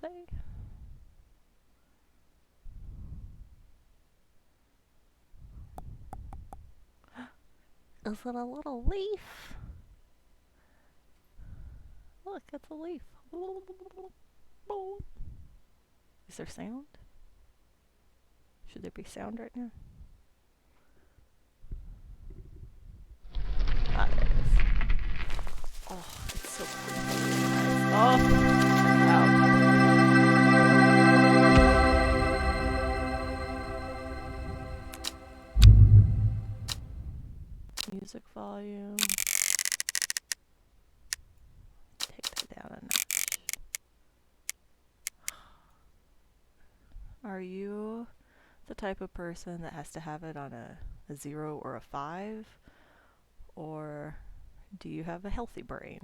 something? Is it a little leaf? Look, it's a leaf. Is there sound? Should there be sound right now? Ah, there it is. Oh, it's so pretty. Oh, wow. Music volume. Take that down a notch. Are you the type of person that has to have it on a 0 or a 5? Or do you have a healthy brain?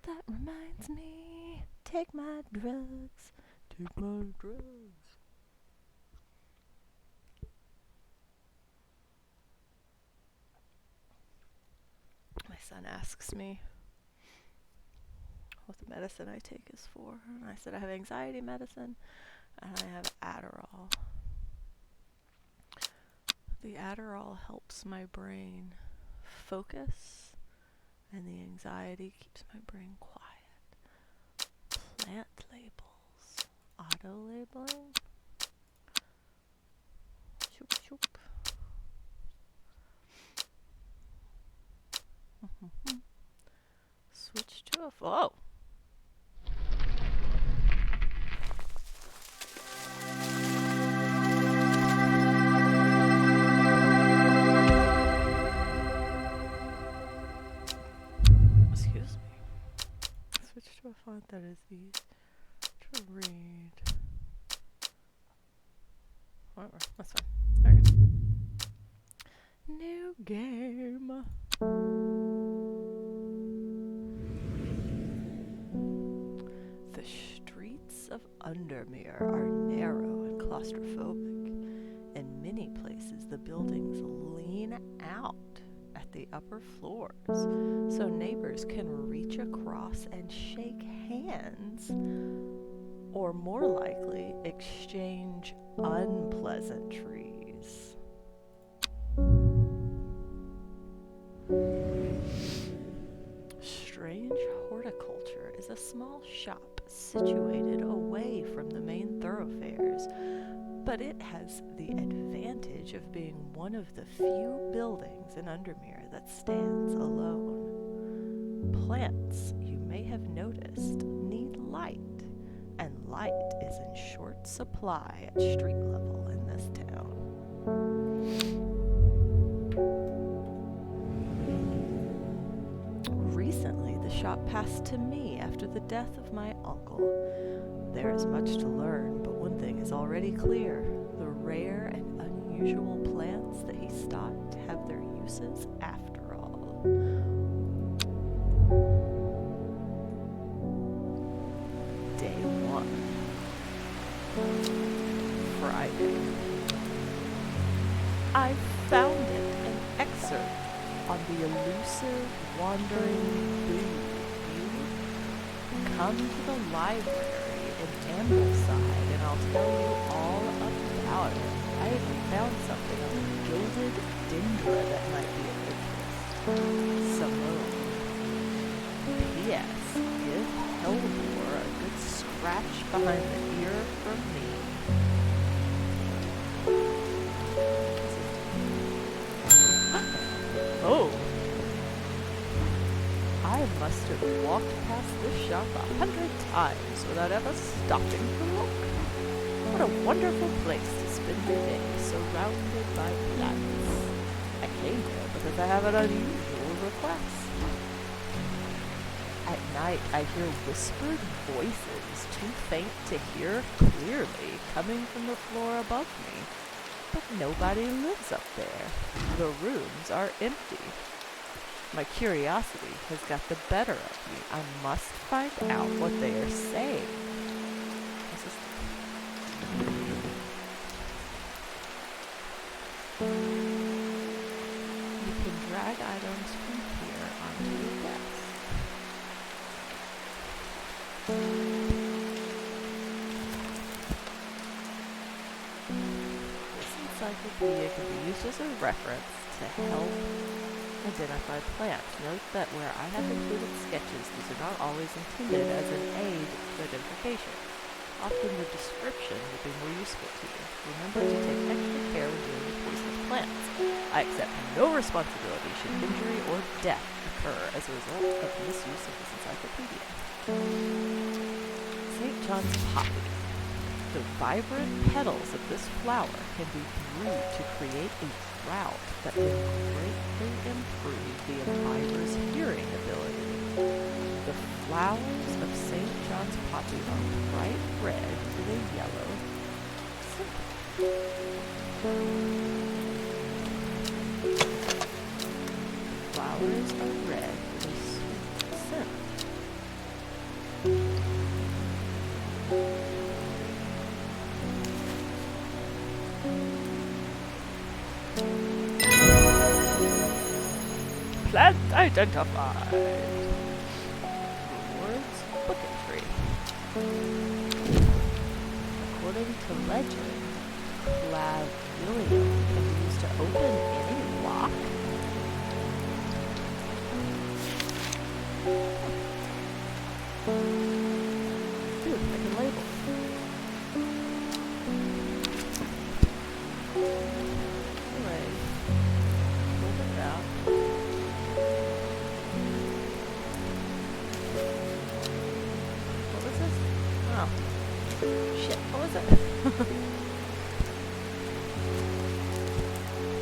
That reminds me. Take my drugs. Take my drugs. My son asks me what the medicine I take is for. And I said I have anxiety medicine and I have Adderall. The Adderall helps my brain focus, and the anxiety keeps my brain quiet. Plant labels, auto labeling. Shoop, shoop. Switch to a flow. Excuse me. Switch to a font that is easy to read. Whatever, that's fine. Okay. New game. The streets of Undermere are narrow and claustrophobic. In many places, the buildings lean out at the upper floors, so neighbors can reach across and shake hands, or more likely, exchange unpleasantries. Strange Horticulture is a small shop situated away from the main thoroughfares, but it has the advantage of being one of the few buildings in Undermere that stands alone. Plants, you may have noticed, need light, and light is in short supply at street level in this town. Recently, the shop passed to me after the death of my uncle. There is much to learn, but one thing is already clear. The rare and unusual plants that he stocked have their uses after all. Day 1. Friday. I founded an excerpt on the elusive wandering bee. Come to the library in Ambleside and I'll tell you all about it. I even found something on a gilded dendra that might be of interest. Simone. P.S. Give Hellbore a good scratch behind the ear from me. Oh! I must have walked past this shop 100 times without ever stopping to look. What a wonderful place to spend your day, surrounded by plants. I came here because I have an unusual request. At night, I hear whispered voices, too faint to hear clearly, coming from the floor above me. But nobody lives up there. The rooms are empty. My curiosity has got the better of me. I must find out what they are saying. You can drag items from here onto your desk. encyclopedia can be used as a reference to help identify plants. Note that where I have included sketches, these are not always intended as an aid to identification. Often the description will be more useful to you. Remember to take extra care when dealing with poisonous plants. I accept no responsibility should injury or death occur as a result of misuse of this encyclopedia. St. John's poppy. The vibrant petals of this flower can be brewed to create a drought that can greatly improve the imbiber's hearing ability. The flowers of St. John's poppy are bright red with a yellow scent. Flowers are red with a sweet scent. Plant identified. Rewards bookentry. According to legend, clavilium can be used to open any lock. Ooh, I can label. Anyway, hold it out. What was this? Oh. Shit, what was it?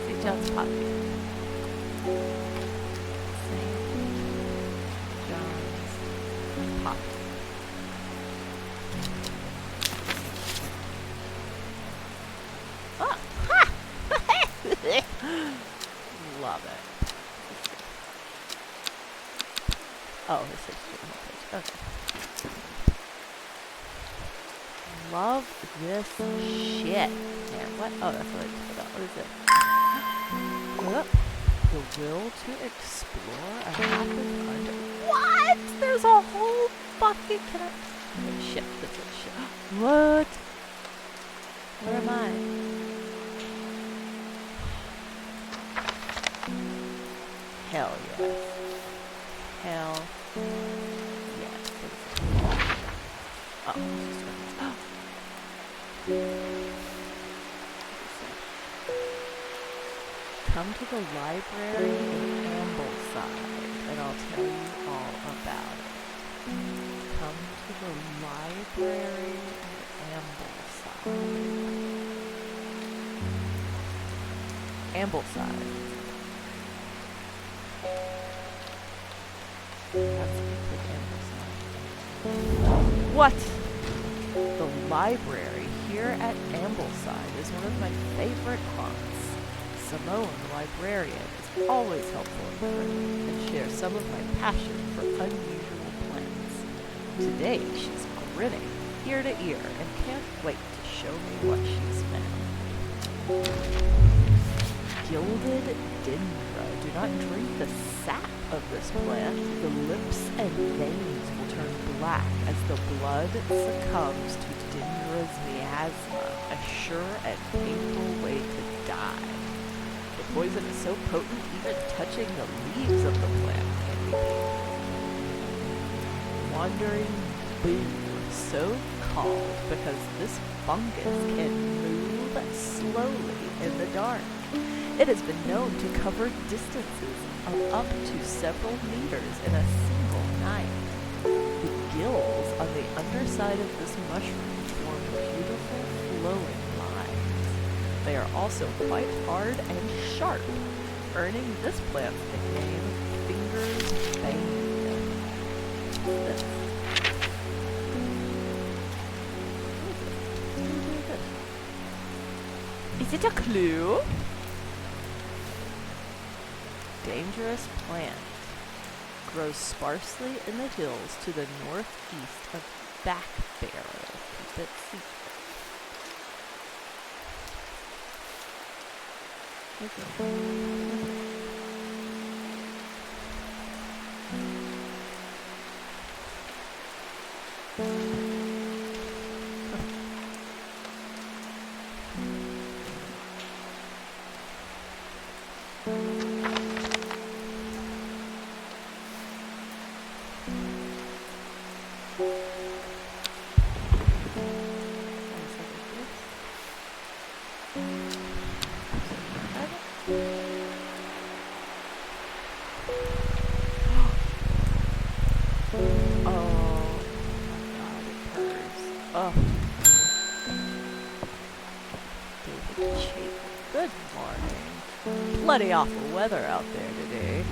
St. John's poppy. St. John's poppy. Oh, ha! Love it. Oh, this is the homepage. Okay. Love this shit. Man, what? Oh, that's what I just put out. What is it? What? The will to explore a map is under. What? There's a whole fucking. Can I? Shit. This is shit. What? Where am I? Hell yes. Hell yes. Oh, come to the library in Ambleside, and I'll tell you all about it. Come to the library in Ambleside. Ambleside. That's Ambleside. What? The library here at Ambleside is one of my favorite haunts. Samoan librarian is always helpful and friendly and shares some of my passion for unusual plants. Today she's grinning ear to ear and can't wait to show me what she's found. Gilded dendra. Do not drink the sap of this plant. The lips and veins will turn black as the blood succumbs to dendra's miasma, a sure and painful way to die. The poison is so potent, even touching the leaves of the plant can be painful. Wandering boo, so called because this fungus can move slowly in the dark. It has been known to cover distances of up to several meters in a single night. The gills on the underside of this mushroom form beautiful flowing lines. They are also quite hard and sharp, earning this plant's nickname Fingers Bane. Is it a clue? Dangerous plant. Grows sparsely in the hills to the northeast of Backbarrow. Keep it secret. Oh, David Chapin. Good morning. Plenty awful weather out there today.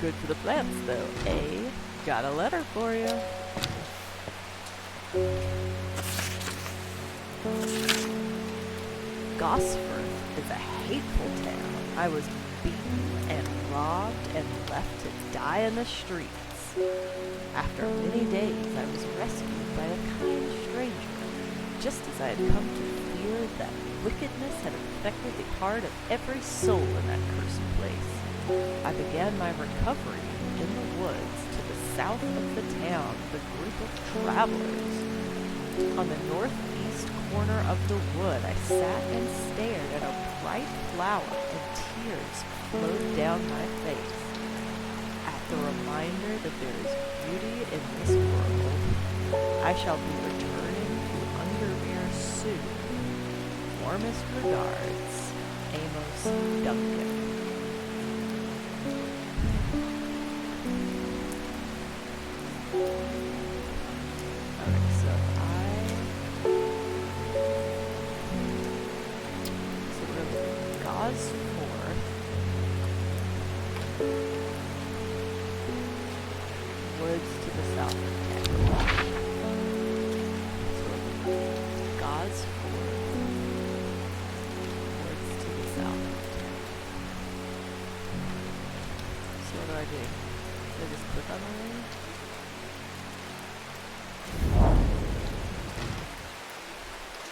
Good for the plants, though, eh? Got a letter for you. Gosforth is a hateful town. I was beaten and robbed and left to die in the streets. After many days, I was rescued by a kind stranger, just as I had come to fear that wickedness had infected the heart of every soul in that cursed place. I began my recovery in the woods to the south of the town with a group of travelers. On the northeast corner of the wood, I sat and stared at a bright flower, and tears flowed down my face. The reminder that there is beauty in this world. I shall be returning to Undermere soon. Warmest regards, Amos Duncan. Alright, so we're looking at Gosforth. Woods to the south. So Gosforth. Woods to the south. So what do I do? Do I just click on the link?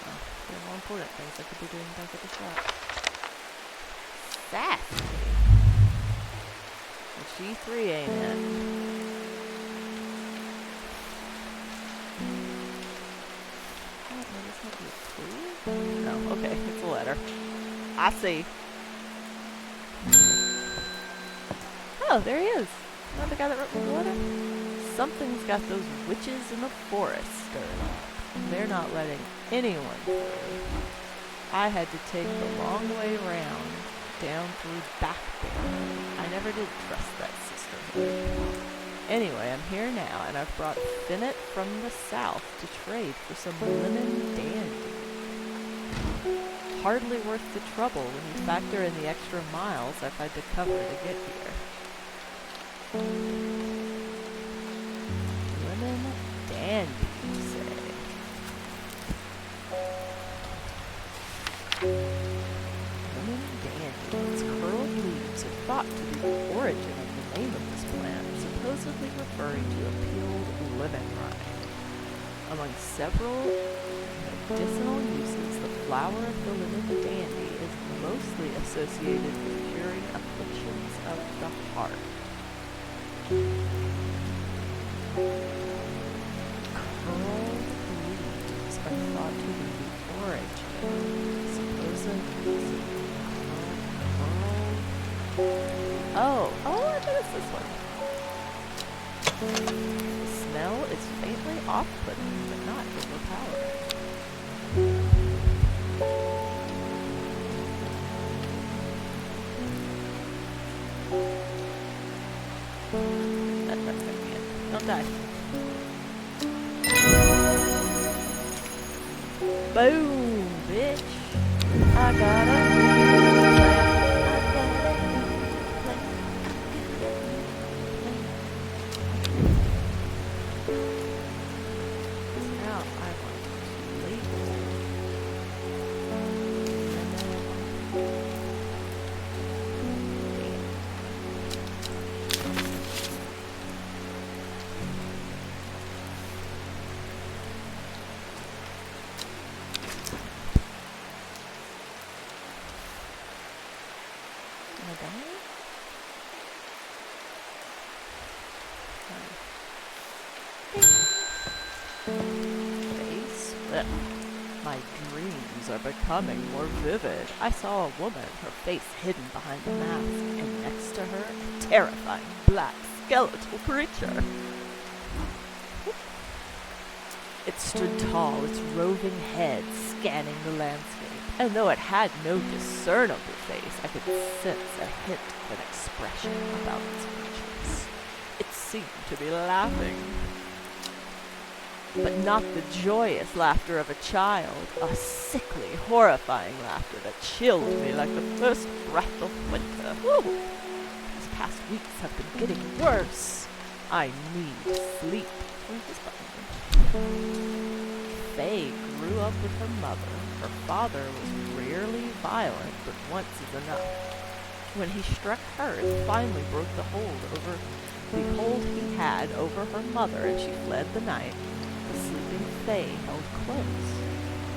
Oh, there are more important things I could be doing back at the shop. Sassy. The G3 ain't it? No, okay, it's a letter. I see. Oh, there he is. Not the guy that wrote the letter? Something's got those witches in the forest stirred up. They're not letting anyone through. I had to take the long way round, down through Backberry. I never did trust that sisterhood. Anyway, I'm here now, and I've brought Finnet from the south to trade for some lemon dandy. Hardly worth the trouble when you factor in the extra miles I've had to cover to get here. Lemon dandy, you say? Lemon dandy. Its curled leaves are thought to be the origin of the name of this plant, supposedly referring to a peeled lemon rind. Among several medicinal uses, the flower of the lemon dandy is mostly associated with curing afflictions of the heart. Curled leaves are thought to be the origin, supposedly curled. Oh, I bet it's this one. The smell is faintly off-putting, but not overpowering. Don't die. Boom, bitch. I got a My dreams are becoming more vivid. I saw a woman, her face hidden behind a mask, and next to her, a terrifying black skeletal creature. It stood tall, its roving head scanning the landscape, and though it had no discernible face, I could sense a hint of an expression about its features. It seemed to be laughing, but not the joyous laughter of a child, a sickly, horrifying laughter that chilled me like the first breath of winter. Woo! These past weeks have been getting worse. I need sleep. Where's this button? Faye grew up with her mother. Her father was rarely violent, but once is enough. When he struck her, it finally broke the hold he had over her mother, and she fled the night. The sleeping Faye held close.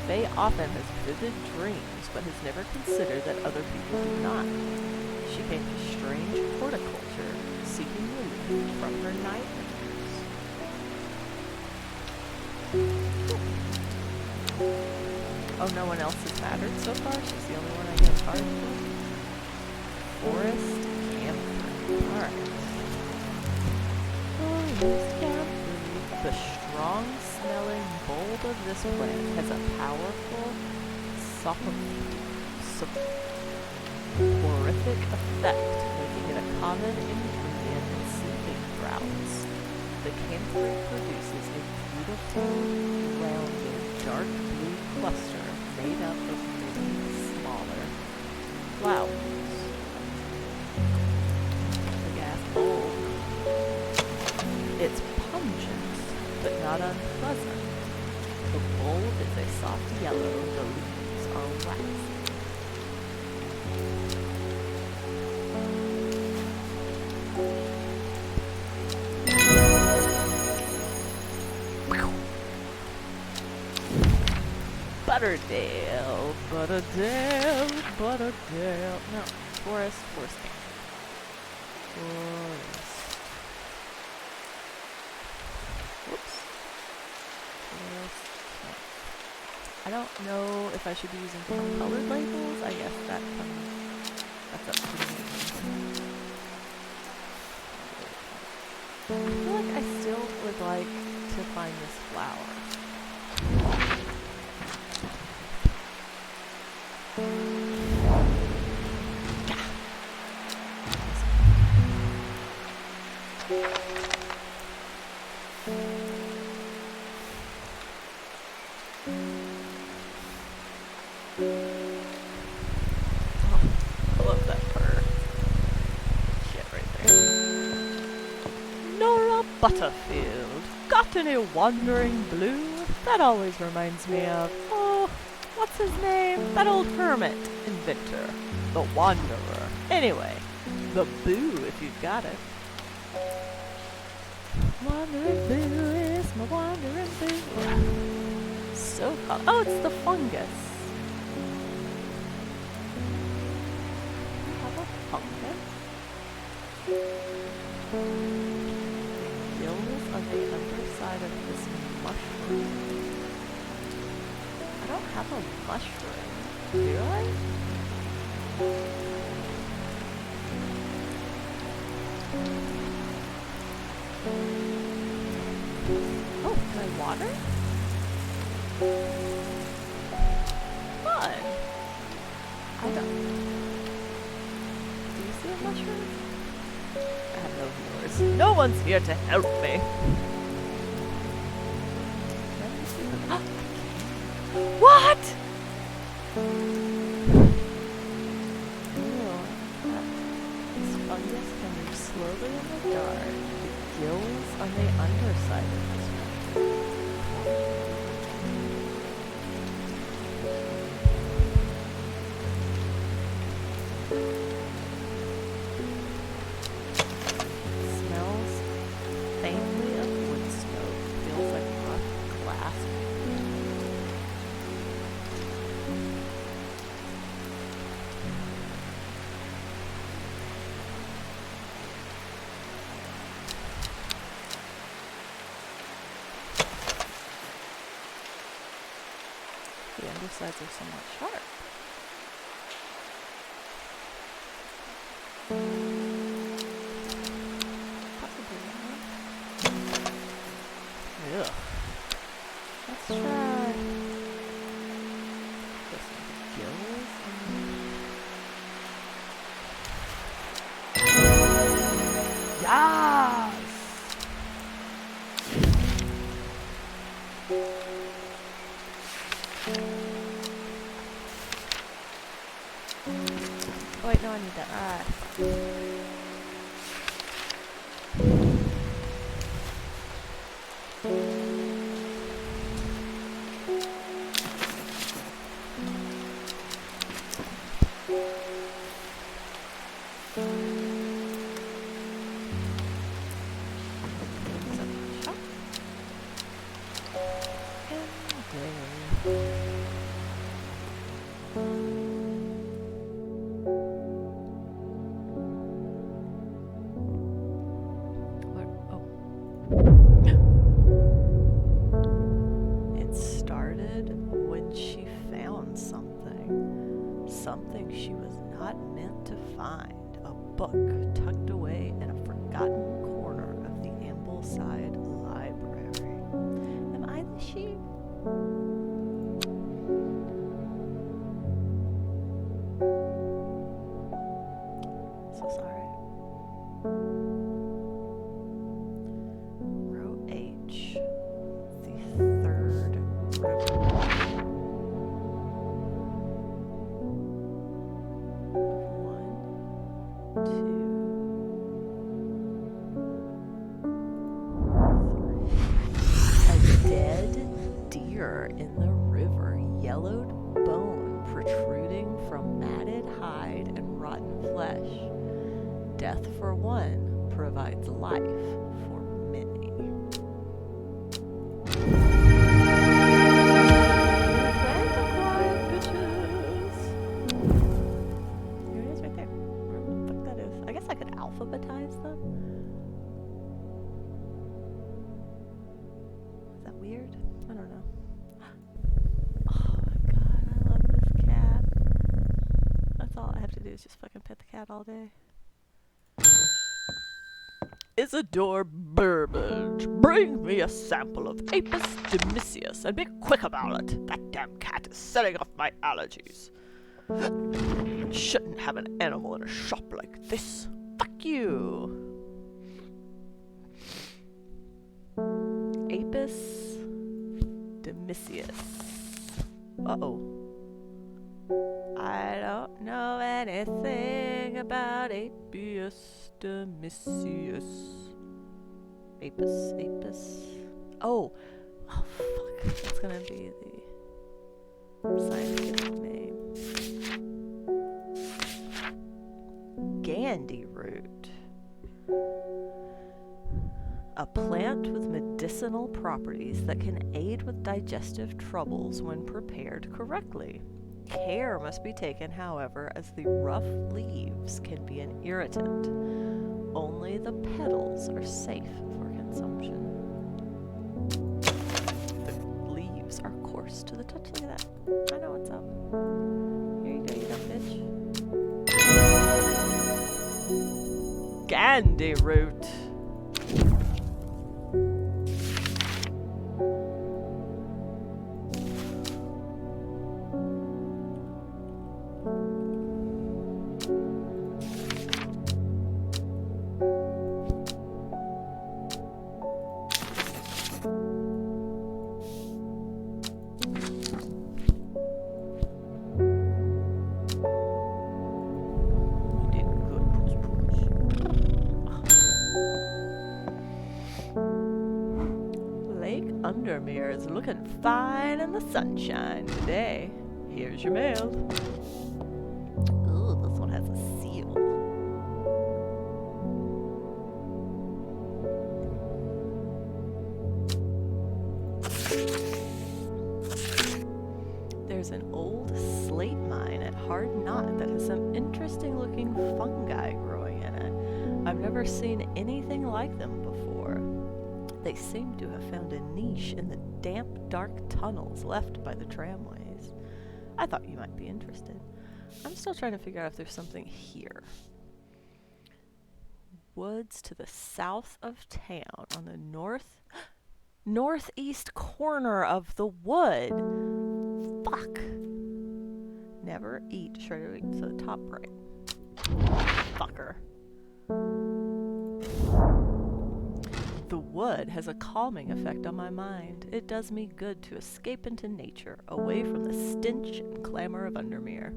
Faye often has vivid dreams, but has never considered that other people do not. She came to strange horticulture, seeking relief from her nightmares. Oh, no one else has mattered so far? She's the only one I get a card for? Forest camphor. Alright. Forest camphor. The strong-smelling bulb of this plant has a powerful, soporific effect, making it a common ingredient in sleeping draughts. The camphor produces a beautiful, rounded, dark blue cluster made up of many smaller flowers. Big ass bulb. It's pungent, but not unpleasant. The bulb is a soft yellow, the leaves are waxy. Butterdale, Butterdale, Butterdale. No, forest camp. Forest. Whoops. Forest camp. I don't know if I should be using colored labels. I guess that's up to me. I feel like I still would like to find this flower. Butterfield. Got any wandering blue? That always reminds me of, what's his name? That old hermit inventor. The Wanderer. Anyway, the boo if you've got it. Wandering blue is my wandering boo. So fun. Oh, it's the fungus. I have a fungus. On the underside of this mushroom. I don't have a mushroom, do I? Oh, can I water? Fun! I don't. Do you see a mushroom? I have no viewers. No one's here to help me. What? This fungus can move slowly in the dark. The gills on the underside of this one. The undersides are somewhat sharp. Possibly No, I need that. Alright. Something she was not meant to find. A book tucked away in a forgotten corner of the Ambleside Library. Am I the she? So sorry. Row H. The third river. In the river, yellowed bone protruding from matted hide and rotten flesh. Death for one provides life for many. Plant a quiet, bitches. Here it is right there. Where the fuck that is. I guess I could alphabetize them. Is that weird? I don't know. All I have to do is just fucking pet the cat all day. Isidore Burbage, bring me a sample of Apis demisius and be quick about it. That damn cat is setting off my allergies. Shouldn't have an animal in a shop like this. Fuck you. Apis demisius. Uh-oh. I don't know anything about Apis demisius. Apis. Oh, fuck. That's gonna be the scientific name. Gandy root. A plant with medicinal properties that can aid with digestive troubles when prepared correctly. Care must be taken, however, as the rough leaves can be an irritant. Only the petals are safe for consumption. The leaves are coarse to the touch. Look at that. I know what's up. Here you go, you dumb bitch. Gandy root. Undermere is looking fine in the sunshine today. Here's your mail. Ooh, this one has a seal. There's an old slate mine at Hard Knot that has some interesting looking fungi growing in it. I've never seen anything like them before. They seem to have found a niche in the damp, dark tunnels left by the tramways. I thought you might be interested. I'm still trying to figure out if there's something here. Woods to the south of town on the northeast corner of the wood. Fuck. Never eat shredded wheat, so the top right. Fucker. The wood has a calming effect on my mind. It does me good to escape into nature, away from the stench and clamor of Undermere.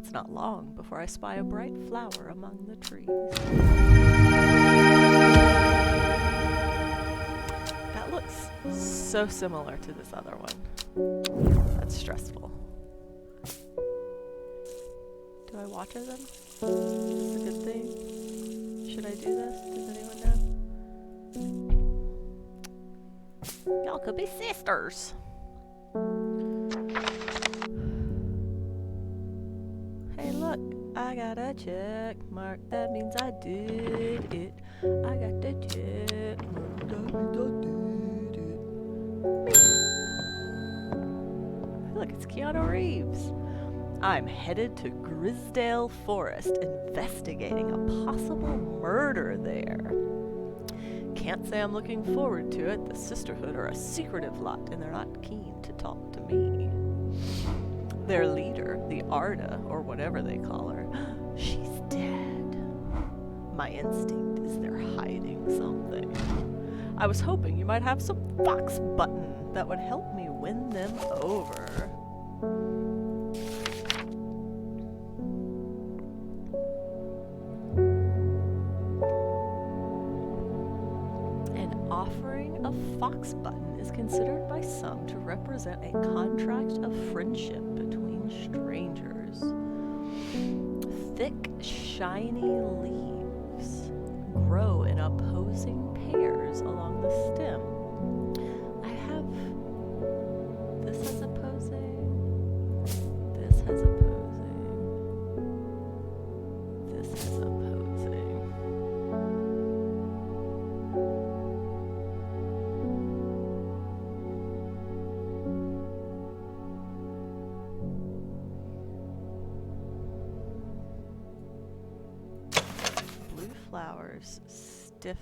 It's not long before I spy a bright flower among the trees. That looks so similar to this other one. That's stressful. Do I water them? Is this a good thing? Should I do this? Does anyone know? Y'all could be sisters. Hey, look, I got a check mark. That means I did it. I got the check mark. That means I did it. Hey, look, it's Keanu Reeves. I'm headed to Grisdale Forest, investigating a possible murder there. Can't say I'm looking forward to it. The Sisterhood are a secretive lot, and they're not keen to talk to me. Their leader, the Arda, or whatever they call her, she's dead. My instinct is they're hiding something. I was hoping you might have some fox button that would help me win them over. Offering a fox button is considered by some to represent a contract of friendship between strangers. Thick, shiny leaves grow in opposing pairs along the stem. I have this as opposing, this has opposing, this has opposing. Flowers, stiff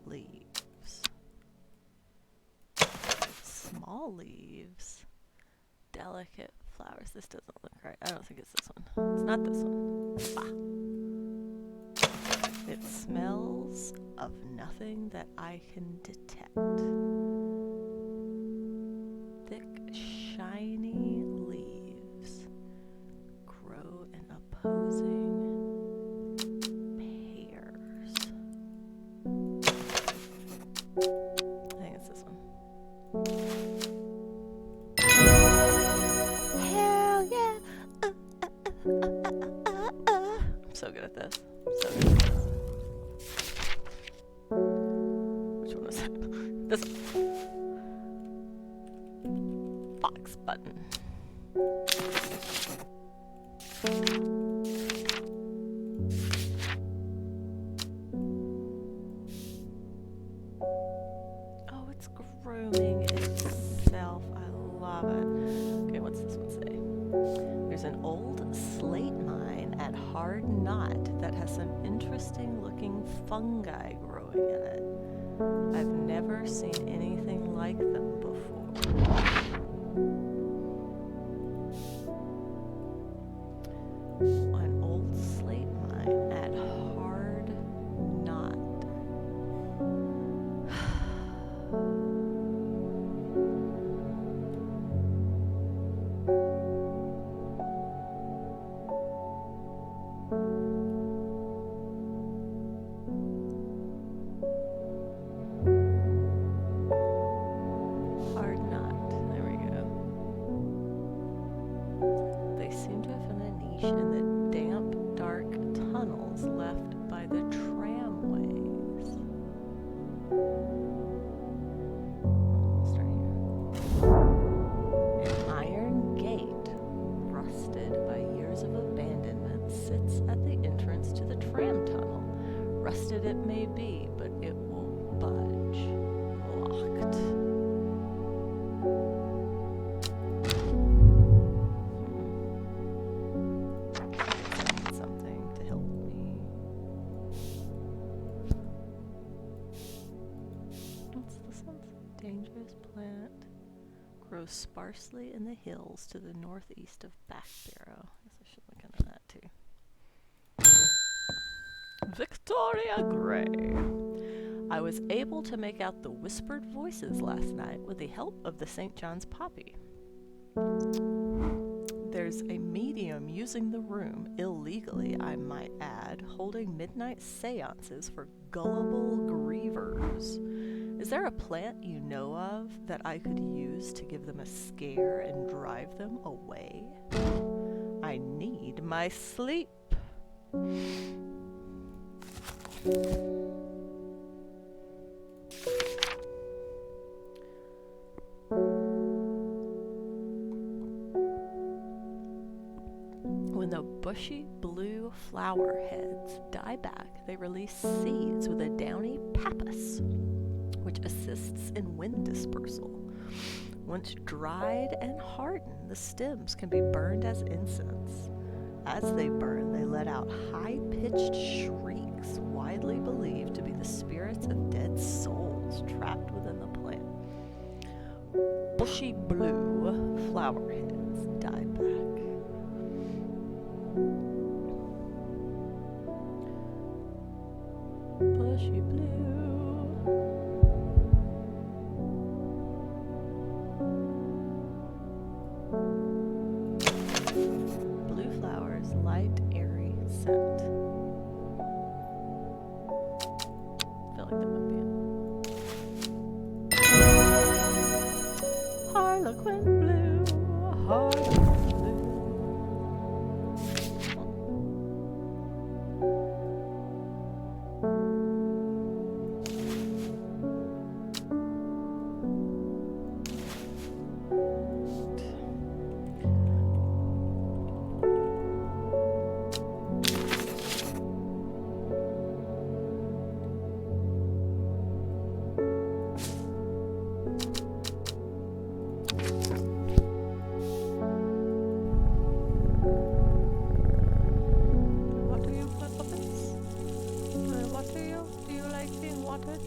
leaves. Small leaves, delicate flowers. This doesn't look right. I don't think it's this one. It's not this one. Ah. It smells of nothing that I can detect. Thick, shiny leaves grow in opposing so good at this. So good at this. Which one was that? This one. Fox button. Oh, it's grooming itself. I love it. Okay, what's this one say? There's an old slate mine at Hard Knot that has some interesting looking fungi growing in it. I've never seen anything like them before. An old slate mine at Hard Knot. In the damp, dark tunnels left by the tramways. I'll start here. An iron gate, rusted by years of abandonment, sits at the entrance to the tram tunnel. Rusted it may be, but it won't budge. Locked. Dangerous plant grows sparsely in the hills to the northeast of Backbarrow. I guess I should look into that too. Victoria Gray. I was able to make out the whispered voices last night with the help of the St. John's poppy. There's a medium using the room, illegally I might add, holding midnight seances for gullible grievers. Is there a plant you know of that I could use to give them a scare and drive them away? I need my sleep. When the bushy blue flower heads die back, they release seeds with a downy pappus, which assists in wind dispersal. Once dried and hardened, the stems can be burned as incense. As they burn, they let out high-pitched shrieks, widely believed to be the spirits of dead souls trapped within the plant. Bushy blue flower heads die back. Bushy blue. Blue flowers, light, airy scent. Feel like that might be it. Harlequin blue, harlequin blue.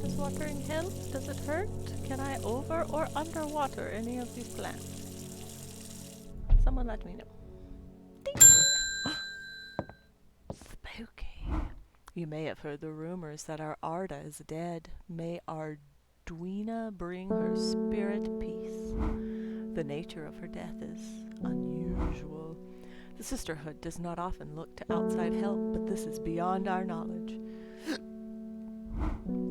Does watering help? Does it hurt? Can I over or underwater any of these plants? Someone let me know. Ding! Spooky. You may have heard the rumors that our Arda is dead. May Arduina bring her spirit peace. The nature of her death is unusual. The sisterhood does not often look to outside help, but this is beyond our knowledge.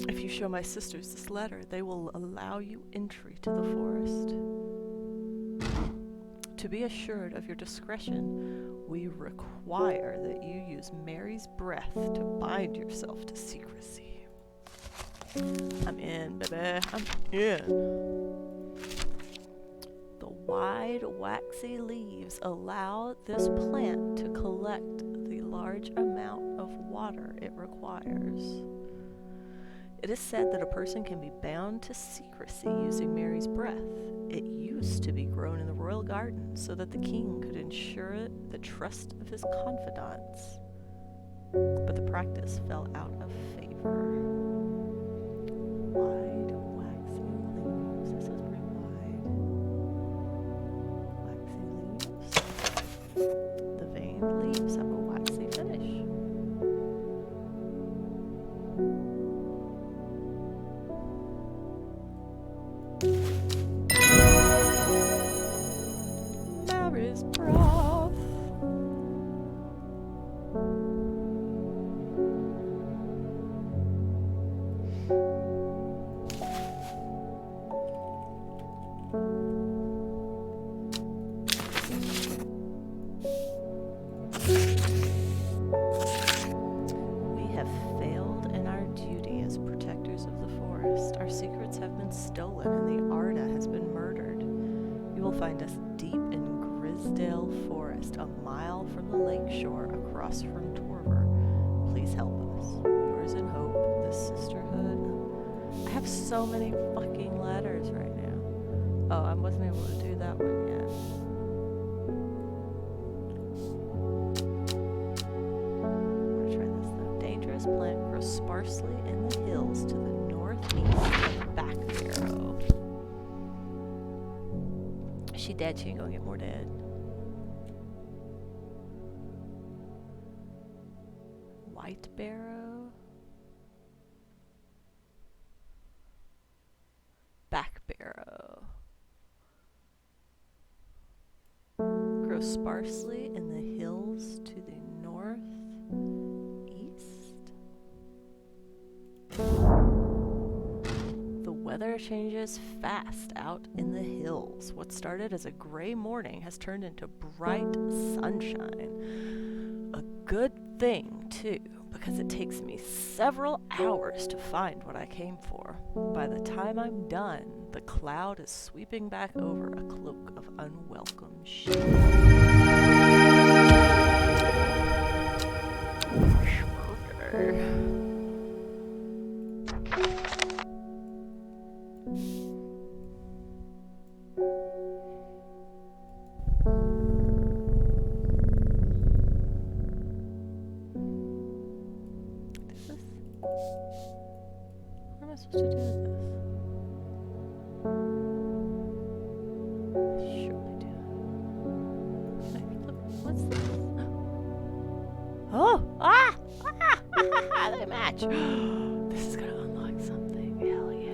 If you show my sisters this letter, they will allow you entry to the forest. To be assured of your discretion, we require that you use Mary's breath to bind yourself to secrecy. I'm in, baby. I'm in. The wide, waxy leaves allow this plant to collect the large amount of water it requires. It is said that a person can be bound to secrecy using Mary's breath. It used to be grown in the royal garden so that the king could ensure the trust of his confidants. But the practice fell out of favor. Wide, waxy leaves. This is pretty wide. Waxy leaves. The veined leaves have a waxy finish. Mary's broth. We have failed in our duty as protectors of the forest. Our secrets have been stolen and the Arda has been murdered. You will find us deep in Grisdale Forest, a mile from the lake shore across from Torver. Please help us. Yours in hope, the sisterhood. I have so many fucking letters right now. Oh, I wasn't able to do that one yet. I'm gonna try this though. Dangerous plant grows sparsely in the hills to the northeast of Backbarrow. She dead, she ain't gonna get more dead. White barrow. Back barrow. grow sparsely in the hills to the northeast. The weather changes fast out in the hills. What started as a gray morning has turned into bright sunshine. A good thing, too, because it takes me several hours to find what I came for. By the time I'm done, the cloud is sweeping back over a cloak of unwelcome shade. What am I supposed to do with this? I surely do. Wait, look, what's this? Oh! Ah! Ah! They match! This is gonna unlock something. Hell yes.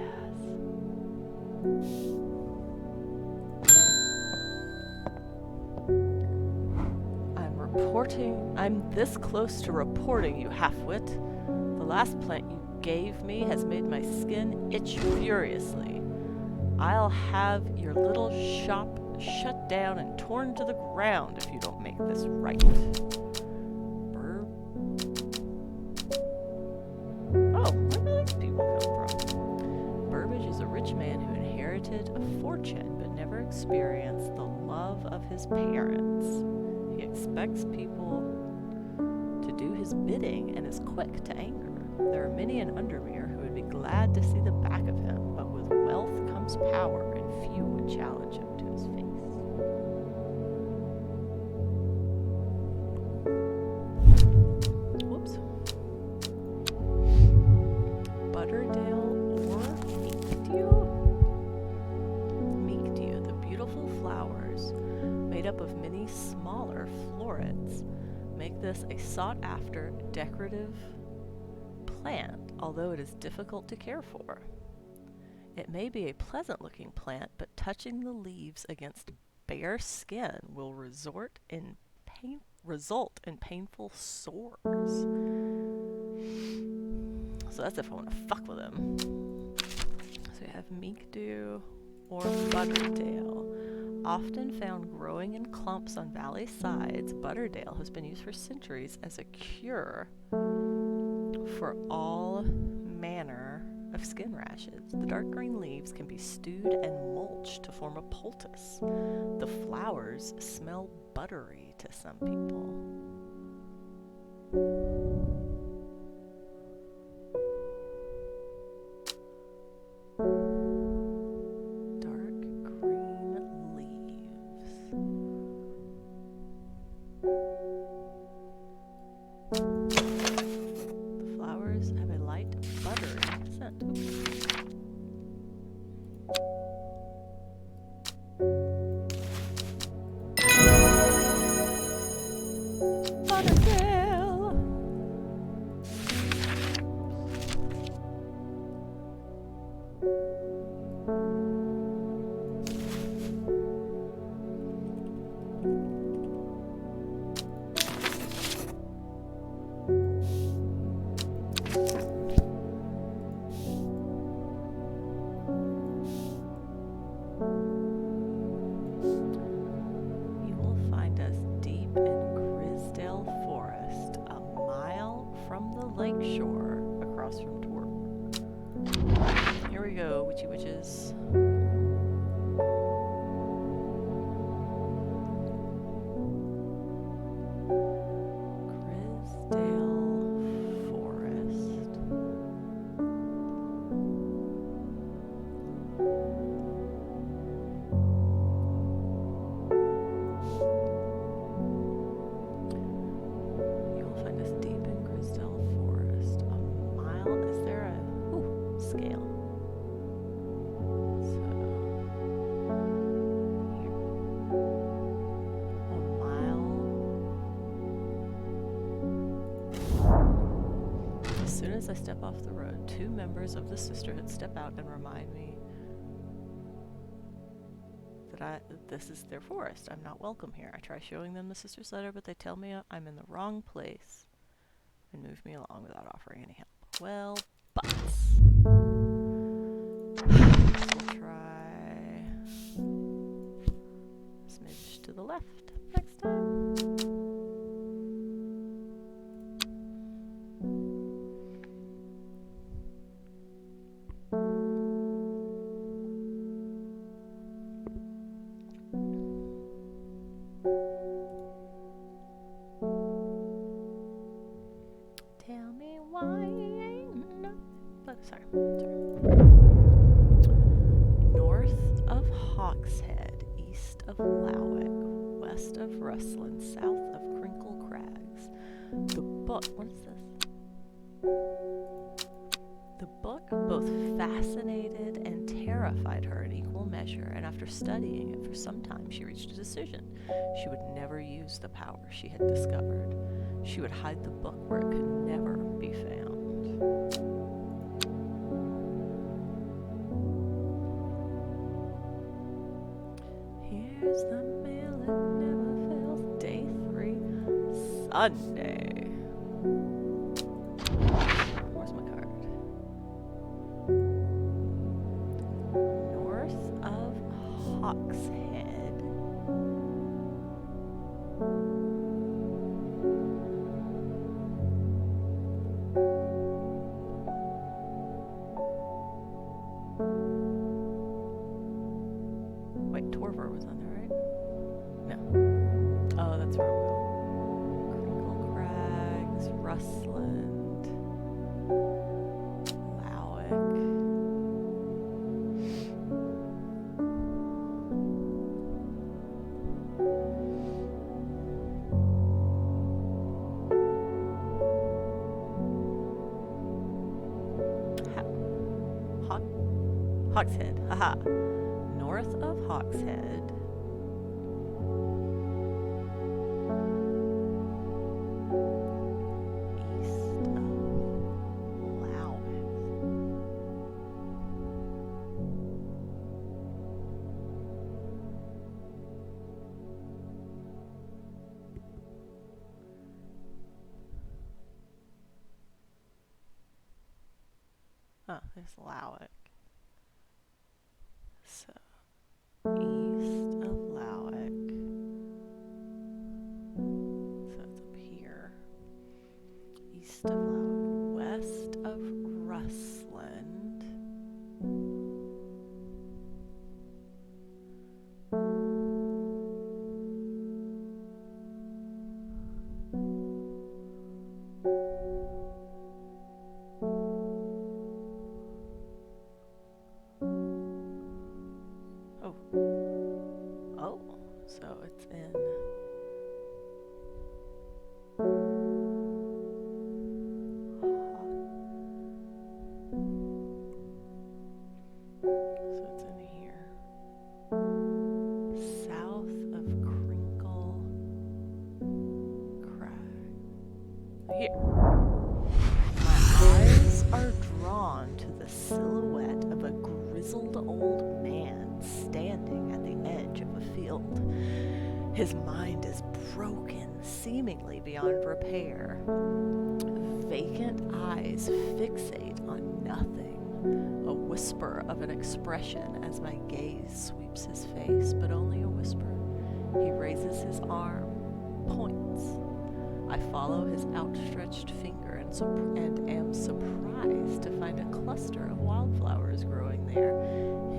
I'm this close to reporting, you halfwit. The last plant you gave me has made my skin itch furiously. I'll have your little shop shut down and torn to the ground if you don't make this right. Oh, where do these people come from? Burbage is a rich man who inherited a fortune but never experienced the love of his parents. He expects people to do his bidding and is quick to anger. There are many in Undermere who would be glad to see the back of him, but with wealth comes power, and few would challenge him to his face. Whoops. Butterdale or Meekdew? Meekdew, the beautiful flowers, made up of many smaller florets, make this a sought-after decorative plant, although it is difficult to care for. It may be a pleasant-looking plant, but touching the leaves against bare skin will result in painful sores. So that's if I want to fuck with him. So we have Meekdew or Butterdale. Often found growing in clumps on valley sides, Butterdale has been used for centuries as a cure for all manner of skin rashes. The dark green leaves can be stewed and mulched to form a poultice. The flowers smell buttery to some people. Witches. As I step off the road, two members of the sisterhood step out and remind me that this is their forest. I'm not welcome here. I try showing them the sister's letter, but they tell me I'm in the wrong place and move me along without offering any help. Well, butts. We'll try a smidge to the left next time. Tell me why ain't no. Sorry. North of Hawkshead, east of Lowick, west of Rustlin, south of Crinkle Crags. The book. What is this? The book both fascinated and terrified her in equal measure, and after studying it for some time, she reached a decision. She would never use the power she had discovered. She would hide the book where it could never be found. Here's the mail, it never fails. Day 3, Sunday. Where's my card? North of Hawkshead. Wait, Torver was on there, right? No. Oh, that's where I'm going. Crinkle Crags, Rustland, Lowick. Hawkshead, haha. North of Hawkshead. East of Lowick. Oh, there's Lowick. So, east of Lowick. So it's up here. East of Lowick. West of Rustland. Oh, so it's in here. South of Crinkle Crag. Here. My eyes are drawn to the silhouette of a grizzled old man standing at the edge of a field. His mind is broken, seemingly beyond repair. Vacant eyes fixate on nothing. A whisper of an expression as my gaze sweeps his face, but only a whisper. He raises his arm, points. I follow his outstretched finger and am surprised to find a cluster of wildflowers growing there,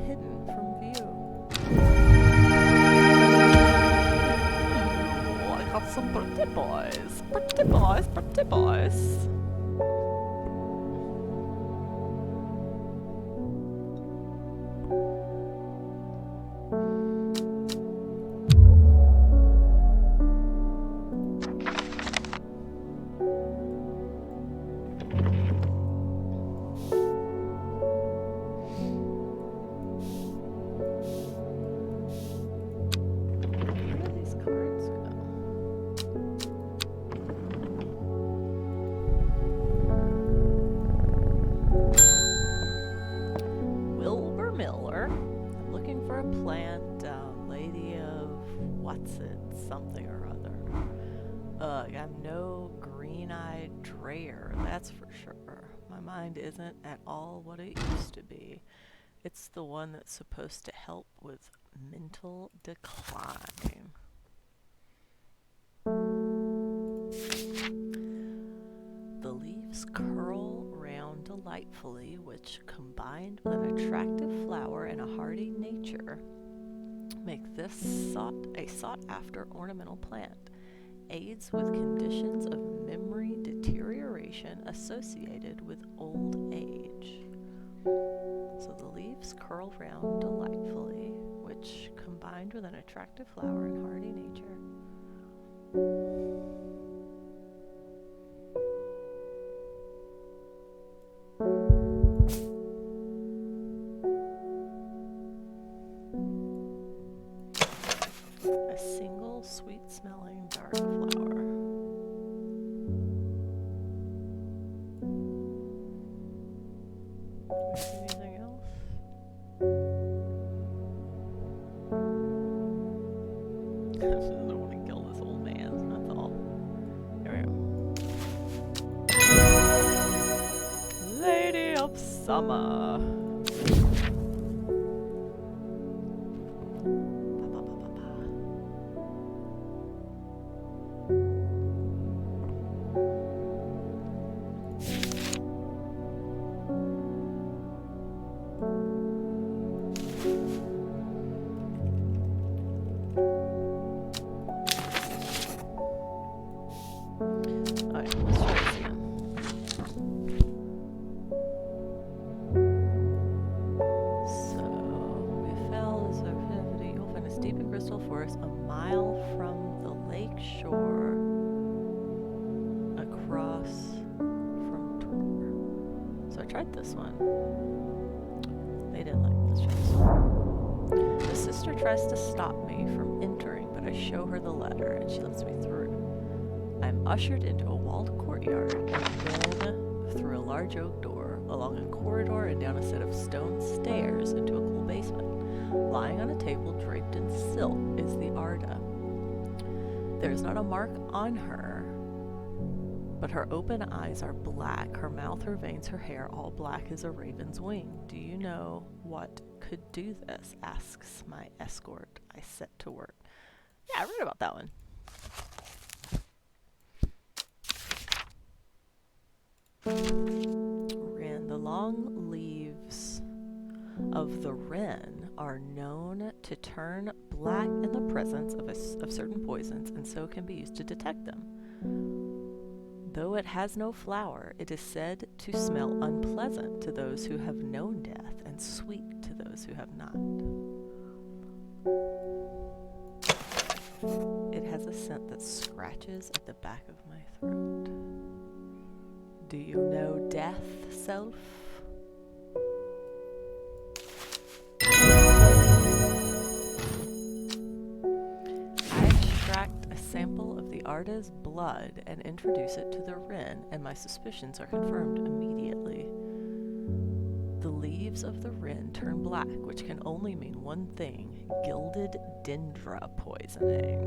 hidden from view. Oh, I got some pretty boys. Pretty boys, pretty boys. variety of what's it, something or other. Ugh, I'm no green-eyed Dreyer, that's for sure. My mind isn't at all what it used to be. It's the one that's supposed to help with mental decline. The leaves curl round delightfully, which, combined with an attractive flower and a hardy nature, make this a sought-after ornamental plant. Aids with conditions of memory deterioration associated with old age. So the leaves curl round delightfully, which, combined with an attractive flower and hardy nature, a single sweet-smelling dark flower. Anything else? I just don't want to kill this old man, that's all. There we go. Lady of Summer. Alright, let's try this again. So, we fell as you'll find a steep and crystal forest a mile from the lake shore across from Tor. So I tried this one. They didn't like me. Let's try this one. The sister tries to stop me from entering, but I show her the letter and she lets me through. I'm ushered into a walled courtyard and then through a large oak door, along a corridor and down a set of stone stairs into a cool basement. Lying on a table draped in silk is the Arda. There is not a mark on her, but her open eyes are black, her mouth, her veins, her hair, all black as a raven's wing. Do you know what could do this? Asks my escort. I set to work. Yeah, I read about that one. Wren. The long leaves of the wren are known to turn black in the presence of certain poisons, and so can be used to detect them. Though it has no flower, it is said to smell unpleasant to those who have known death and sweet to those who have not. It has a scent that scratches at the back of my throat. Do you know death, self? I extract a sample of the Arda's blood and introduce it to the wren, and my suspicions are confirmed immediately. The leaves of the wren turn black, which can only mean one thing: gilded dendra poisoning.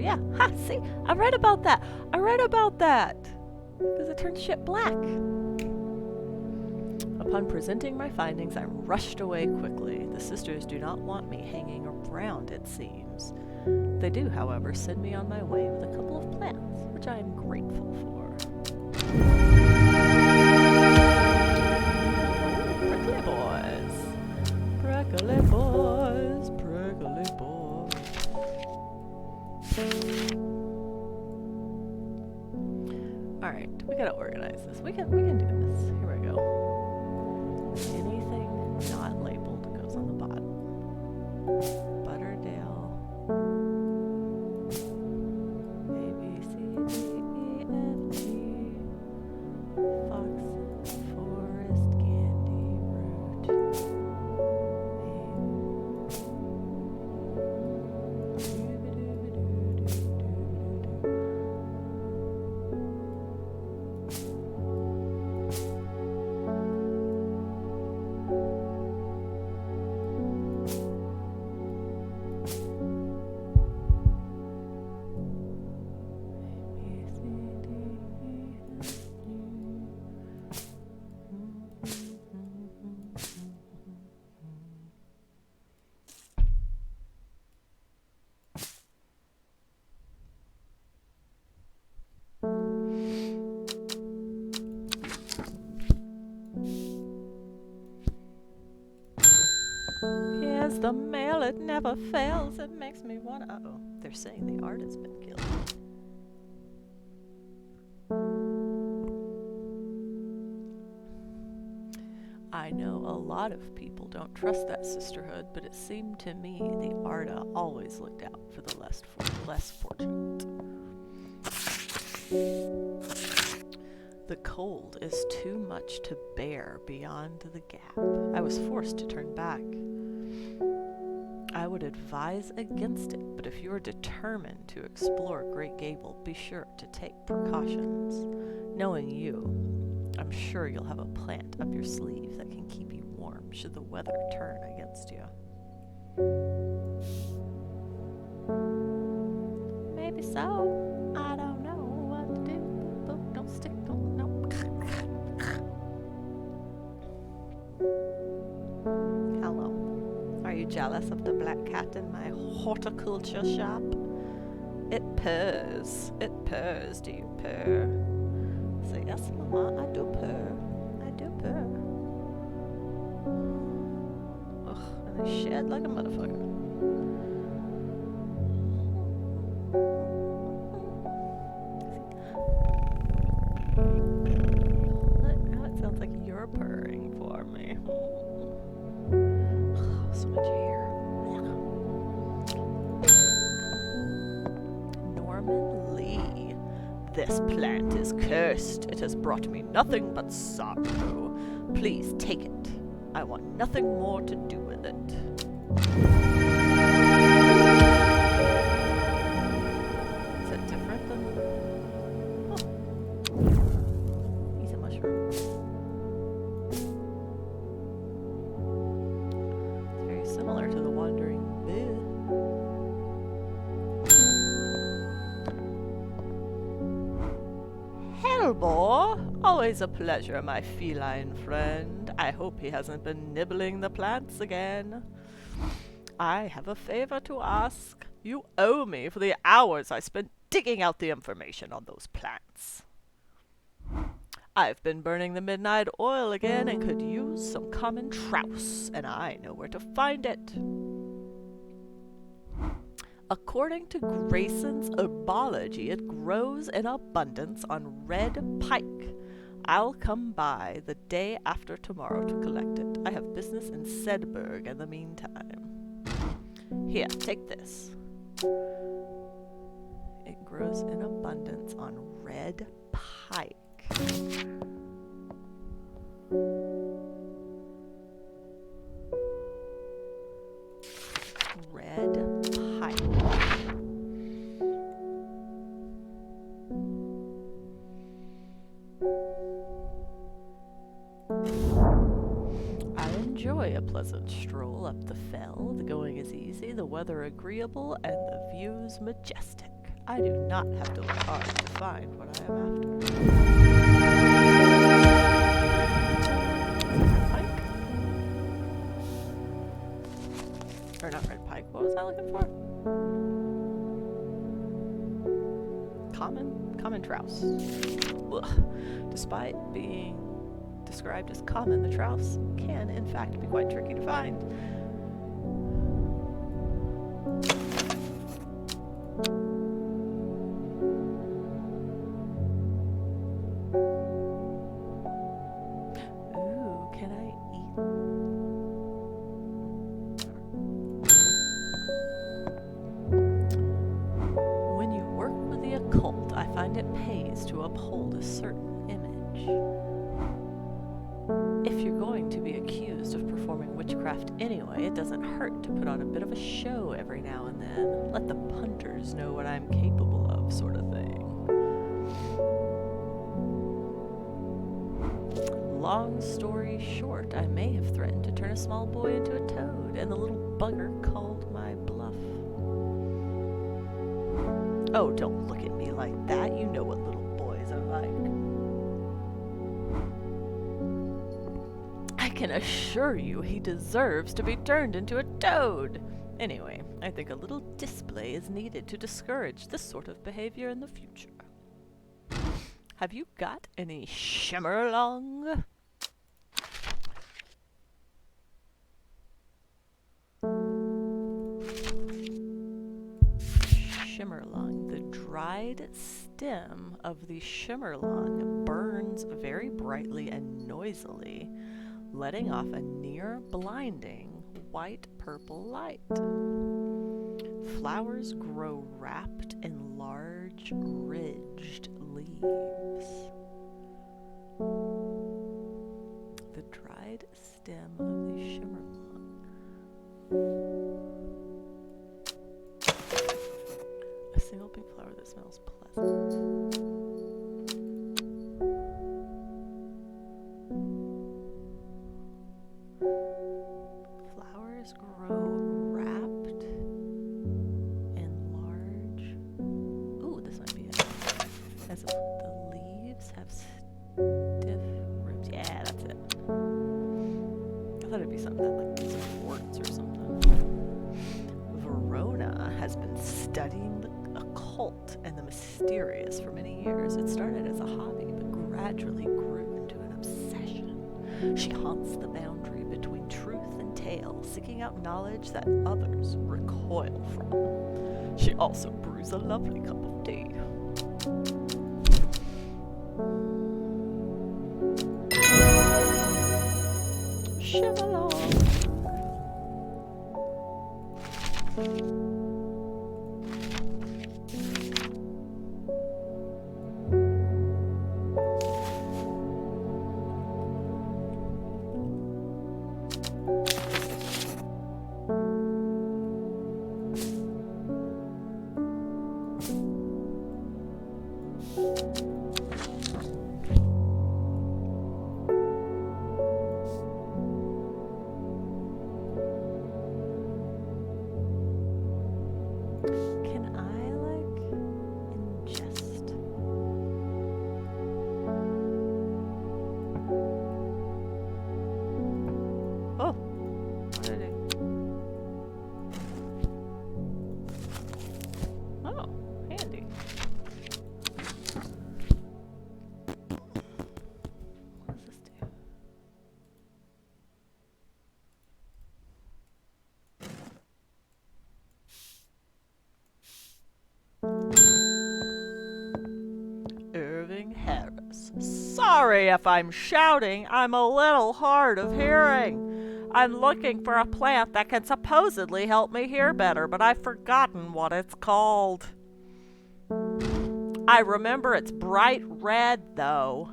Yeah, ha, see, I read about that. Because it turns shit black. Upon presenting my findings, I rushed away quickly. The sisters do not want me hanging around, it seems. They do, however, send me on my way with a couple of plants, which I am grateful for. Prickly boys. Prickly boys. Prickly boys. Alright, we gotta organize this. We can do this. Here we go. Anything not labeled goes on the bottom. Butterdale. A, B, C, D, E, F, G. Fox, Forest, Candy, Root. as the mail, it never fails. It makes me want. Uh-oh, they're saying the art has been killed. I know a lot of people don't trust that sisterhood, but it seemed to me the Arda always looked out for the less fortunate. The cold is too much to bear beyond the gap. I was forced to turn back. I would advise against it, but if you're determined to explore Great Gable, be sure to take precautions. Knowing you, I'm sure you'll have a plant up your sleeve that can keep you warm should the weather turn against you. Maybe so. I don't know what to do. But don't stick, don't know. Hello. Are you jealous of the black cat in my horticulture shop? It purrs. It purrs. Do you purr? Say, yes, Mama, I do purr. I do purr. Ugh, and they shed like a motherfucker. Now it sounds like you're purring for me. Oh, so much hair. Norman Lee. This plant is cursed. It has brought me nothing but sorrow. Please take it. I want nothing more to do with it. Is it different than... Oh. He's a mushroom. It's very similar to the wandering bee. Hellbore, always a pleasure, my feline friend. I hope he hasn't been nibbling the plants again. I have a favor to ask. You owe me for the hours I spent digging out the information on those plants. I've been burning the midnight oil again and could use some common trowse, and I know where to find it. According to Grayson's herbology, it grows in abundance on red pike. I'll come by the day after tomorrow to collect it. I have business in Sedberg in the meantime. Here, take this. It grows in abundance on red pike. Red pike. I enjoy a pleasant stroll up the fell. The going is easy, the weather agreeable, and the views majestic. I do not have to look hard to find what I am after. Red pike? Or not red pike, what was I looking for? Common trowse. Ugh. Despite being described as common, the trowse can in fact be quite tricky to find. Ooh, can I eat? When you work with the occult, I find it pays to uphold a certain image. If you're going to be accused of performing witchcraft anyway, it doesn't hurt to put on a bit of a show every now and then. Let the punters know what I'm capable of, sort of thing. Long story short, I may have threatened to turn a small boy into a toad, and the little bugger called my bluff. Oh, don't look at me like that. You know what little boys are like. I can assure you he deserves to be turned into a toad. Anyway, I think a little display is needed to discourage this sort of behavior in the future. Have you got any shimmer along? shimmerlung. The dried stem of the shimmerlung burns very brightly and noisily, letting off a near blinding white-purple light. Flowers grow wrapped in large, ridged leaves. The dried stem of the shimmerlung. A single pink flower that smells pleasant. Flowers grow wrapped in large. Ooh, this might be it. As the leaves have stiff ribs. Yeah, that's it. I thought it'd be something that like supports or something. Verona has been studying the occult and the mysterious for many years. It started as a hobby, but gradually grew into an obsession. She haunts the boundary between truth and tale, seeking out knowledge that others recoil from. She also brews a lovely cup of tea. Shimalong. Can I, like, ingest? Oh! What did I do? Oh, handy. What does this do? Irving Harris. Sorry if I'm shouting. I'm a little hard of hearing. I'm looking for a plant that can supposedly help me hear better, but I've forgotten what it's called. I remember it's bright red, though.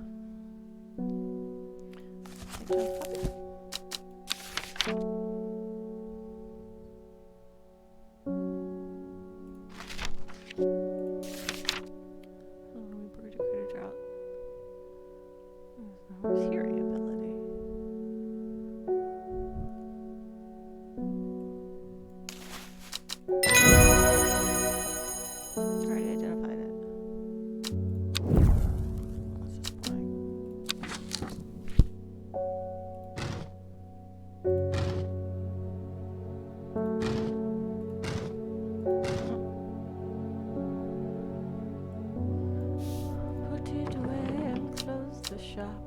Hearing ability. Already identified it. What's this playing? Put it away and close the shop.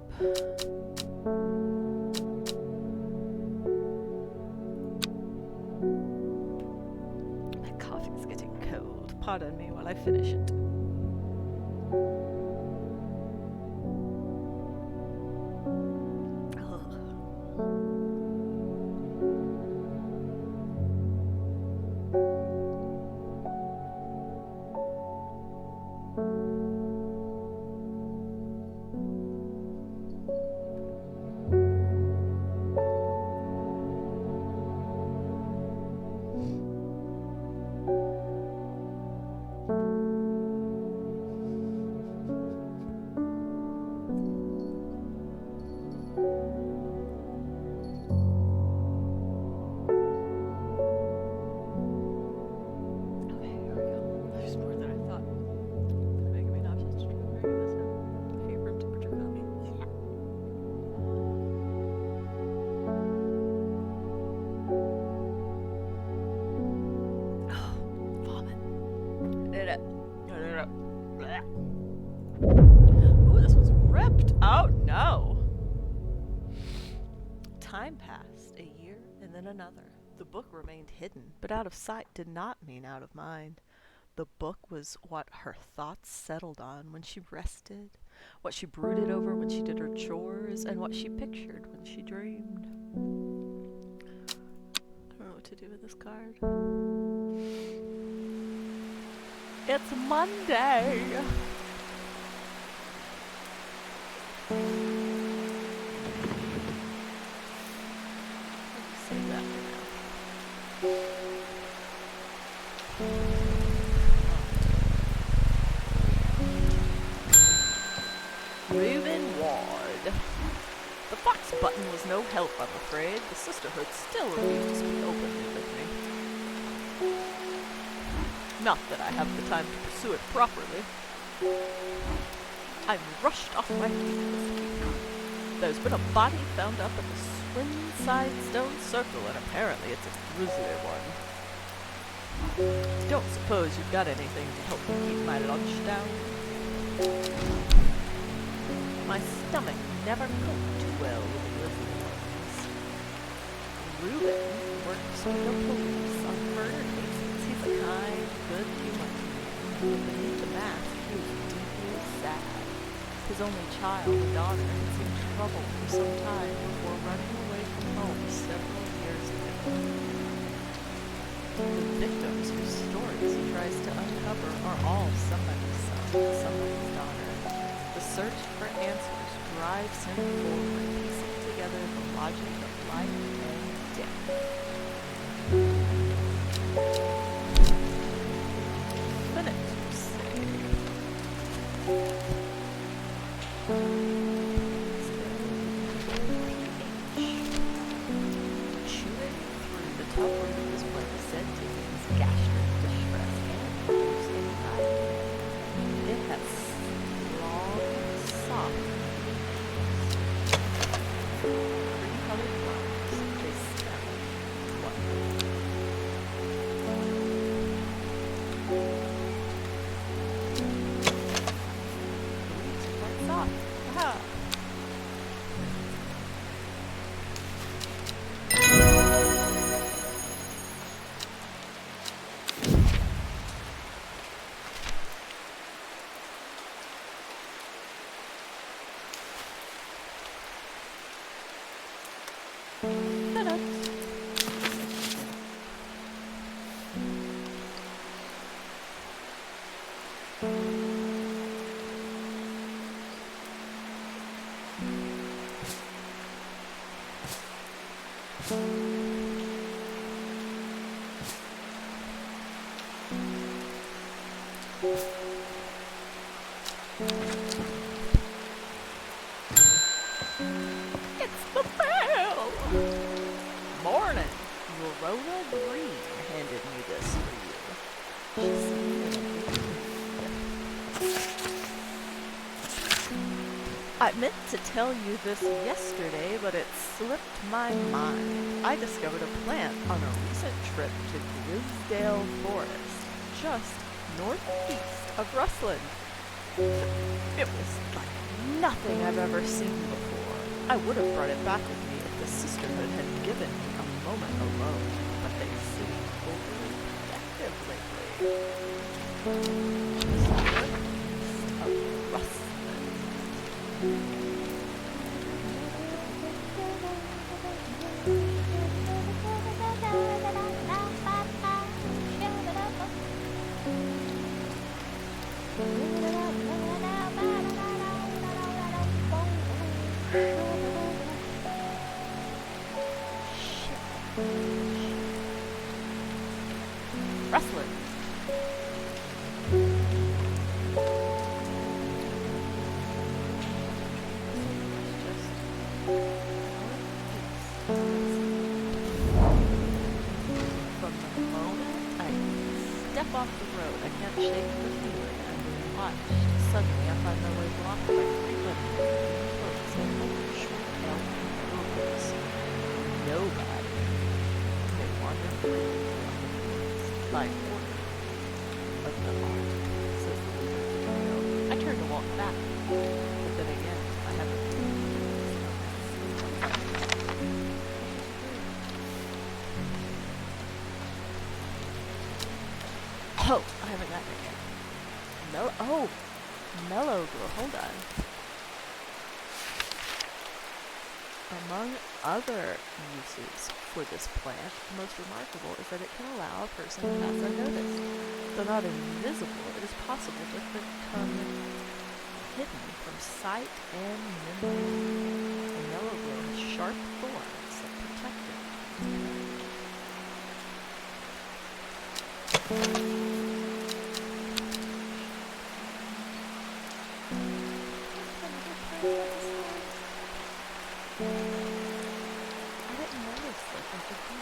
My coffee's getting cold. Pardon me while I finish it. Ooh, this one's ripped. Oh no. Time passed, a year and then another. The book remained hidden, but out of sight did not mean out of mind. the book was what her thoughts settled on when she rested, what she brooded over when she did her chores, and what she pictured when she dreamed. I don't know what to do with this card. It's Monday! Save that for now. Moving Ward. The Fox button was no help, I'm afraid. The sisterhood still refused to speak openly with me. Not that I have the time to pursue it properly. I'm rushed off my feet this week. There's been a body found up at the Swinside Stone Circle, and apparently it's a grisly one. Don't suppose you've got anything to help me keep my lunch down? My stomach never coped too well with the grisly ones. Reuben works with the police on murder cases. He's a kind, good human man, but beneath the mask, he was deeply sad. His only child, a daughter, had seen trouble for some time before running away from home several years ago. The victims whose stories he tries to uncover are all somebody's son, somebody's daughter. The search for answers drives him forward, piecing together the logic of life and death. Minutes, you say? Chewing through the top of his plate said to his gastric distress and produced anxiety. It has long, soft, cream-colored flowers. They smell wonderful. It's quite soft. Aha! It's the bell! Morning! Rona Green handed me this for you. She seemed in a I meant to tell you this yesterday, but it slipped my mind. I discovered a plant on a recent trip to Grisdale Forest, just northeast of Rustland. It was like nothing I've ever seen before. I would have brought it back with me if the sisterhood had given me a moment alone, but they seem overly protective lately. Just northeast of Rustland. Rustling. From the moment I step off the road, I can't shake the feeling I'm being watched. Suddenly I find my way blocked by 3 women in clothes and short-tailed girls. Nobody. They wander free by order of the art, says the leader. I turn to walk back, but then again, I have a Oh, I haven't gotten it yet. Mellow glow. Hold on. Among other uses for this plant, the most remarkable is that it can allow a person to pass unnoticed. Though not invisible, it is possible to become hidden from sight and memory. The mellow glow has sharp thorns that protect it. I didn't notice that I could do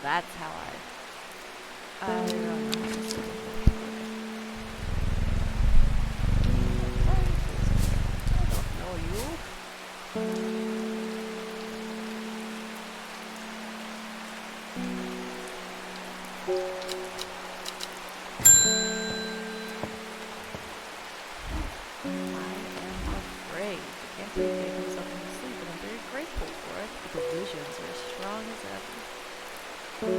That's how I don't know. I don't know you. I am afraid. The camping gave himself in sleep, and I'm very grateful for it. The visions are as strong as ever. The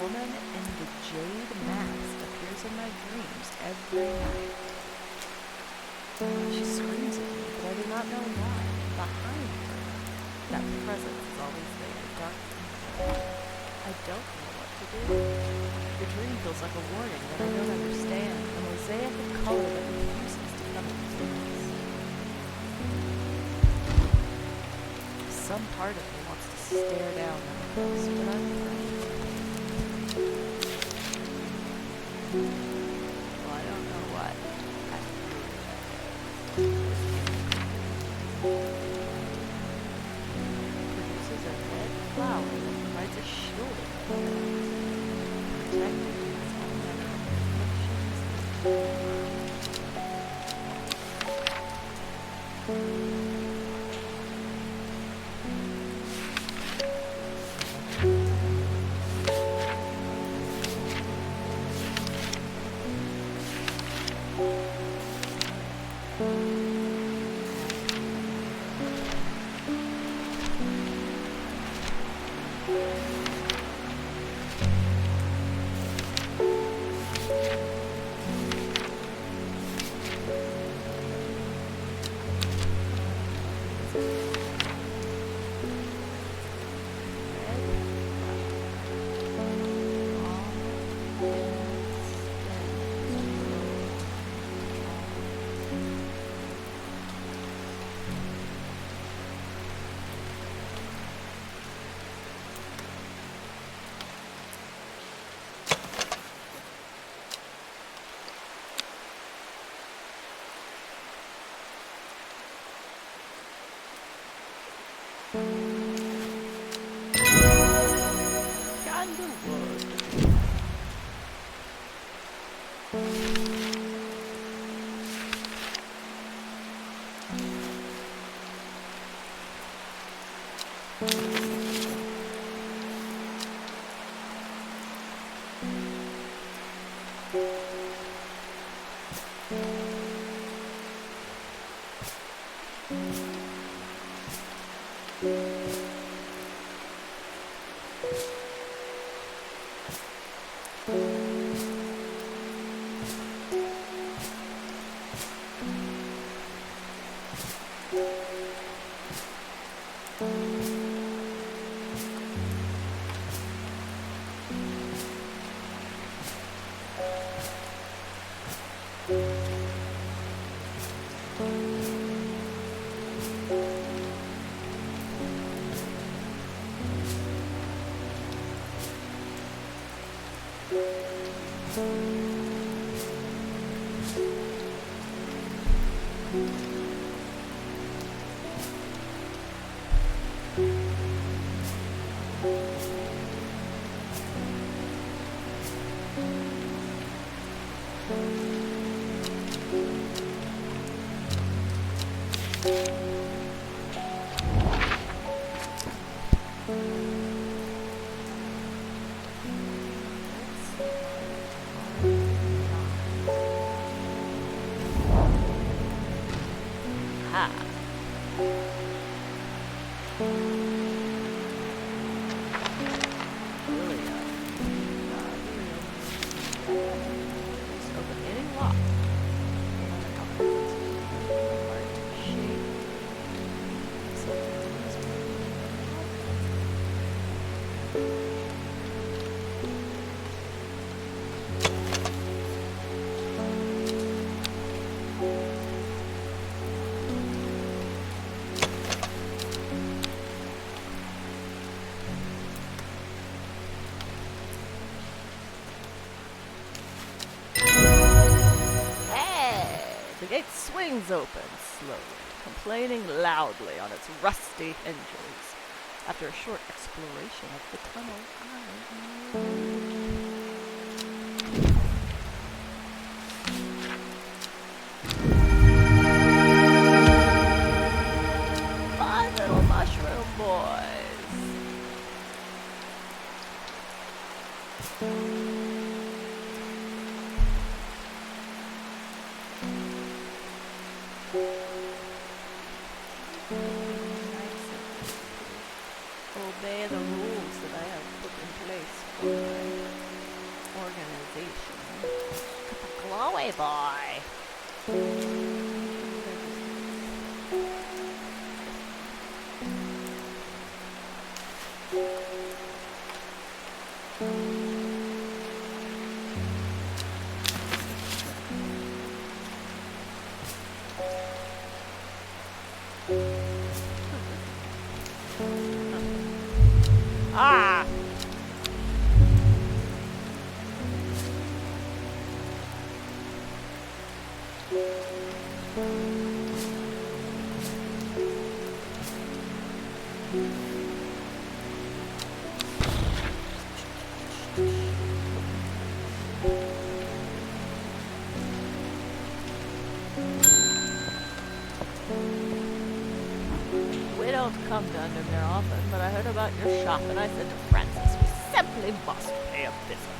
woman in the jade mask appears in my dreams every night. She screams at me, but I do not know why. Behind her, that presence is always there, dark. I don't know what to do. The dream feels like a warning that I don't understand, a mosaic of color that refuses to come into place. Some part of me wants to stare down at the place, but I'm afraid. Well, I don't know what. Produces a red flower that provides a shield. Protected against all manner of afflictions. sandalwood. The gate swings open slowly, complaining loudly on its rusty hinges. After a short exploration of the tunnel, fun little mushroom boys. Obey the rules that I have put in place for my organization. Glowy boy. Ah! We don't come to Undermere often, but I heard about your shop and I said to Francis, we simply must pay a visit.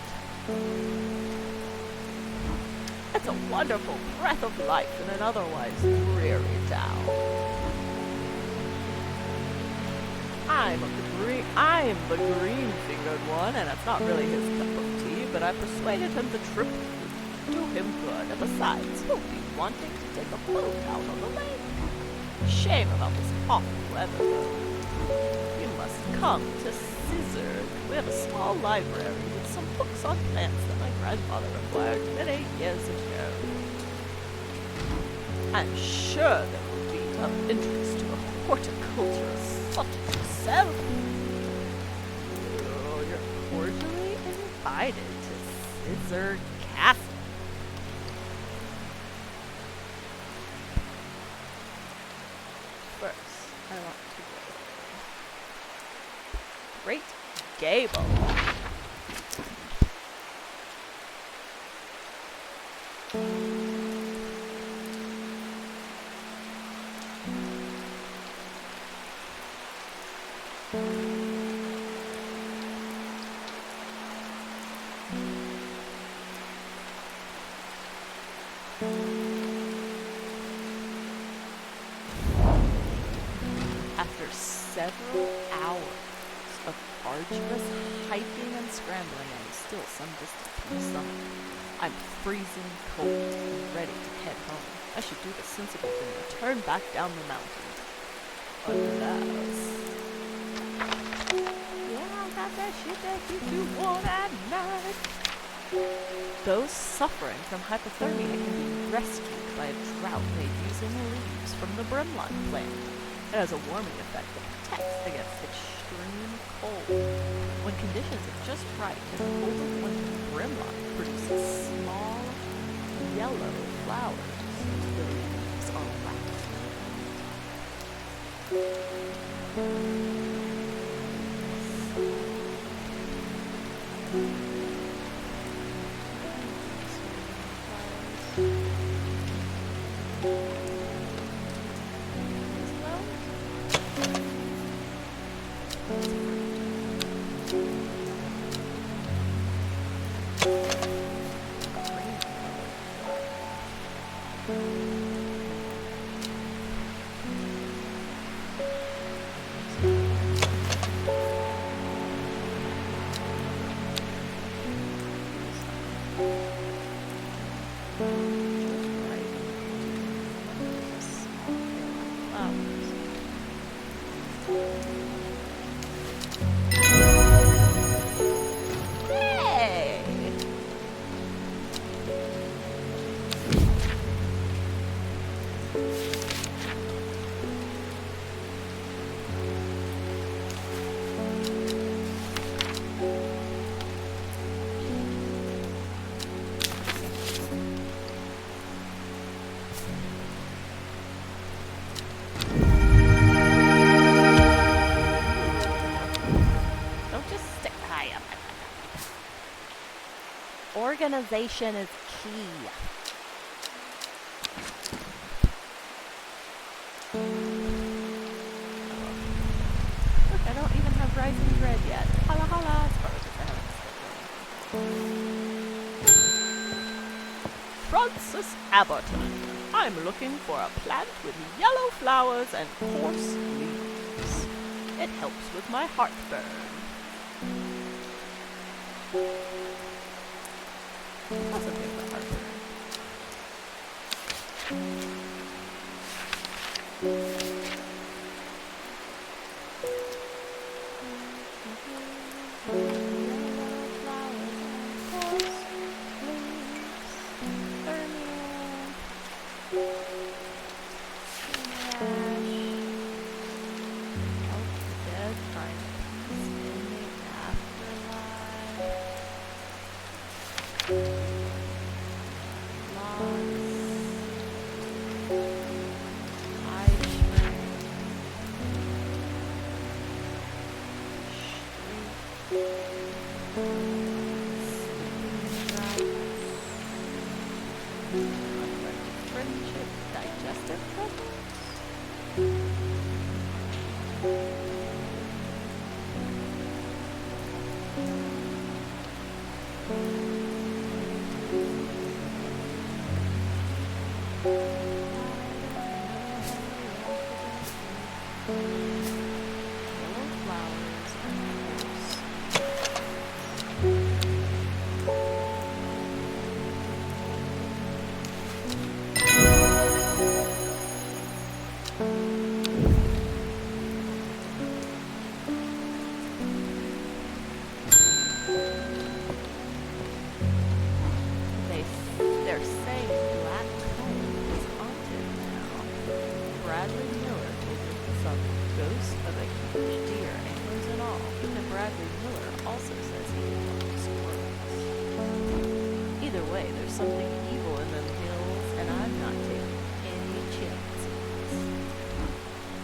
It's a wonderful breath of life in an otherwise dreary town. I'm the green-fingered one, and it's not really his cup of tea, but I persuaded him the trip would do him good, and besides, he'll be wanting to take a boat out on the lake. Shame about this awful weather, though. You must come to Scissor. We have a small library with some books on plants that my grandfather acquired many years ago. I'm sure they will be of interest to a horticulturist such as yourself. Oh, you're cordially invited to Scissor Castle. First, I want to go Great Gable. several hours of arduous hiking and scrambling, and still some distance from the summit. I'm freezing cold and ready to head home. I should do the sensible thing and turn back down the mountain. Alas. Yeah, I got that shit that keeps you warm at night. Those suffering from hypothermia can be rescued by a drought made using leaves from the brimline plant. It has a warming effect that protects against extreme cold. When conditions are just right in the cold winter, brimline produces small, yellow flowers. The leaves are waxy. Organization is key. Look, I don't even have rising bread yet. Holla holla. It's probably because I haven't. Francis Aberton. I'm looking for a plant with yellow flowers and coarse leaves. It helps with my heartburn. That's a bit of a heartburn.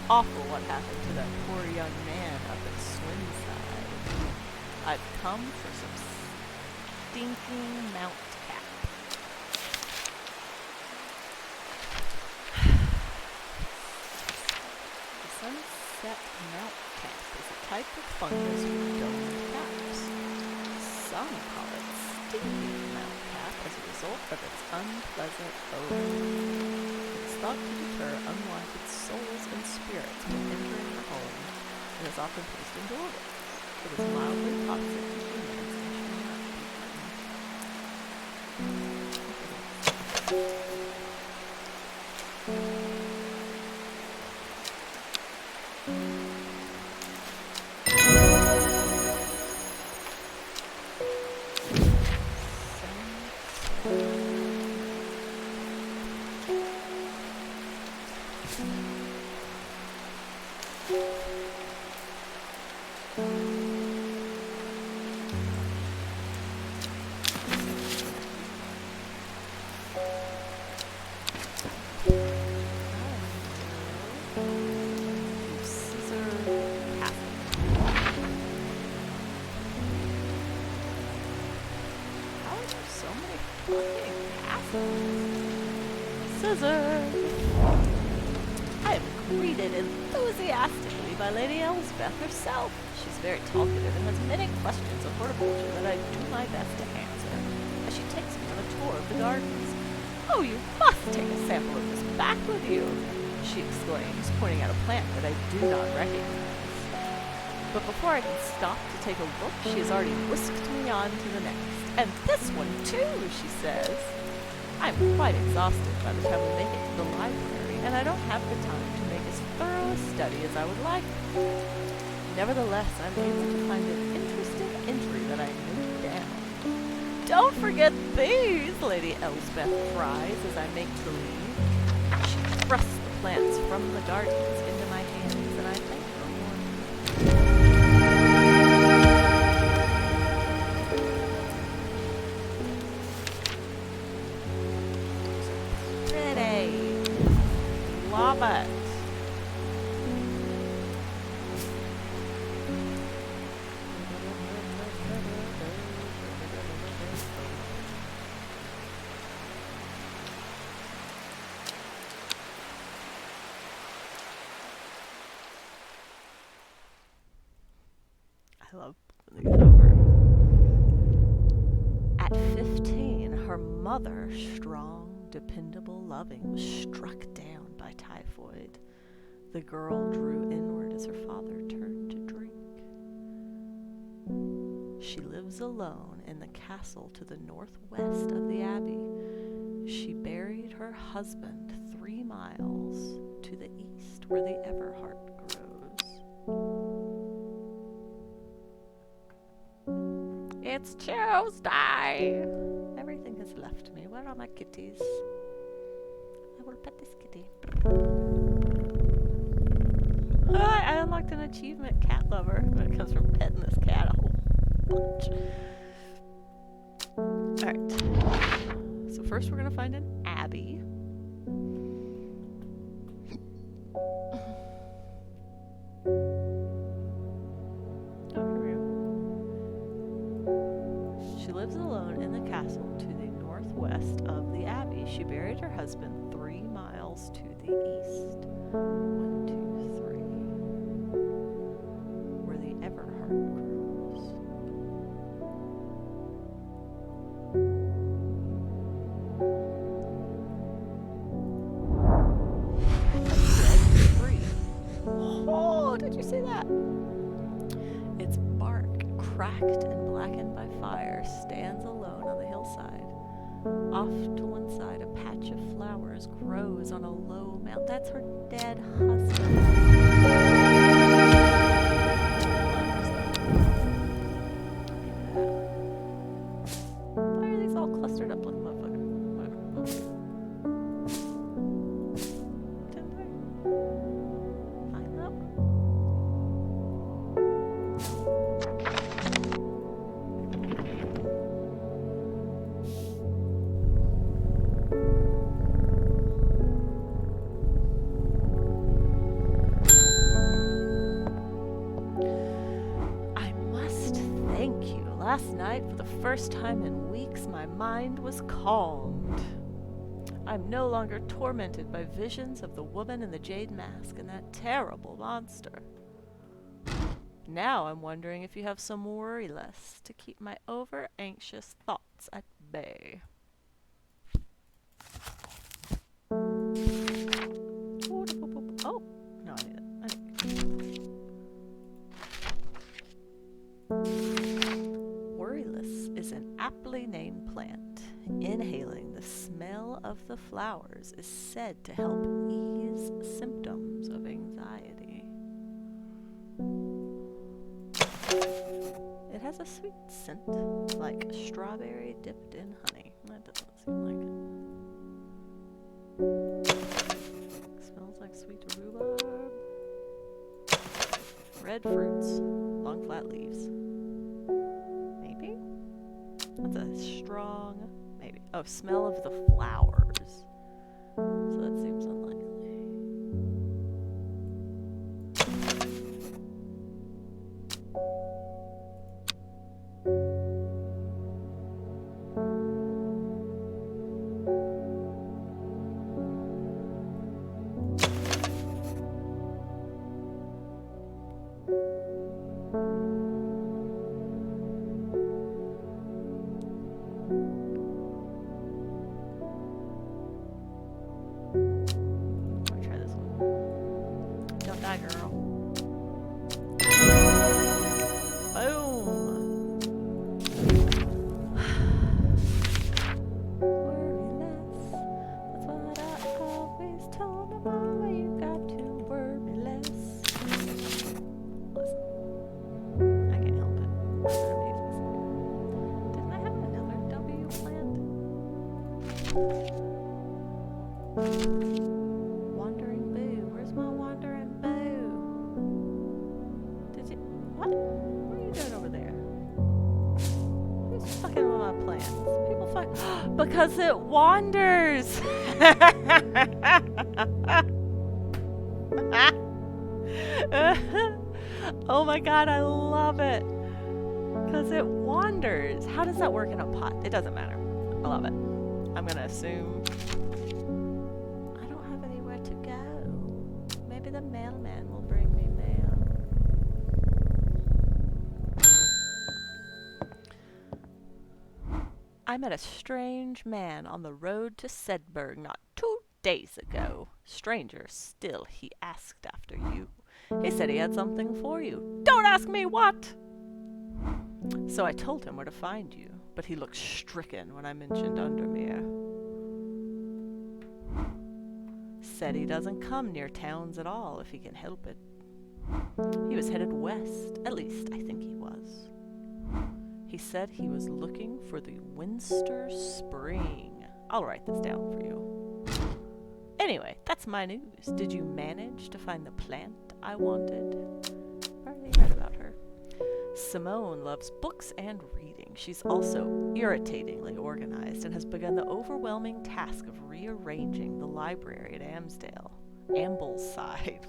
Awful what happened to that poor young man up at Swinside. I've come for some stinking mount cap. The sunset mount cap is a type of fungus with domed caps. Some call it stinking mount cap as a result of its unpleasant odor. Thought to deter unwanted souls and spirits from entering the home. and is often placed indoors. It is mildly toxic to humans and should not be eaten. I am greeted enthusiastically by Lady Elsbeth herself. She's very talkative and has many questions of horticulture that I do my best to answer as she takes me on a tour of the gardens. "Oh, you must take a sample of this back with you," she exclaims, pointing out a plant that I do not recognize. But before I can stop to take a look, she has already whisked me on to the next. "And this one too," she says. I'm quite exhausted by the time we make it to the library, and I don't have the time to make as thorough a study as I would like. Nevertheless, I'm able to find an interesting entry that I note down. "Don't forget these," Lady Elsbeth cries as I make to leave. She thrusts the plants from the gardens into my hands, and I thank her warmly. Love it. I love these over. At 15, her mother, strong, dependable, loving, was struck down by typhoid. The girl drew inward as her father turned to drink. She lives alone in the castle to the northwest of the abbey. She buried her husband 3 miles to the east where the everheart grows. It's Tuesday! Everything has left me. Where are my kitties? I will pet this kitty. I unlocked an achievement, cat lover. That comes from petting this cat a whole bunch. Alright. So first we're going to find an abbey. She lives alone in the castle to the northwest of the abbey. She buried her husband 3 miles to the east. 1, 2, 3. Where the everheart grows. A dead tree. Oh, did you see that? Its bark, cracked and blackened by fire, stands alone on the hillside. Off to one side, a patch of flowers grows on a low mound. That's her dead husband. Why are these all clustered up like a motherfucker? Didn't I find them? Last night, for the first time in weeks, my mind was calmed. I'm no longer tormented by visions of the woman in the jade mask and that terrible monster. Now I'm wondering if you have some worry less to keep my over-anxious thoughts at bay. Oh, no, I need it. aptly named plant. Inhaling the smell of the flowers is said to help ease symptoms of anxiety. It has a sweet scent, like strawberry dipped in honey. That doesn't seem like it. Smells like sweet rhubarb. Red fruits, long flat leaves. Maybe? That's a strong, maybe. Oh, smell of the flowers. So that seems unlikely. Girl. Boom. Worry less. That's what I always told my mama. You got to worry less. Listen, I can't help it. That amazing singer. Didn't I have another W plant? Wandering Boo. Where's my wandering Boo? What? What are you doing over there? Who's fucking with my plants? People fuck because it wanders. Oh my god, I love it. Because it wanders. How does that work in a pot? It doesn't matter. I love it. I'm gonna assume I don't have anywhere to go. Maybe the mailman will bring me mail. I met a strange man on the road to Sedberg not 2 days ago. Stranger still, he asked after you. He said he had something for you. Don't ask me what! So I told him where to find you, but he looked stricken when I mentioned Undermere. Said he doesn't come near towns at all if he can help it. He was headed west, at least I think he was. He said he was looking for the Winster Spring. I'll write this down for you. Anyway, that's my news. Did you manage to find the plant I wanted? I already read about her. Simone loves books and reading. She's also irritatingly organized and has begun the overwhelming task of rearranging the library at Ambleside.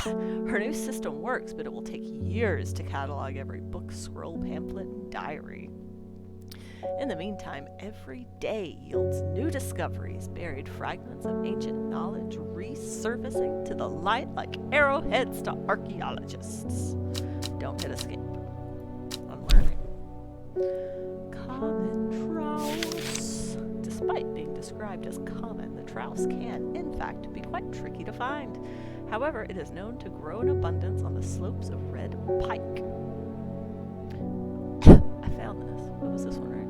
Her new system works, but it will take years to catalog every book, scroll, pamphlet, and diary. In the meantime, every day yields new discoveries, buried fragments of ancient knowledge resurfacing to the light like arrowheads to archaeologists. Don't hit escape. I'm learning. Common trouse. Despite being described as common, the trouse can, in fact, be quite tricky to find. However, it is known to grow in abundance on the slopes of Red Pike. I found this. What was this one, right?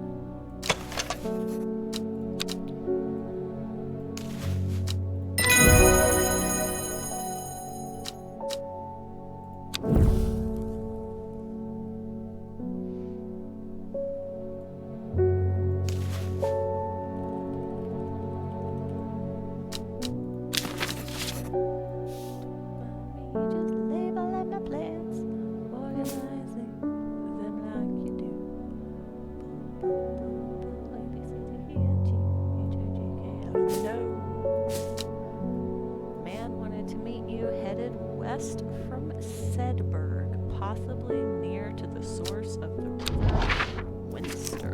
West from Sedberg, possibly near to the source of the river Winster.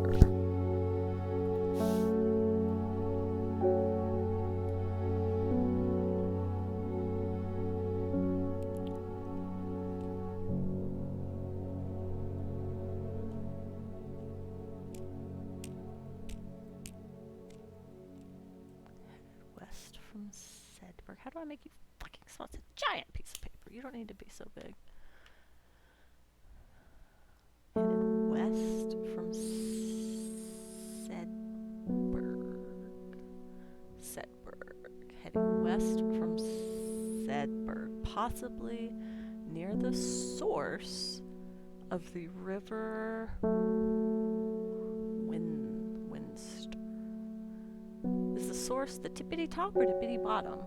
West from Sedberg. How do I make you fucking small? It's a giant piece of paper. You don't need to be so big. Headed west from possibly near the source of the river Winster. Is the source the tippity top or tippity bottom?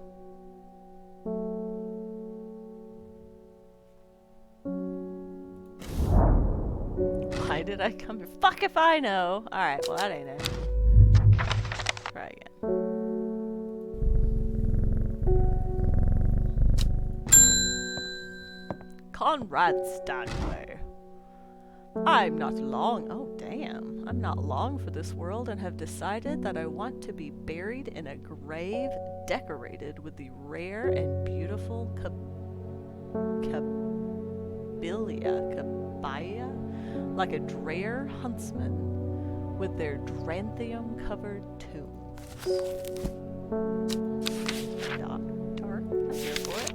Why did I come here? Fuck if I know! Alright, well that ain't it. Try again. Conrad Stanway. I'm not long. Oh, damn. I'm not long for this world and have decided that I want to be buried in a grave decorated with the rare and beautiful cabaya, like a drear huntsman with their dranthium-covered tombs. Dark, I'm here for it.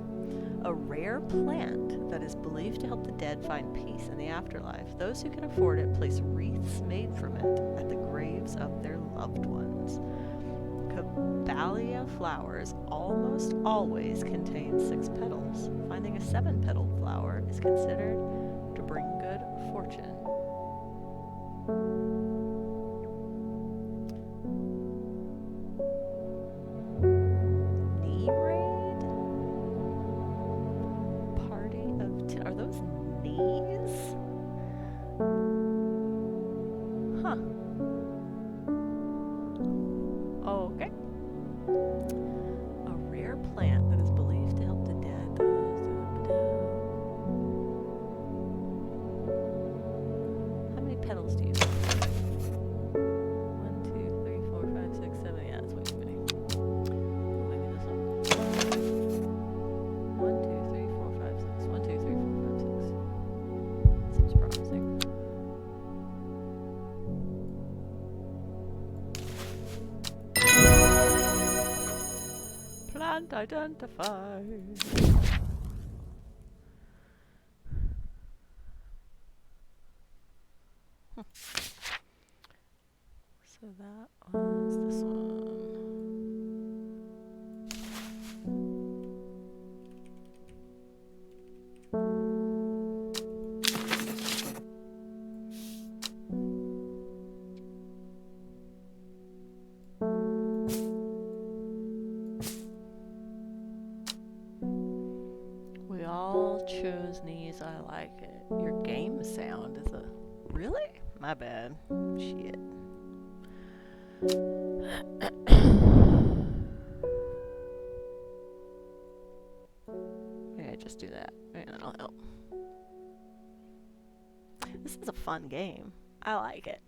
A rare plant that is believed to help the dead find peace in the afterlife. Those who can afford it place wreaths made from it at the graves of their loved ones. Caballia flowers almost always contain 6 petals. Finding a 7-petaled flower is considered to bring good fortune. Are those knees? Huh. Okay. A rare plant that is believed to help the dead. How many petals do you have? 1, 2, 3, 4, 5, 6, 7. Yeah, that's way too many. Maybe this one. 1, 2, 3, 4, 5, 6. 1, 2, 3, 4, 5, 6. Seems promising. Plant identified. So that was this one. We all chose knees. I like it. Your game sound is a... Really? My bad. Shit. Maybe I just do that. Maybe that'll help. This is a fun game. I like it.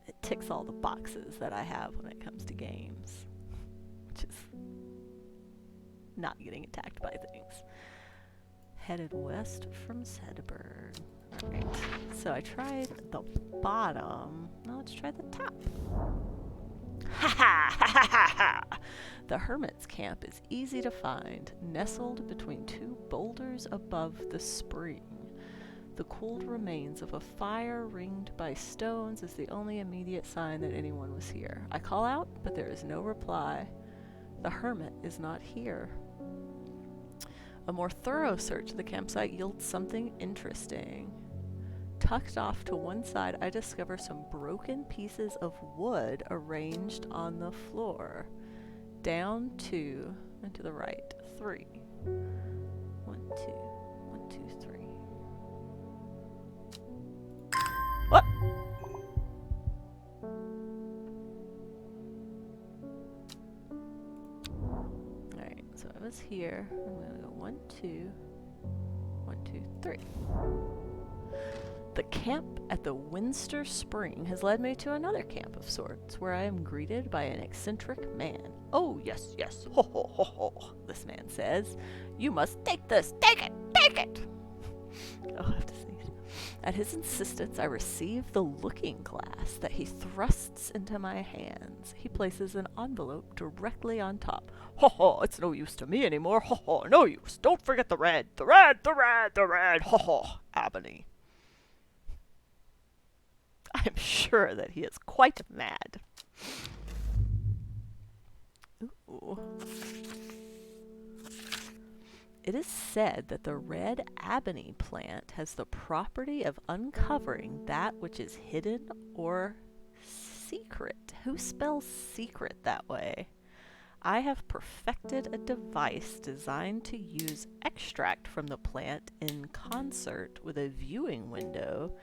It ticks all the boxes that I have when it comes to games. Which is not getting attacked by things. Headed west from Sedberg. Alright, so I tried the bottom. Now let's try the top. Ha ha ha ha ha! The hermit's camp is easy to find, nestled between 2 boulders above the spring. The cold remains of a fire ringed by stones is the only immediate sign that anyone was here. I call out, but there is no reply. The hermit is not here. A more thorough search of the campsite yields something interesting. Tucked off to one side, I discover some broken pieces of wood arranged on the floor. Down 2, and to the right, 3. 1, 2, 1, 2, 3. What? Alright, so I was here. I'm gonna go 1, 2, 1, 2, 3. The camp at the Winster Spring has led me to another camp of sorts, where I am greeted by an eccentric man. Oh, yes, yes, ho, ho, ho, ho, this man says. You must take this, take it, take it! Oh, I have to sneeze. At his insistence, I receive the looking glass that he thrusts into my hands. He places an envelope directly on top. Ho, ho, it's no use to me anymore, ho, ho, no use. Don't forget the red, the red, the red, the red, ho, ho, Albany. I am sure that he is quite mad. Ooh. It is said that the red ebony plant has the property of uncovering that which is hidden or secret. Who spells secret that way? I have perfected a device designed to use extract from the plant in concert with a viewing window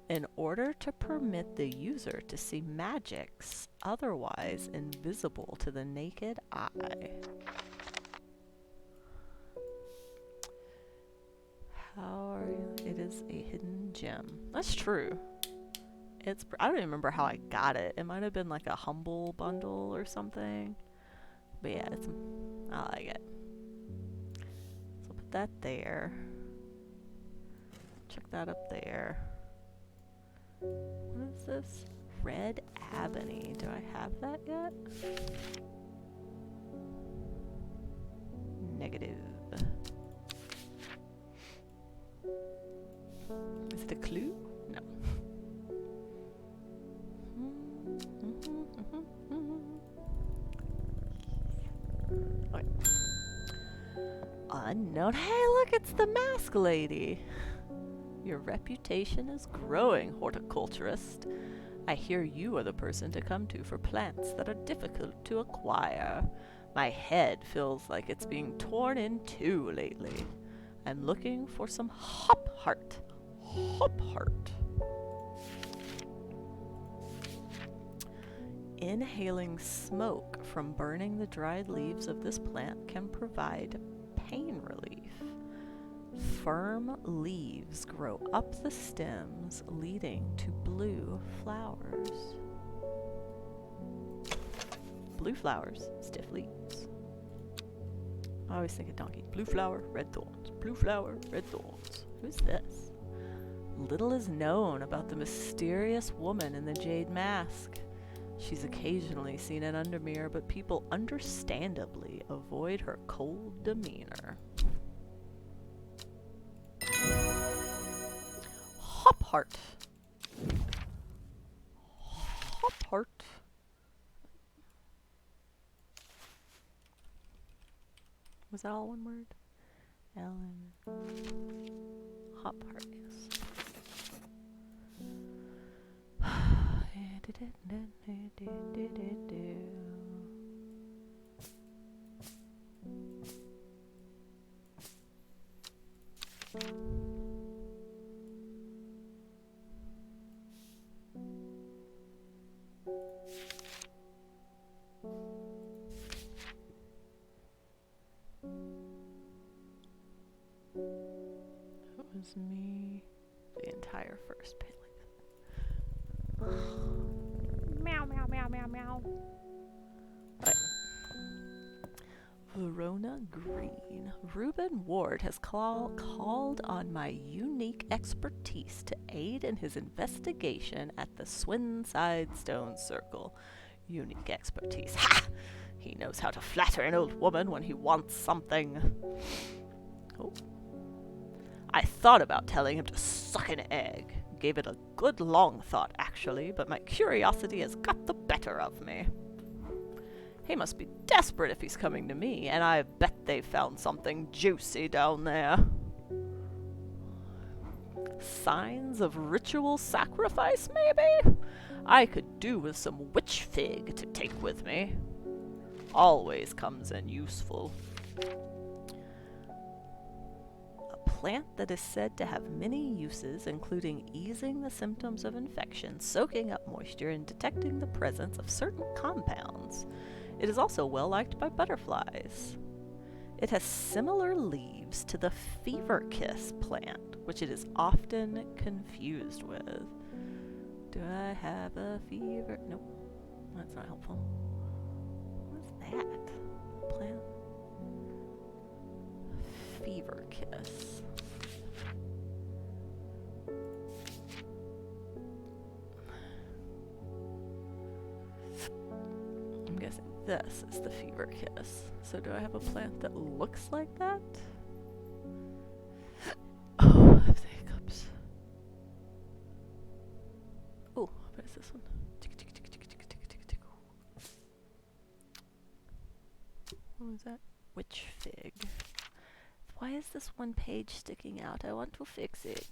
in order to permit the user to see magics otherwise invisible to the naked eye. How are you? It is a hidden gem. That's true. I don't even remember how I got it. It might have been like a humble bundle or something. But yeah, I like it. So I'll put that there. Check that up there. What is this? Red ebony. Do I have that yet? Negative. Is it a clue? No. Okay. Unknown. Hey, look, it's the mask lady. Your reputation is growing, horticulturist. I hear you are the person to come to for plants that are difficult to acquire. My head feels like it's being torn in two lately. I'm looking for some hop heart. Hop heart. Inhaling smoke from burning the dried leaves of this plant can provide pain relief. Firm leaves grow up the stems, leading to blue flowers. Blue flowers, stiff leaves. I always think of donkey. Blue flower, red thorns. Blue flower, red thorns. Who's this? Little is known about the mysterious woman in the jade mask. She's occasionally seen at Undermere, but people understandably avoid her cold demeanor. Hop heart. Hop heart. Was that all one word? Ellen. Hop heart, yes. That was me. The entire first page. Meow, meow, meow, meow, meow. Right. Verona Green. Reuben Ward has called on my unique expertise to aid in his investigation at the Swinside Stone Circle. Unique expertise. Ha! He knows how to flatter an old woman when he wants something. Oh. I thought about telling him to suck an egg. Gave it a good long thought, actually, but my curiosity has got the better of me. He must be desperate if he's coming to me, and I bet they've found something juicy down there. Signs of ritual sacrifice, maybe? I could do with some witch fig to take with me. Always comes in useful. Plant that is said to have many uses, including easing the symptoms of infection, soaking up moisture, and detecting the presence of certain compounds. It is also well liked by butterflies. It has similar leaves to the fever kiss plant, which it is often confused with. Do I have a fever? Nope, that's not helpful. What's that? Plant? Fever kiss. I'm guessing this is the fever kiss. So do I have a plant that looks like that? Oh, I have the hiccups. Oh, what is this one? What was that? Witch fig. Why is this one page sticking out? I want to fix it.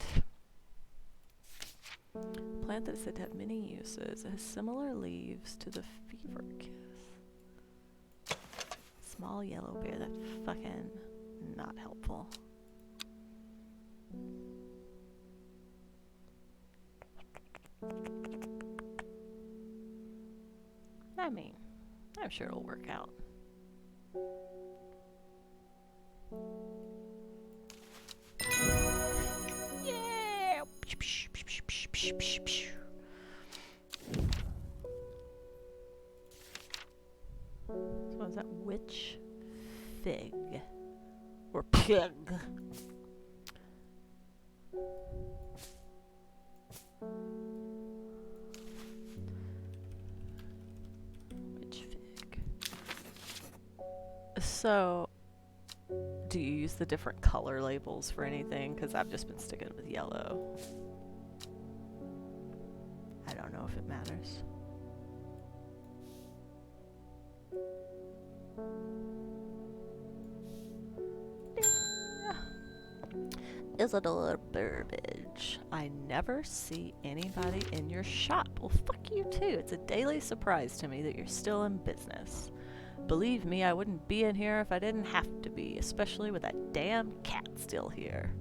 Plant that is said to have many uses. It has similar leaves to the fever kiss. Small yellow bear. That's fucking not helpful. I mean, I'm sure it'll work out. Yeah! So is that witch fig or pig? Witch fig. So, do you use the different color labels for anything? Because I've just been sticking with yellow. I don't know if it matters. Isadora Burbage. I never see anybody in your shop. Well, fuck you too. It's a daily surprise to me that you're still in business. Believe me, I wouldn't be in here if I didn't have to be, especially with that damn cat still here.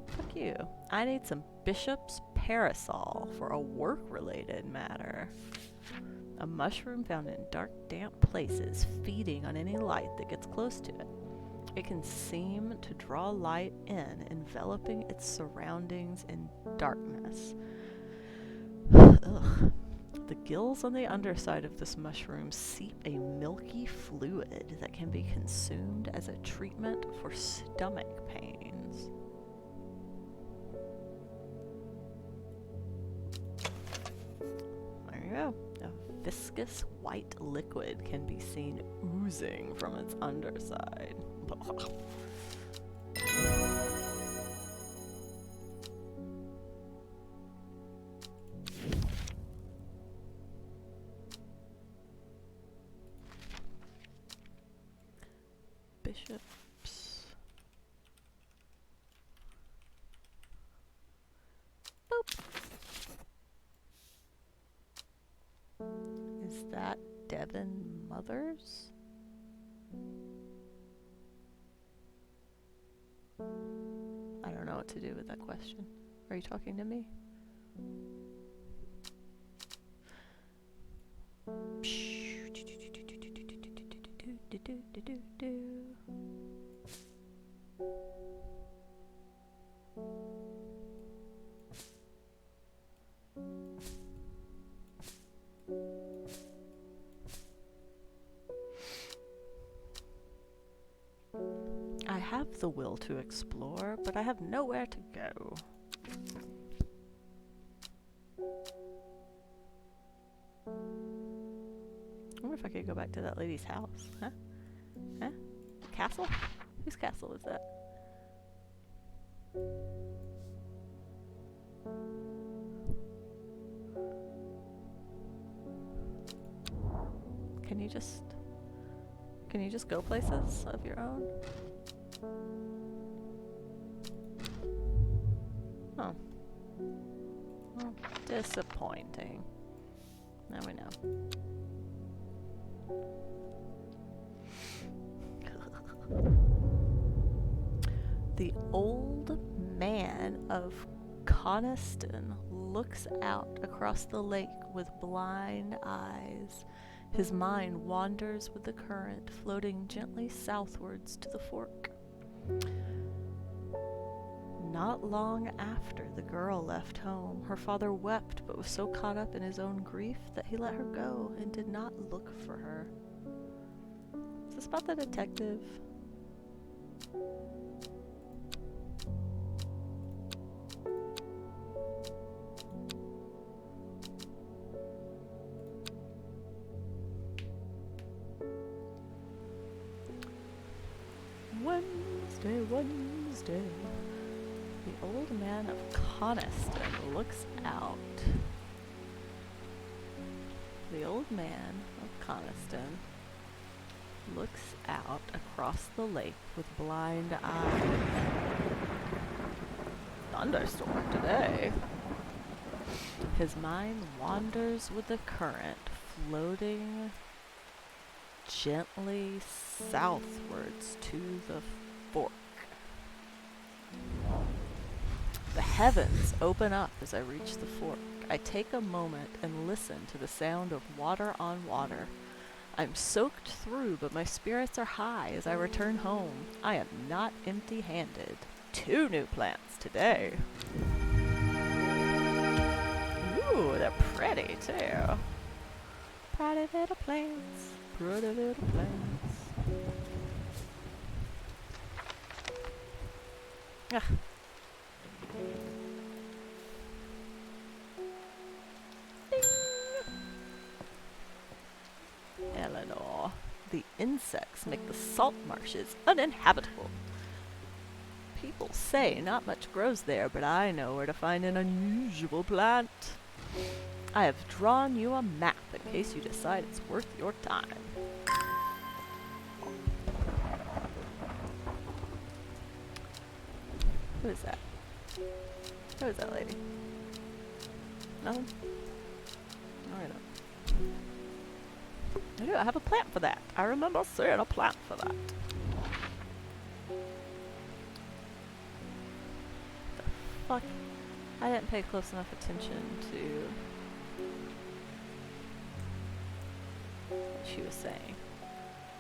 Fuck you. I need some bishop's parasol for a work-related matter. A mushroom found in dark, damp places, feeding on any light that gets close to it. It can seem to draw light in, enveloping its surroundings in darkness. Ugh. The gills on the underside of this mushroom seep a milky fluid that can be consumed as a treatment for stomach pains. There you go. A viscous white liquid can be seen oozing from its underside. Bishops. Boop. Is that Devon Mothers? I don't know what to do with that question. Are you talking to me? I have the will to explore, but I have nowhere to go. I wonder if I could go back to that lady's house. Huh? Huh? Castle? Whose castle is that? Can you just go places of your own? Oh. Well, disappointing. Now we know. The old man of Coniston looks out across the lake with blind eyes. His mind wanders with the current, floating gently southwards to the fork. Not long after the girl left home, her father wept but was so caught up in his own grief that he let her go and did not look for her. Is this about the detective? Wednesday. The old man of Coniston looks out. The old man of Coniston looks out across the lake with blind eyes. Thunderstorm today. His mind wanders with the current, floating gently southwards to the fork. The heavens open up as I reach the fork. I take a moment and listen to the sound of water on water. I'm soaked through, but my spirits are high as I return home. I am not empty-handed. 2 new plants today. Ooh, they're pretty too. Pretty little plants. Pretty little plants. Ah. Eleanor, the insects make the salt marshes uninhabitable. People say not much grows there, but I know where to find an unusual plant. I have drawn you a map in case you decide it's worth your time. Who is that? Who is that lady? Nothing? No, I don't. I do. I have a plant for that. I remember seeing a plant for that. The fuck? I didn't pay close enough attention to what she was saying.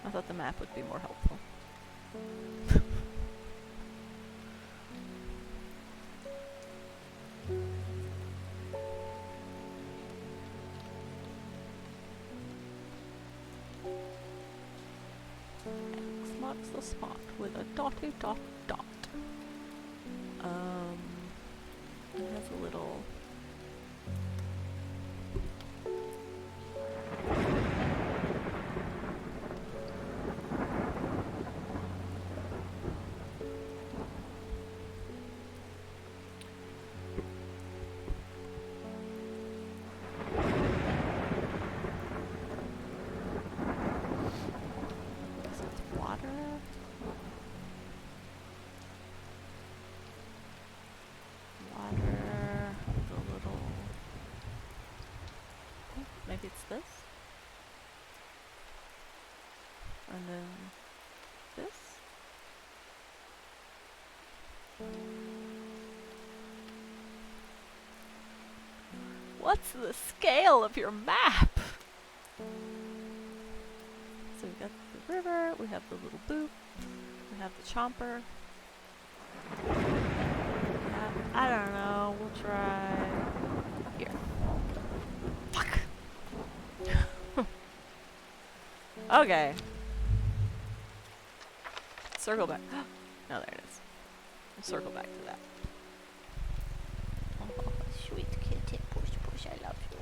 I thought the map would be more helpful. X marks the spot with a dotty dot dot. It has a little it's this, and then this. What's the scale of your map? So we got the river, we have the little boop, we have the chomper. I don't know, we'll try here. Fuck! Okay. Circle back. No, there it is. We'll circle back to that. Oh, sweet kitty, push, push, I love you.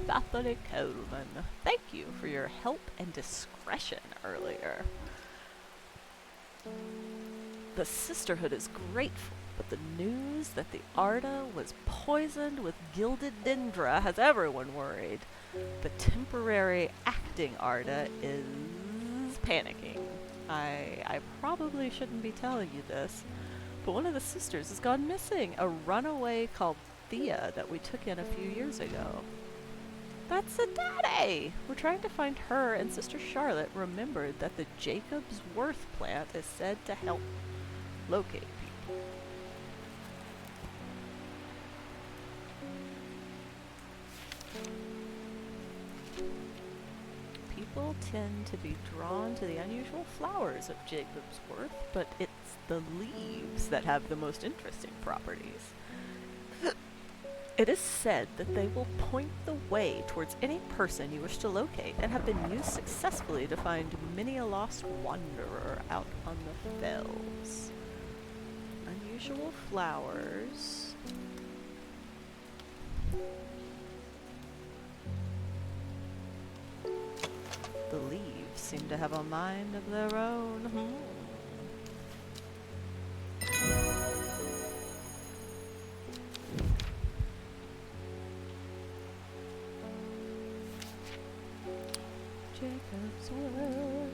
Bethany Coleman, thank you for your help and discretion earlier. The Sisterhood is grateful, but the news that the Arda was poisoned with gilded dendra has everyone worried. The temporary acting Arda is panicking. I probably shouldn't be telling you this, but one of the sisters has gone missing. A runaway called Thea that we took in a few years ago. That's a daddy! We're trying to find her, and Sister Charlotte remembered that the Jacob's Worth plant is said to help locate people. People tend to be drawn to the unusual flowers of Jacob's Worth, but it's the leaves that have the most interesting properties. It is said that they will point the way towards any person you wish to locate, and have been used successfully to find many a lost wanderer out on the fells. Unusual flowers. The leaves seem to have a mind of their own. Ellsworth.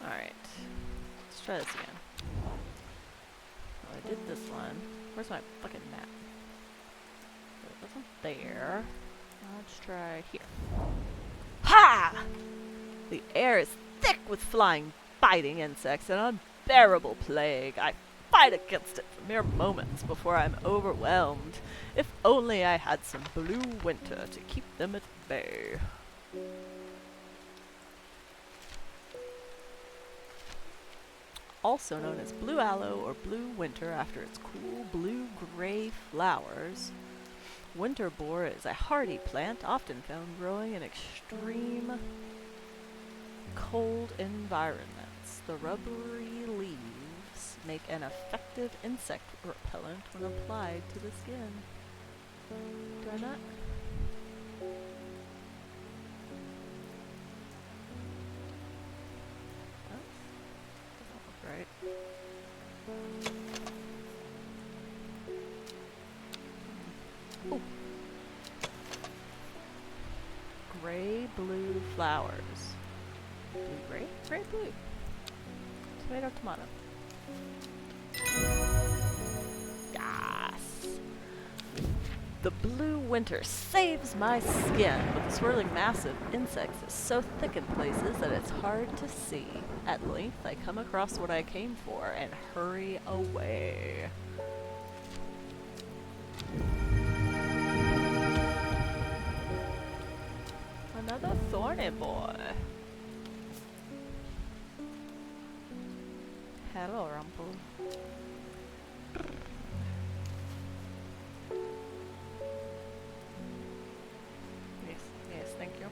Alright, let's try this again. Well, I did this one. Where's my fucking map? It wasn't there. Let's try here. Ha! The air is thick with flying, biting insects, an unbearable plague. I fight against it for mere moments before I'm overwhelmed. If only I had some blue winter to keep them at bay. Also known as blue aloe or blue winter after its cool blue-gray flowers, winter boar is a hardy plant often found growing in extreme cold environments. The rubbery leaves make an effective insect repellent when applied to the skin. Do I not? Right. Ooh. Gray blue flowers. Blue gray? Gray blue. Tomato tomato. Yes! The blue winter saves my skin, but the swirling mass of insects is so thick in places that it's hard to see. At length, I come across what I came for and hurry away. Another thorny boy. Hello, Rumple. Yes, thank you.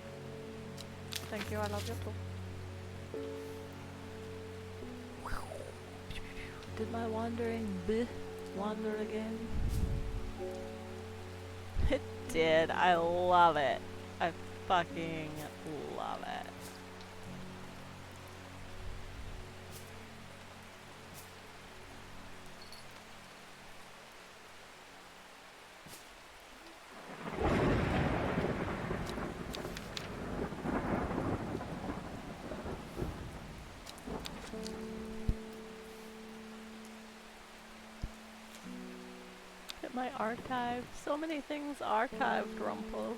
Thank you, I love you too. Did my wandering wander again? It did. I love it. I fucking love it. My archive. So many things archived, Rumpel.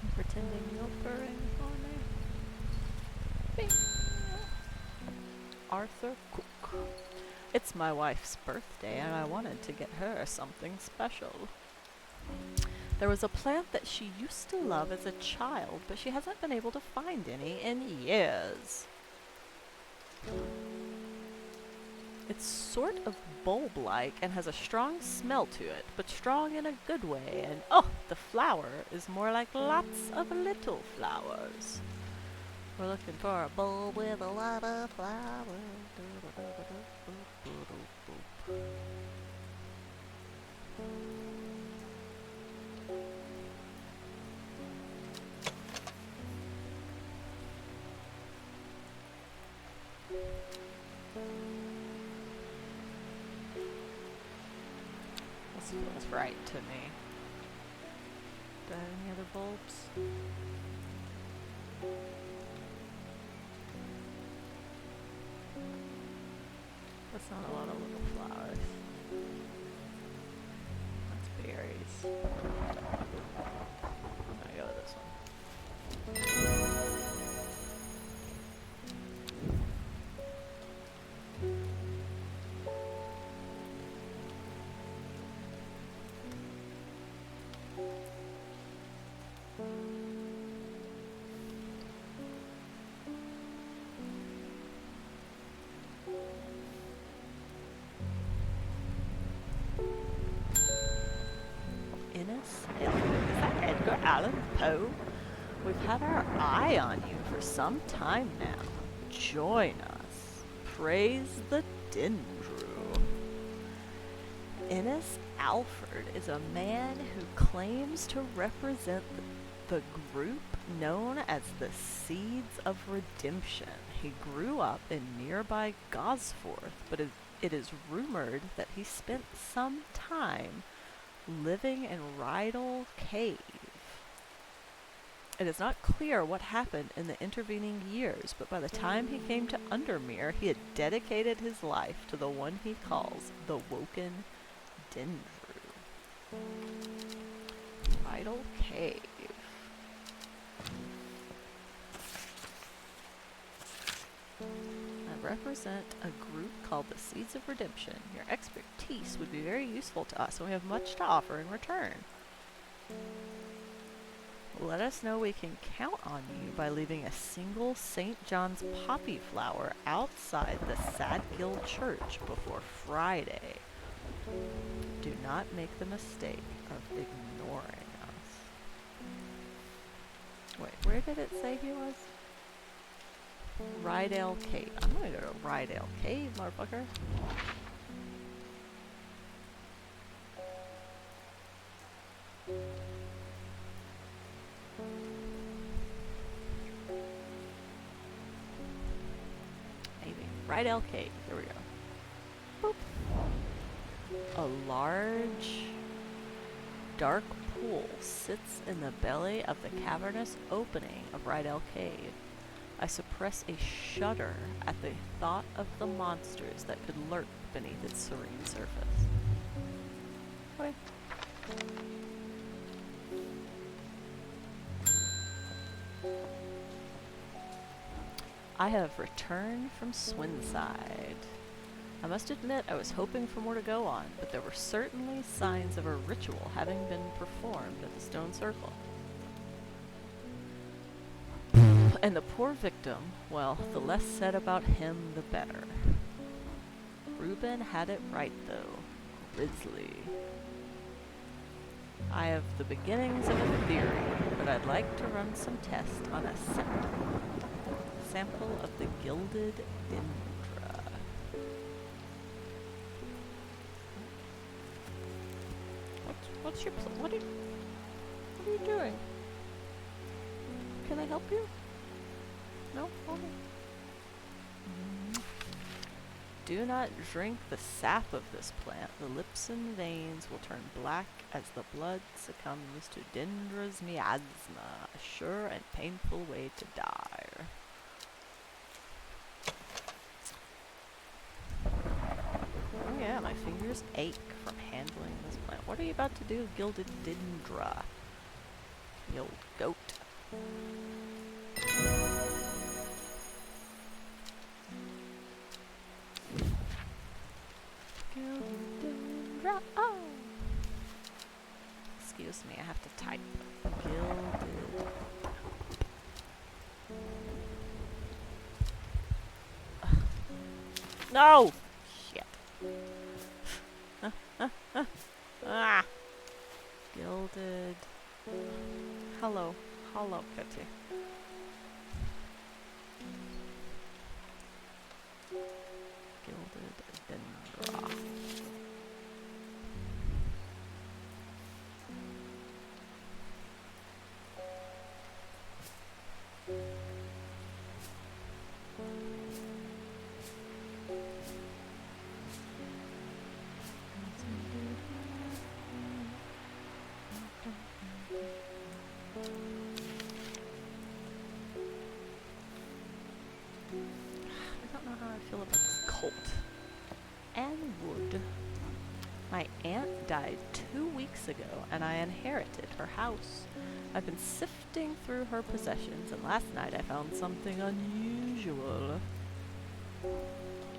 I'm pretending you're purring for me. Bing. Arthur Cook. It's my wife's birthday and I wanted to get her something special. There was a plant that she used to love as a child, but she hasn't been able to find any in years. It's sort of bulb-like and has a strong smell to it, but strong in a good way, and oh, the flower is more like lots of little flowers. We're looking for a bulb with a lot of flowers. This feels right to me. Do I have any other bulbs? That's not a lot of little flowers. That's berries. I'm gonna go with this one. Is that Edgar Allan Poe? We've had our eye on you for some time now. Join us. Praise the Dendrew. Innes Alford is a man who claims to represent the group known as the Seeds of Redemption. He grew up in nearby Gosforth, but it is rumored that he spent some time living in Rydal Cave. It is not clear what happened in the intervening years, but by the time he came to Undermere, he had dedicated his life to the one he calls the Woken Dendrew. Rydal Cave. I represent a group called the Seeds of Redemption. Your expertise would be very useful to us, and we have much to offer in return. Let us know we can count on you by leaving a single St. John's poppy flower outside the Sadgill Church before Friday. Do not make the mistake of ignoring us. Wait, where did it say he was? Rydal Cave. I'm gonna go to Rydal Cave, motherfucker. Rydal Cave. Here we go. Boop. A large, dark pool sits in the belly of the cavernous opening of Rydal Cave. I suppress a shudder at the thought of the monsters that could lurk beneath its serene surface. Okay. I have returned from Swinside. I must admit I was hoping for more to go on, but there were certainly signs of a ritual having been performed at the stone circle. And the poor victim, well, the less said about him, the better. Reuben had it right, though. Grisly. I have the beginnings of a theory, but I'd like to run some tests on a sample of the gilded dendra. What's your what are you doing? Can I help you? No? Okay. Do not drink the sap of this plant. The lips and veins will turn black as the blood succumbs to dendra's miasma, a sure and painful way to die. Oh yeah, my fingers ache from handling this plant. What are you about to do, gilded dendra? You old goat. Oh. Excuse me, I have to type. Gilded. No! Shit. Ah! Gilded. Hello. Hello, Kitty. Gilded dendra. I don't know how I feel about this cult. Anne Wood. My aunt died 2 weeks ago, and I inherited her house. I've been sifting through her possessions, and last night I found something unusual.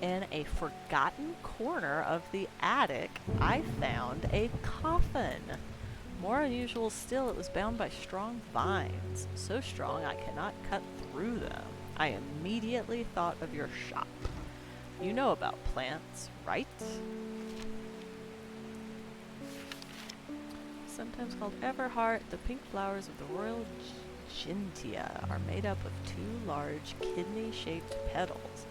In a forgotten corner of the attic, I found a coffin. More unusual still, it was bound by strong vines, so strong I cannot cut through them. I immediately thought of your shop. You know about plants, right? Sometimes called Everheart, the pink flowers of the royal Gintia are made up of two large kidney-shaped petals.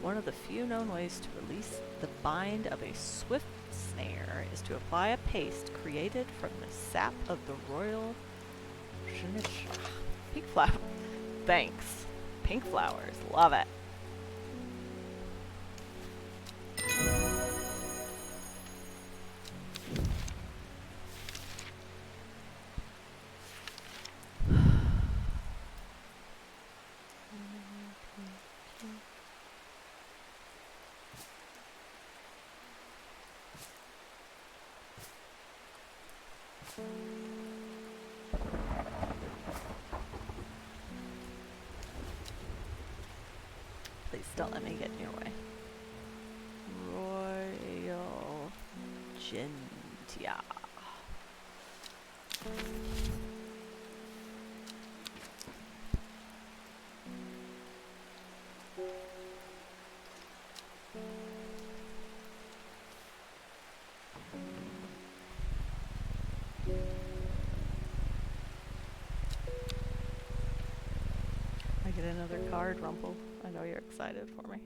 One of the few known ways to release the bind of a swift snare is to apply a paste created from the sap of the royal pink flower. Thanks. Pink flowers. Love it. Please don't let me get in your way. Royal Gintia. I get another card, Rumple. I know you're excited for me.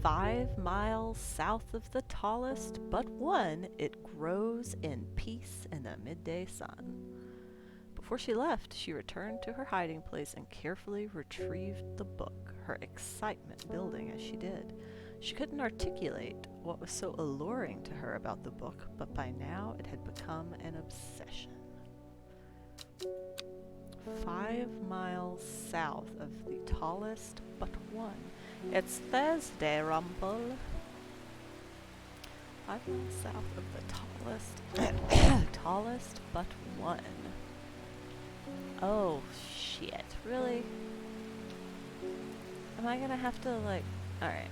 5 miles south of the tallest but one, it grows in peace in the midday sun. Before she left, she returned to her hiding place and carefully retrieved the book, her excitement building as she did. She couldn't articulate what was so alluring to her about the book, but by now it had become an obsession. 5 miles south of the tallest but one. It's Thursday, Rumple. 5 miles south of the tallest tallest but one. Oh shit, really? Am I gonna have to like... Alright.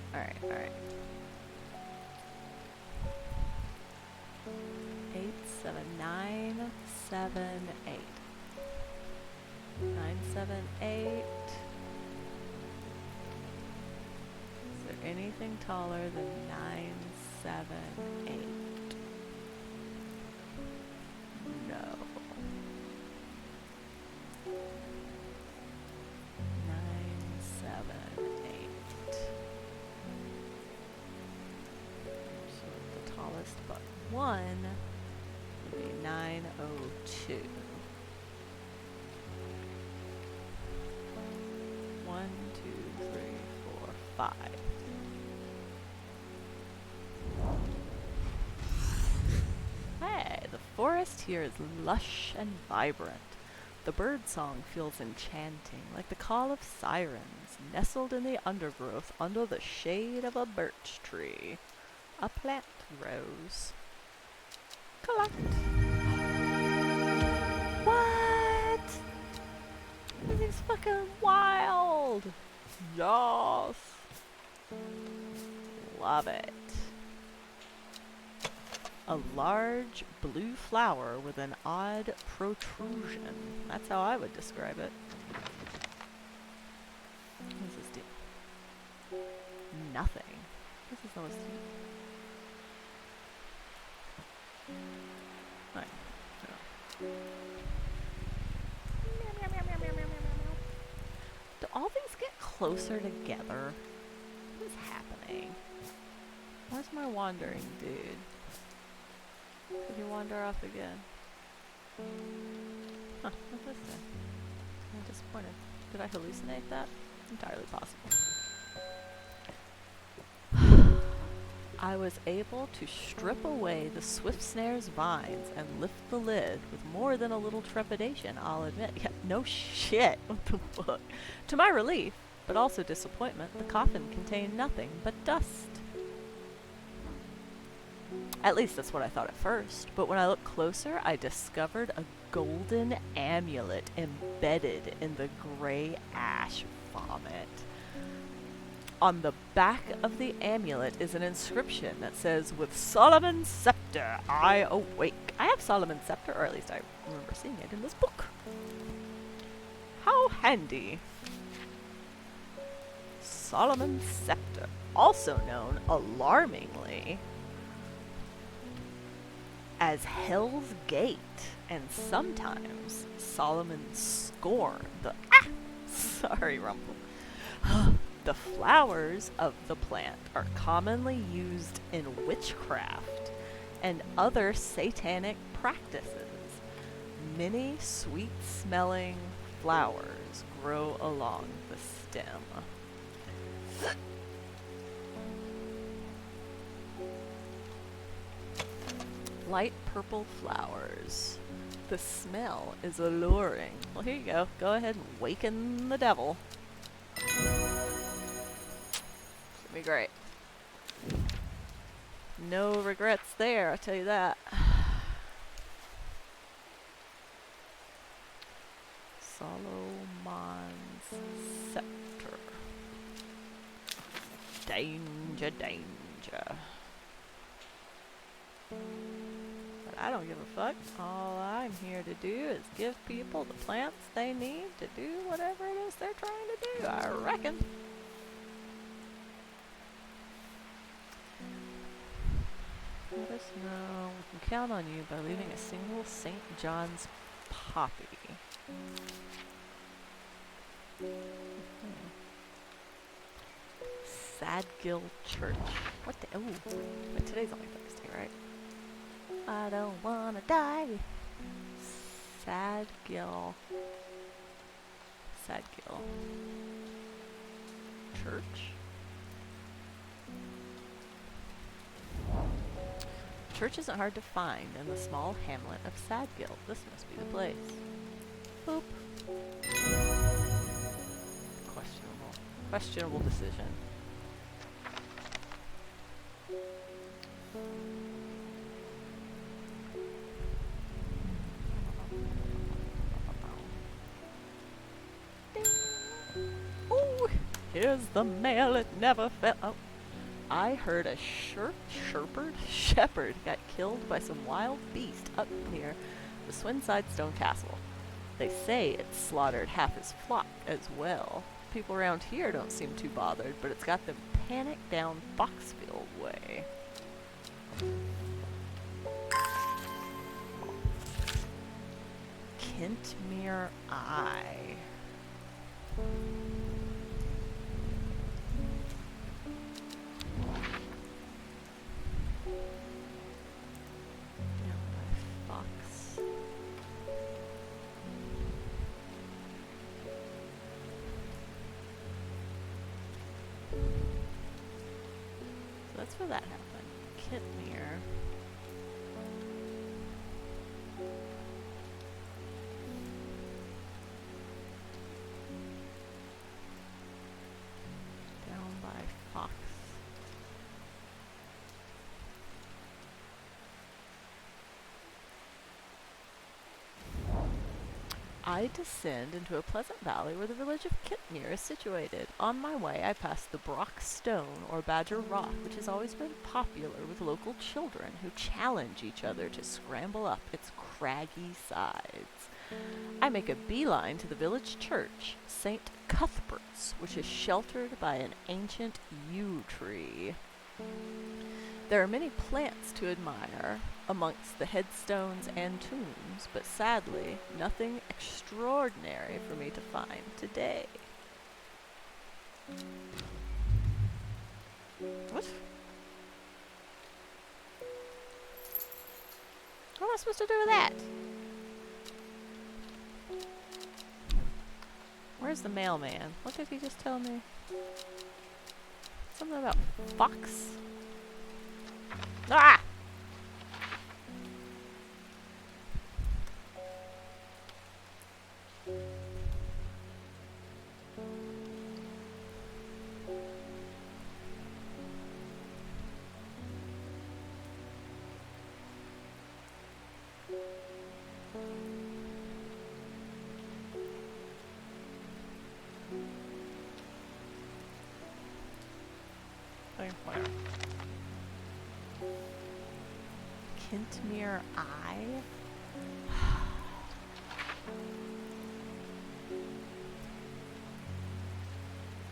8, 7, 9, 7, 8. 9, 7, 8. Is there anything taller than 9, 7, 8? No. 9, 7, 8. So the tallest but one would be 902. 1, 2, 3, 4, 5. Hey, the forest here is lush and vibrant. The birdsong feels enchanting, like the call of sirens, nestled in the undergrowth under the shade of a birch tree. A plant grows. Collect. What? Everything's fucking wild. Yes. Love it. A large blue flower with an odd protrusion. That's how I would describe it. What does this do? Nothing. This is almost... Right. Do all these get closer together? What is happening? Where's my wandering dude? Did he wander off again? Huh, what's this then? I'm disappointed. Did I hallucinate that? Entirely possible. I was able to strip away the swift snare's vines and lift the lid with more than a little trepidation, I'll admit. Yeah, no shit. What the fuck? To my relief, but also disappointment, the coffin contained nothing but dust. At least that's what I thought at first, but when I looked closer, I discovered a golden amulet embedded in the gray ash vomit. On the back of the amulet is an inscription that says, "With Solomon's scepter, I awake." I have Solomon's scepter, or at least I remember seeing it in this book. How handy. Solomon's scepter, also known, alarmingly, as Hell's Gate, and sometimes Solomon's Scorn. Sorry, Rumple. The flowers of the plant are commonly used in witchcraft and other satanic practices. Many sweet-smelling flowers grow along the stem. Light purple flowers. The smell is alluring. Well, here you go. Go ahead and waken the devil. It'll be great. No regrets there, I'll tell you that. Solomon's Scepter. Danger, danger. But I don't give a fuck. All I'm here to do is give people the plants they need to do whatever it is they're trying to do, I reckon. Let us know. We can count on you by leaving a single St. John's poppy. Sadgill Church. What the? Oh, but today's only Thursday, right? I don't wanna die. Sadgill. Sadgill Church. Church isn't hard to find in the small hamlet of Sadgill. This must be the place. Boop. Questionable decision. Ooh, here's the mail. It never fell. Oh, I heard a shepherd got killed by some wild beast up near the Swinside Stone Castle. They say it slaughtered half his flock as well. People around here don't seem too bothered, but it's got them panicked down Foxfield way. Kentmere Eye. Down by Fox. So that's where that happened. Kentmere. Down by Fox. I descend into a pleasant valley where the village of Kentmere is situated. On my way, I pass the Brock Stone, or Badger Rock, which has always been popular with local children who challenge each other to scramble up its craggy sides. I make a beeline to the village church, St. Cuthbert's, which is sheltered by an ancient yew tree. There are many plants to admire amongst the headstones and tombs, but sadly, nothing extraordinary for me to find today. What? What am I supposed to do with that? Where's the mailman? What did he just tell me? Something about Fox? Ah! Where? Kentmere Eye?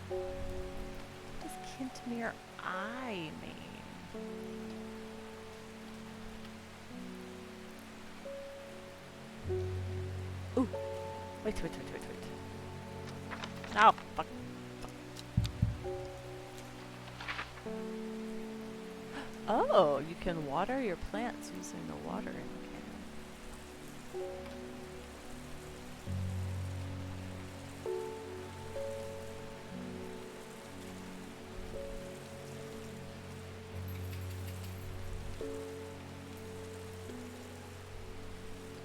What does Kentmere Eye mean? Wait. No, fuck. Oh, you can water your plants using the watering can.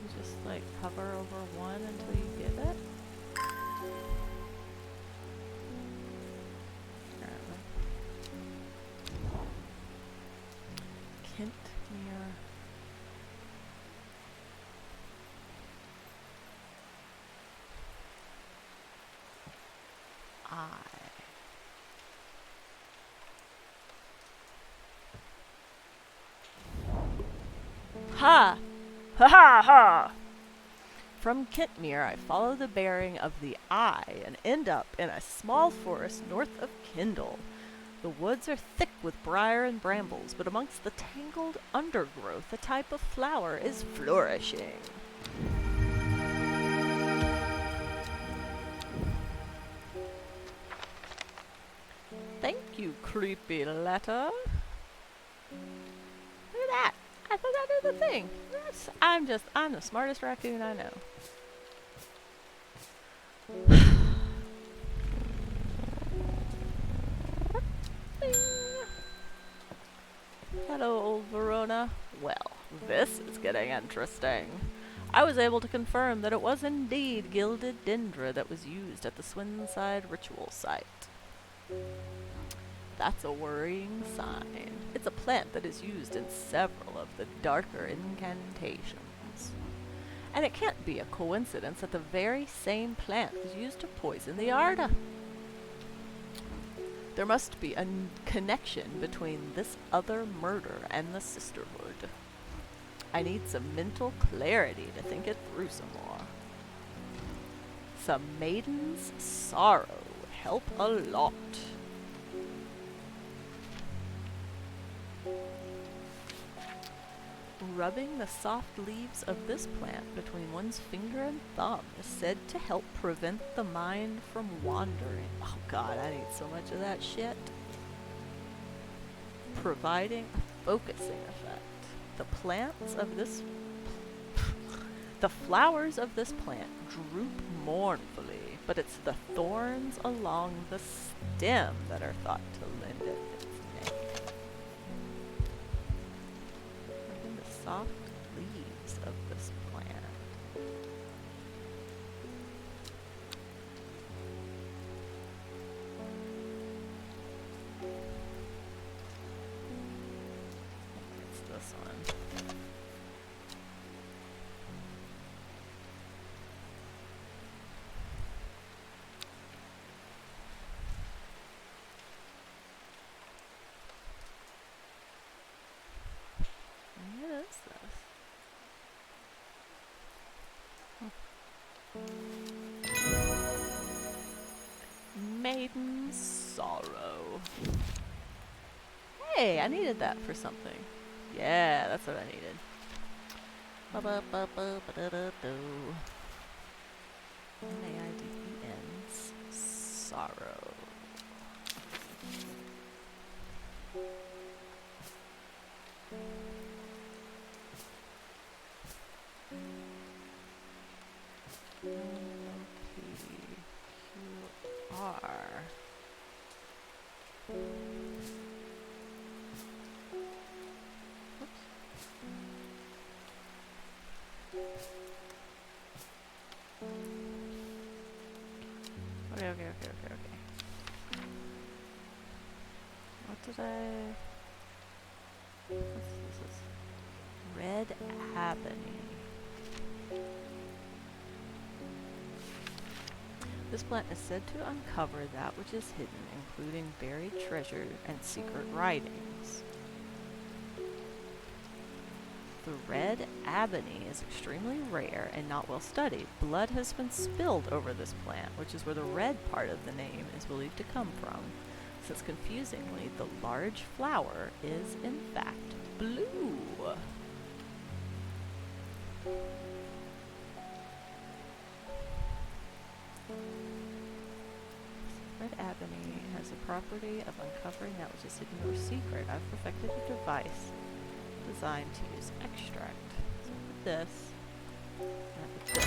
You just like hover over one until you get it. Kentmere. Ha! Ha ha ha! From Kentmere, I follow the bearing of the eye and end up in a small forest north of Kendal. The woods are thick with briar and brambles, but amongst the tangled undergrowth a type of flower is flourishing. Thank you, creepy letter. Look at that. I thought that did the thing. I'm the smartest raccoon I know. Hello, old Verona. Well, this is getting interesting. I was able to confirm that it was indeed gilded dendra that was used at the Swinside ritual site. That's a worrying sign. It's a plant that is used in several of the darker incantations. And it can't be a coincidence that the very same plant was used to poison the Arda. There must be a connection between this other murder and the sisterhood. I need some mental clarity to think it through some more. Some maiden's sorrow would help a lot. Rubbing the soft leaves of this plant between one's finger and thumb is said to help prevent the mind from wandering. Oh god, I need so much of that shit. Providing a focusing effect. The flowers of this plant droop mournfully, but it's the thorns along the stem that are thought to lend it its name. Soft leaves of this plant. It's this one. What is this? Maiden's sorrow. Hey, I needed that for something. Yeah, that's what I needed. M-A-I-D-E-N's sorrow. L-O-P-Q-R. Whoops. Okay. What did I... What's this? Red Ebony. This plant is said to uncover that which is hidden, including buried treasure and secret writings. The red ebony is extremely rare and not well studied. Blood has been spilled over this plant, which is where the red part of the name is believed to come from, since confusingly, the large flower is in fact blue. has a property of uncovering that which is hidden or secret. I've perfected a device designed to use extract. So with this, and with this.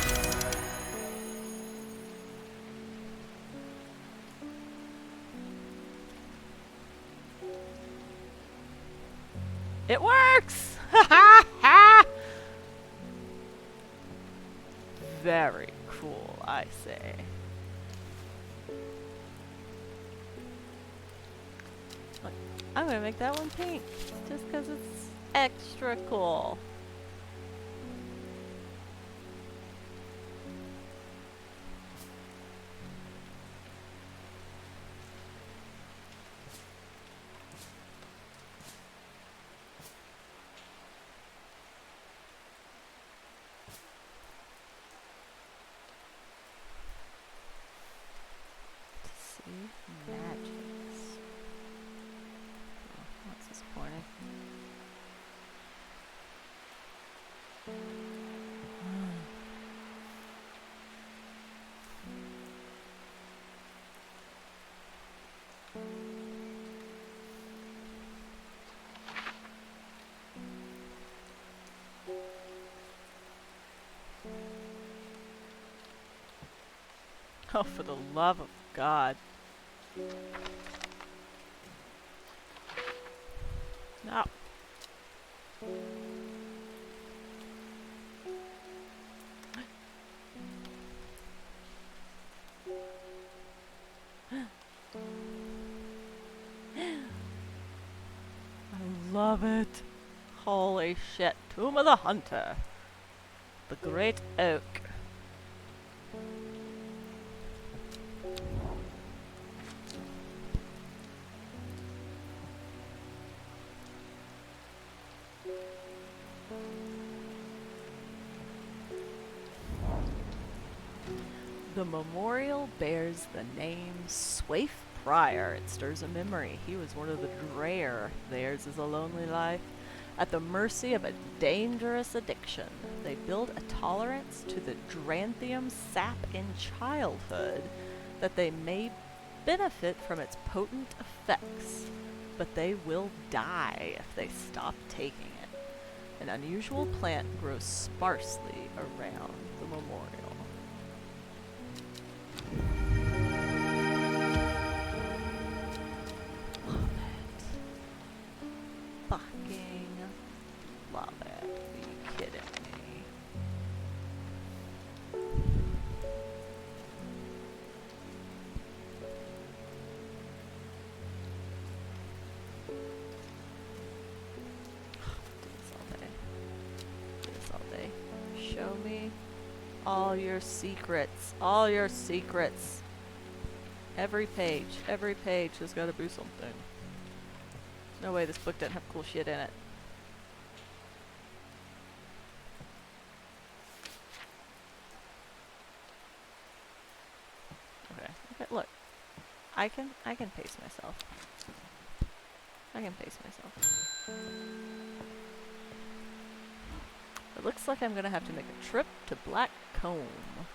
It works! Ha ha ha! Very cool, I say. Look, I'm gonna make that one pink, just because it's extra cool. Magics. Oh, that's disappointing. Oh, for the love of God. No. I love it. Holy shit. Tomb of the Hunter. The Great Oak. The memorial bears the name Swaif Pryor. It stirs a memory. He was one of the Dreyer. Theirs is a lonely life. At the mercy of a dangerous addiction, they build a tolerance to the Dranthium sap in childhood that they may benefit from its potent effects, but they will die if they stop taking it. An unusual plant grows sparsely around the memorial. Love it. Are you kidding me? Do this all day. Do this all day. Show me all your secrets. All your secrets. Every page has got to be something. No way this book didn't have cool shit in it. Okay, look. I can pace myself. It looks like I'm gonna have to make a trip to Black Combe.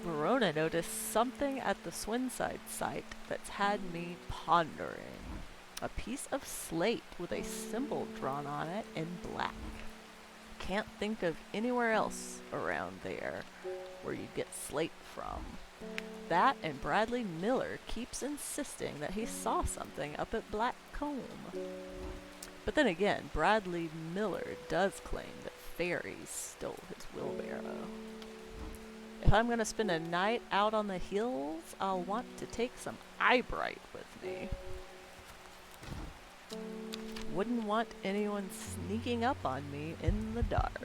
Verona noticed something at the Swinside site that's had me pondering. A piece of slate with a symbol drawn on it in black. Can't think of anywhere else around there where you get slate from. That and Bradley Miller keeps insisting that he saw something up at Black Combe. But then again, Bradley Miller does claim that fairies stole his wheelbarrow. If I'm gonna spend a night out on the hills, I'll want to take some eyebright with me. Wouldn't want anyone sneaking up on me in the dark.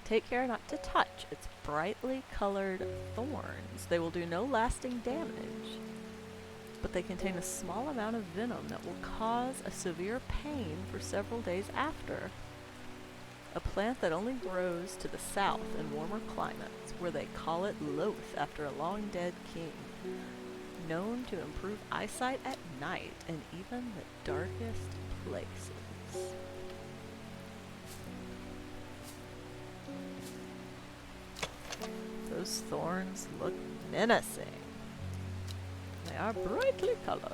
Take care not to touch its brightly colored thorns. They will do no lasting damage, but they contain a small amount of venom that will cause a severe pain for several days after. A plant that only grows to the south in warmer climates, where they call it Loth after a long-dead king. Known to improve eyesight at night in even the darkest places. Those thorns look menacing. They are brightly colored.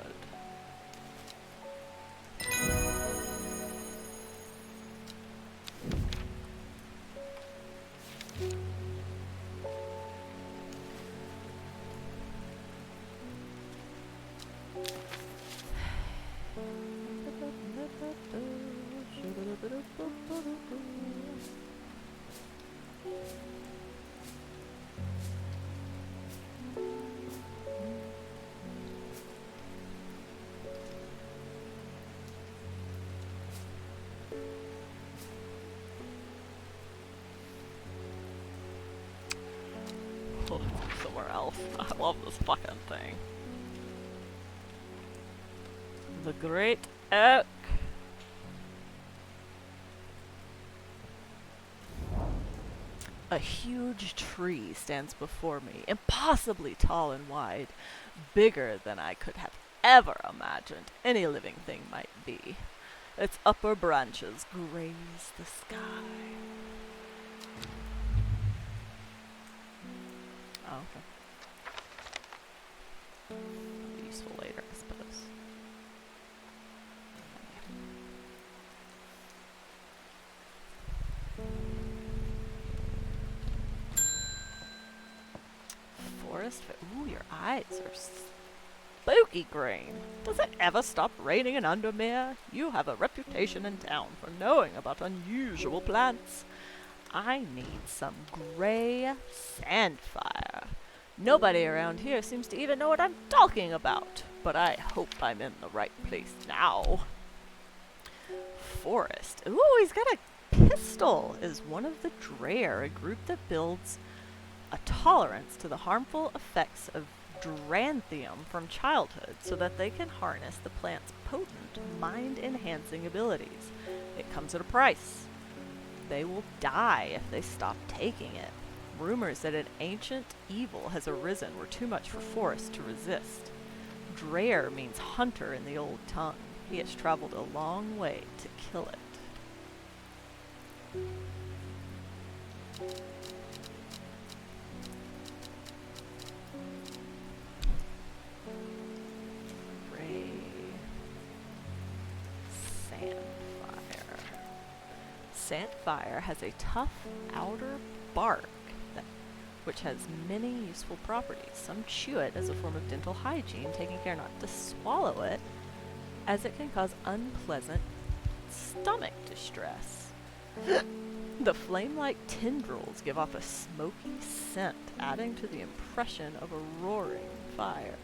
Oh, somewhere else. I love this fucking thing. The Great Oak. A huge tree stands before me, impossibly tall and wide, bigger than I could have ever imagined any living thing might be. Its upper branches graze the sky. Oh, okay. That'll be useful later, I suppose. Forest. Ooh, your eyes are spooky green. Does it ever stop raining in Undermere? You have a reputation in town for knowing about unusual plants. I need some gray sandfire. Nobody around here seems to even know what I'm talking about, but I hope I'm in the right place now. Forest. Ooh, he's got a pistol. Is one of the Dreyer, a group that builds a tolerance to the harmful effects of Dranthium from childhood so that they can harness the plant's potent, mind-enhancing abilities. It comes at a price. They will die if they stop taking it. Rumors that an ancient evil has arisen were too much for Forrest to resist. Dreyer means hunter in the old tongue. He has traveled a long way to kill it. Gray sandfire. Sandfire has a tough outer bark which has many useful properties. Some chew it as a form of dental hygiene, taking care not to swallow it, as it can cause unpleasant stomach distress. The flame-like tendrils give off a smoky scent, adding to the impression of a roaring fire.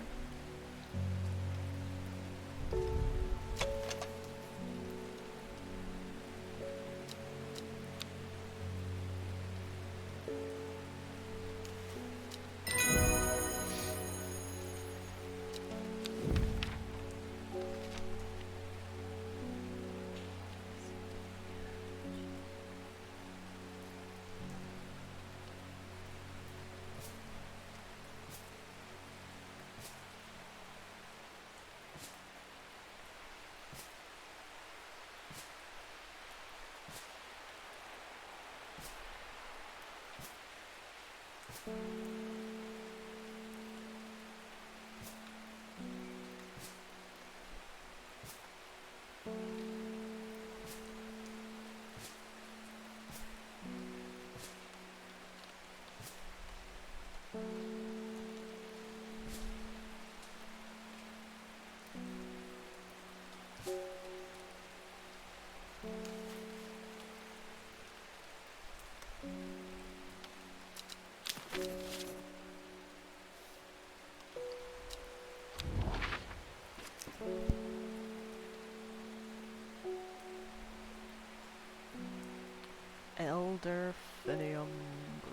Elderfinium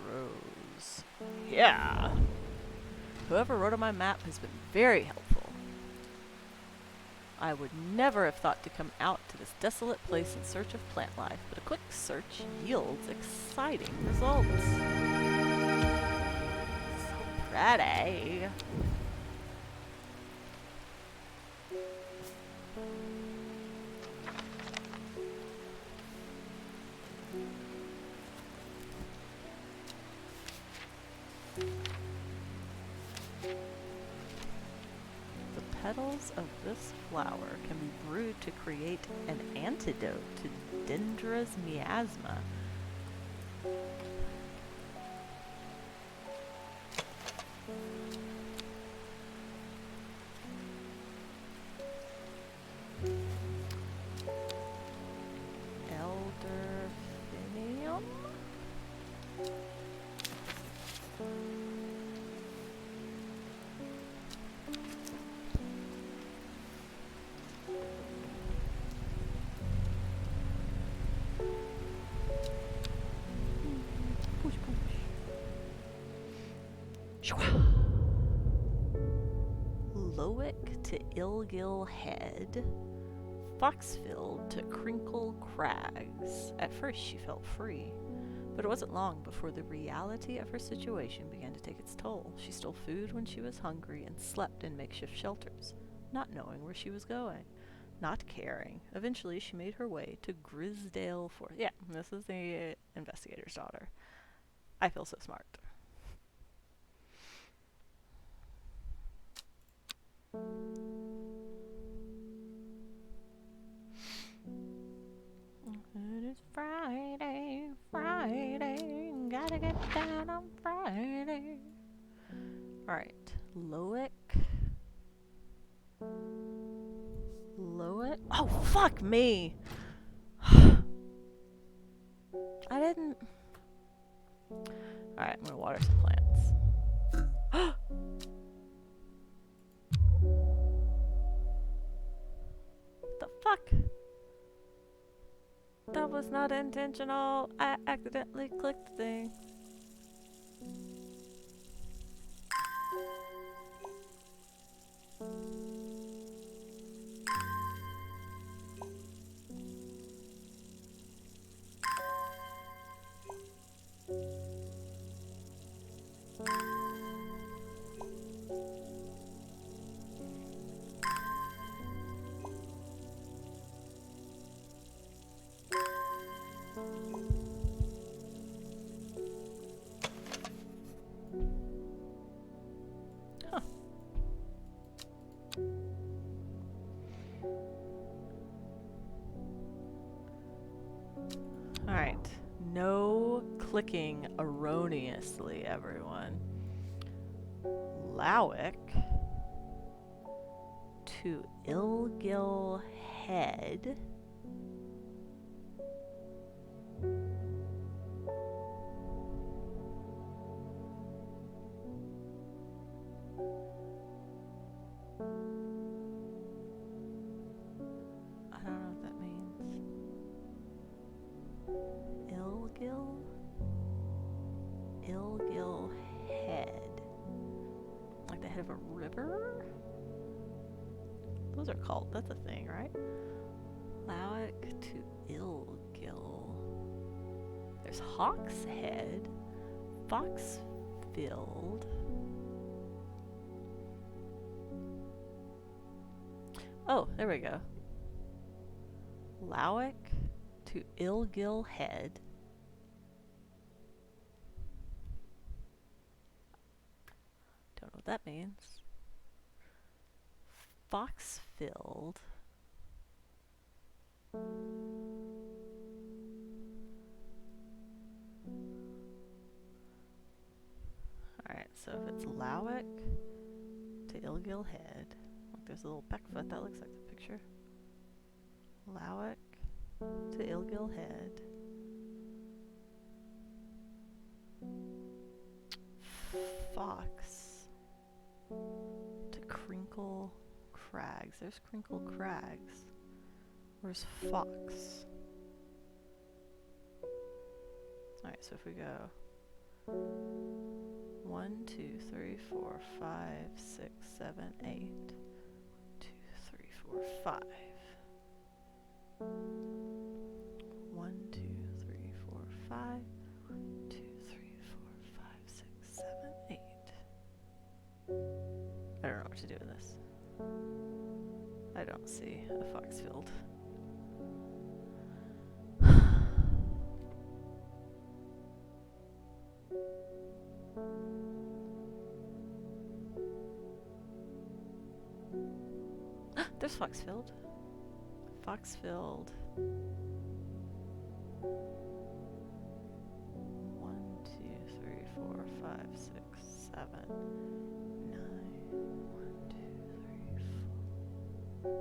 grows. Yeah! Whoever wrote on my map has been very helpful. I would never have thought to come out to this desolate place in search of plant life, but a quick search yields exciting results. So pretty. petals of this flower can be brewed to create an antidote to Dendra's miasma. Elderfinium? Push, push. Loic to Ilgil Head, Foxfilled to Crinkle Crags. At first she felt free, but it wasn't long before the reality of her situation began to take its toll. She stole food when she was hungry and slept in makeshift shelters, not knowing where she was going, not caring. Eventually she made her way to Grisdale Forest. Yeah, this is the investigator's daughter. I feel so smart. It is Friday, Friday, gotta get down on Friday. Alright, Loic. Oh, fuck me! I didn't... Alright, I'm gonna water some plants. The fuck? That was not intentional. I accidentally clicked the thing. Huh. Alright. No clicking erroneously, everyone. Lowick to Ilgil Head. I don't know what that means. Ilgil Head. Like the head of a river? Those are called, that's a thing, right? Lowick to Ilgil. There's Hawk's Head, Foxfield. Oh, there we go. Lowick to Ilgil Head. Don't know what that means. Foxfield. Alright, so if it's Lowick to Ilgil Head, like there's a little Peckfoot, that looks like the picture. Lowick to Ilgil Head. Fox to Crinkle Crags. There's Crinkle Crags. Where's Fox? Alright, so if we go 1, 2, 3, 4, 5, 6, 7, 8. 2, 3, 4, 5. 1, 2, 3, 4, 5. 1, 2, 3, 4, 5, 6, 7, 8. I don't know what to do with this. I don't see a Foxfield. There's Foxfield. Foxfield. 1, 2, 3, 4, 5, 6, 7, 9. 1, 2, 3,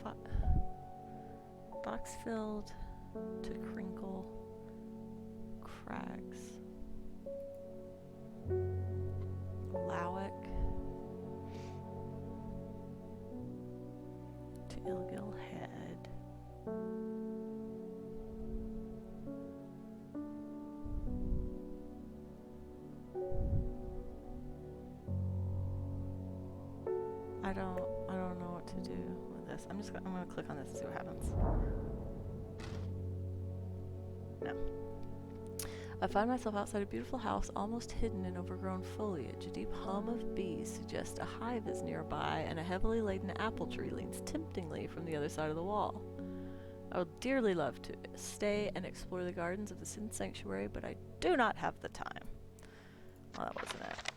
4. Foxfield to Crinkle Crags. Lowick to Ilgill Head. I don't know what to do with this. I'm gonna click on this and see what happens. No. I find myself outside a beautiful house, almost hidden in overgrown foliage. A deep hum of bees suggests a hive is nearby, and a heavily laden apple tree leans temptingly from the other side of the wall. I would dearly love to stay and explore the gardens of the Sin Sanctuary, but I do not have the time. Well, that wasn't it.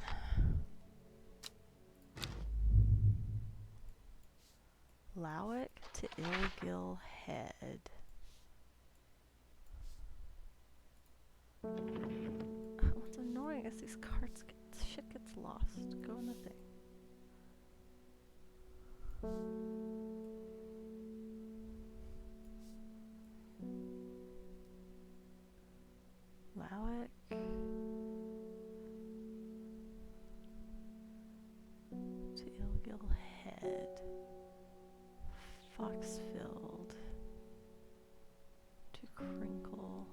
Lowick to Ilgill Head. What's annoying is these cards shit gets lost. Go in the thing. Lowick to Ilgill Head. Foxfield to Crinkle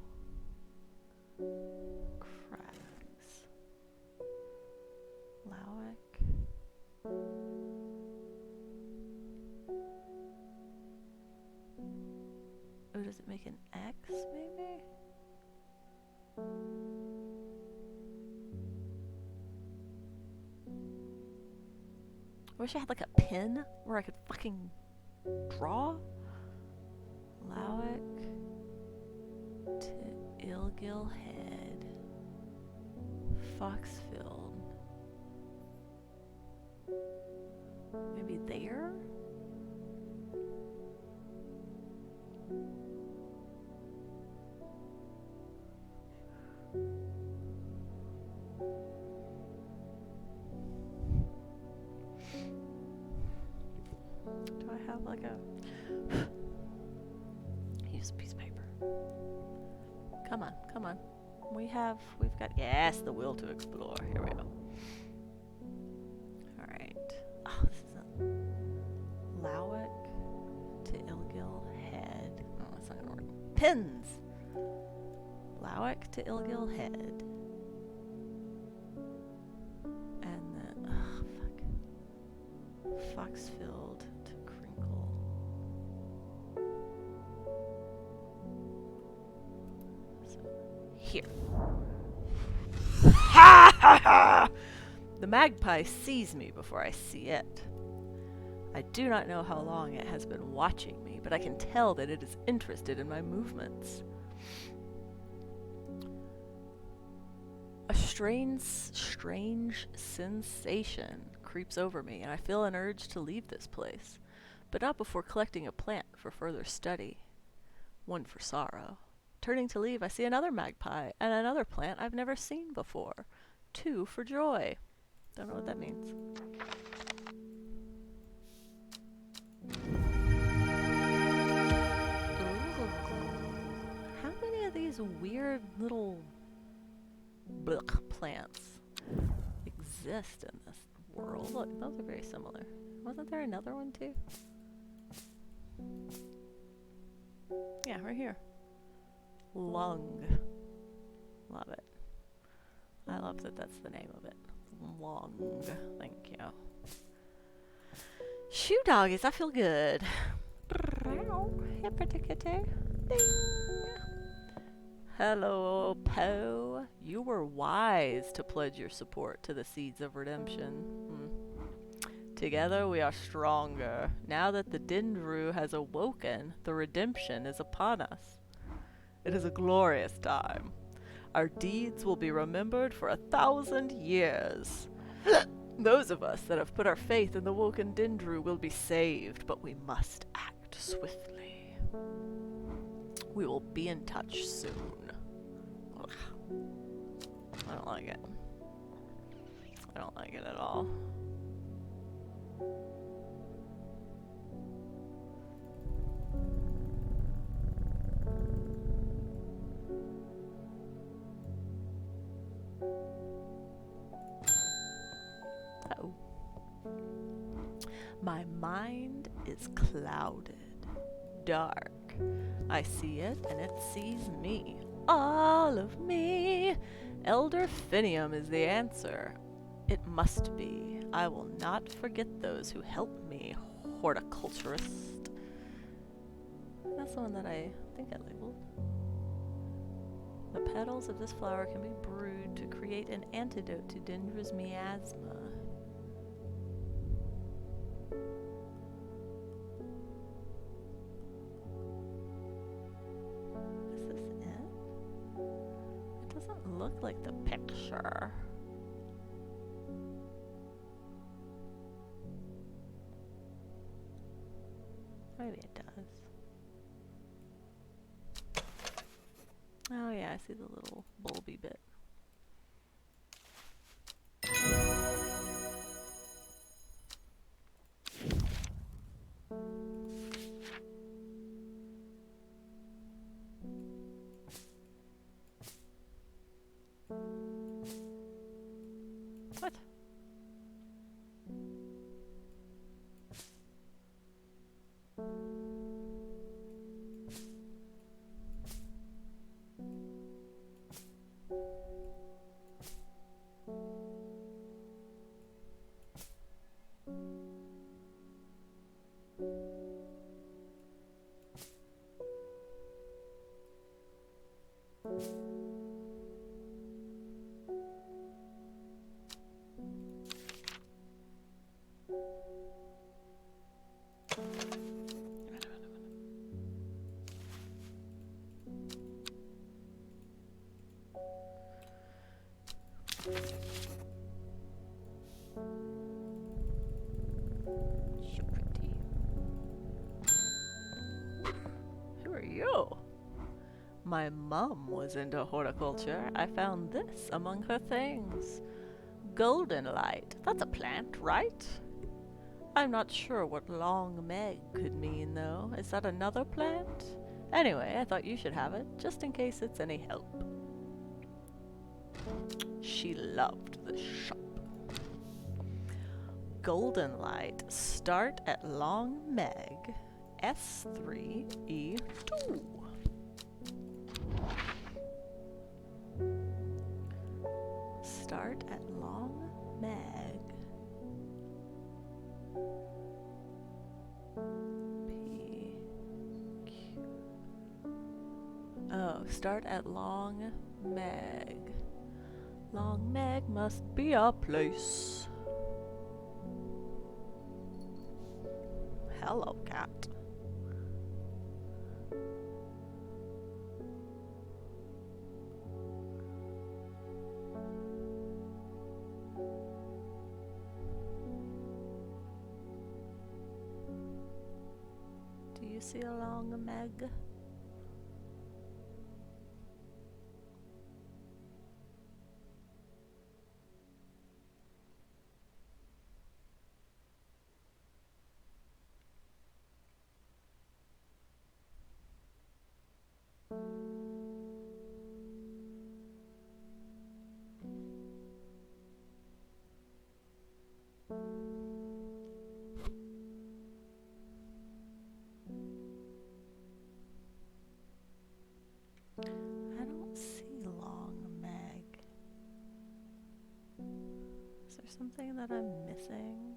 Crags. Lowick. Oh, does it make an X maybe? I wish I had like a pen where I could fucking draw. Lowick to Ilgill Head. Foxfield. Maybe there? Do I have like a... use a piece of paper. Come on, come on. We've got, yes, the will to explore. Here we go. Alright. Oh, this isn't... Lowick to Ilgill Head. Oh, that's not gonna work. Pins! Lowick to Ilgill Head. And then, fuck. Foxfield to Crinkle. So, here. Ha ha ha! The magpie sees me before I see it. I do not know how long it has been watching me, but I can tell that it is interested in my movements. A strange sensation creeps over me, and I feel an urge to leave this place, but not before collecting a plant for further study. One for sorrow. Turning to leave, I see another magpie and another plant I've never seen before. Two for joy. Don't know what that means. Ooh. How many of these weird little plants exist in this world? Look, those are very similar. Wasn't there another one too? Yeah, right here. Lung. Love it. I love that that's the name of it. Lung. Thank you. Shoe doggies, I feel good. Hey, pretty kitty. Ding. Hello, Poe. You were wise to pledge your support to the Seeds of Redemption. Together we are stronger. Now that the Dendru has awoken, the redemption is upon us. It is a glorious time. Our deeds will be remembered for 1,000 years. Those of us that have put our faith in the Woken Dendru will be saved, but we must act swiftly. We will be in touch soon. Ugh. I don't like it. I don't like it at all. Oh. My mind is clouded, dark. I see it, and it sees me. All of me. Elder Finium is the answer. It must be. I will not forget those who helped me, horticulturist. That's the one that I think I labeled. The petals of this flower can be brewed to create an antidote to Dendra's miasma. Is this it? It doesn't look like the picture. Maybe it does. Oh yeah, I see the little bulby bit. What? So pretty. Who are you? My mum was into horticulture. I found this among her things. Golden light. That's a plant, right? I'm not sure what long Meg could mean, though. Is that another plant? Anyway, I thought you should have it, just in case it's any help. She loved the shop. Golden light. Start at long Meg. S3E2. Start at long Meg. P Q. Oh, start at long Meg. Long Meg must be a place. Hello, cat. Do you see a long Meg? I don't see long Meg. Is there something that I'm missing?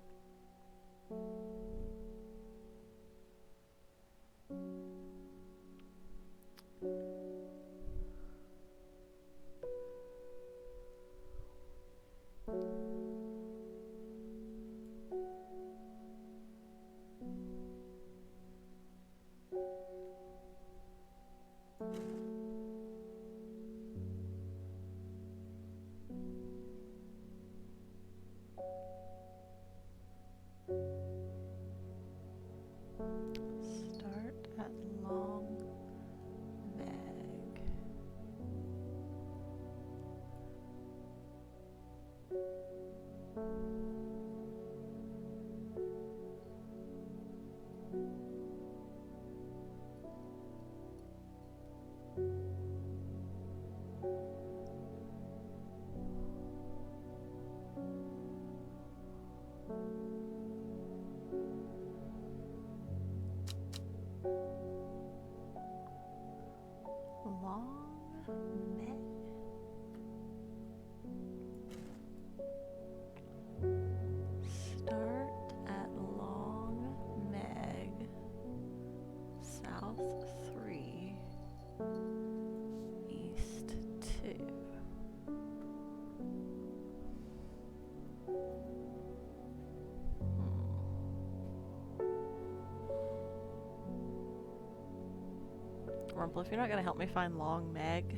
Rumple, if you're not gonna help me find Long Meg,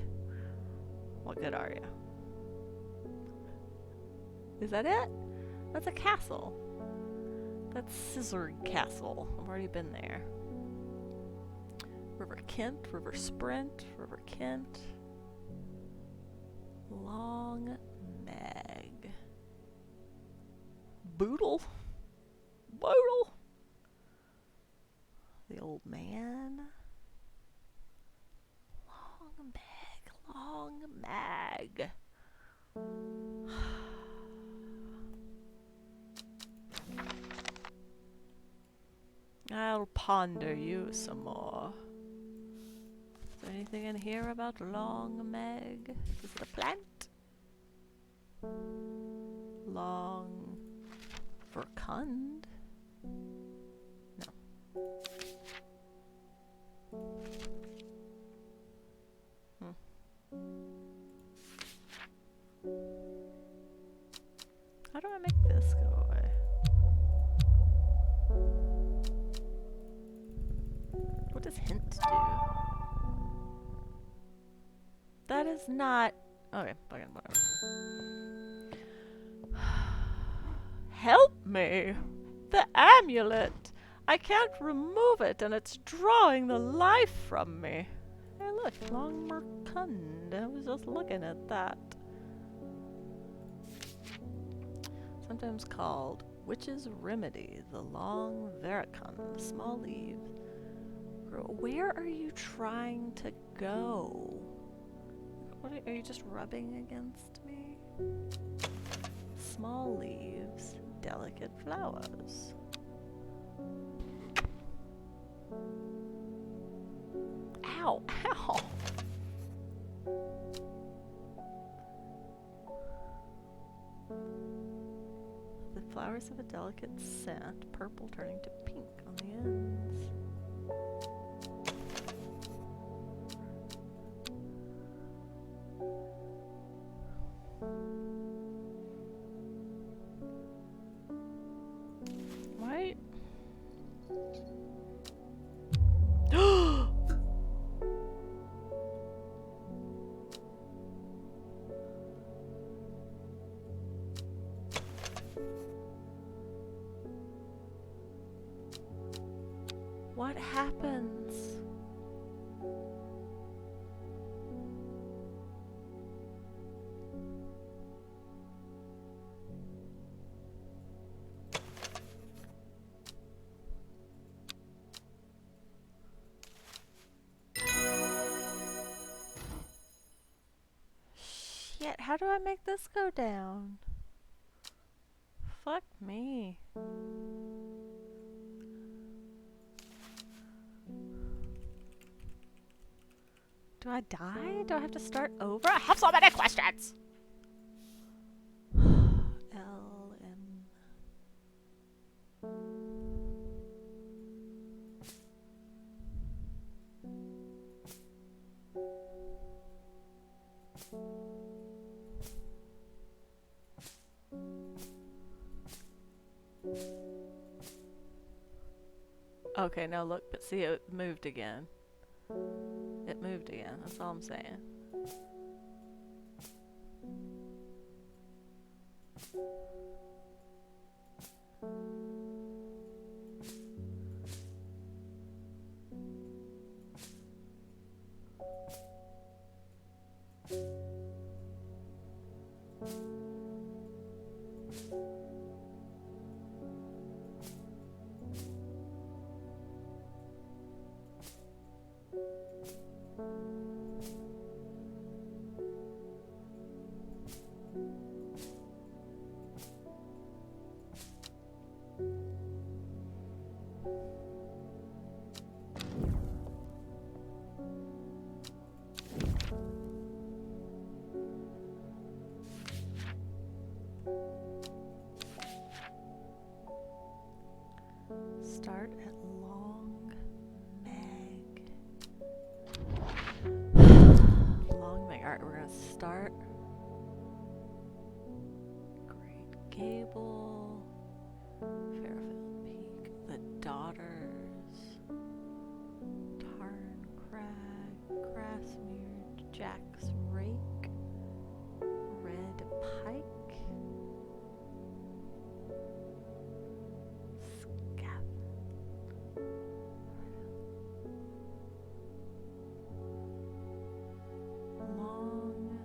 what good are you? Is that it? That's a castle. That's Scissor Castle. I've already been there. River Kent, River Sprint, River Kent. Long Meg. Boodle. Boodle. The old man. Long Meg. Long Meg. I'll ponder you some more. Is there anything in here about Long Meg? Is it a plant? Long Verkund? No. How do I make this go away? What does hint do? That is not... Okay, fucking whatever. Help me! The amulet! I can't remove it and it's drawing the life from me. Hey look, Long Merkund. I was just looking at that. Sometimes called Witch's Remedy, the Long Veracund, small leaf. Where are you trying to go? What are you just rubbing against me? Small leaves, delicate flowers. Ow, ow! The flowers have a delicate scent, purple turning to pink on the ends. Why? What happens? Shit, how do I make this go down? Fuck me. Do I die? Do I have to start over? I have so many questions! LM. Okay, now look, but see, it moved again. It moved again, that's all I'm saying. Start at Long Meg. Long Meg. Alright, we're gonna start. Great Gable. Fairfield Peak. The Daughters. Tarn Crag. Casimir Jack's rake, red pike, scav, long neck.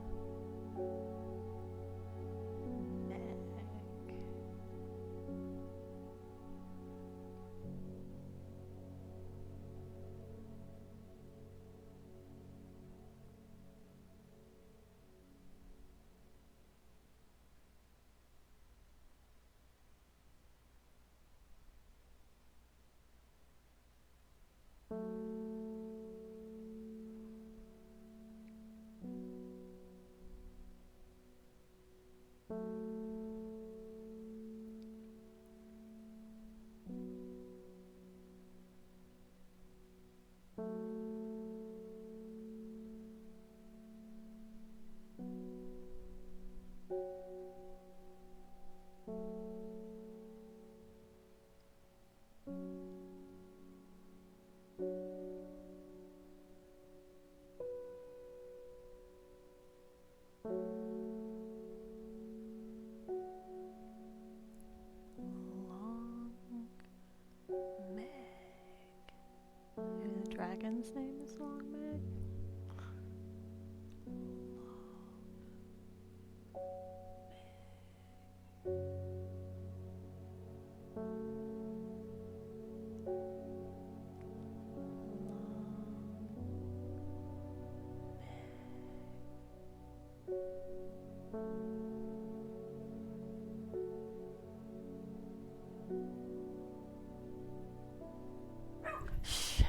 Long Meg. Maybe the dragon's name is Long Meg? Shit.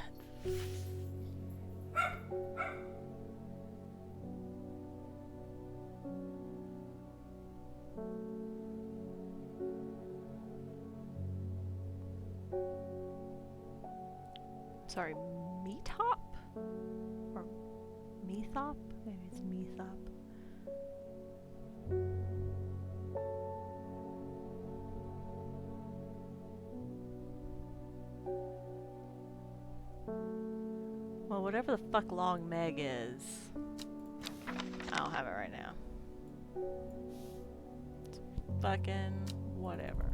Sorry, Meathop? Or Meathop? Maybe it's Meathop. Well, whatever the fuck Long Meg is, I don't have it right now. It's fucking whatever.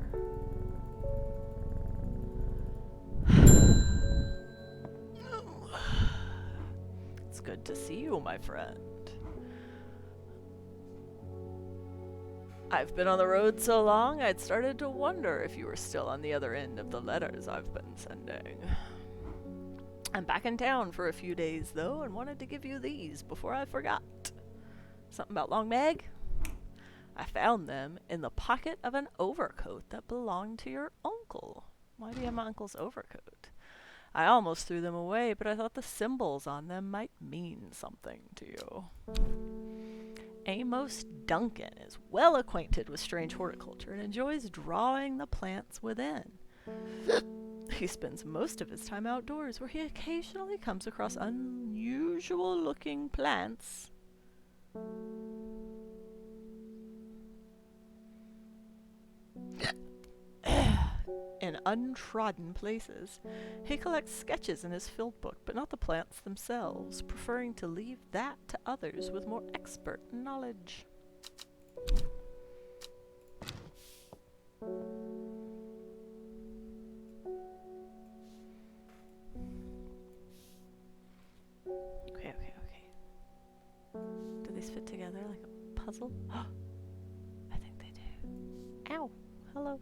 It's good to see you, my friend. I've been on the road so long, I'd started to wonder if you were still on the other end of the letters I've been sending. I'm back in town for a few days, though, and wanted to give you these before I forgot. Something about Long Meg? I found them in the pocket of an overcoat that belonged to your uncle. Why do you have my uncle's overcoat? I almost threw them away, but I thought the symbols on them might mean something to you. Amos Duncan is well acquainted with strange horticulture and enjoys drawing the plants within. He spends most of his time outdoors, where he occasionally comes across unusual-looking plants in untrodden places. He collects sketches in his field book, but not the plants themselves, preferring to leave that to others with more expert knowledge. Okay. Do these fit together like a puzzle? I think they do. Ow! Hello.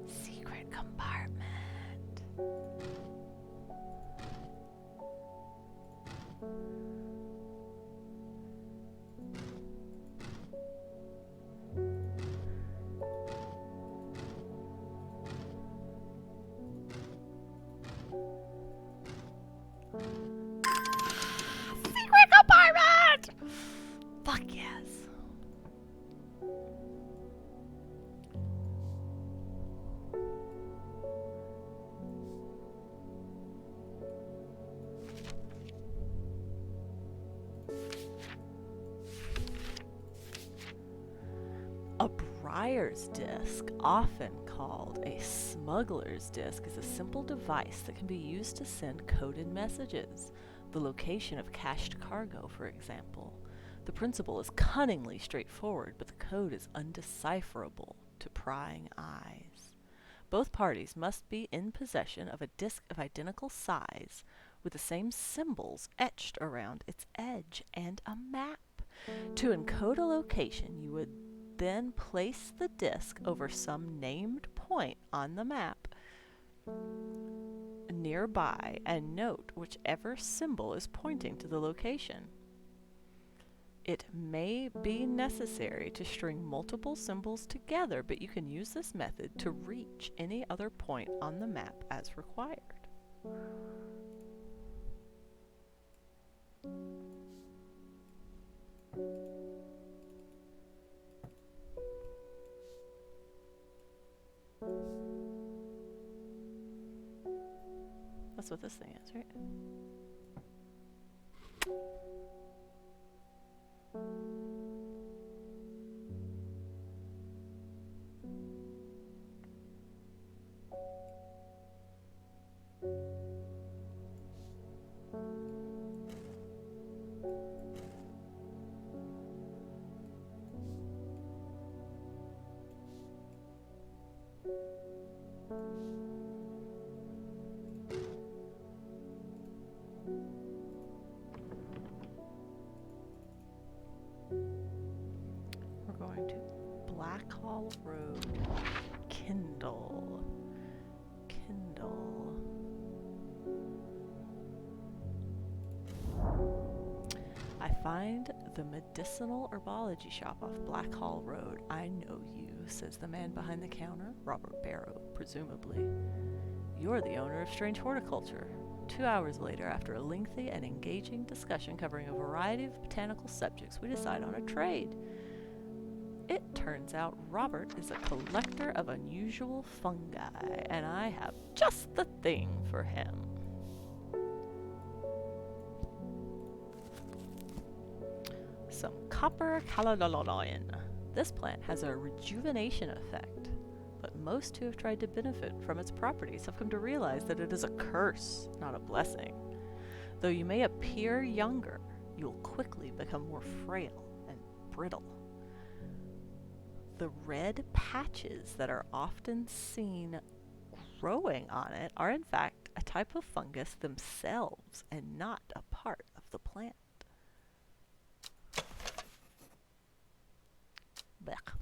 Secret compartment. friar's disc, often called a smuggler's disc, is a simple device that can be used to send coded messages, the location of cached cargo, for example. The principle is cunningly straightforward, but the code is undecipherable to prying eyes. Both parties must be in possession of a disc of identical size with the same symbols etched around its edge and a map. To encode a location, you would then place the disc over some named point on the map nearby and note whichever symbol is pointing to the location. It may be necessary to string multiple symbols together, but you can use this method to reach any other point on the map as required. That's what this thing is, right? We're going to Black Hall Road, Kindle. I find the medicinal herbology shop off Black Hall Road. I know you, says the man behind the counter, Robert Barrow, presumably. You're the owner of Strange Horticulture. 2 hours later, after a lengthy and engaging discussion covering a variety of botanical subjects, we decide on a trade. It turns out Robert is a collector of unusual fungi, and I have just the thing for him. Some copper calodolonian. This plant has a rejuvenation effect, but most who have tried to benefit from its properties have come to realize that it is a curse, not a blessing. Though you may appear younger, you will quickly become more frail and brittle. The red patches that are often seen growing on it are in fact a type of fungus themselves and not a part of the plant. Blech.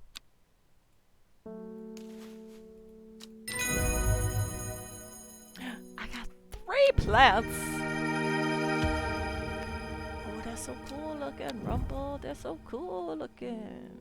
I got 3 plants! Oh, they're so cool looking, Rumble. They're so cool looking.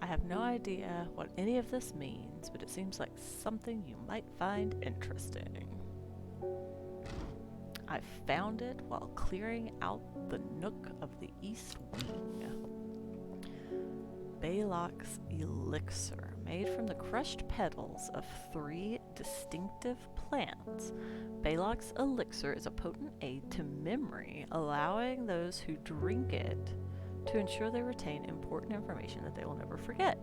I have no idea what any of this means, but it seems like something you might find interesting. I found it while clearing out the nook of the east wing. Baylock's elixir, made from the crushed petals of 3 distinctive plants. Baylock's elixir is a potent aid to memory, allowing those who drink it to ensure they retain important information that they will never forget.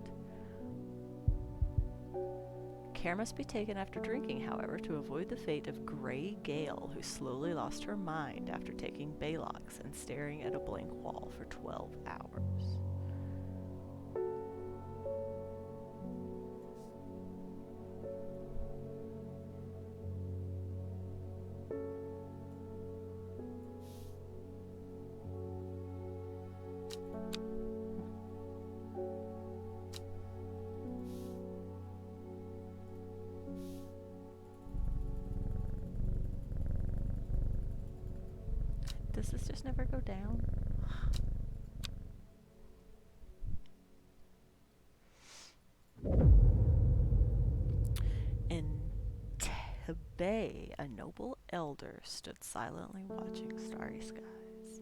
Care must be taken after drinking, however, to avoid the fate of Grey Gale, who slowly lost her mind after taking Baylock's and staring at a blank wall for 12 hours. Does this just never go down? In Tibet, a noble elder stood silently watching starry skies.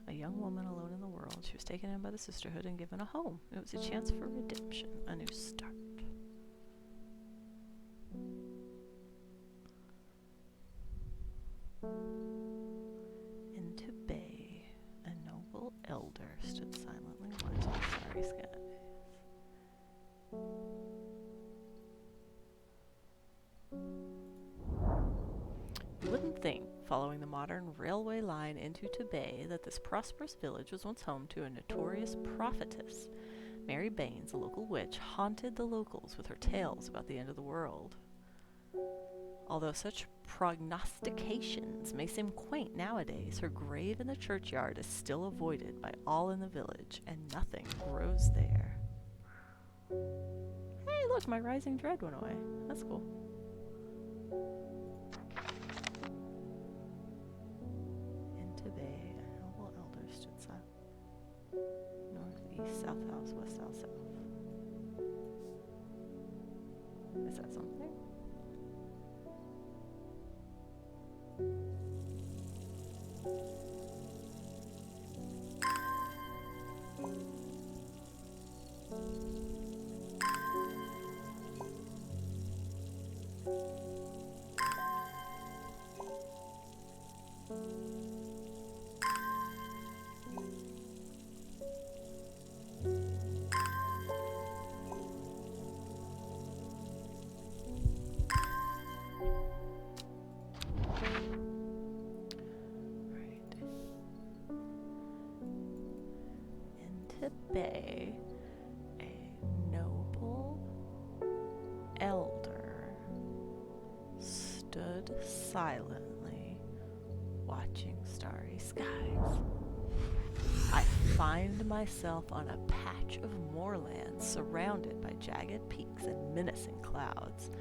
A young woman alone in the world, she was taken in by the sisterhood and given a home. It was a chance for redemption, a new start. In Tibet, a noble elder stood silently watching starry skies. You wouldn't think, following the modern railway line into Tibet, that this prosperous village was once home to a notorious prophetess. Mary Baines, a local witch, haunted the locals with her tales about the end of the world. Although such prognostications may seem quaint nowadays, her grave in the churchyard is still avoided by all in the village, and nothing grows there. Hey, look, my rising dread went away. That's cool. In Tibet, a noble elder stood silent. North, east, south house, west house, south. Is that something? Tibet, a noble elder stood silently watching starry skies. I find myself on a patch of moorland surrounded by jagged peaks and menacing clouds.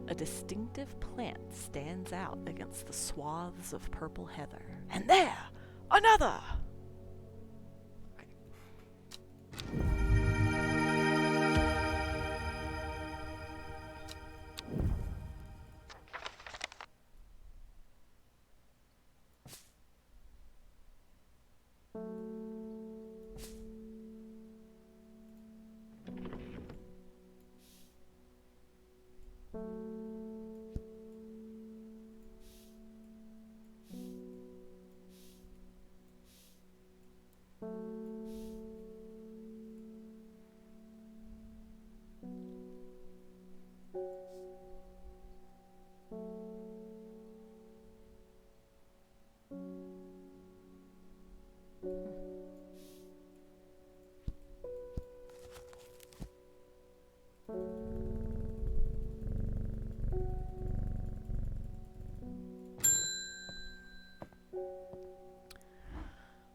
A distinctive plant stands out against the swaths of purple heather. And there, another!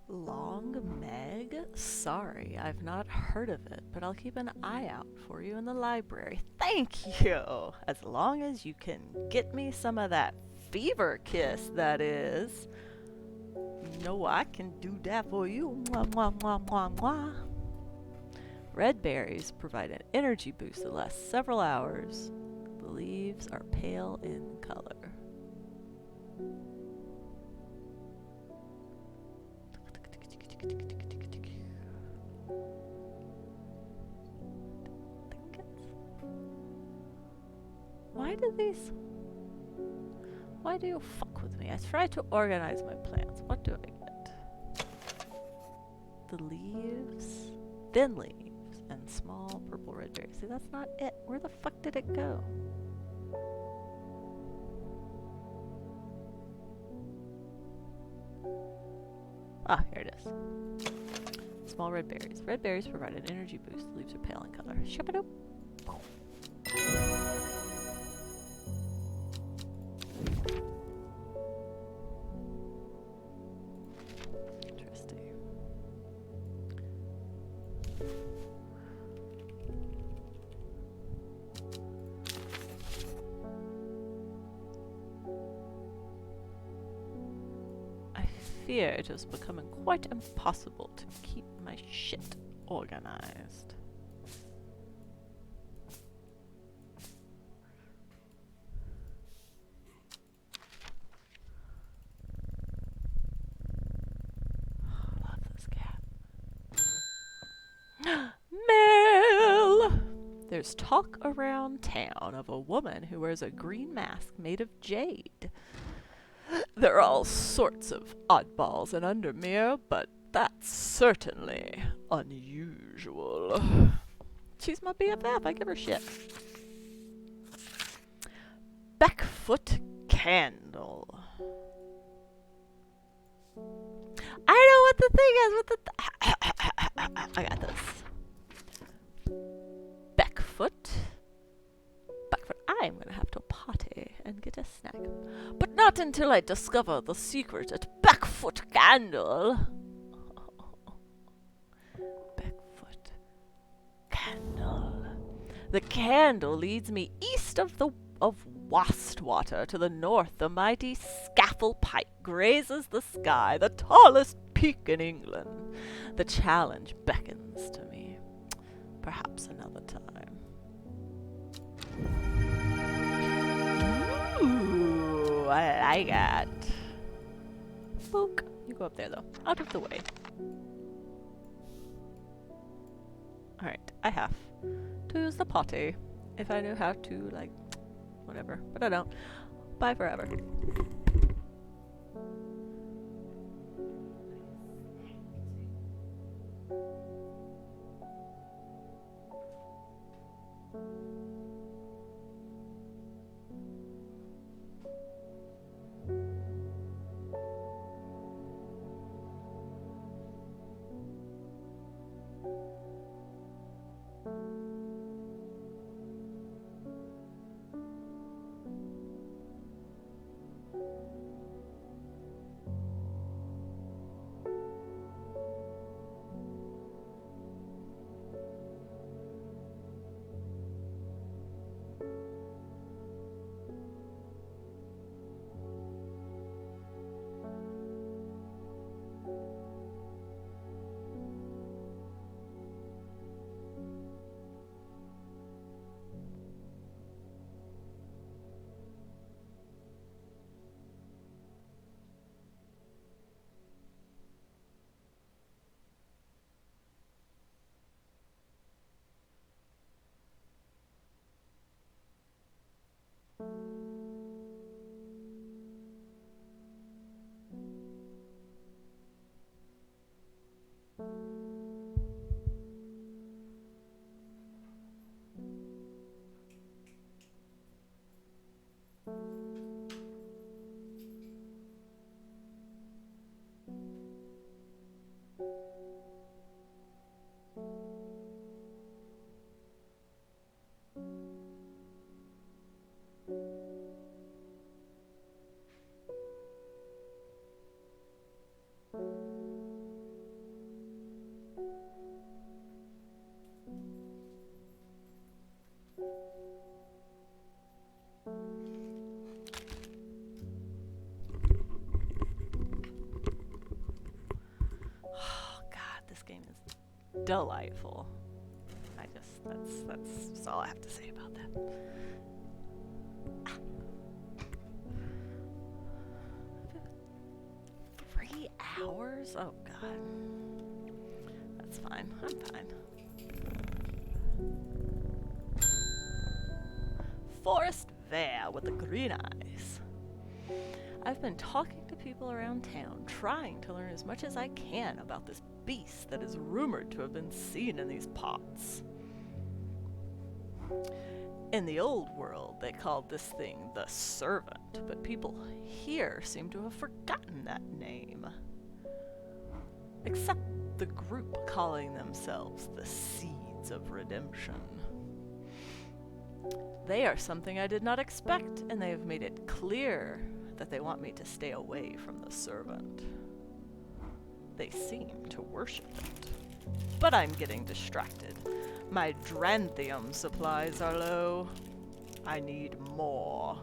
Long Meg? Sorry, I've not heard of it, but I'll keep an eye out for you in the library. Thank you! As long as you can get me some of that fever kiss, that is. You know I can do that for you. Mwah, mwah, mwah, mwah, mwah. Red berries provide an energy boost that lasts several hours. The leaves are pale in color. Why do you fuck with me? I try to organize my plants. What do I get? The leaves, thin leaves, and small purple red berries. See, that's not it. Where the fuck did it go? Ah, here it is. Small red berries. Red berries provide an energy boost. The leaves are pale in color. Shabadoop. Interesting. fear it is becoming quite impossible to keep my shit organized. Love this cat. Mail! There's talk around town of a woman who wears a green mask made of jade. There are all sorts of oddballs in Undermere, but that's certainly unusual. She's my BFF, I give her shit. Backfoot candle. I know what the thing is with the I got this. Backfoot. I'm gonna have to potty and get a snack. But not until I discover the secret at Backfoot Candle. Backfoot Candle. The candle leads me east of Wastwater. To the north, the mighty Scafell Pike grazes the sky, the tallest peak in England. The challenge beckons to me. Perhaps another time. Ooh, I like it. Spook. You go up there, though. Out of the way. Alright, I have to use the potty. If I knew how to, like, whatever. But I don't. Bye forever. Delightful. That's all I have to say about that. 3 hours? Oh god. That's fine. I'm fine. Forest Vale with the green eyes. I've been talking to people around town, trying to learn as much as I can about this beast that is rumored to have been seen in these pots. In the old world, they called this thing the Servant, but people here seem to have forgotten that name. Except the group calling themselves the Seeds of Redemption. They are something I did not expect, and they have made it clear that they want me to stay away from the Servant. They seem to worship it. But I'm getting distracted. My Dranthium supplies are low. I need more.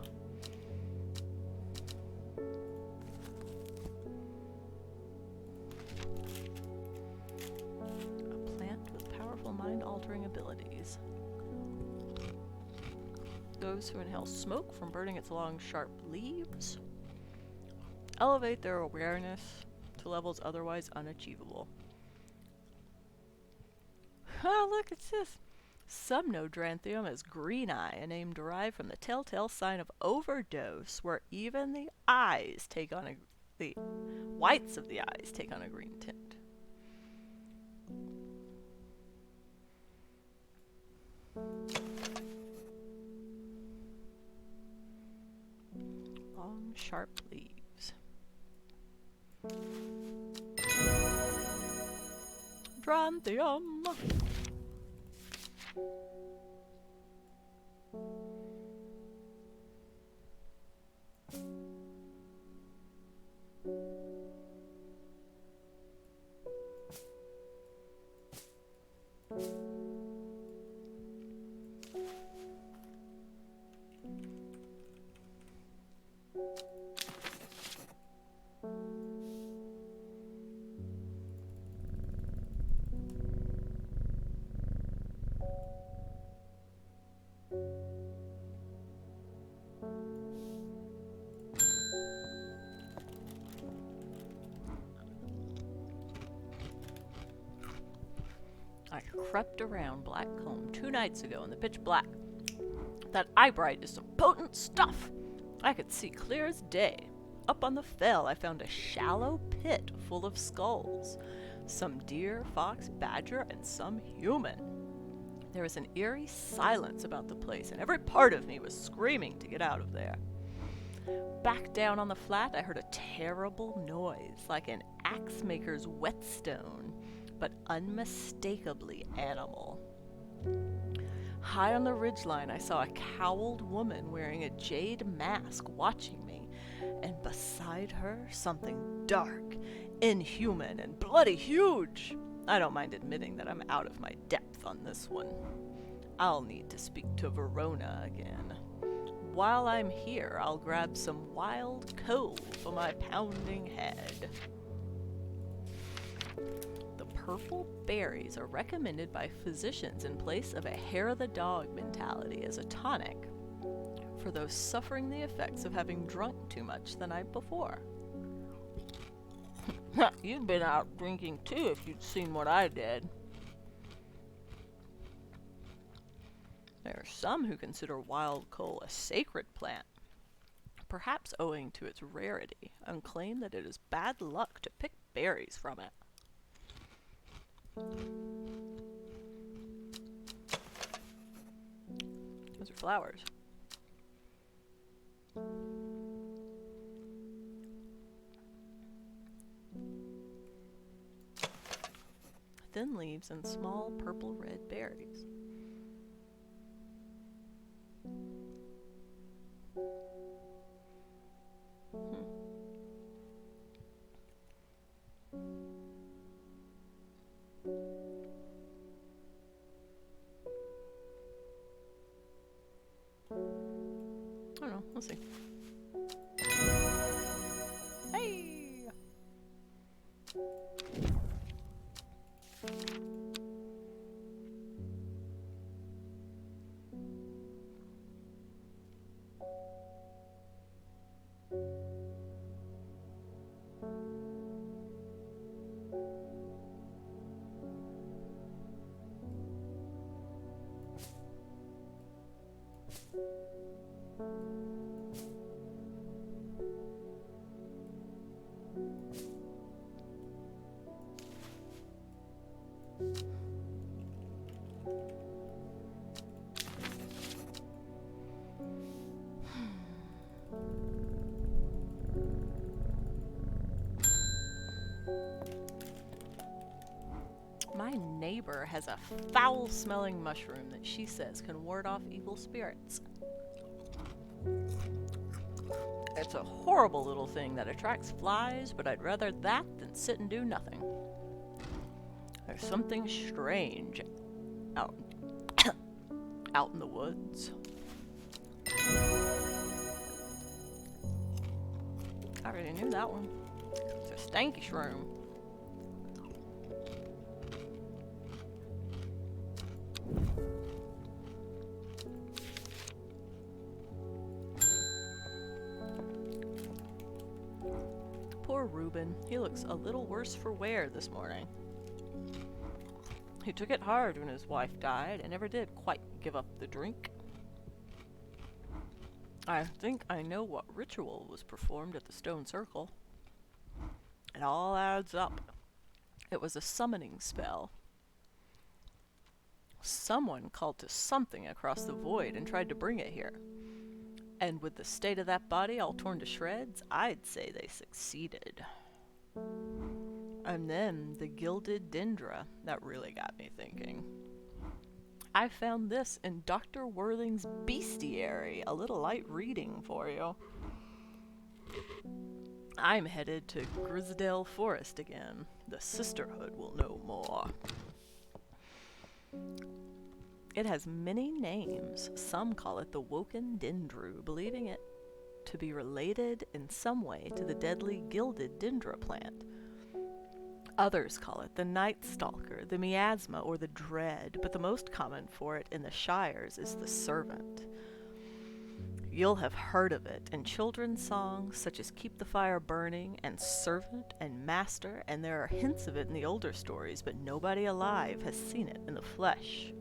trees. Those who inhale smoke from burning its long, sharp leaves elevate their awareness to levels otherwise unachievable. Oh, look, it's this. Some know Dranthium as green eye, a name derived from the telltale sign of overdose, where even the the whites of the eyes take on a green tint. Long, sharp leaves. Dranthium. I crept around Blackcomb 2 nights ago in the pitch black. That eyebright is some potent stuff. I could see clear as day. Up on the fell, I found a shallow pit full of skulls. Some deer, fox, badger, and some human. There was an eerie silence about the place, and every part of me was screaming to get out of there. Back down on the flat, I heard a terrible noise, like an axe maker's whetstone, but unmistakably animal. High on the ridgeline, I saw a cowled woman wearing a jade mask watching me, and beside her, something dark, inhuman, and bloody huge. I don't mind admitting that I'm out of my depth on this one. I'll need to speak to Verona again. While I'm here, I'll grab some wild coal for my pounding head. The purple berries are recommended by physicians in place of a hair of the dog mentality as a tonic for those suffering the effects of having drunk too much the night before. You'd been out drinking too if you'd seen what I did. There are some who consider wild coal a sacred plant, perhaps owing to its rarity, and claim that it is bad luck to pick berries from it. Those are flowers. Thin leaves and small purple-red berries. I don't know, we'll see. Hey! My neighbor has a foul-smelling mushroom that she says can ward off evil spirits. It's a horrible little thing that attracts flies, but I'd rather that than sit and do nothing. There's something strange out in the woods. I already knew that one. It's a stanky shroom. Poor Reuben. He looks a little worse for wear this morning. He took it hard when his wife died and never did quite give up the drink. I think I know what ritual was performed at the stone circle. It all adds up. It was a summoning spell. Someone called to something across the void and tried to bring it here. And with the state of that body all torn to shreds, I'd say they succeeded. And then the gilded dendra, that really got me thinking. I found this in Dr. Worthing's Bestiary, a little light reading for you. I'm headed to Grisdale Forest again. The sisterhood will know more. It has many names. Some call it the Woken Dendru, believing it to be related in some way to the deadly gilded dendra plant. Others call it the Night Stalker, the Miasma, or the Dread, but the most common for it in the Shires is the Servant. You'll have heard of it in children's songs such as Keep the Fire Burning and Servant and Master, and there are hints of it in the older stories, but nobody alive has seen it in the flesh.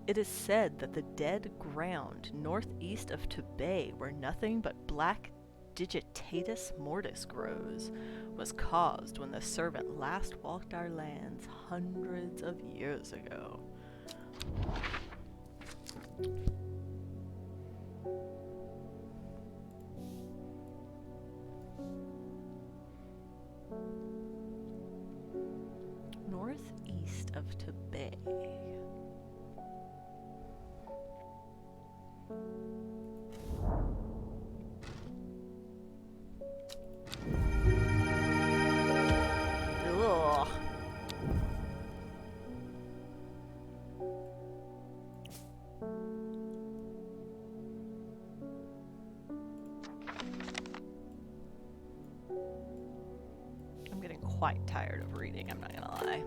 It is said that the dead ground northeast of Tibet, where nothing but black Digitatus mortis grows, was caused when the Servant last walked our lands hundreds of years ago. Northeast of Tibet. Ugh. I'm getting quite tired of reading, I'm not gonna lie.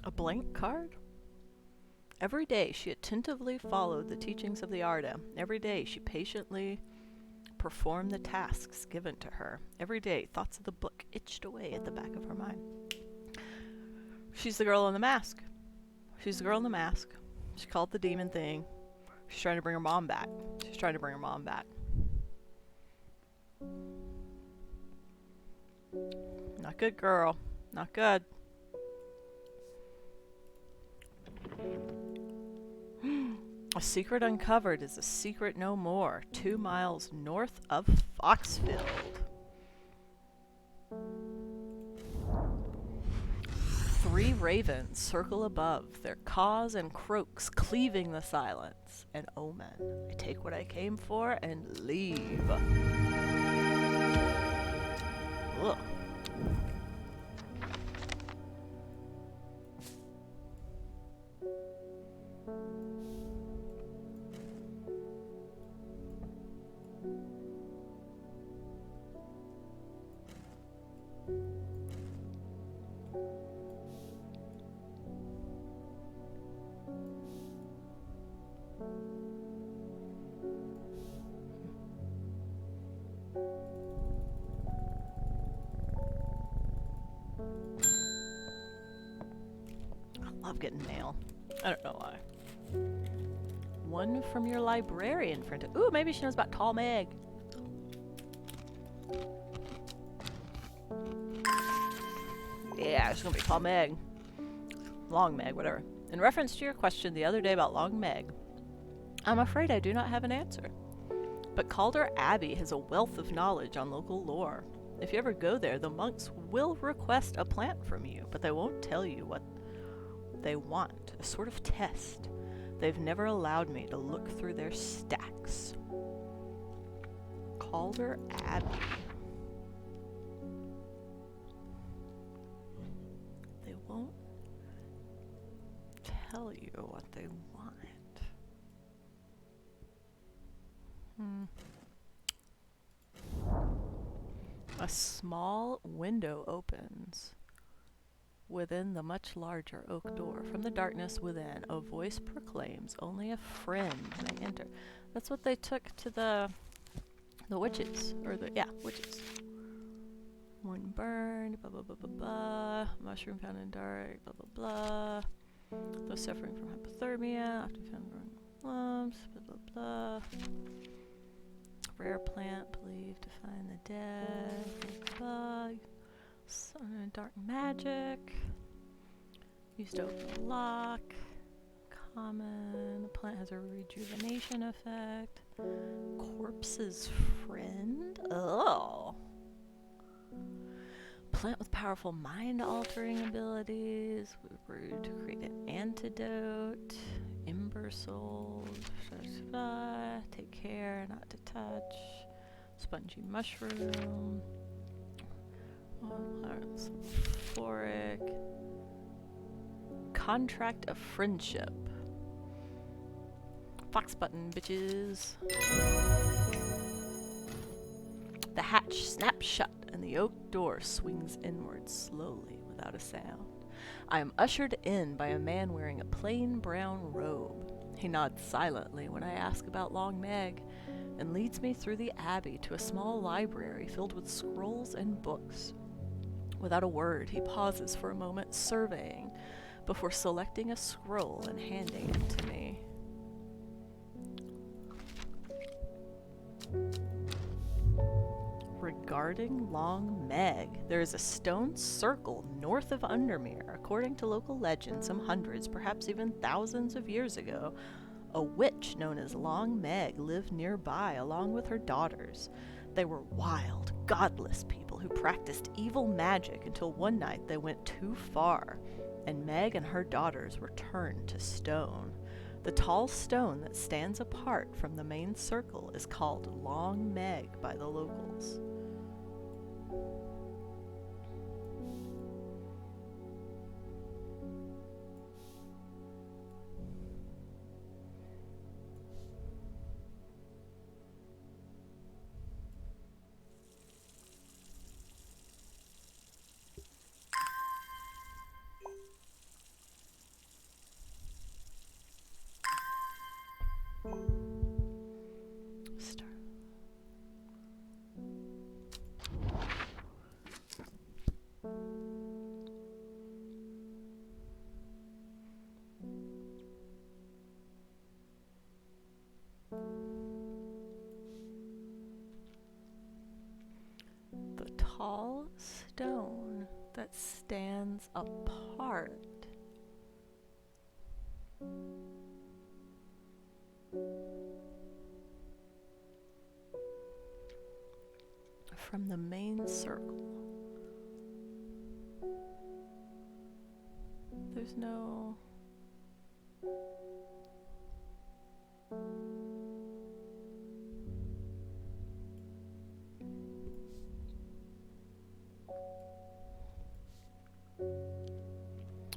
A blank card? Every day she attentively followed the teachings of the Arda. Every day she patiently performed the tasks given to her. Every day thoughts of the book itched away at the back of her mind. She's the girl in the mask. She's the girl in the mask. She called the demon thing. She's trying to bring her mom back. She's trying to bring her mom back. Not good, girl. Not good. A secret uncovered is a secret no more. 2 miles north of Foxfield. 3 ravens circle above, their caws and croaks cleaving the silence. An omen. I take what I came for and leave. Ugh. I love getting mail. I don't know why. One from your librarian friend. Ooh, maybe she knows about Tall Meg. Yeah, it's gonna be Tall Meg. Long Meg, whatever. In reference to your question the other day about Long Meg, I'm afraid I do not have an answer. But Calder Abbey has a wealth of knowledge on local lore. If you ever go there, the monks will request a plant from you, but they won't tell you what they want, a sort of test. They've never allowed me to look through their stacks. Calder Abbey. They won't tell you what they want. A small window opens within the much larger oak door. From the darkness within, a voice proclaims, "Only a friend may enter." That's what they took to the witches, or witches. One burned, blah blah blah blah blah. Mushroom found in dark, blah blah blah. Those suffering from hypothermia often found growing lumps, blah blah blah. Rare plant believed to find the dead, blah blah. Dark magic. Used to open a lock. Common. The plant has a rejuvenation effect. Corpse's friend? Oh. Plant with powerful mind-altering abilities. Brewed to create an antidote. Ember soul. Take care not to touch. Spongy mushroom. Phoric. Contract of friendship. Fox button, bitches. The hatch snaps shut and the oak door swings inward slowly without a sound. I am ushered in by a man wearing a plain brown robe. He nods silently when I ask about Long Meg and leads me through the abbey to a small library filled with scrolls and books. Without a word, he pauses for a moment, surveying, before selecting a scroll and handing it to me. Regarding Long Meg, there is a stone circle north of Undermere. According to local legend, some hundreds, perhaps even thousands of years ago, a witch known as Long Meg lived nearby along with her daughters. They were wild, godless people who practiced evil magic until one night they went too far, and Meg and her daughters were turned to stone. The tall stone that stands apart from the main circle is called Long Meg by the locals. The tall stone that stands apart from the main circle. There's no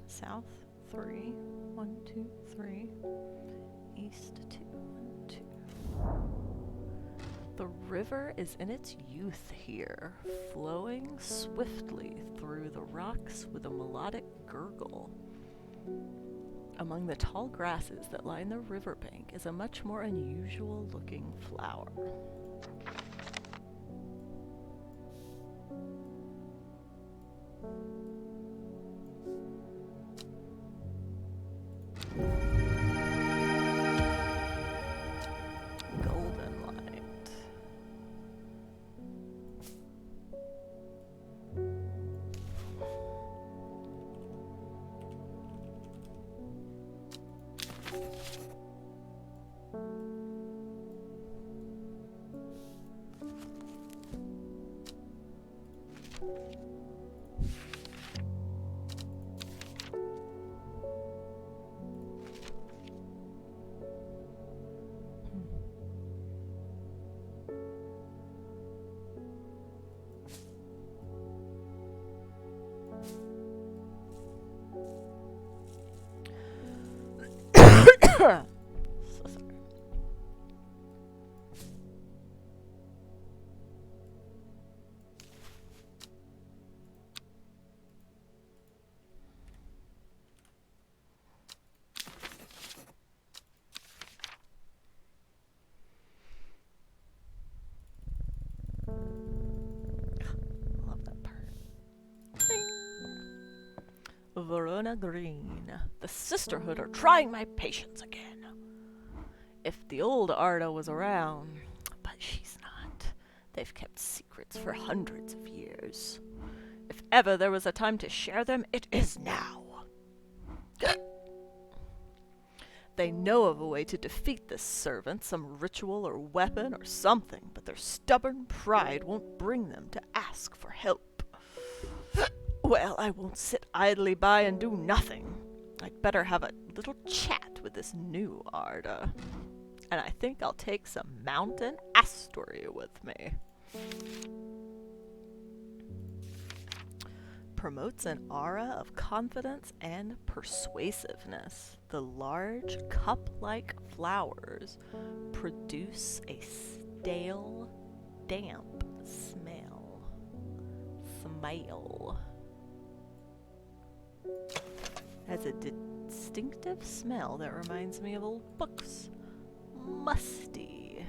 south 3, 1, 2, 3, east 2, 1, 2. The river is in its youth here, flowing swiftly through the rocks with a melodic gurgle. Among the tall grasses that line the riverbank is a much more unusual looking flower. So sorry. Love that part. Verona Green. The Sisterhood are trying my patience again. If the old Arda was around, but she's not. They've kept secrets for hundreds of years. If ever there was a time to share them, it is now. They know of a way to defeat this servant, some ritual or weapon or something, but their stubborn pride won't bring them to ask for help. Well, I won't sit idly by and do nothing. I'd better have a little chat with this new Arda. And I think I'll take some mountain astoria with me. Promotes an aura of confidence and persuasiveness. The large cup-like flowers produce a stale, damp smell. Has a distinctive smell that reminds me of old books. Musty.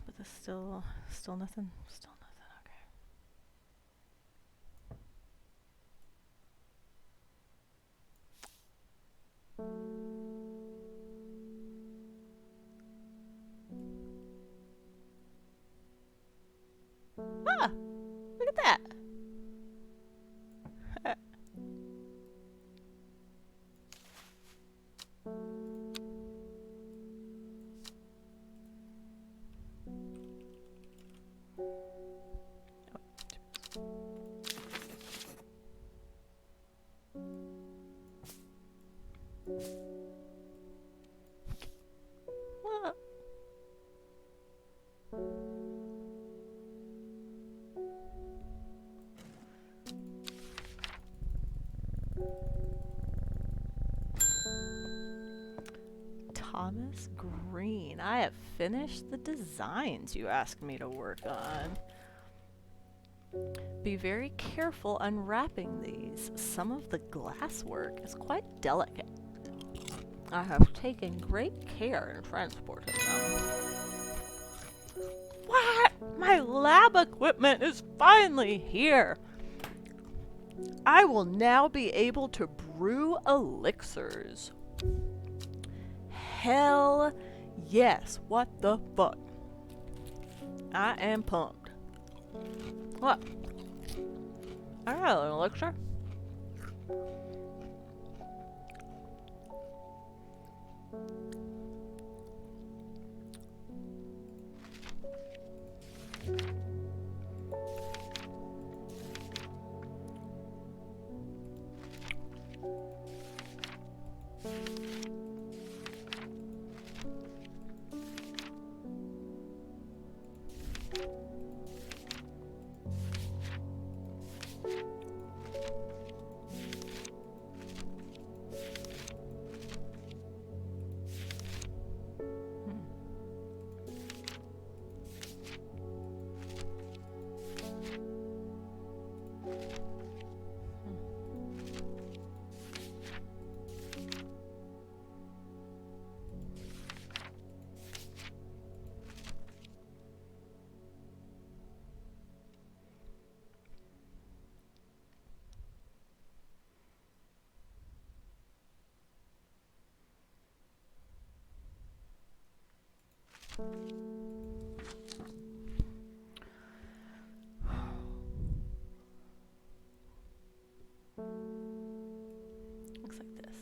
But there's still nothing. Still nothing. Okay. Ah, look at that. Ah. Thomas Green. I have finished the designs you asked me to work on. Be very careful unwrapping these. Some of the glasswork is quite delicate. I have taken great care in transporting them. What? My lab equipment is finally here! I will now be able to brew elixirs. Hell yes, what the fuck? I am pumped. What? I got an elixir. looks like this.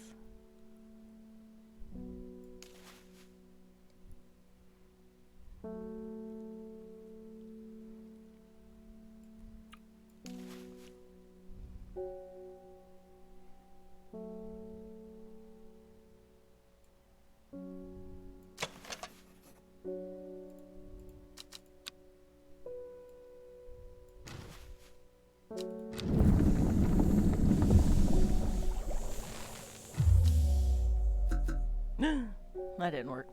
That didn't work.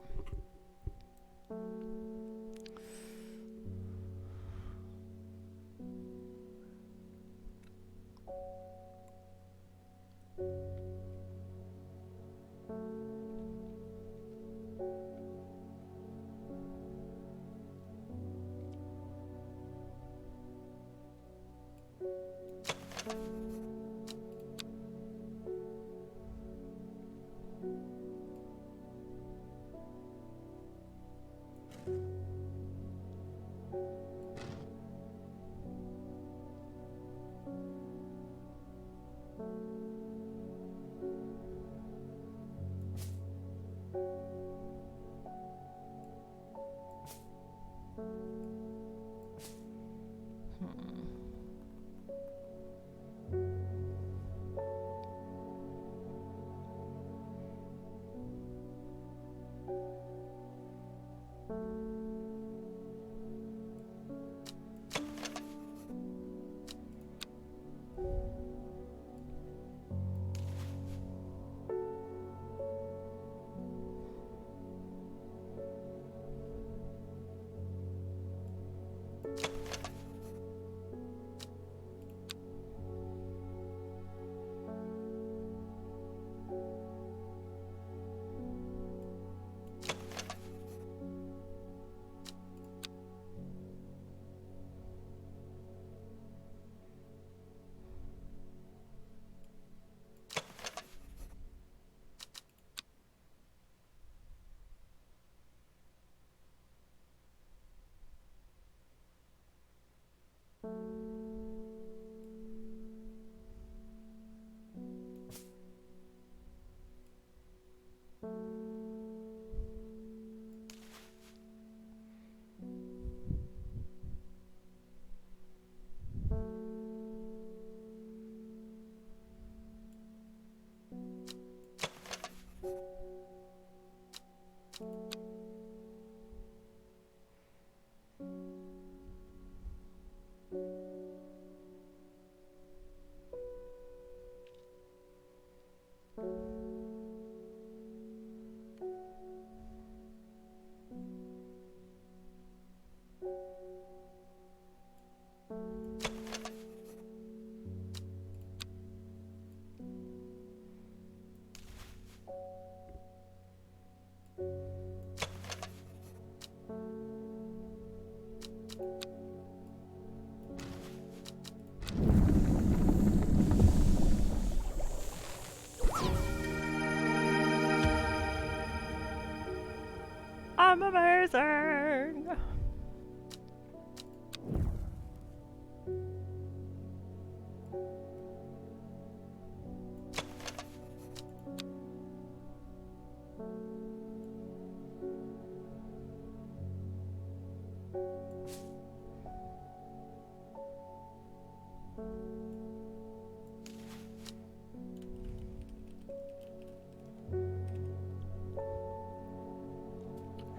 I'm amazing!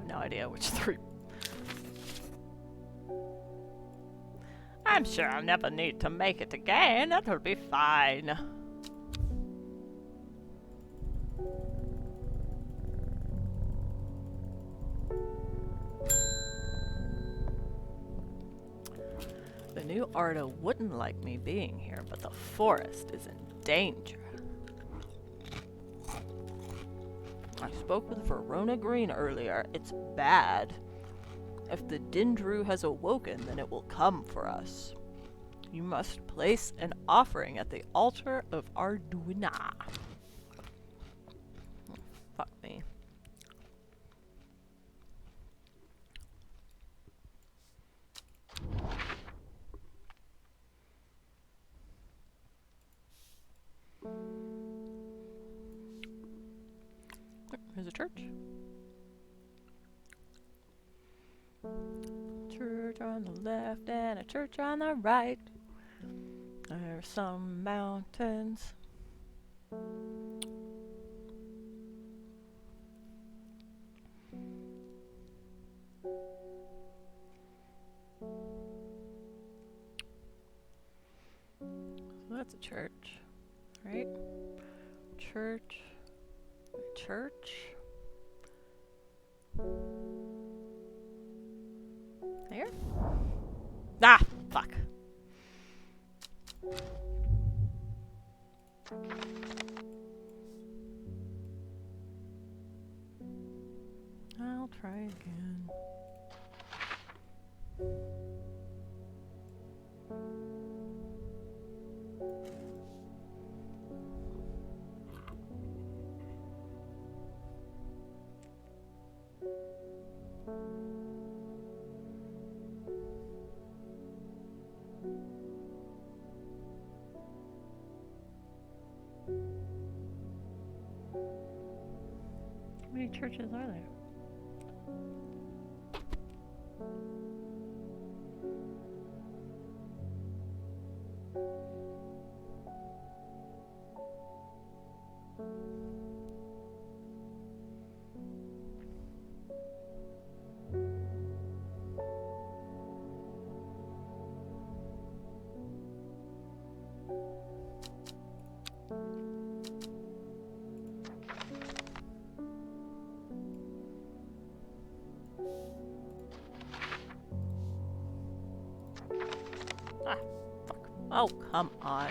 No idea which three. I'm sure I'll never need to make it again. That'll be fine. The new Arda wouldn't like me being here, but the forest is in danger. I spoke with Verona Green earlier. It's bad. If the Dindru has awoken, then it will come for us. You must place an offering at the altar of Arduina. Oh, fuck me. There's a church. Church on the left and a church on the right. There's some mountains. So that's a church, right? Church. Church. There? Ah, fuck. I'll try again. How many churches are there? Ah, fuck. Oh, come on.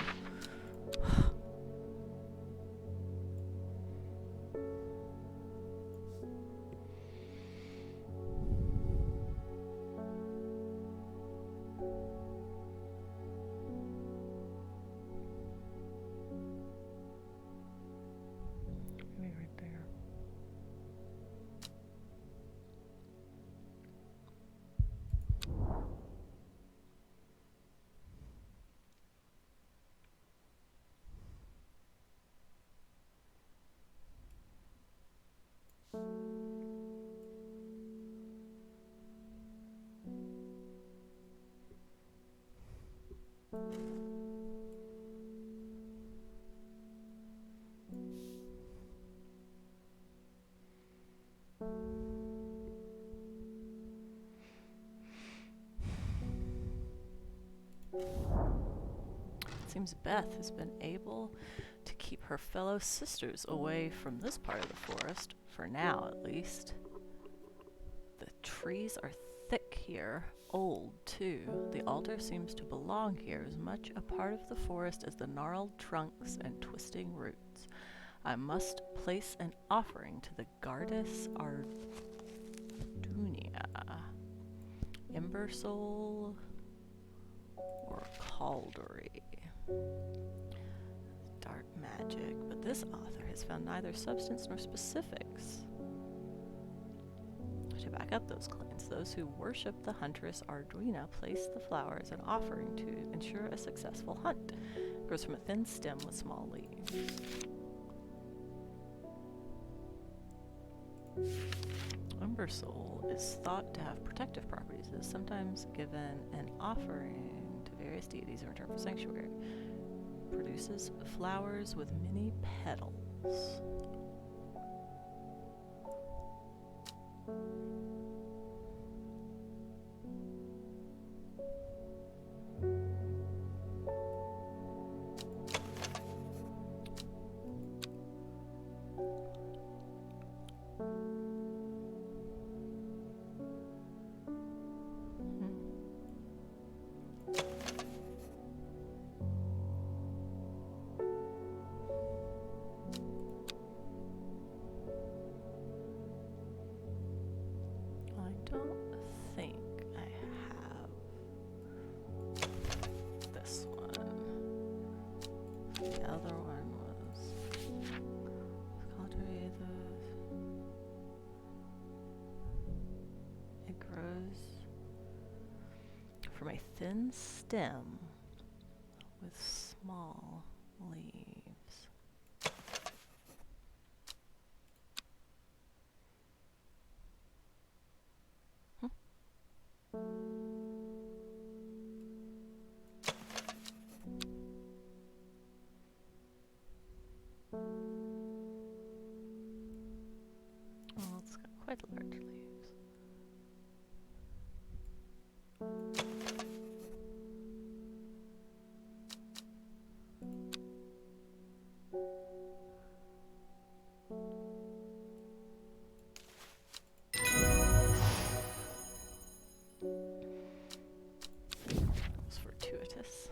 Maybe right there. Seems Beth has been able to keep her fellow sisters away from this part of the forest, for now at least. The trees are thick here, old too. The altar seems to belong here, as much a part of the forest as the gnarled trunks and twisting roots. I must place an offering to the goddess Ardunia, Ember Soul, or Caldery. Dark magic, but this author has found neither substance nor specifics. To back up those claims, those who worship the huntress Arduina place the flower as an offering to ensure a successful hunt. It grows from a thin stem with small leaves. Ember Soul is thought to have protective properties. It is sometimes given an offering to various deities in return for sanctuary. Produces flowers with many petals. From a thin stem with small leaves. quite large leaves. It's fortuitous.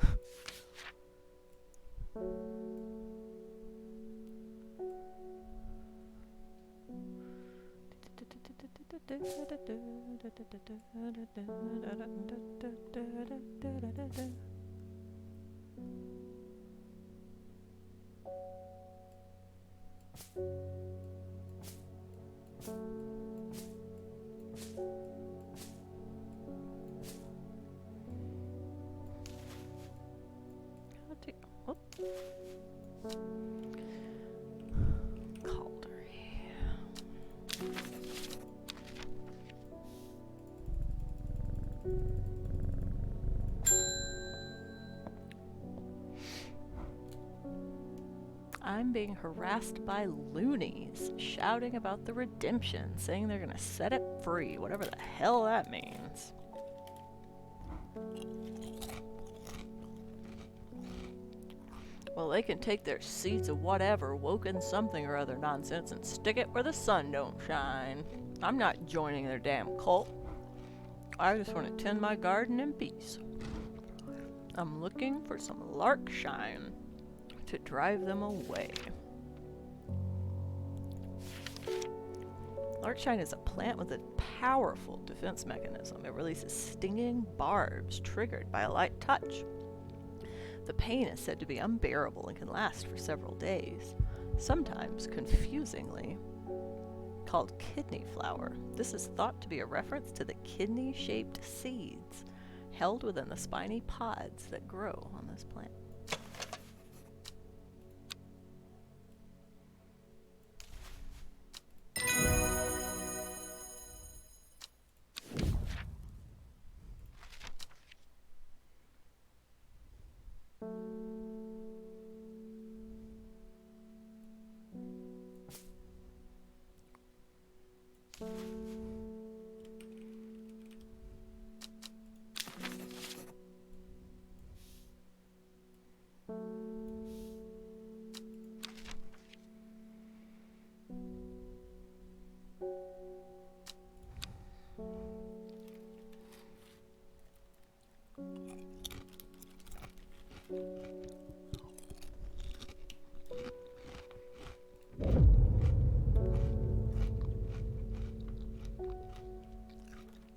Caldery. I'm being harassed by loonies, shouting about the redemption, saying they're gonna set it free, whatever the hell that means. Well, they can take their seeds of whatever, woken something or other nonsense, and stick it where the sun don't shine. I'm not joining their damn cult. I just want to tend my garden in peace. I'm looking for some larkshine to drive them away. Larkshine is a plant with a powerful defense mechanism. It releases stinging barbs triggered by a light touch. The pain is said to be unbearable and can last for several days, sometimes confusingly called kidney flower. This is thought to be a reference to the kidney-shaped seeds held within the spiny pods that grow on this plant.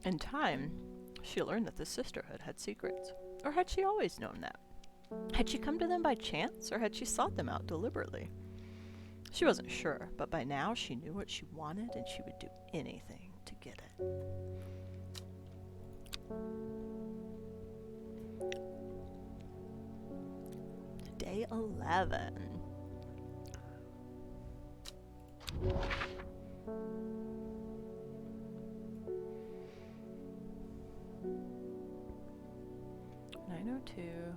In time, she learned that the sisterhood had secrets. Or had she always known that? Had she come to them by chance, or had she sought them out deliberately? She wasn't sure, but by now she knew what she wanted, and she would do anything to get it. Day 11. Two,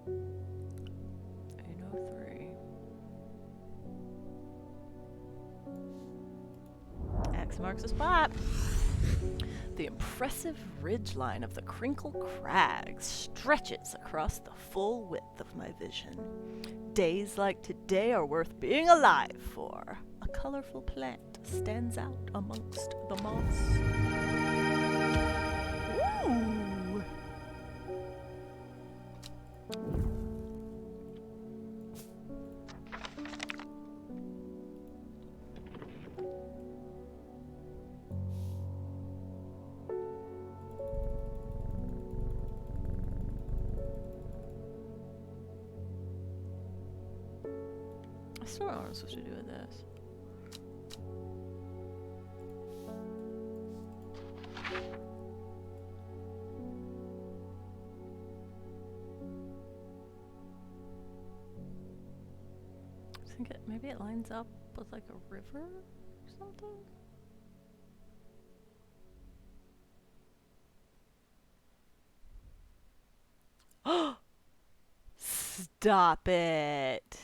803. X marks the spot. The impressive ridgeline of the Crinkle Crags stretches across the full width of my vision. Days like today are worth being alive for. A colorful plant stands out amongst the moss. Ooh! I still don't know what I'm supposed to do with this. I think maybe it lines up with like a river or something. Oh! Stop it!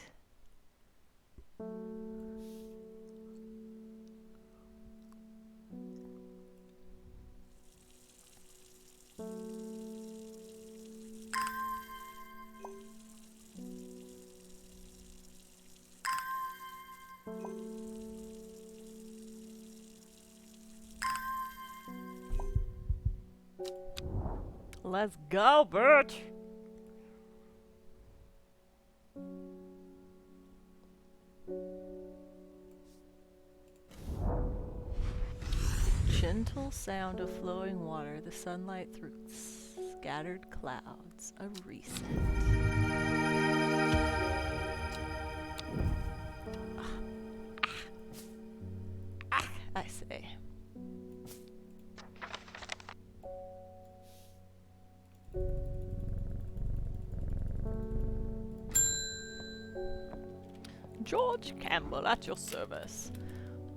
Let's go, bitch! Gentle sound of flowing water, the sunlight through scattered clouds, a reset. I say. George Campbell at your service.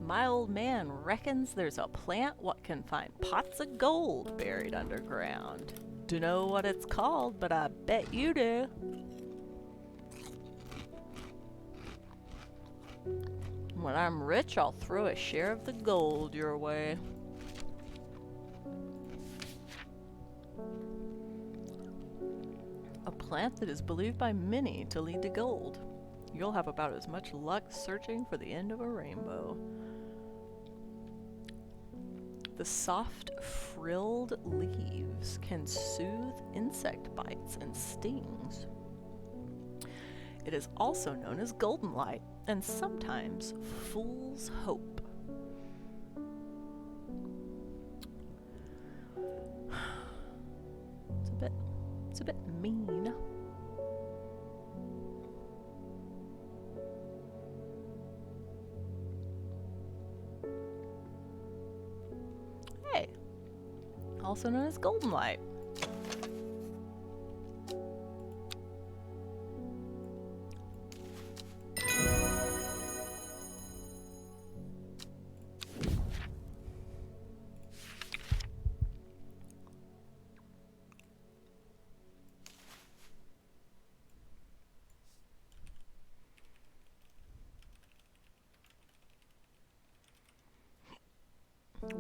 My old man reckons there's a plant what can find pots of gold buried underground. Dunno what it's called, but I bet you do. When I'm rich, I'll throw a share of the gold your way. A plant that is believed by many to lead to gold. You'll have about as much luck searching for the end of a rainbow. The soft, frilled leaves can soothe insect bites and stings. It is also known as golden light and sometimes fool's hope. It's a bit mean. Hey, also known as golden light.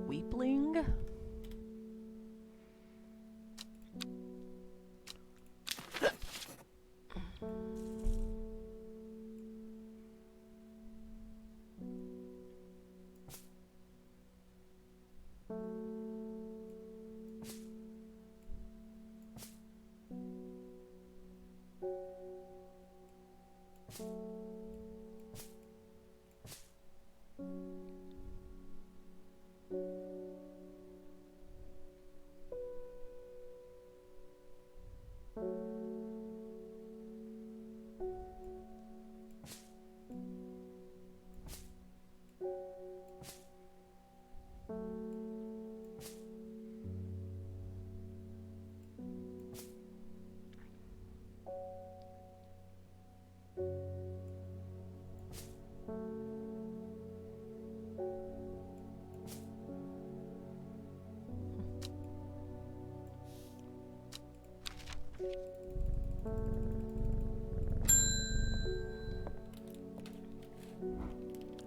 Weepling.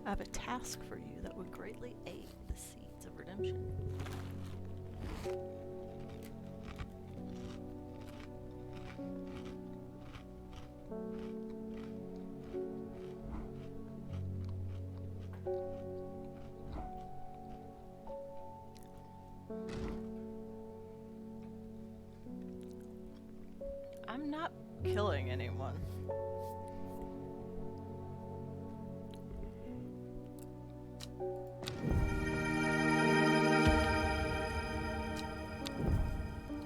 I have a task for you that would greatly aid the seeds of redemption. I'm not killing anyone.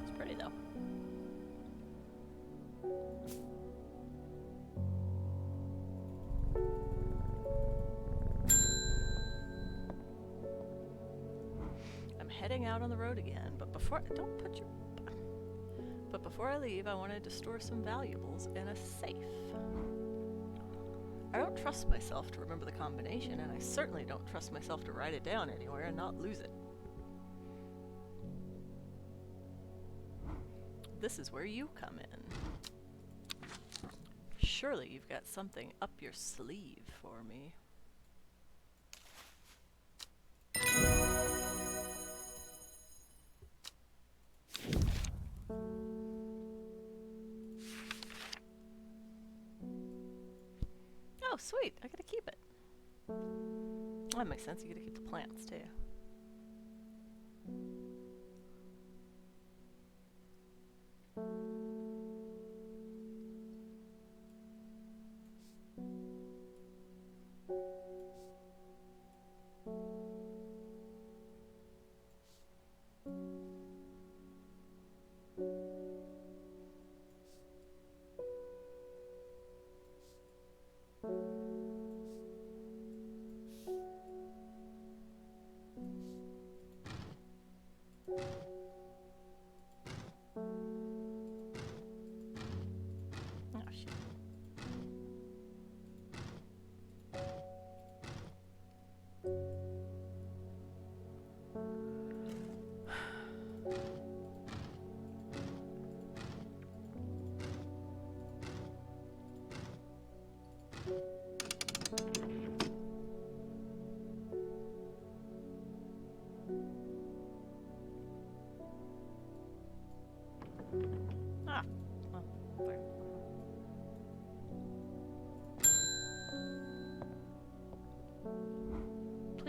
It's pretty though. I'm heading out on the road again, but before I leave, I wanted to store some valuables in a safe. I don't trust myself to remember the combination, and I certainly don't trust myself to write it down anywhere and not lose it. This is where you come in. Surely you've got something up your sleeve for me. Oh, sweet. I gotta keep it. That makes sense. You gotta keep the plants, too.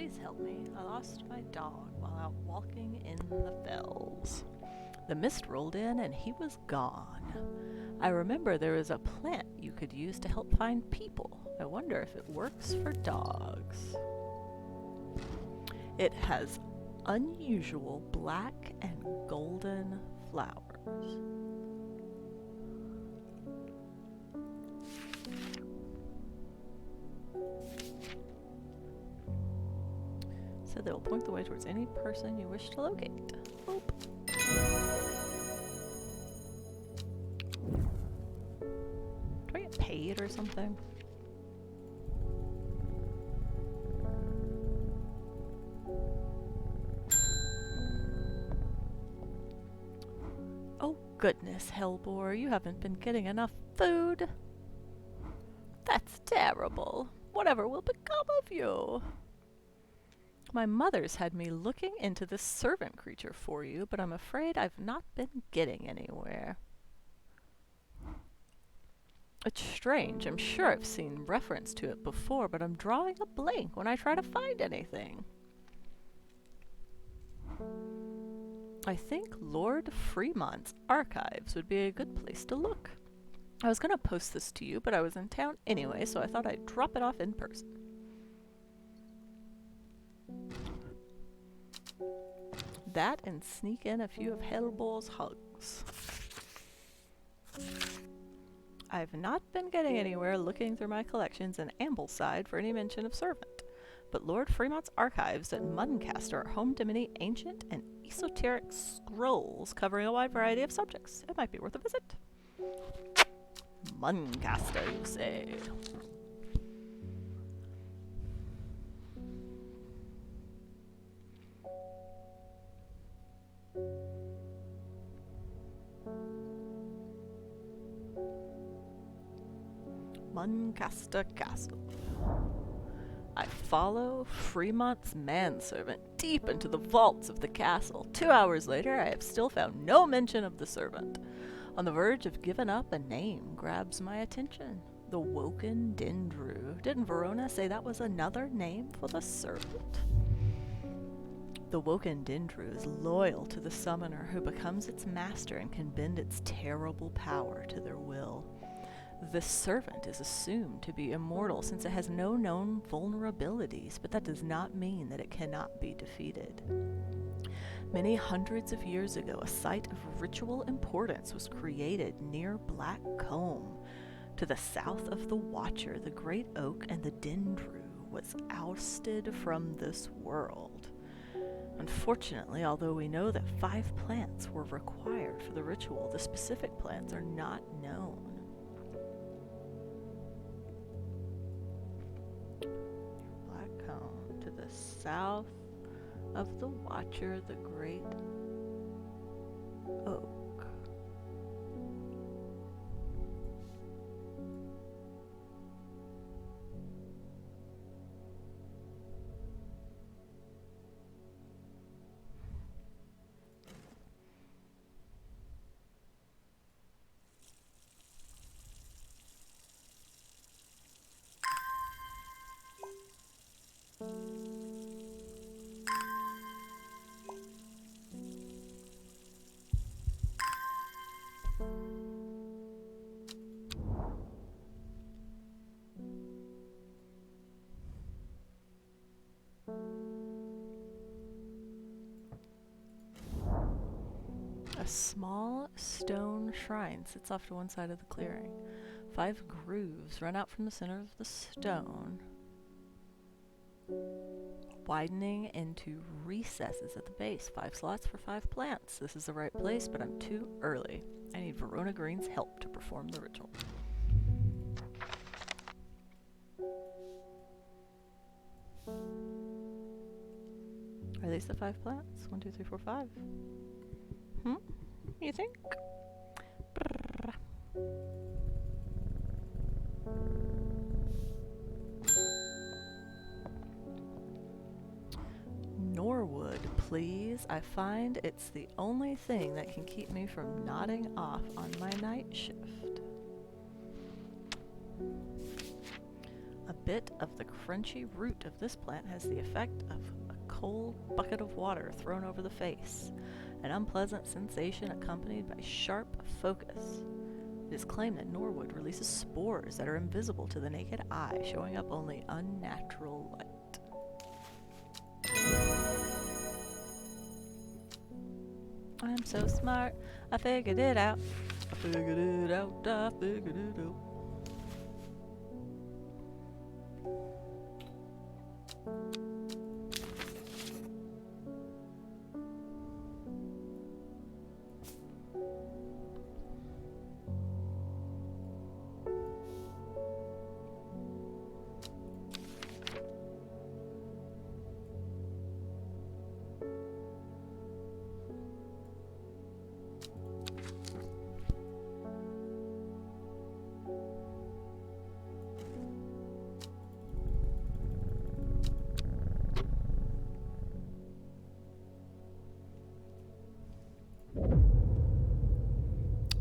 Please help me. I lost my dog while out walking in the fells. The mist rolled in and he was gone. I remember there is a plant you could use to help find people. I wonder if it works for dogs. It has unusual black and golden flowers. So they will point the way towards any person you wish to locate. Boop. Do I get paid or something? Oh goodness, Hellbore, you haven't been getting enough food. That's terrible. Whatever will become of you? My mother's had me looking into this servant creature for you, but I'm afraid I've not been getting anywhere. It's strange. I'm sure I've seen reference to it before, but I'm drawing a blank when I try to find anything. I think Lord Fremont's archives would be a good place to look. I was going to post this to you, but I was in town anyway, so I thought I'd drop it off in person. That and sneak in a few of Hellbore's hugs. I've not been getting anywhere looking through my collections in Ambleside for any mention of servant, but Lord Fremont's archives at Muncaster are home to many ancient and esoteric scrolls covering a wide variety of subjects. It might be worth a visit. Muncaster, you say? Muncaster Castle. I follow Fremont's manservant deep into the vaults of the castle. 2 hours later, I have still found no mention of the servant. On the verge of giving up, a name grabs my attention. The Woken Dendru. Didn't Verona say that was another name for the servant? The Woken Dendru is loyal to the summoner, who becomes its master and can bend its terrible power to their will. The servant is assumed to be immortal since it has no known vulnerabilities, but that does not mean that it cannot be defeated. Many hundreds of years ago, a site of ritual importance was created near Black Combe. To the south of the Watcher, the Great Oak and the Dendru was ousted from this world. Unfortunately, although we know that 5 plants were required for the ritual, the specific plants are not known. Black Combe, to the south of the Watcher, the Great Oak. A small stone shrine sits off to one side of the clearing. 5 grooves run out from the center of the stone, widening into recesses at the base. 5 slots for 5 plants. This is the right place, but I'm too early. I need Verona Green's help to perform the ritual. Are these the 5 plants? 1, 2, 3, 4, 5. You think? Brrr. Norwood, please. I find it's the only thing that can keep me from nodding off on my night shift. A bit of the crunchy root of this plant has the effect of a cold bucket of water thrown over the face, an unpleasant sensation accompanied by sharp focus. It is claimed that Norwood releases spores that are invisible to the naked eye, showing up only unnatural light. I'm so smart, I figured it out. I figured it out, I figured it out.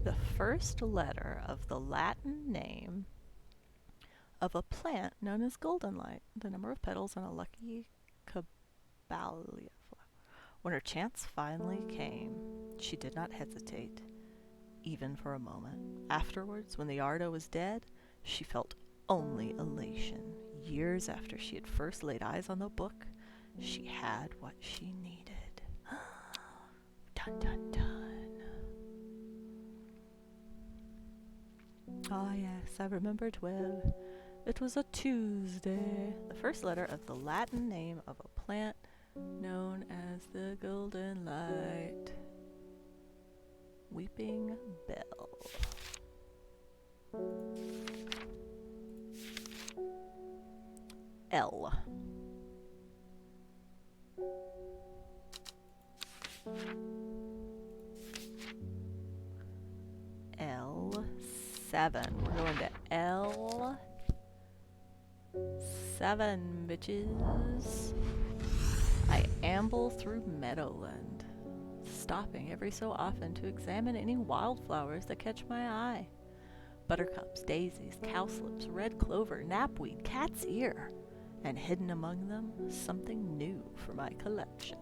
The first letter of the Latin name of a plant known as golden light, the number of petals on a lucky caballia flower. When her chance finally came, she did not hesitate, even for a moment. Afterwards, when the Ardo was dead, she felt only elation. Years after she had first laid eyes on the book, she had what she needed. Dun dun dun. Ah, yes, I remembered well. It was a Tuesday. The first letter of the Latin name of a plant known as the golden light. Weeping Bell. L. L7. We're going to L7, bitches. I amble through Meadowland, stopping every so often to examine any wildflowers that catch my eye. Buttercups, daisies, cowslips, red clover, knapweed, cat's ear, and hidden among them, something new for my collection.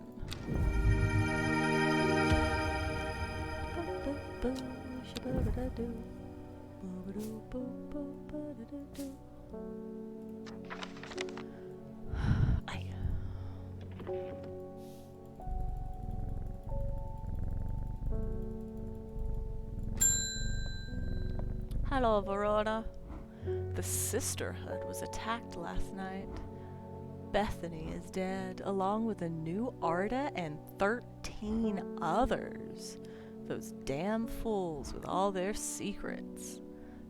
Hello, Verona. The sisterhood was attacked last night. Bethany is dead, along with a new Arda and 13 others. Those damn fools with all their secrets.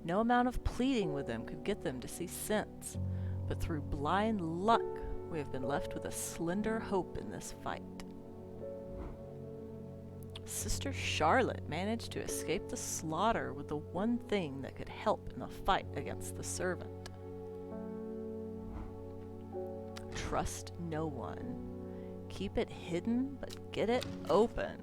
No amount of pleading with them could get them to see sense, but through blind luck, we have been left with a slender hope in this fight. Sister Charlotte managed to escape the slaughter with the one thing that could help in the fight against the servant. Trust no one. Keep it hidden, but get it open.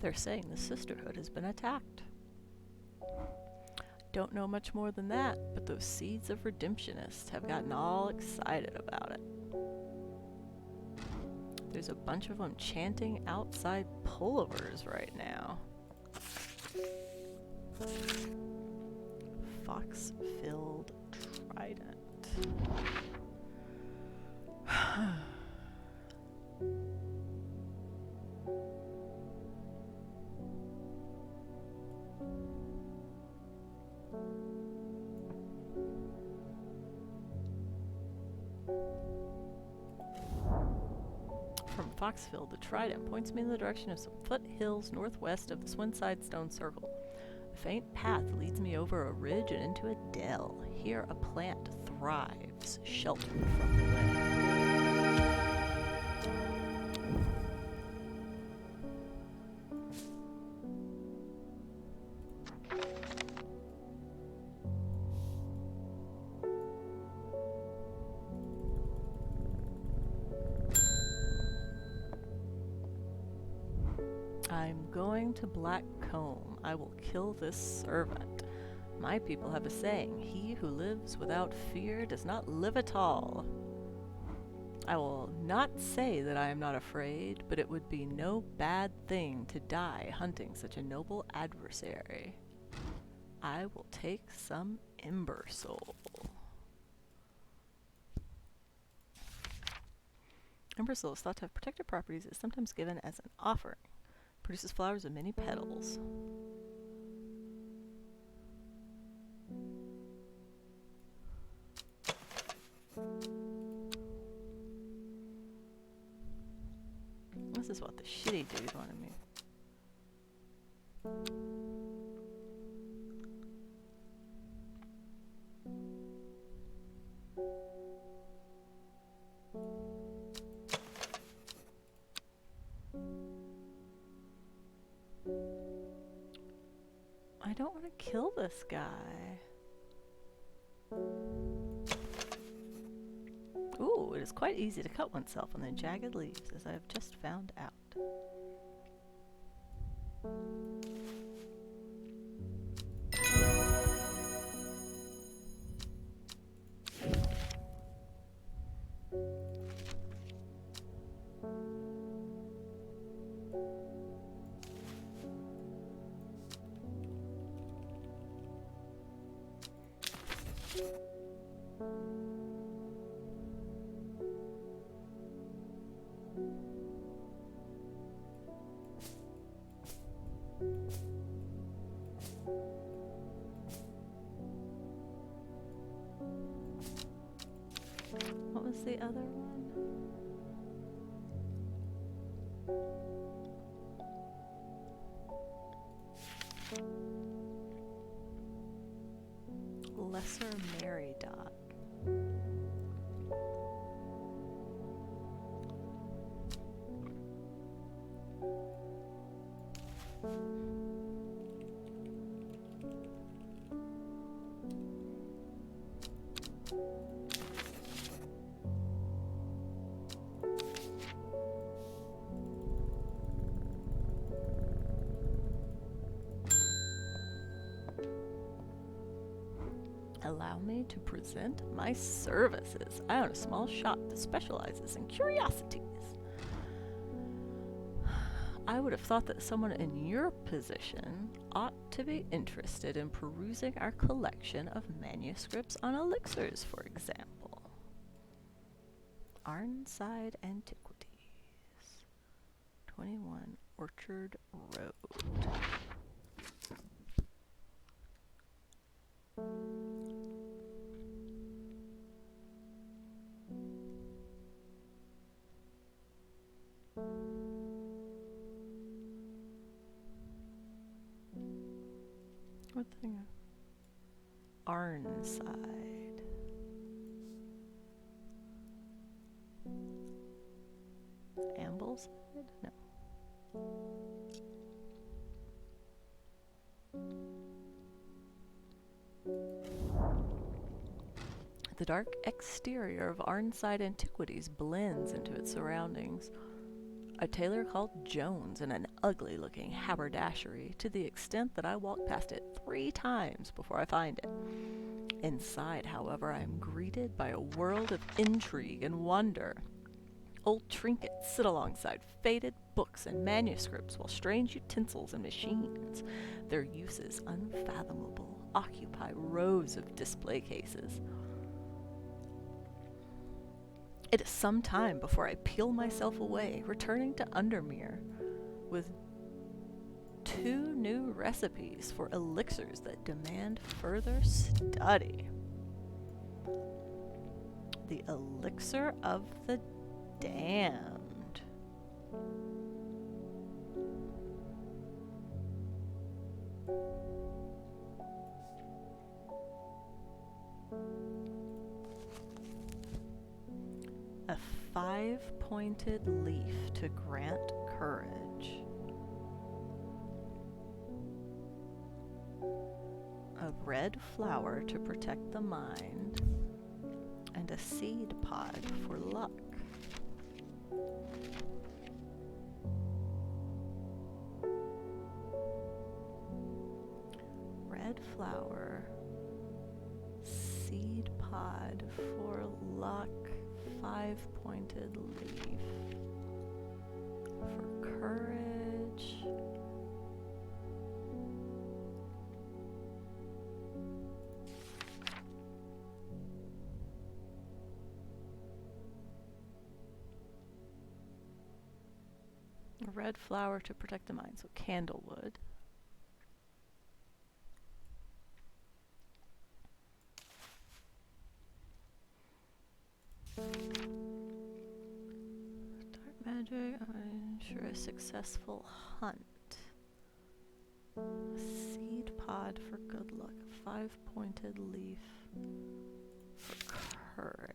They're saying the sisterhood has been attacked. Don't know much more than that, but those seeds of redemptionists have gotten all excited about it. There's a bunch of them chanting outside pullovers right now. Fox-filled trident. From Foxville, the trident points me in the direction of some foothills northwest of the Swinside Stone Circle. A faint path leads me over a ridge and into a dell. Here a plant thrives, sheltered from the wind. I'm going to Black Comb. I will kill this servant. My people have a saying, he who lives without fear does not live at all. I will not say that I am not afraid, but it would be no bad thing to die hunting such a noble adversary. I will take some Ember Soul. Ember Soul is thought to have protective properties. It's sometimes given as an offering. Produces flowers with many petals. This is what the shitty dude wanted me. I don't want to kill this guy. Ooh, it is quite easy to cut oneself on the jagged leaves, as I have just found out. What was the other one? Lesser Mary Dot. Allow me to present my services. I own a small shop that specializes in curiosities. I would have thought that someone in your position ought to be interested in perusing our collection of manuscripts on elixirs, for example. Arnside Antiquities, 21 Orchard Road. What thing? Arnside. Ambleside? No. The dark exterior of Arnside Antiquities blends into its surroundings. A tailor called Jones and an ugly-looking haberdashery, to the extent that I walk past it 3 times before I find it. Inside, however, I am greeted by a world of intrigue and wonder. Old trinkets sit alongside faded books and manuscripts, while strange utensils and machines, their uses unfathomable, occupy rows of display cases. It is some time before I peel myself away, returning to Undermere with 2 new recipes for elixirs that demand further study. The elixir of the damned. A 5-pointed leaf to grant courage. A red flower to protect the mind. And a seed pod for luck. Red flower, seed pod for luck, 5-pointed leaf for courage. A red flower to protect the mind, so candlewood. Dark magic, ensure a successful hunt. A seed pod for good luck, a 5-pointed leaf for courage.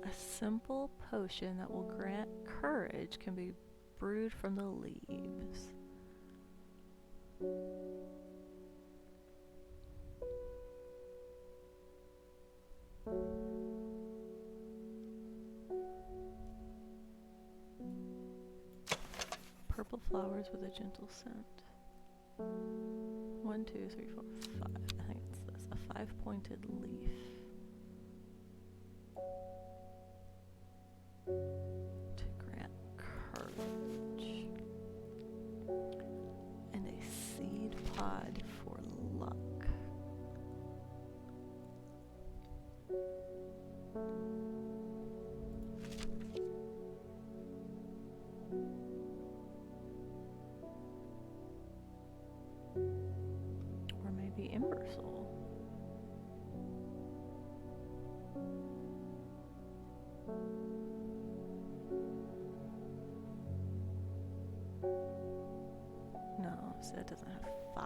A simple potion that will grant courage can be brewed from the leaves. Purple flowers with a gentle scent. 1, 2, 3, 4, 5. I think it's this. A 5-pointed leaf. To grant courage. And a seed pod for luck. Or maybe Ember Soul. No, so it doesn't have 5.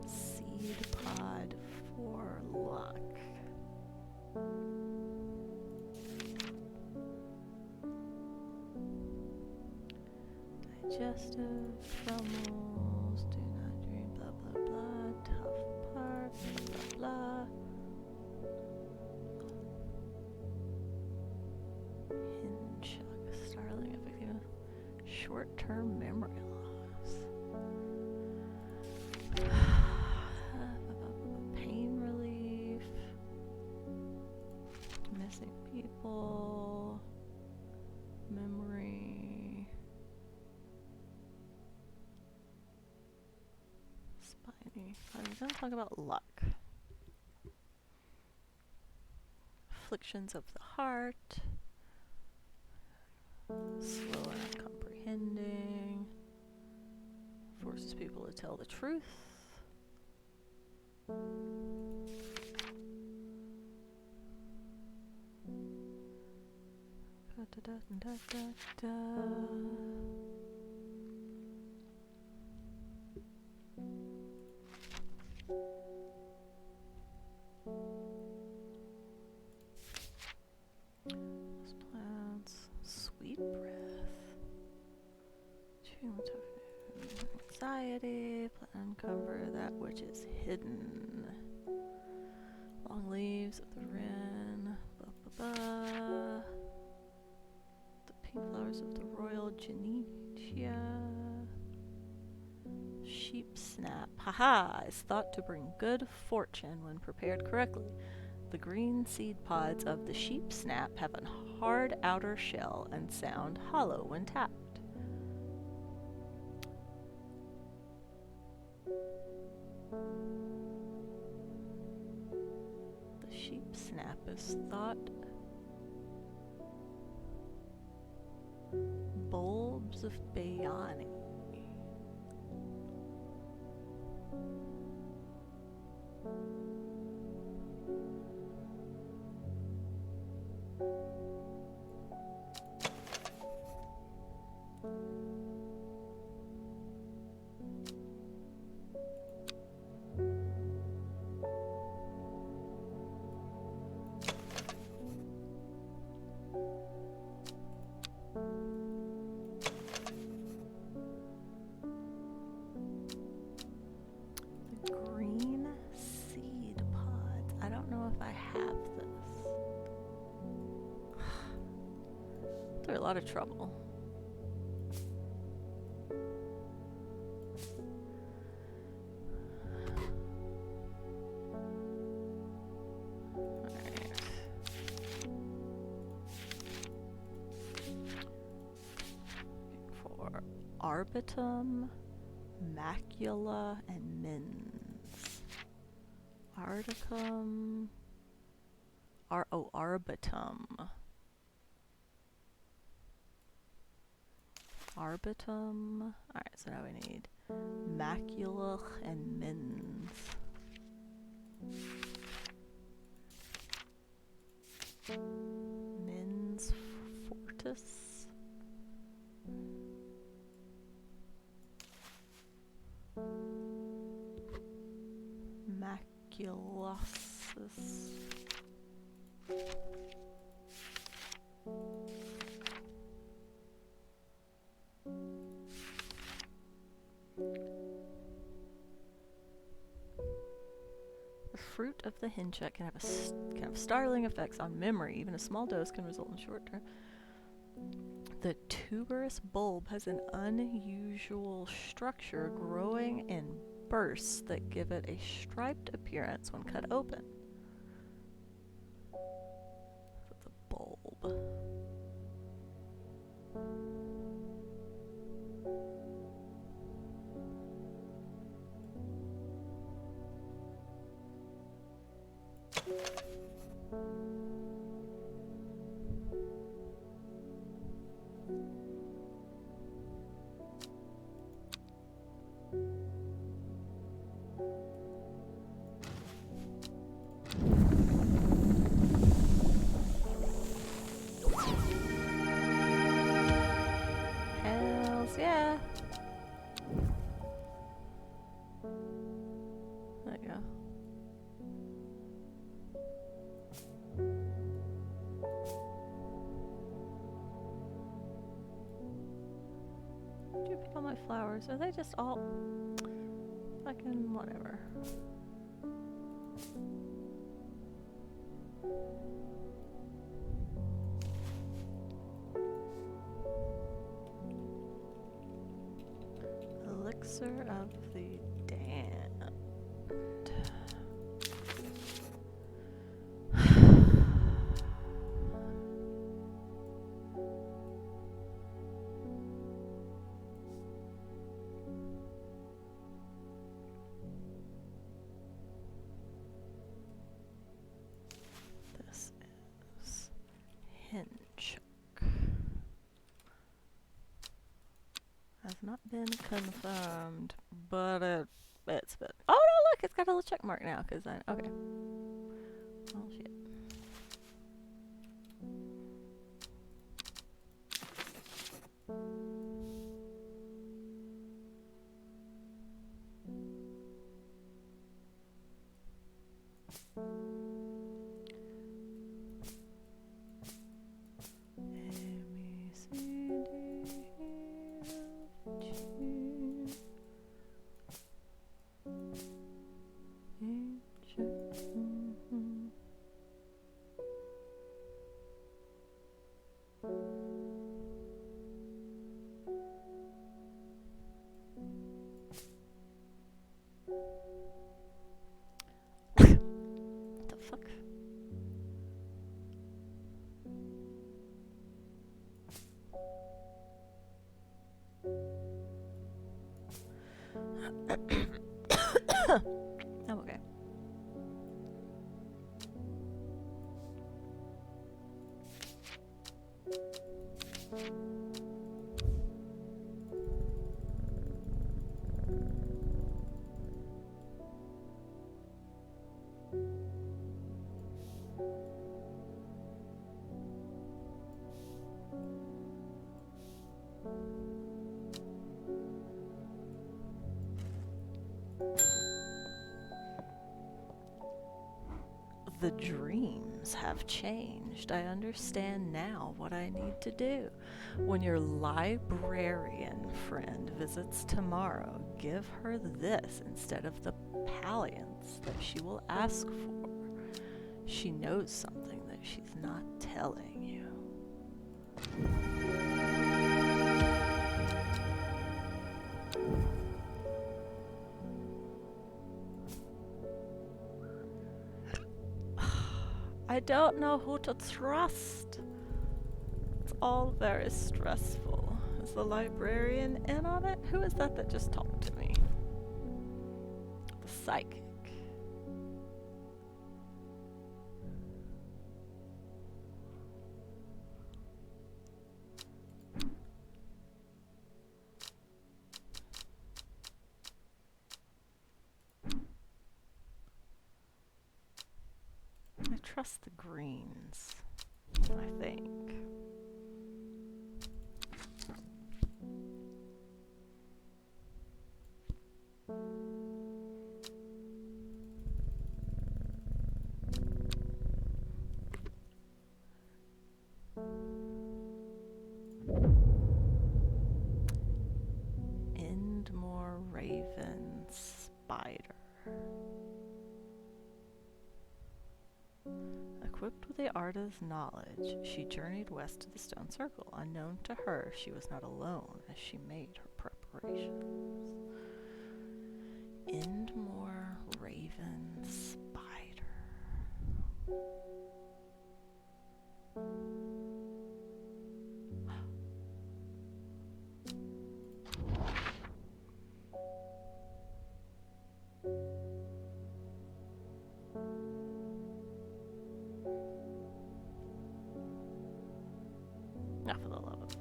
Seed pod for luck. Digestive troubles, do not dream, blah blah blah, tough part, blah blah blah. Hinge, like a starling effective. Short-term memory loss. Pain relief. Missing people. Memory. Spiny. It doesn't talk about luck. Afflictions of the heart. Slow and uncomprehending. Forces people to tell the truth. Da, da, da, da, da. Plants, sweet breath, anxiety, uncover that which is hidden. Long leaves of the wren, ba ba ba. flowers of the royal genitia. Sheep snap. Haha! Is thought to bring good fortune when prepared correctly. The green seed pods of the sheep snap have a hard outer shell and sound hollow when tapped. The sheep snap is thought bulbs of Bayani. Green seed pods. I don't know if I have this. They're a lot of trouble. Alright. For arbitum, macula, and mins. Articum. Arbitum. Arbitum. Alright, so now we need macula and mins. Mins fortis. Maculosus. The fruit of the hencheck can have startling effects on memory. Even a small dose can result in short term. The tuberous bulb has an unusual structure growing in bursts that give it a striped appearance when cut open. The bulb. Hells yeah. There you go. Did you pick all my flowers? Are they just all fucking whatever? Elixir of the Damned. This is hinge. Has not been confirmed, but it's been. Oh no! Look, it's got a little check mark now. Cause I okay. Oh shit. I'm okay. The dreams have changed. I understand now what I need to do. When your librarian friend visits tomorrow, give her this instead of the palliance that she will ask for. She knows something that she's not telling you. I don't know who to trust. It's all very stressful. Is the librarian in on it? Who is that just talked to me? The psychic. I trust the greens, I think. Endmore Raven Spider. Equipped with the artist's knowledge, she journeyed west to the stone circle. Unknown to her, she was not alone as she made her preparations. Endmore Raven Spider. Not for the love of it.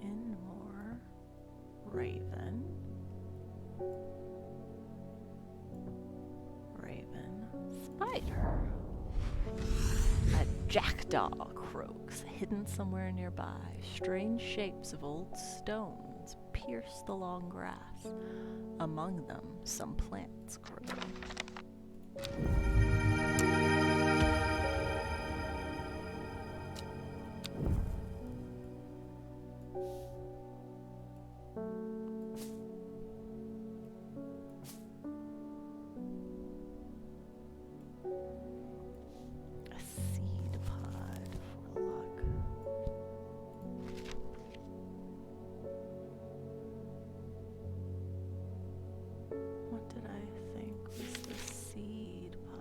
Endmore Raven. Raven Spider. A jackdaw croaks, hidden somewhere nearby. Strange shapes of old stones pierce the long grass. Among them, some plants grow. A seed pod for luck. What did I think was the seed pod?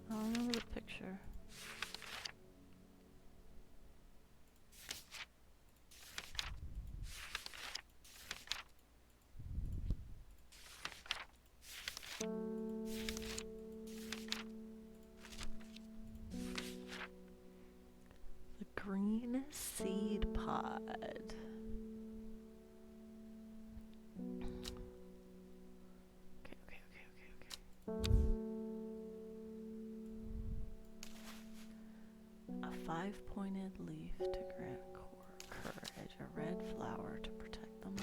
I don't remember the picture. The green seed pod. Okay. A 5-pointed leaf to grant courage, a red flower to protect the mind.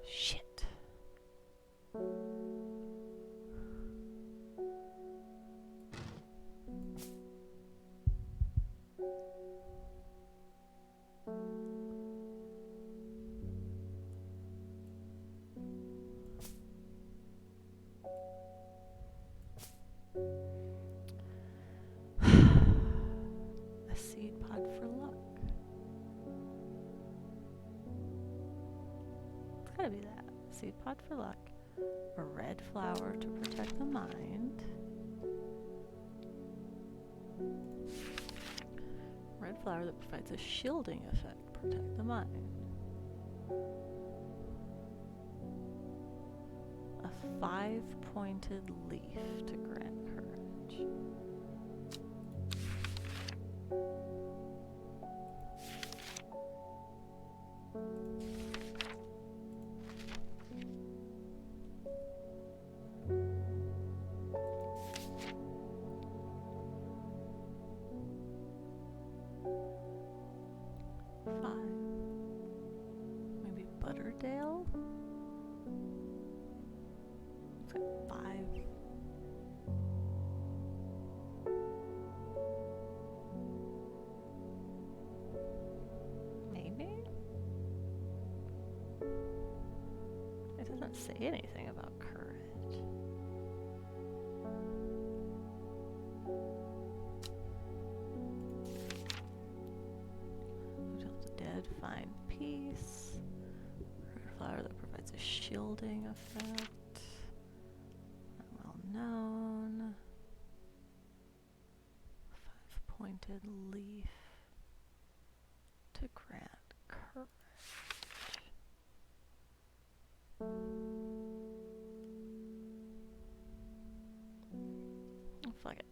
Shit. gotta be that. Seed pod for luck. A red flower to protect the mind. Red flower that provides a shielding effect. Protect the mind. A 5-pointed leaf to grant courage. Maybe Butterdale? It's like 5. Maybe? It doesn't say anything about courage. Dead, find peace. Red flower that provides a shielding effect. Not well known. 5-pointed leaf to grant courage. Oh, fuck it.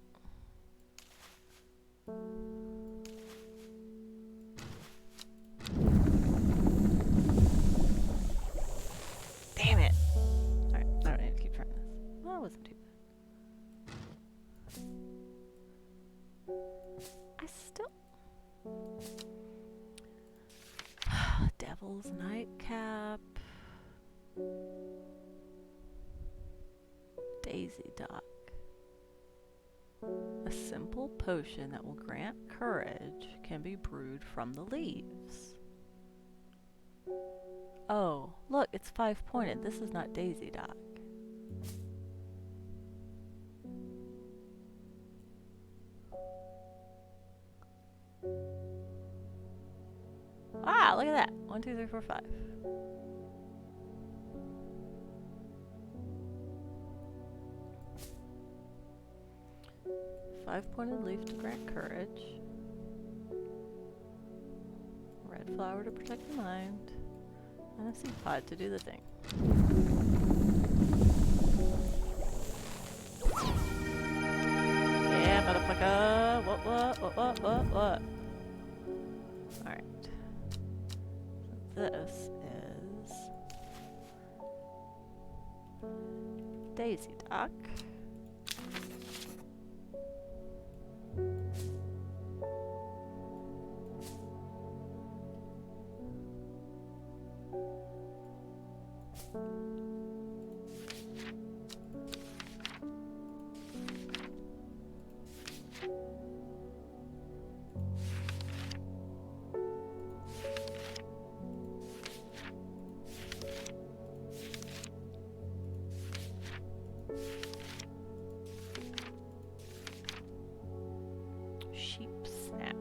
Damn it! Alright, I don't need to keep trying this. Well, that wasn't too bad. I still... Devil's Nightcap. Daisy Duck. A simple potion that will grant courage can be brewed from the leaves. Oh, look, it's 5-pointed. This is not Daisy Duck. Ah, look at that. 1, 2, 3, 4, 5. Five-pointed leaf to grant courage. Red flower to protect the mind. And a seed pod to do the thing. Yeah, motherfucker! What? Alright. So this is... Daisy Duck. Sheep snap.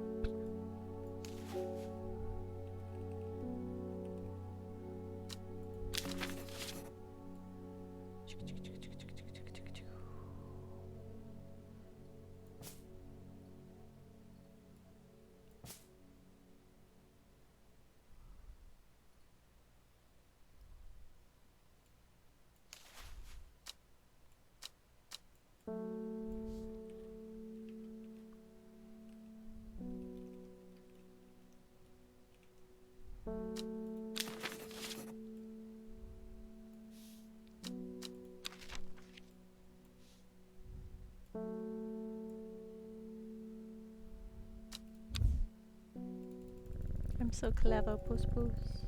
I'm so clever, Puss Puss.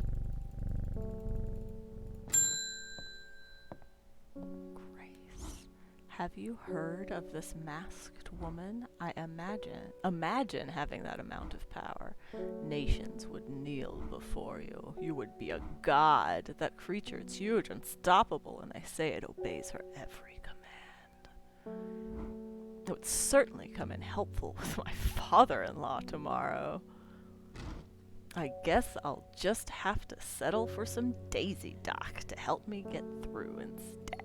Grace, have you heard of this masked woman? I imagine having that amount of power. Nations would kneel before you. You would be a god. That creature, it's huge, unstoppable, and they say it obeys her every command. It would certainly come in helpful with my father-in-law tomorrow. I guess I'll just have to settle for some Daisy Dock to help me get through instead.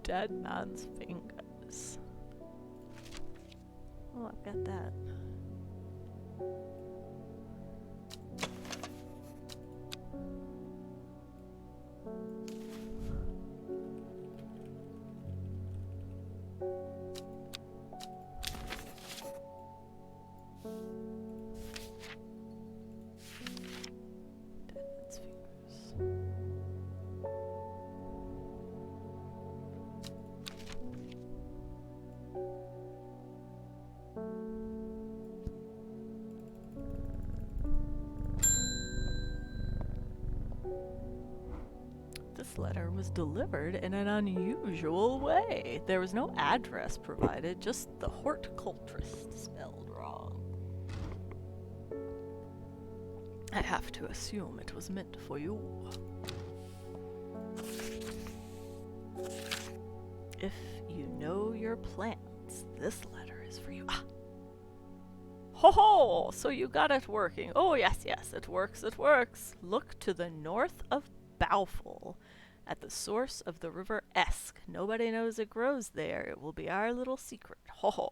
Dead man's fingers. Oh, I've got that. Dead man's fingers. This letter was delivered in an unusual way. There was no address provided, just the horticulturist spelled wrong. I have to assume it was meant for you. If you know your plants, this letter is for you. Ah! Ho ho! So you got it working. Oh, yes, yes, it works, it works. Look to the north of Bauful, at the source of the river Esk. Nobody knows it grows there. It will be our little secret. Ho ho!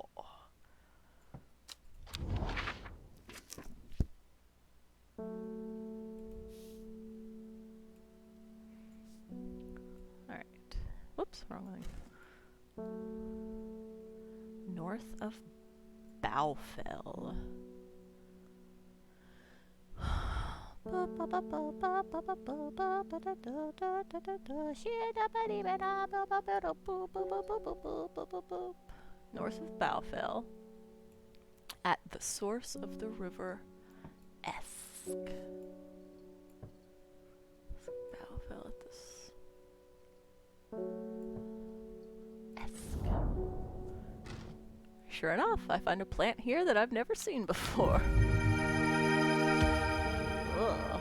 Alright. Whoops, wrong one. North of Baufel. North of Baufel, at the source of the river Esk. Baufel at this Esk. Sure enough, I find a plant here that I've never seen before. Ugh.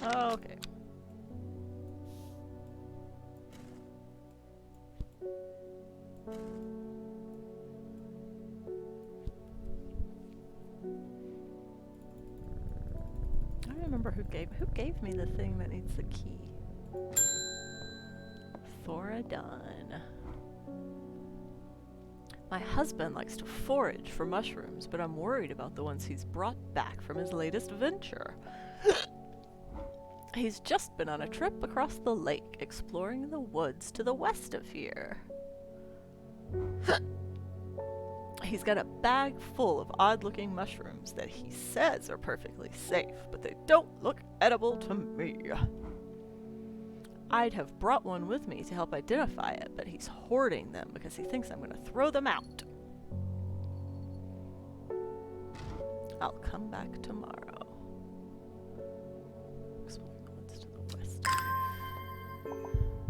Okay. I don't remember who gave me the thing that needs the key. Thoradon. My husband likes to forage for mushrooms, but I'm worried about the ones he's brought back from his latest venture. He's just been on a trip across the lake, exploring the woods to the west of here. He's got a bag full of odd-looking mushrooms that he says are perfectly safe, but they don't look edible to me. I'd have brought one with me to help identify it, but he's hoarding them because he thinks I'm going to throw them out. I'll come back tomorrow. Exploring the woods to the west.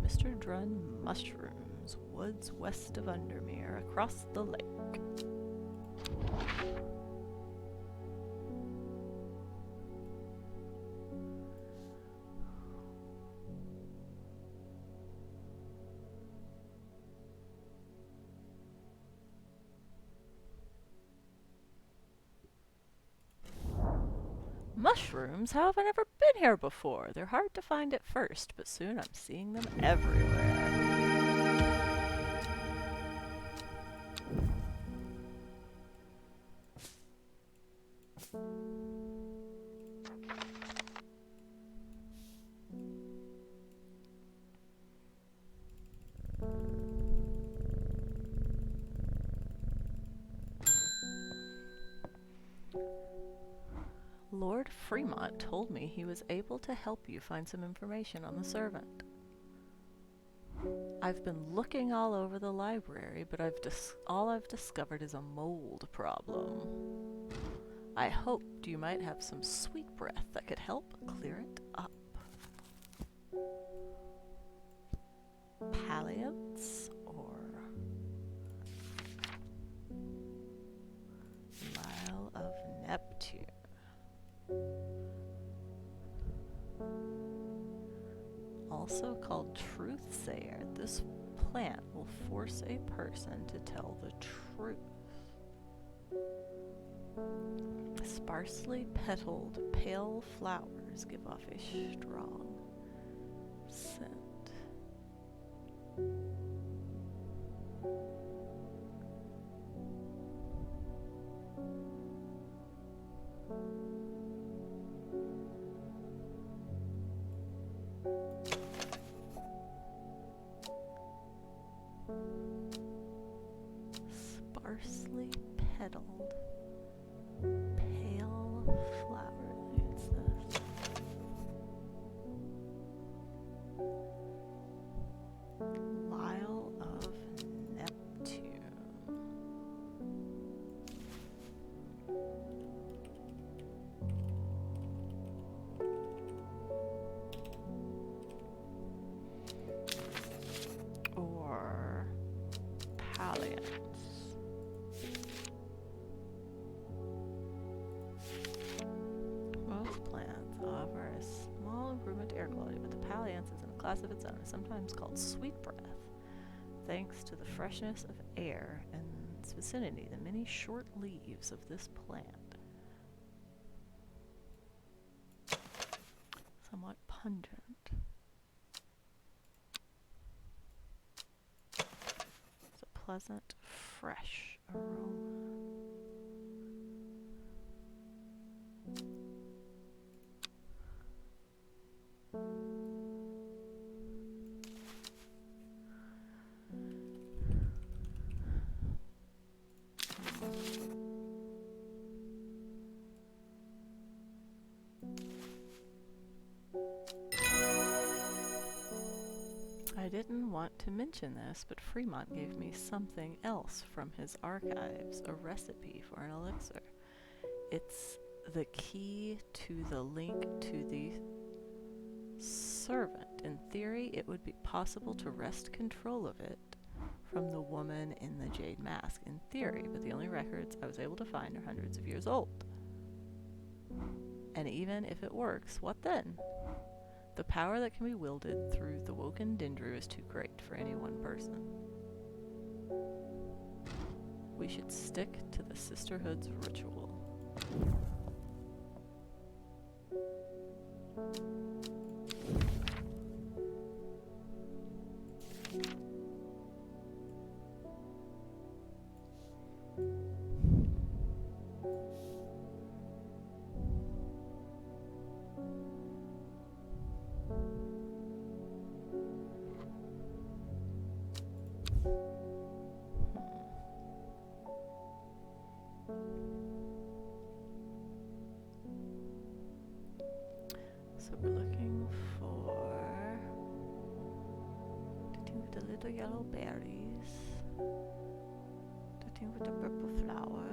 Mr. Drun Mushrooms, woods west of Undermere, across the lake. Mushrooms? How have I never been here before? They're hard to find at first, but soon I'm seeing them everywhere. Lord Fremont told me he was able to help you find some information on the servant. I've been looking all over the library, but all I've discovered is a mold problem. I hoped you might have some sweet breath that could help clear it up. Palliance or Mile of Neptune. Also called Truthsayer, this plant will force a person to tell the truth. Sparsely petaled pale flowers give off a strong scent. Sparsely petaled pale flower. It's this. Mile of Neptune. Or Palliance. Most plants offer a small improvement to air quality, but the Palliance is in a class of its own, sometimes called sweet breath, thanks to the freshness of air and its vicinity, the many short leaves of this plant. Somewhat pungent. It's a pleasant, fresh aroma. I didn't want to mention this, but Fremont gave me something else from his archives, a recipe for an elixir. It's the key to the link to the servant. In theory, it would be possible to wrest control of it from the woman in the jade mask. In theory, but the only records I was able to find are hundreds of years old. And even if it works, what then? The power that can be wielded through the woken Dendru is too great for any one person. We should stick to the Sisterhood's ritual. So we're looking for the thing with the little yellow berries, the thing with the purple flowers.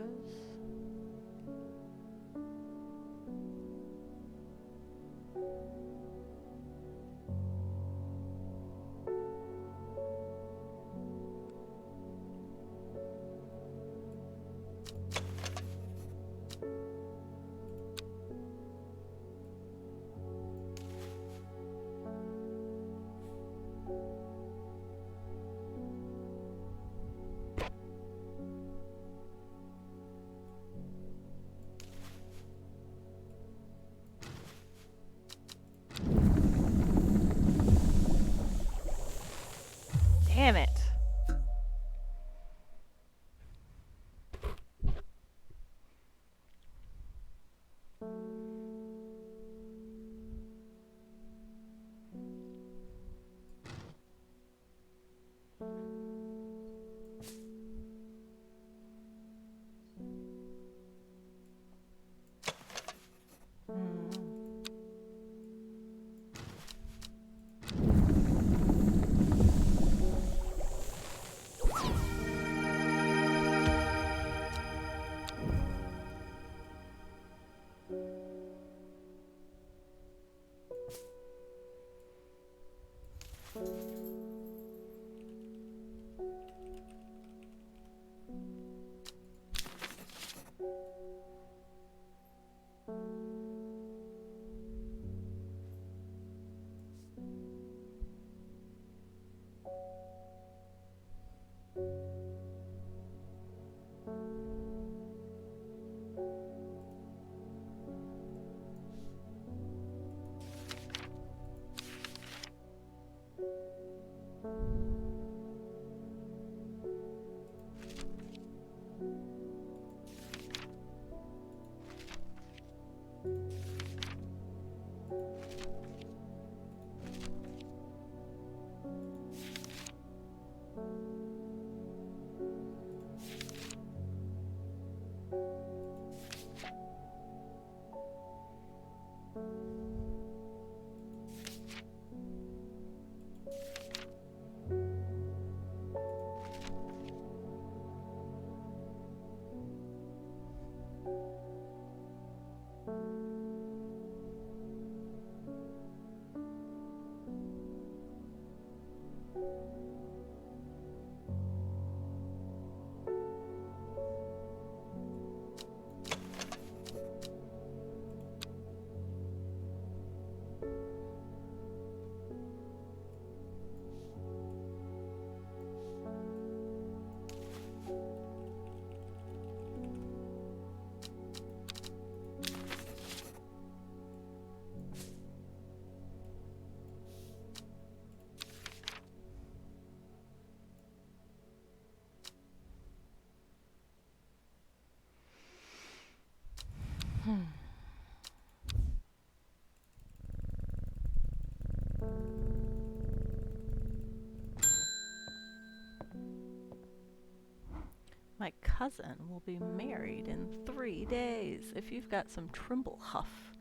My cousin will be married in 3 days. If you've got some trimble huff,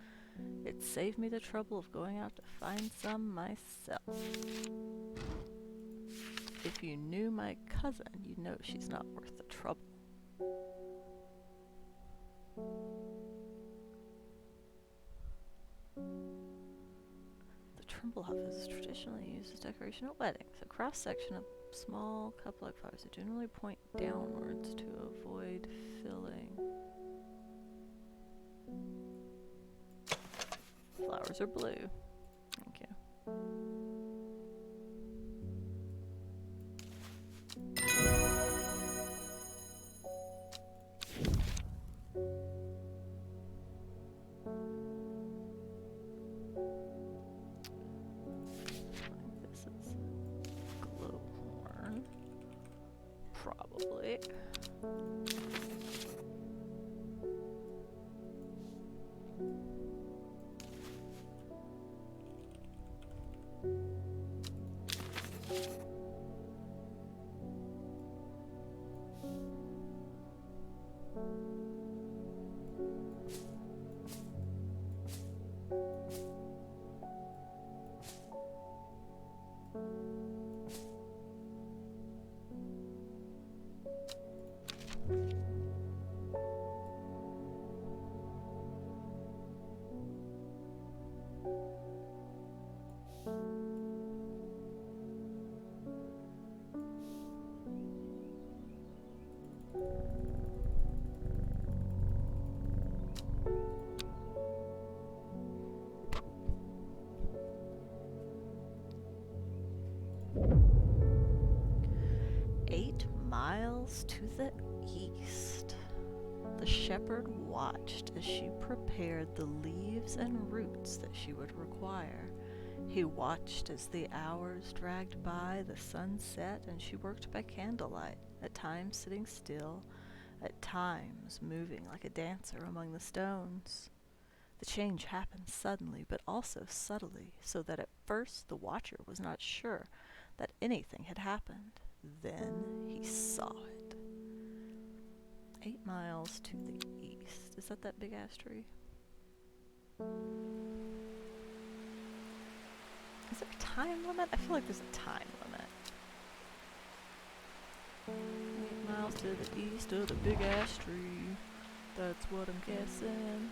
it'd save me the trouble of going out to find some myself. If you knew my cousin, you'd know she's not worth the trouble. The trimble huff is traditionally used as decoration at weddings. A cross-section of small cup-like flowers that generally point downwards to avoid filling. Flowers are blue. Thank you. This is glowhorn. Probably. To the east. The shepherd watched as she prepared the leaves and roots that she would require. He watched as the hours dragged by, the sun set, and she worked by candlelight, at times sitting still, at times moving like a dancer among the stones. The change happened suddenly, but also subtly, so that at first the watcher was not sure that anything had happened. Then he saw it. 8 miles to the east. Is that big ass tree? Is there a time limit? I feel like there's a time limit. 8 miles to the east of the big ass tree. That's what I'm guessing.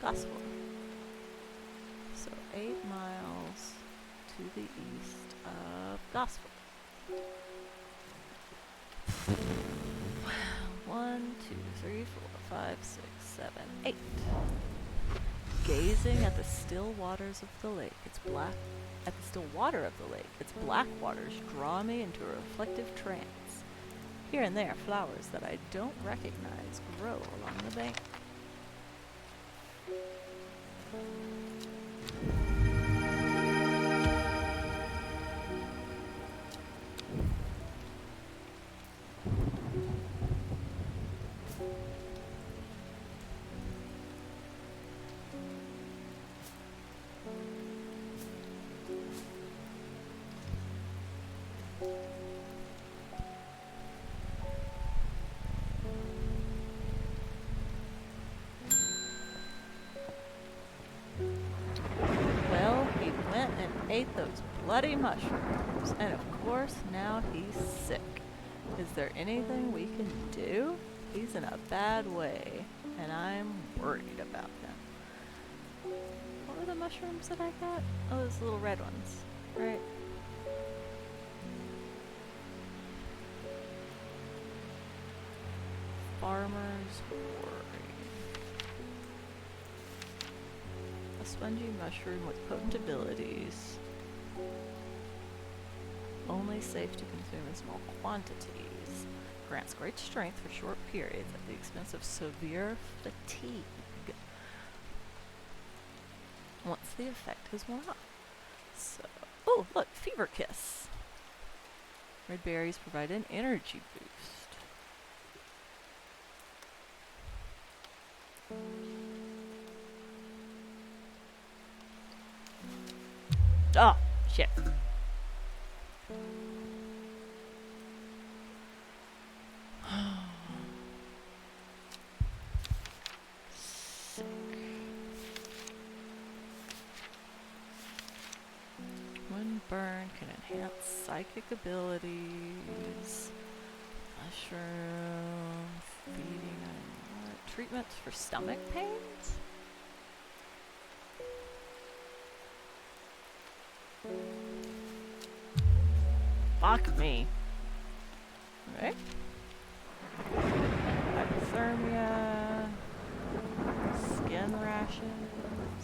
Gospel. So 8 miles to the east of Gospel. 1, 2, 3, 4, 5, 6, 7, 8. Gazing at the still waters of the lake, its black waters draw me into a reflective trance. Here and there, flowers that I don't recognize grow along the bank. Ate those bloody mushrooms, and of course now he's sick. Is there anything we can do? He's in a bad way, and I'm worried about him. What were the mushrooms that I got? Oh, those little red ones, right? Farmer's worry. A spongy mushroom with potent abilities. Only safe to consume in small quantities. Grants great strength for short periods at the expense of severe fatigue. Once the effect has worn off. So, oh, look, Fever Kiss. Red berries provide an energy boost. Oh, shit. Sick. One burn can enhance psychic abilities. Mushroom, feeding on what? Treatments for stomach pains? Fuck me. Right? Hypothermia, skin rashes,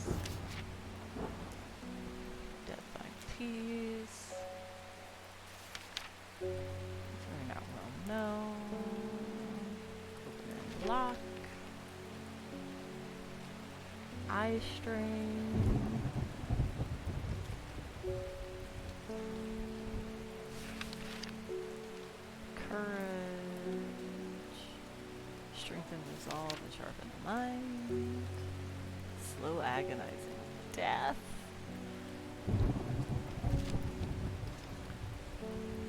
death-defying peas. They're not well known. Open and lock. Eye strain. Courage. Strengthen, resolve, and sharpen the mind. Slow, agonizing death.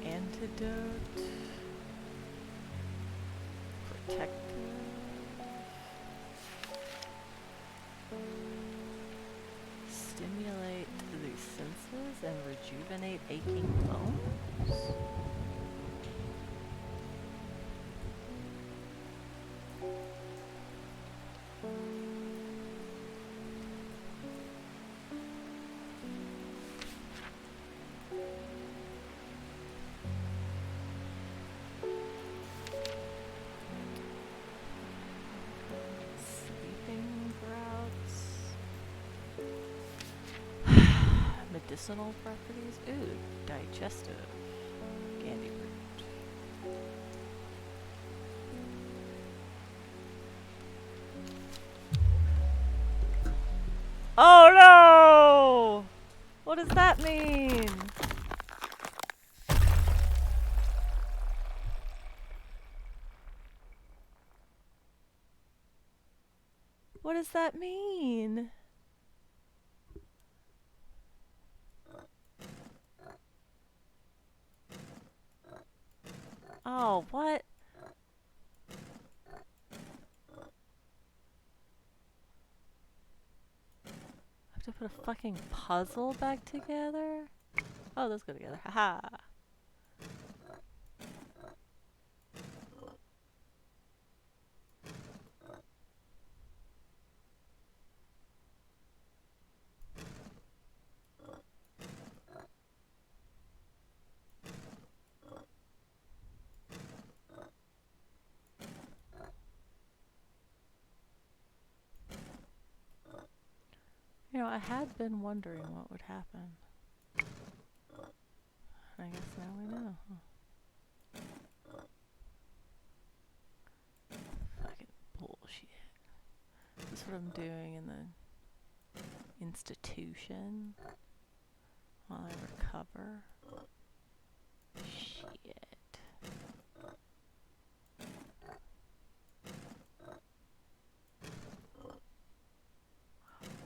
Antidote. Protective. Stimulate the senses and rejuvenate aching bones. Medicinal properties. Ooh, digestive. Candy root. Oh no! What does that mean? What does that mean? Oh, what? I have to put a fucking puzzle back together? Oh, those go together. Haha. You know, I had been wondering what would happen. I guess now we know, huh? Fucking bullshit. This is what I'm doing in the institution while I recover. Shit.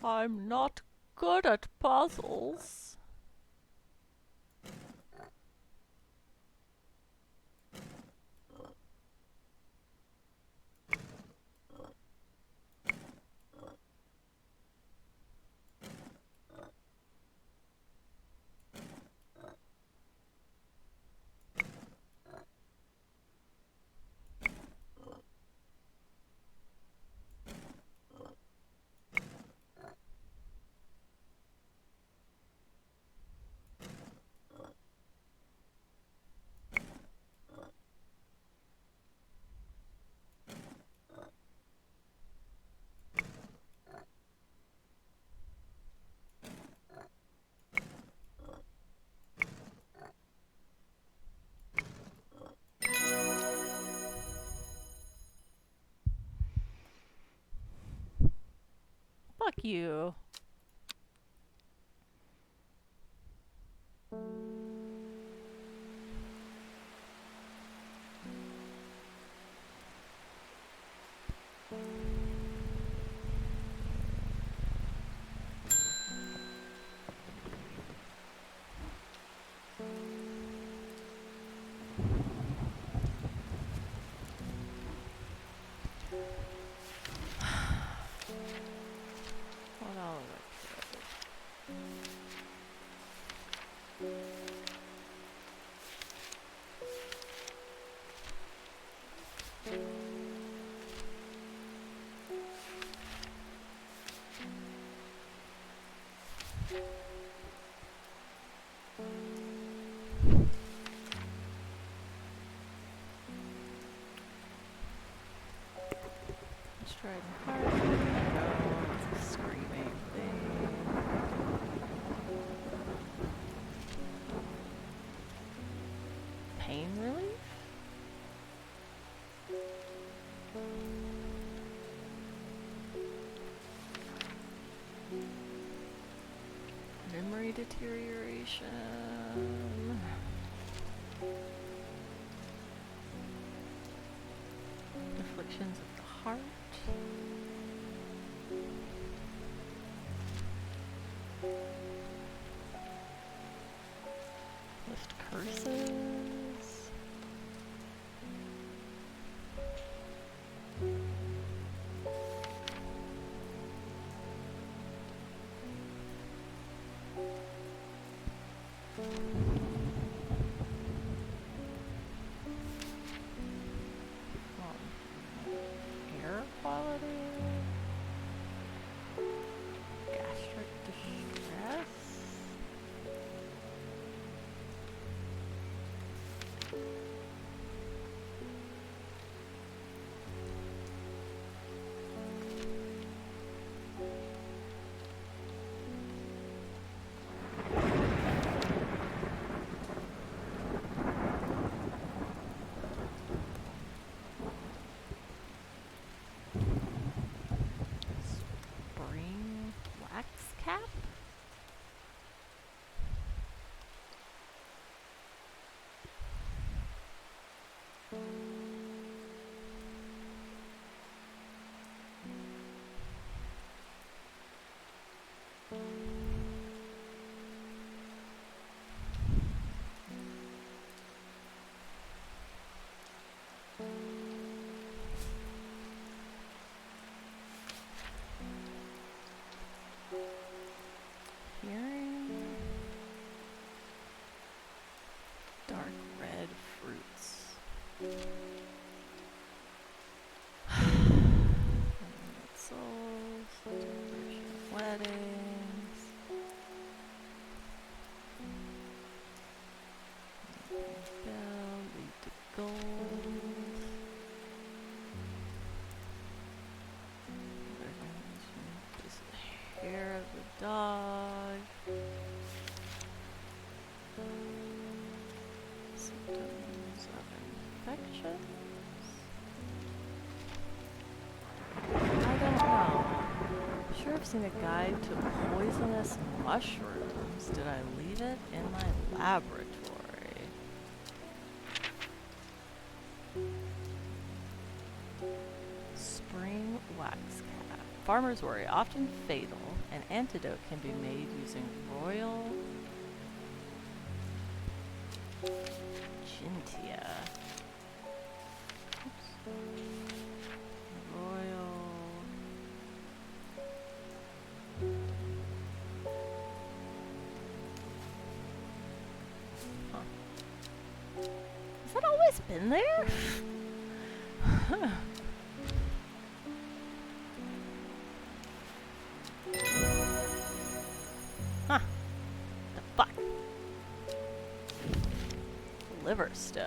I'm not good at puzzles. Fuck you. Strident heart. No, it's a screaming thing. Pain relief? Memory deterioration. Afflictions of the heart. Lift curses. Air quality. Gastric distress. Spring wax cap? Hearing. Dark red fruits. Souls, celebration of weddings. Bell, lead to gold. This is the hair of the dog. Symptoms of infections. I don't know. Sure, I've seen a guide to poisonous mushrooms. Did I leave it in my laboratory? Spring wax cap. Farmers worry, often fatal. An antidote can be made using royal Gintia. Oops. Royal. Huh. Has that always been there? Huh. The fuck? Liver stone.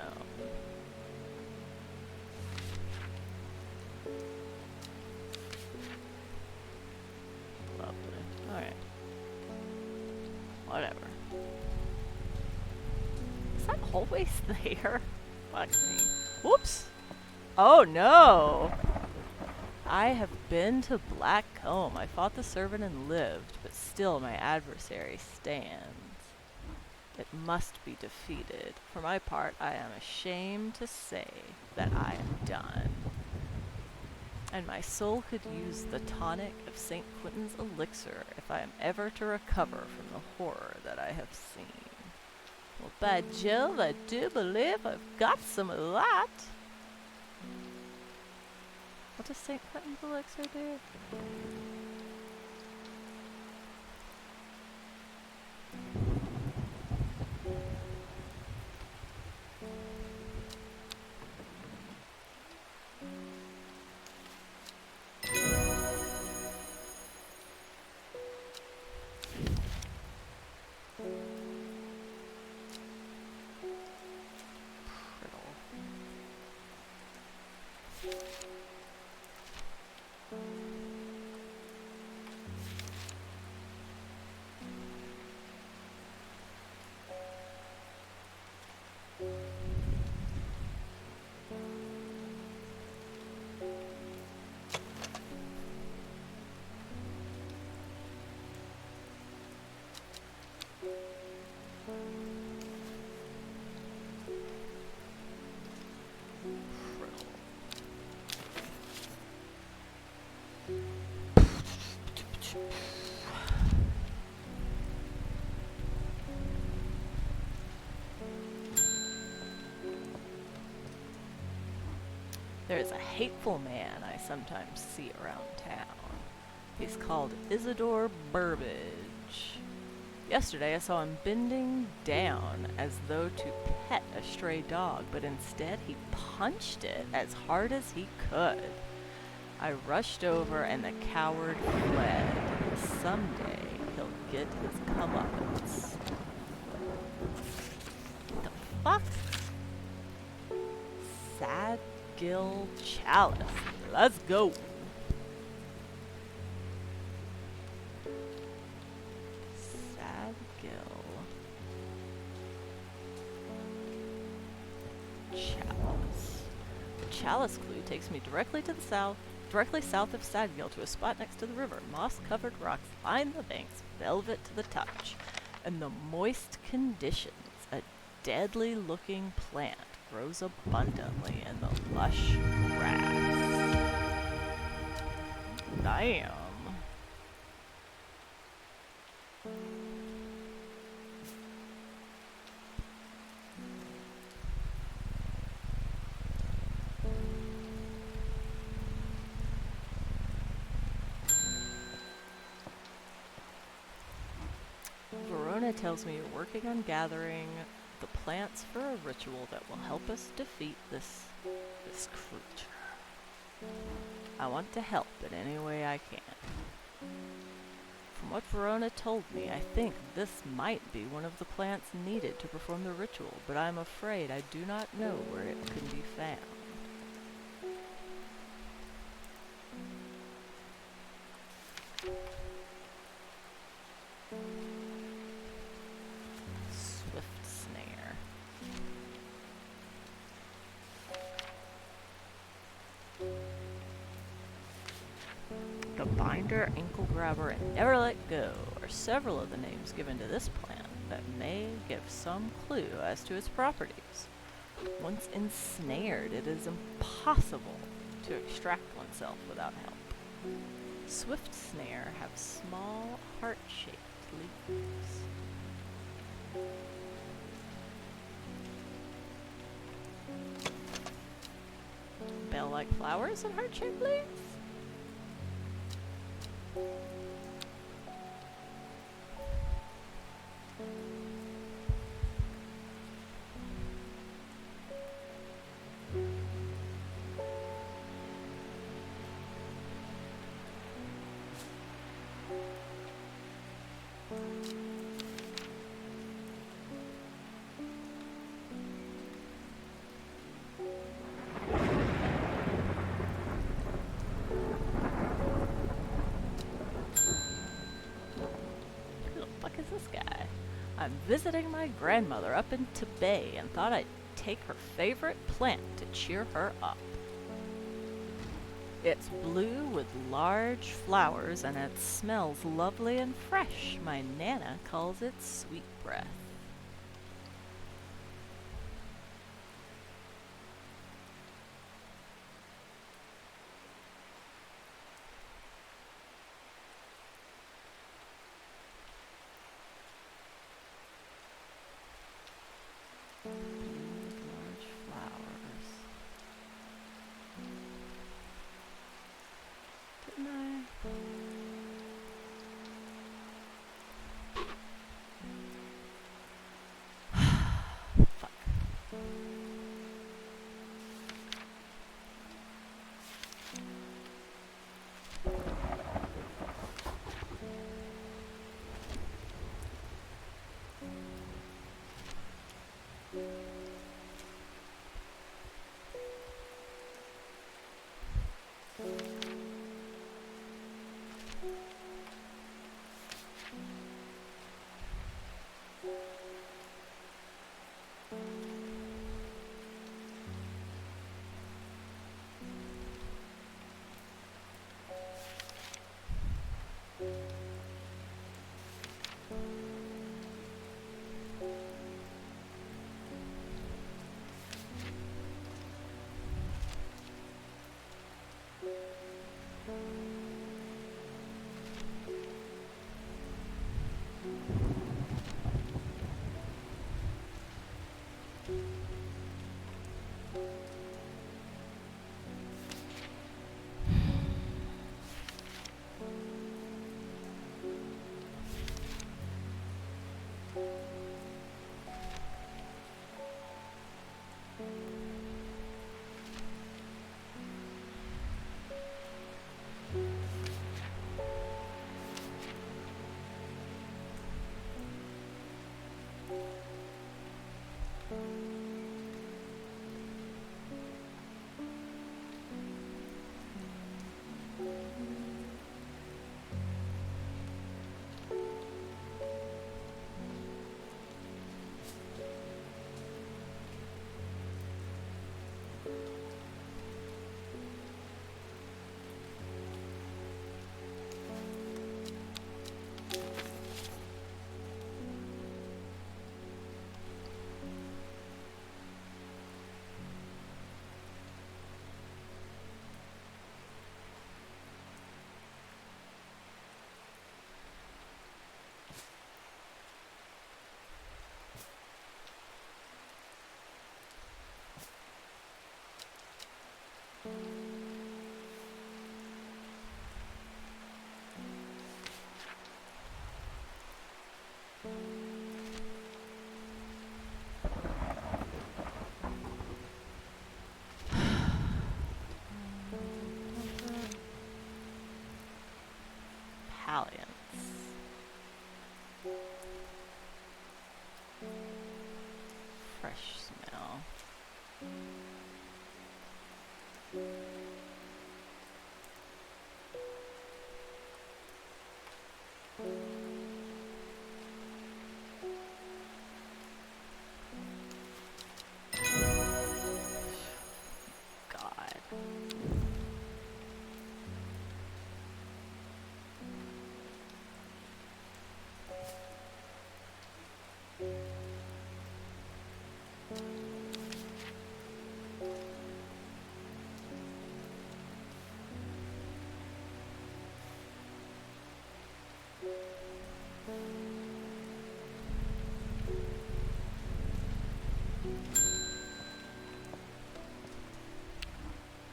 Lovely. Alright. Whatever. Is that always there? Fuck me. Whoops! Oh no! I have been to Black Comb. I fought the servant and lived, but still my adversary stands. It must be defeated. For my part, I am ashamed to say that I am done. And my soul could use the tonic of St. Quentin's elixir if I am ever to recover from the horror that I have seen. Well, by Jove, I do believe I've got some of that. What does St. Quentin's elixir do? There's a hateful man I sometimes see around town. He's called Isidore Burbage. Yesterday I saw him bending down as though to pet a stray dog, but instead he punched it as hard as he could. I rushed over and the coward fled. Someday he'll get his comeuppance. The fuck? Sad Gill Chalice. Let's go. Sad Gill Chalice. The chalice clue takes me directly south of Sadgill to a spot next to the river. Moss-covered rocks line the banks, velvet to the touch. In the moist conditions, a deadly-looking plant grows abundantly in the lush grass. Damn. Verona tells me you're working on gathering the plants for a ritual that will help us defeat this creature. I want to help in any way I can. From what Verona told me, I think this might be one of the plants needed to perform the ritual, but I'm afraid I do not know where it can be found. The binder, ankle grabber, and never let go are several of the names given to this plant that may give some clue as to its properties. Once ensnared, it is impossible to extract oneself without help. Swift snare have small, heart-shaped leaves. Bell-like flowers and heart-shaped leaves? This guy. I'm visiting my grandmother up in Tibet and thought I'd take her favorite plant to cheer her up. It's blue with large flowers and it smells lovely and fresh. My Nana calls it sweet breath. dalliance. Fresh smell. God.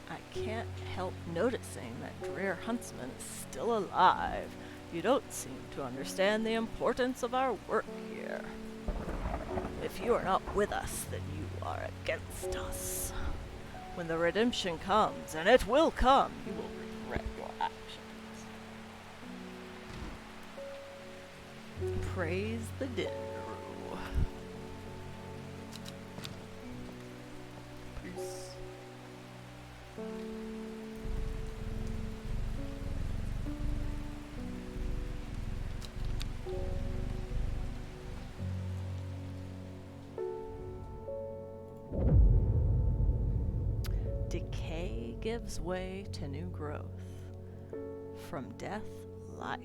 I can't help noticing that Dreer Huntsman is still alive. You don't seem to understand the importance of our work here. If you are not with us, then you are against us. When the redemption comes, and it will come, you will regret your actions. Praise the Dindru. Peace. Decay gives way to new growth. From death, life.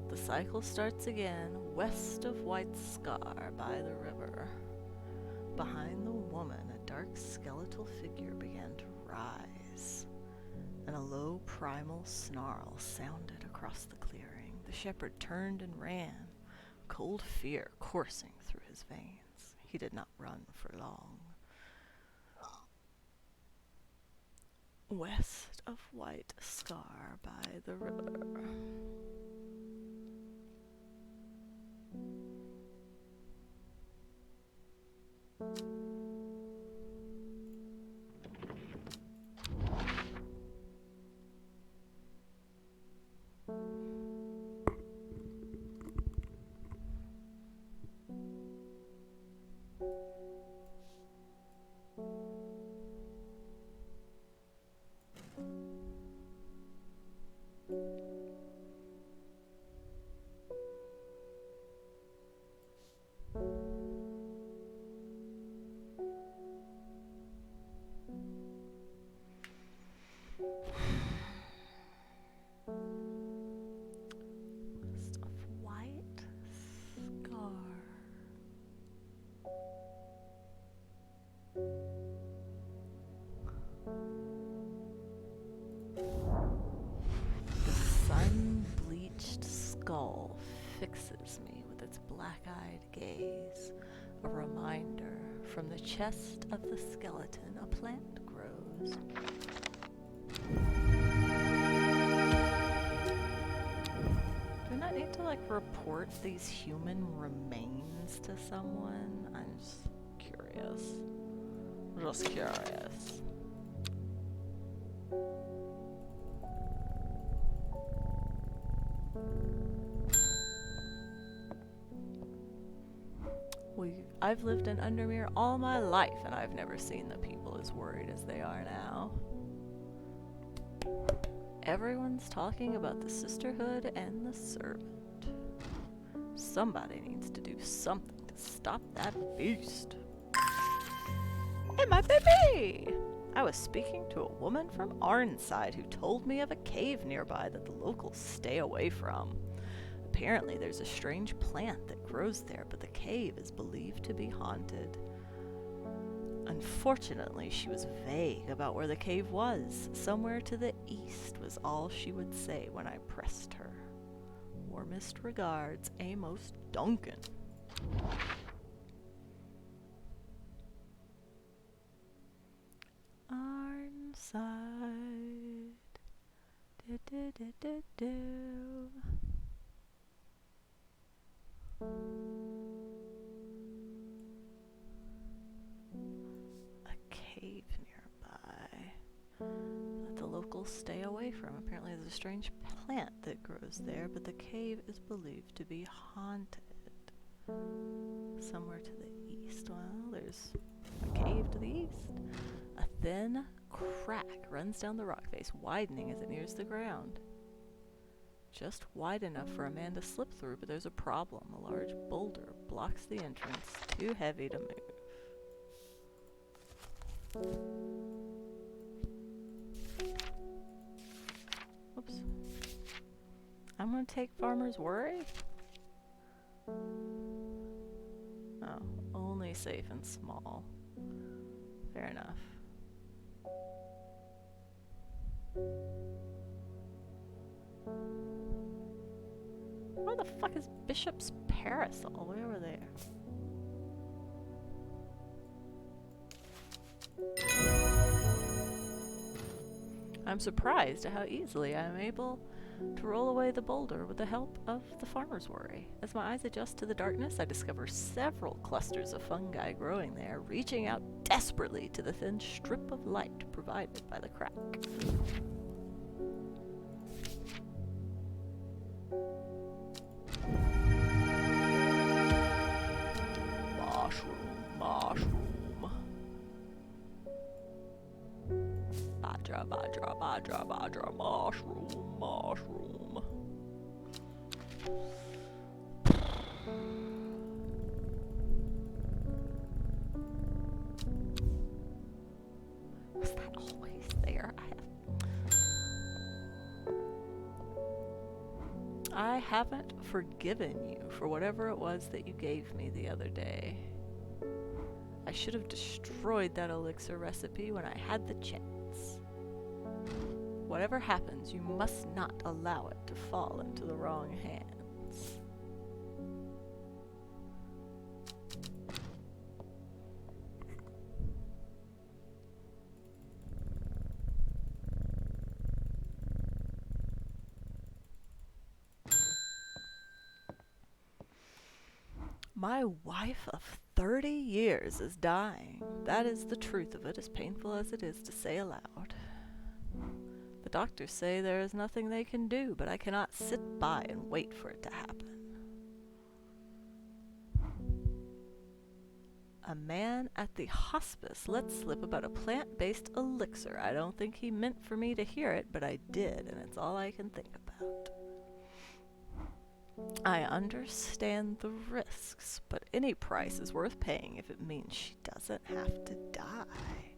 The cycle starts again west of White Scar by the river. Behind the woman, a dark skeletal figure began to rise, and a low primal snarl sounded across the clearing. The shepherd turned and ran, cold fear coursing through his veins. He did not run for long. West of White Scar by the river. West of White Scar. The sun-bleached skull fixes me with its black-eyed gaze, a reminder from the chest of the skeleton a plant grows. Do I not need to, report these human remains to someone? I'm just curious. Just curious. I've lived in Undermere all my life, and I've never seen the people as worried as they are now. Everyone's talking about the sisterhood and the servant. Somebody needs to do something to stop that beast. It might be me! I was speaking to a woman from Arnside who told me of a cave nearby that the locals stay away from. Apparently there's a strange plant that grows there, but the cave is believed to be haunted. Unfortunately, she was vague about where the cave was. Somewhere to the east was all she would say when I pressed her. Warmest regards, Amos Duncan. Arnside. Do. A cave nearby that the locals stay away from. Apparently there's a strange plant that grows there, but the cave is believed to be haunted. Somewhere to the east. Well, there's a cave to the east. A thin crack runs down the rock face, widening as it nears the ground. Just wide enough for a man to slip through, but there's a problem. A large boulder blocks the entrance, too heavy to move. Oops. I'm gonna take Farmer's Worry? Oh, only safe and small. Fair enough. Where the fuck is Bishop's parasol? Way over there. I'm surprised at how easily I am able to roll away the boulder with the help of the Farmer's Worry. As my eyes adjust to the darkness, I discover several clusters of fungi growing there, reaching out desperately to the thin strip of light provided by the crack. Mushroom. Badra, mushroom. Was that always there? I haven't forgiven you for whatever it was that you gave me the other day. I should have destroyed that elixir recipe when I had the chance. Whatever happens, you must not allow it to fall into the wrong hands. My wife of 30 years is dying. That is the truth of it, as painful as it is to say aloud. The doctors say there is nothing they can do, but I cannot sit by and wait for it to happen. A man at the hospice let slip about a plant-based elixir. I don't think he meant for me to hear it, but I did, and it's all I can think about. I understand the risks, but any price is worth paying if it means she doesn't have to die.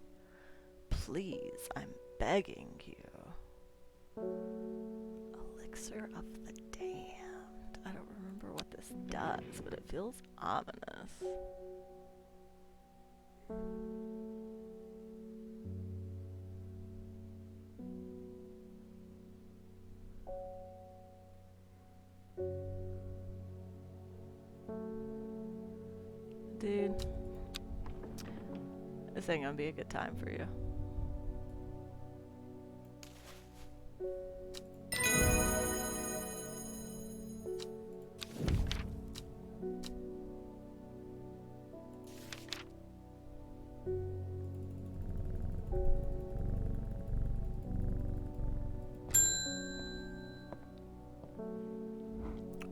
Please, I'm begging you. Elixir of the Damned. I don't remember what this does, but it feels ominous. Dude, this ain't gonna be a good time for you.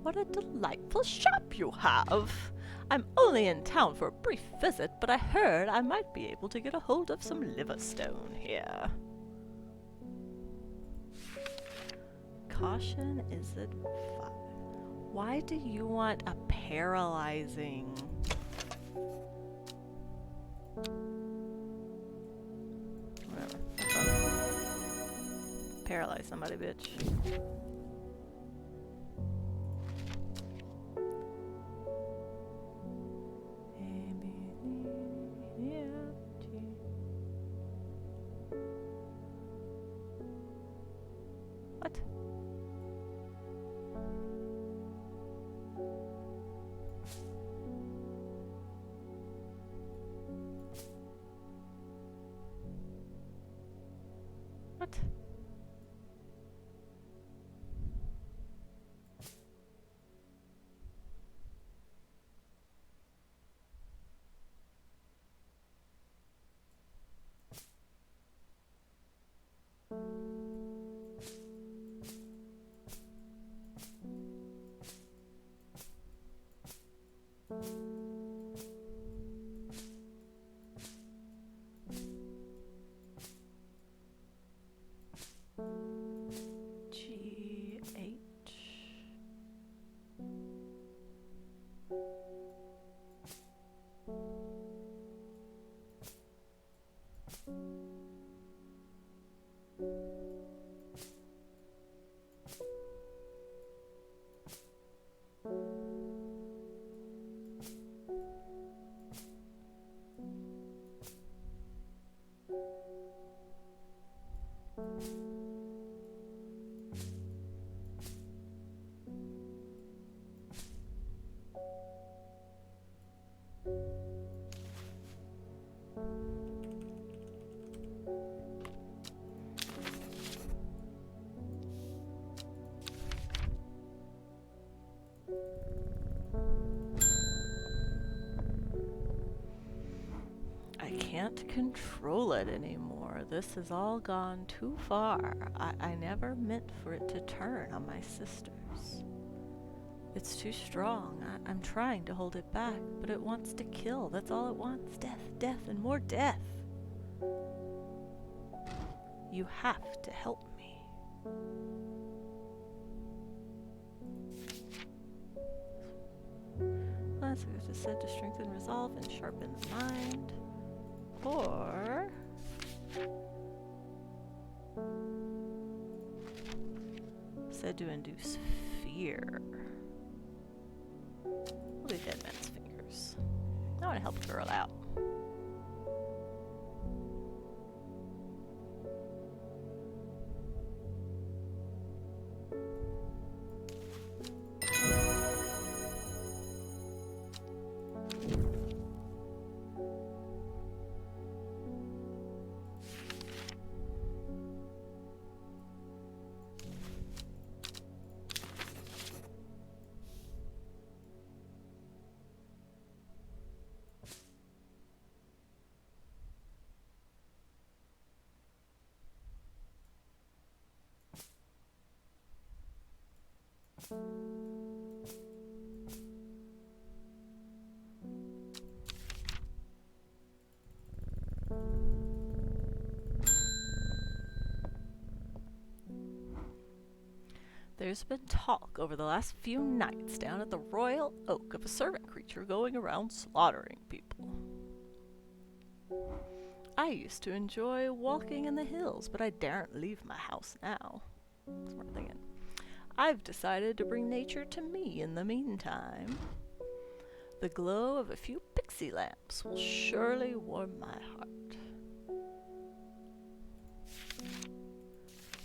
What a delightful shop you have! I'm only in town for a brief visit, but I heard I might be able to get a hold of some liverstone here. Caution is advised. Why do you want a paralyzing... Whatever. That's fine. Paralyze somebody, bitch. What? What? can't control it anymore. This has all gone too far. I never meant for it to turn on my sisters. It's too strong. I'm trying to hold it back, but it wants to kill. That's all it wants. Death, death, and more death. You have to help me. Last it was said to strengthen resolve and sharpen the mind. Or said to induce fear. We'll do Dead Man's Fingers. I want to help a girl out. There's been talk over the last few nights down at the Royal Oak of a servant creature going around slaughtering people. I used to enjoy walking in the hills, but I daren't leave my house now. Smart thinking. I've decided to bring nature to me in the meantime. The glow of a few pixie lamps will surely warm my heart.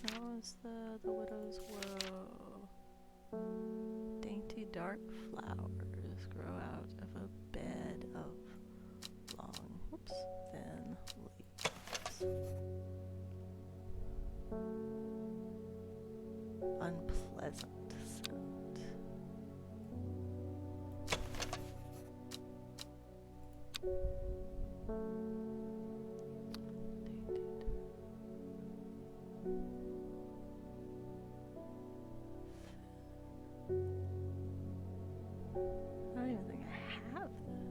How is the widow's woe? Dainty dark flowers grow out of a bed of long, thin leaves. Unpleasant scent. I don't even think I have this.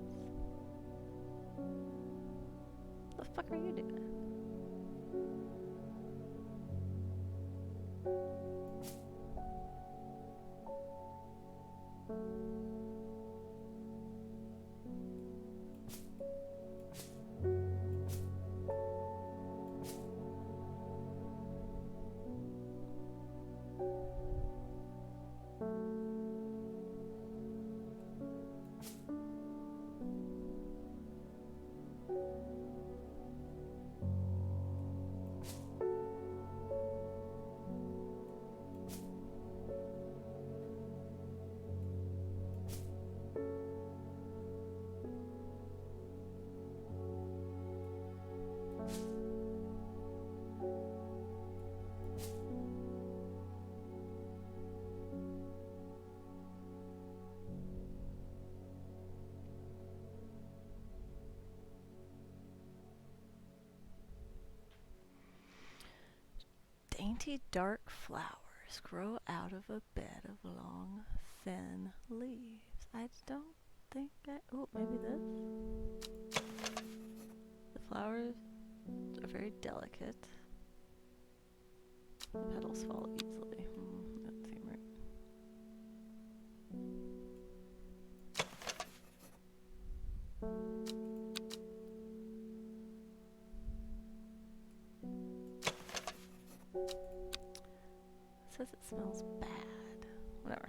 What the fuck are you doing? Dainty dark flowers grow out of a bed of long, thin leaves. I don't think oh, maybe this? The flowers are very delicate. The petals fall easily. Doesn't seem right. It says it smells bad. Whatever.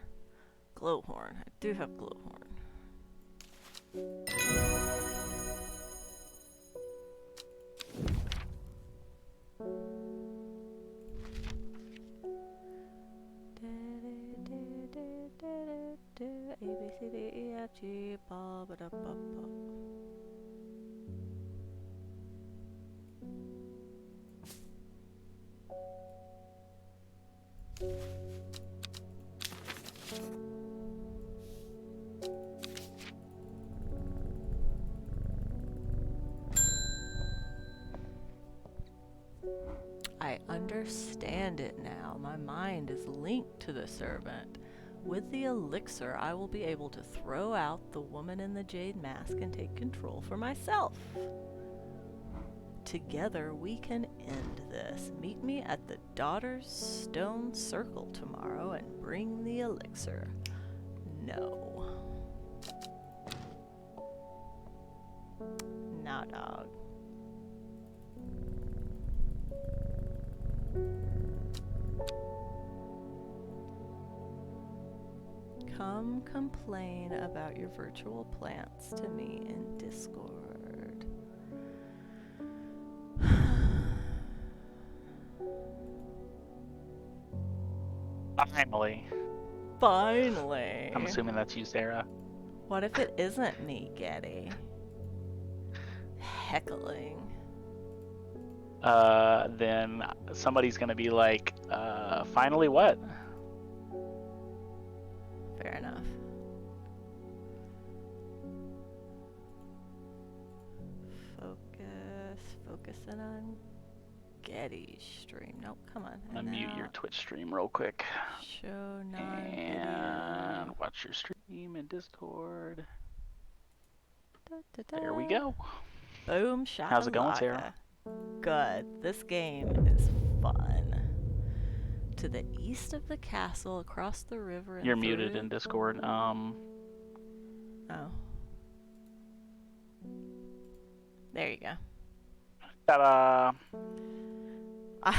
Glowhorn. I do have glowhorn. A, B, C, D, E, F, G, ba, ba, da, ba, ba. it now. My mind is linked to the servant. With the elixir, I will be able to throw out the woman in the jade mask and take control for myself. Together we can end this. Meet me at the Daughter's Stone Circle tomorrow and bring the elixir. No. Nah, dog. Come complain about your virtual plants to me in Discord. Finally. Finally. I'm assuming that's you, Sarah. What if it isn't me, Getty? Heckling. Then somebody's gonna be like, finally what? Fair enough. Focusing on Getty's stream. Nope, come on. Unmute your Twitch stream real quick. Show non-video. And watch your stream in Discord. There we go. Boom, shot. How's it going, Sarah? Good. This game is fun. To the east of the castle, across the river. And you're muted in Discord. Oh. There you go. Ta-da! I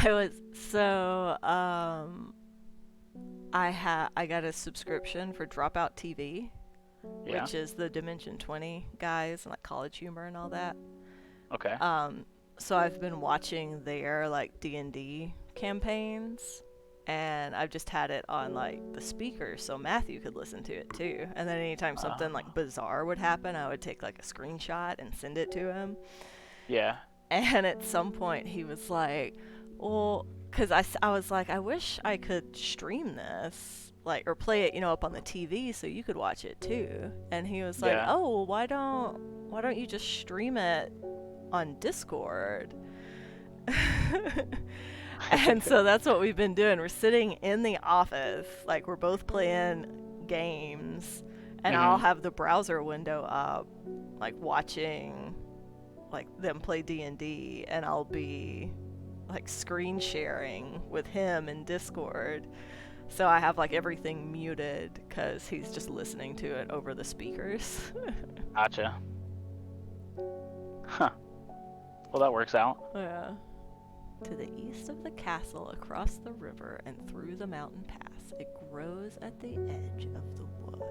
got a subscription for Dropout TV, which is the Dimension 20 guys and like College Humor and all that. Okay. So I've been watching their like D&D campaigns, and I've just had it on like the speaker so Matthew could listen to it too. And then anytime something like bizarre would happen, I would take like a screenshot and send it to him. Yeah. And at some point he was like, well, because I was like, I wish I could stream this, like, or play it, up on the TV so you could watch it too. And he was like, oh, well, why don't you just stream it on Discord? And so that's what we've been doing. We're sitting in the office, like we're both playing games, and I'll have the browser window up, like watching like them play D&D, and I'll be like screen sharing with him in Discord. So I have like everything muted because he's just listening to it over the speakers. Gotcha. Huh. Well, that works out. Yeah. To the east of the castle, across the river, and through the mountain pass, it grows at the edge of the wood.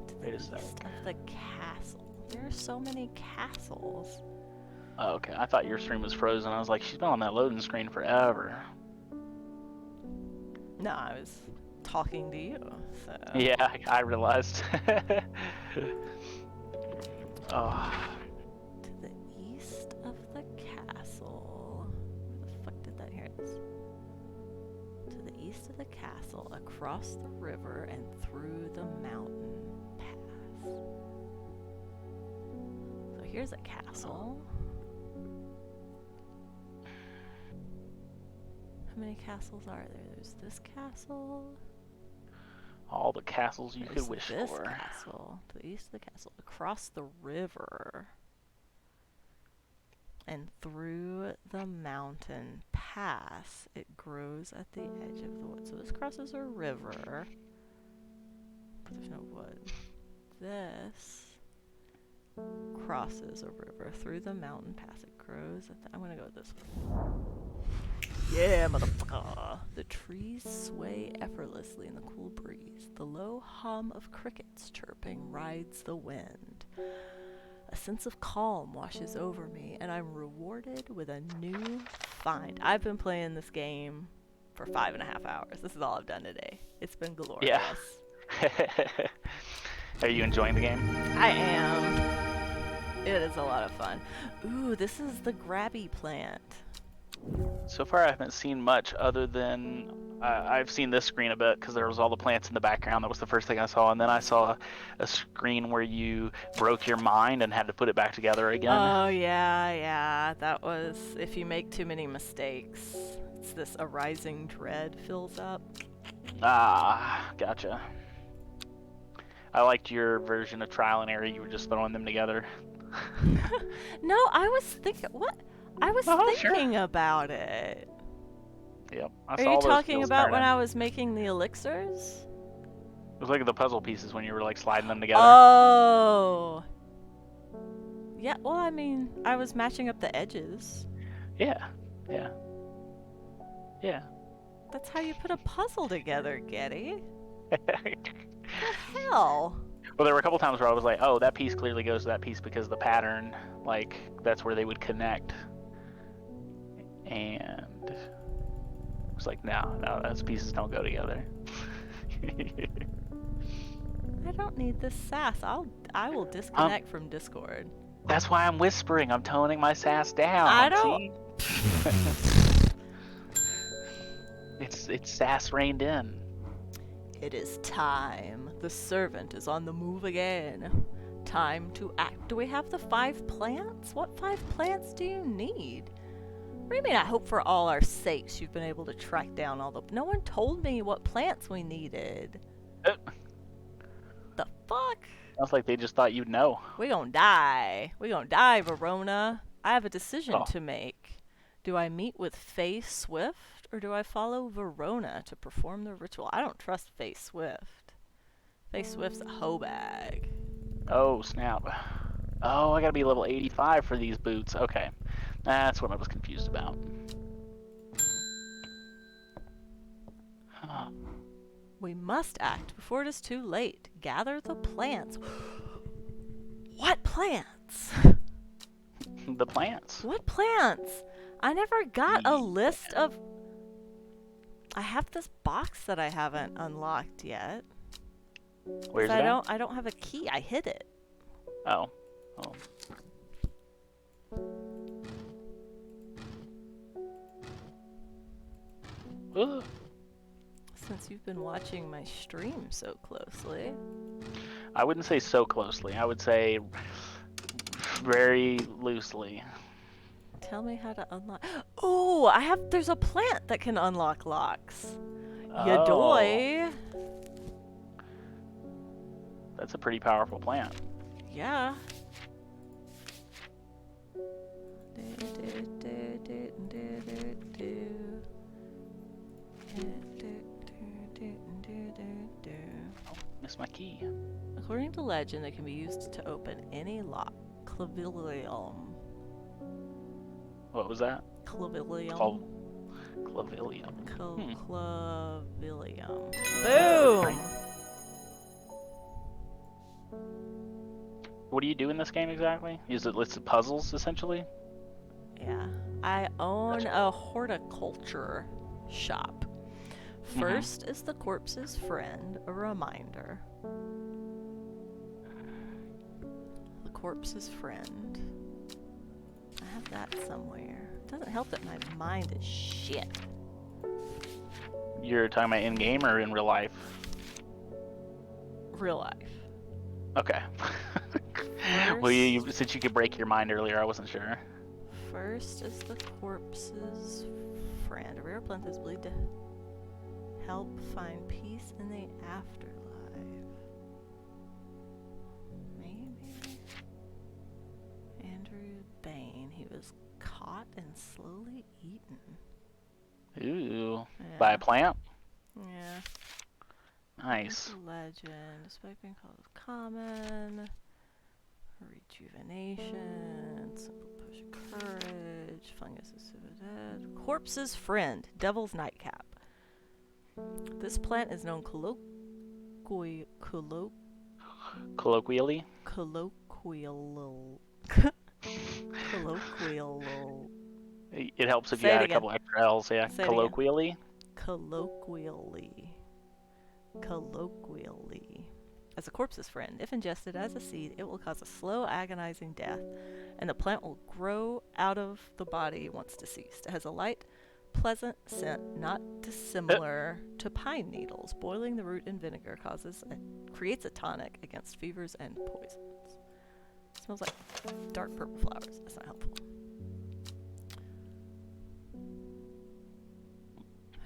To the east of the castle. There are so many castles. Oh, okay. I thought your stream was frozen. I was like, she's been on that loading screen forever. No, I was talking to you. So. Yeah, I realized. Oh. To the east of the castle. Where the fuck did that? Here it is. To the east of the castle, across the river, and through the mountain pass. So here's a castle. How many castles are there? There's this castle. All the castles you could wish this for. Castle to the east of the castle, across the river, and through the mountain pass. It grows at the edge of the wood. So this crosses a river. But there's no wood. This crosses a river through the mountain pass. It grows at the... I'm gonna go with this one. Yeah, motherfucker. The trees sway effortlessly in the cool breeze. The low hum of crickets chirping rides the wind. A sense of calm washes over me, and I'm rewarded with a new find. I've been playing this game for 5.5 hours. This is all I've done today. It's been glorious. Yeah. Are you enjoying the game? I am. It is a lot of fun. Ooh, this is the grabby plant. So far I haven't seen much other than I've seen this screen a bit because there was all the plants in the background. That was the first thing I saw, and then I saw a screen where you broke your mind and had to put it back together again. Oh yeah, that was if you make too many mistakes. it's this arising dread fills up. Ah, gotcha. I liked your version of trial and error. You were just throwing them together. No, I was thinking what? I was thinking about it. Yep. I Are saw you those talking wheels about when turning. I was making the elixirs? It was like the puzzle pieces when you were like sliding them together. Oh. Yeah, well, I mean, I was matching up the edges. Yeah. Yeah. Yeah. That's how you put a puzzle together, Getty. The hell? Well, there were a couple times where I was like, oh, that piece clearly goes to that piece because the pattern, like, that's where they would connect. And I was like, no, those pieces don't go together. I don't need this sass. I will disconnect from Discord. That's why I'm whispering. I'm toning my sass down. I don't. See? It's sass reined in. It is time. The servant is on the move again. Time to act. Do we have the 5 plants? What 5 plants do you need? What do you mean I hope for all our sakes you've been able to track down all the... No one told me what plants we needed. The fuck? Sounds like they just thought you'd know. We gonna die. We gonna die, Verona. I have a decision to make. Do I meet with Faye Swift, or do I follow Verona to perform the ritual? I don't trust Faye Swift. Faye Swift's a hoe bag. Oh, snap. Oh, I gotta be level 85 for these boots. Okay. That's what I was confused about. Huh. We must act before it is too late. Gather the plants. What plants? The plants. What plants? I never got a list of... I have this box that I haven't unlocked yet. Where's it at? I don't have a key. I hid it. Oh. Ugh. Since you've been watching my stream so closely. I wouldn't say so closely. I would say very loosely. Tell me how to unlock... Oh, there's a plant that can unlock locks. Yadoy. That's a pretty powerful plant. Yeah. Missed my key. According to legend, it can be used to open any lock. Clavilium. What was that? Clavilium. Clavilium. Clavilium. Boom! What do you do in this game exactly? Is it lists of puzzles, essentially? Yeah. I own a horticulture shop. First is the corpse's friend, a reminder. The corpse's friend. I have that somewhere. It doesn't help that my mind is shit. You're talking about in-game or in real life? Real life. Okay. Well, since you could break your mind earlier, I wasn't sure. First is the corpse's friend. A rare plant is believed to help find peace in the afterlife. Maybe. Andrew Bain. He was caught and slowly eaten. Ooh. Yeah. By a plant? Yeah. Nice. Legend. Despite being called common. Rejuvenation. Simple potion courage. Fungus is dead. Corpse's friend. Devil's nightcap. This plant is known colloquially. Colloquially? It helps if you add a couple extra L's, yeah. Colloquially? Colloquially. As a corpse's friend, if ingested as a seed, it will cause a slow, agonizing death, and the plant will grow out of the body once deceased. It has a light, pleasant scent not dissimilar to pine needles. Boiling the root in vinegar creates a tonic against fevers and poisons. It smells like dark purple flowers. That's not helpful.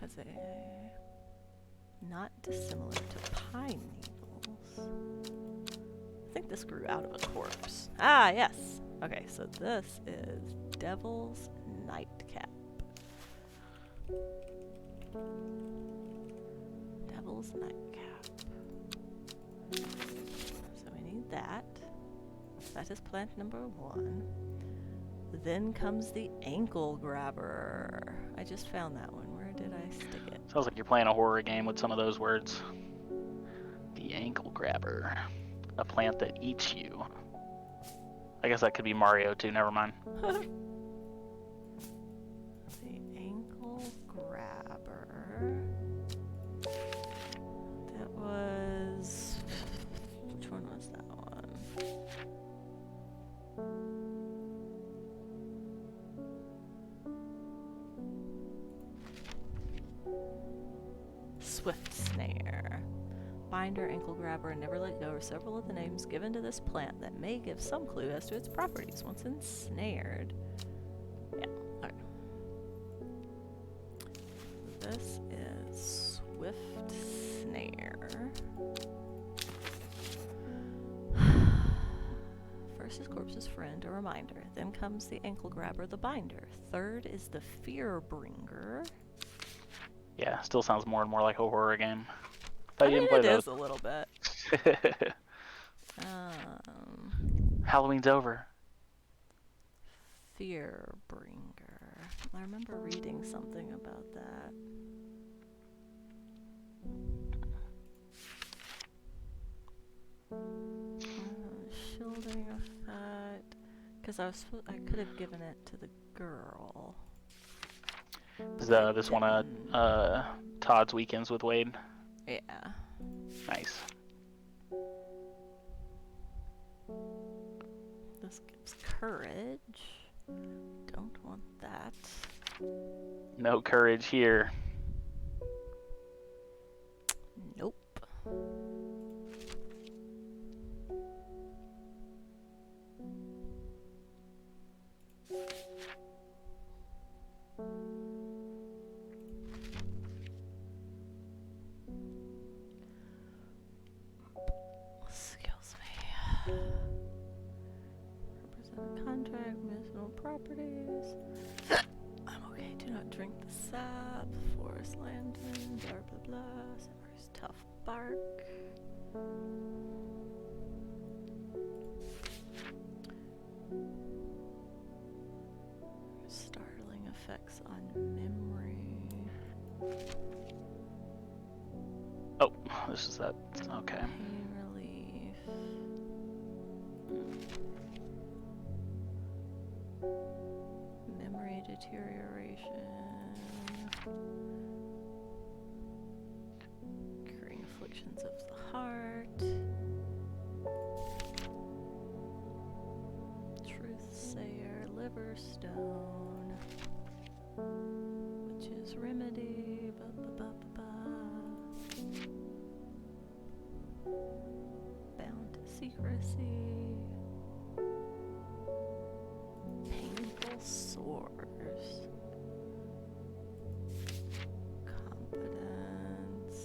has a not dissimilar to pine needles. I think this grew out of a corpse. Ah, yes. Okay, so this is Devil's Nightcap. Devil's Nightcap. So we need that. That is plant number 1. Then comes the ankle grabber. I just found that one. Where did I stick it? Sounds like you're playing a horror game with some of those words. The ankle grabber. A plant that eats you. I guess that could be Mario too, never mind. The ankle grabber. That was... Which one was that one? Swift snare. Binder, ankle grabber, and never let go are several of the names given to this plant that may give some clue as to its properties once ensnared. Yeah, okay. This is Swift Snare. First is Corpse's Friend, a reminder. Then comes the ankle grabber, the binder. Third is the Fear Bringer. Yeah, still sounds more and more like a horror game. Thought I you mean, didn't play it those. is a little bit. Halloween's over. Fear Bringer. I remember reading something about that. Shielding effect. Because I could have given it to the girl. Is this one Todd's Weekends with Wade? Yeah. Nice. This gives courage. Don't want that. No courage here. Nope. Excuse me. Represent a contract, medicinal properties. I'm okay. Do not drink the sap. Forest lantern. Blah blah blah. Summers tough bark. Startling effects on memory. Oh, this is that. Okay. Pain relief. Memory deterioration. Curing afflictions of the heart. Truthsayer, liver stone. Witch's remedy. Ba, ba, ba, ba, ba. Bound to secrecy. Painful sores. Competence.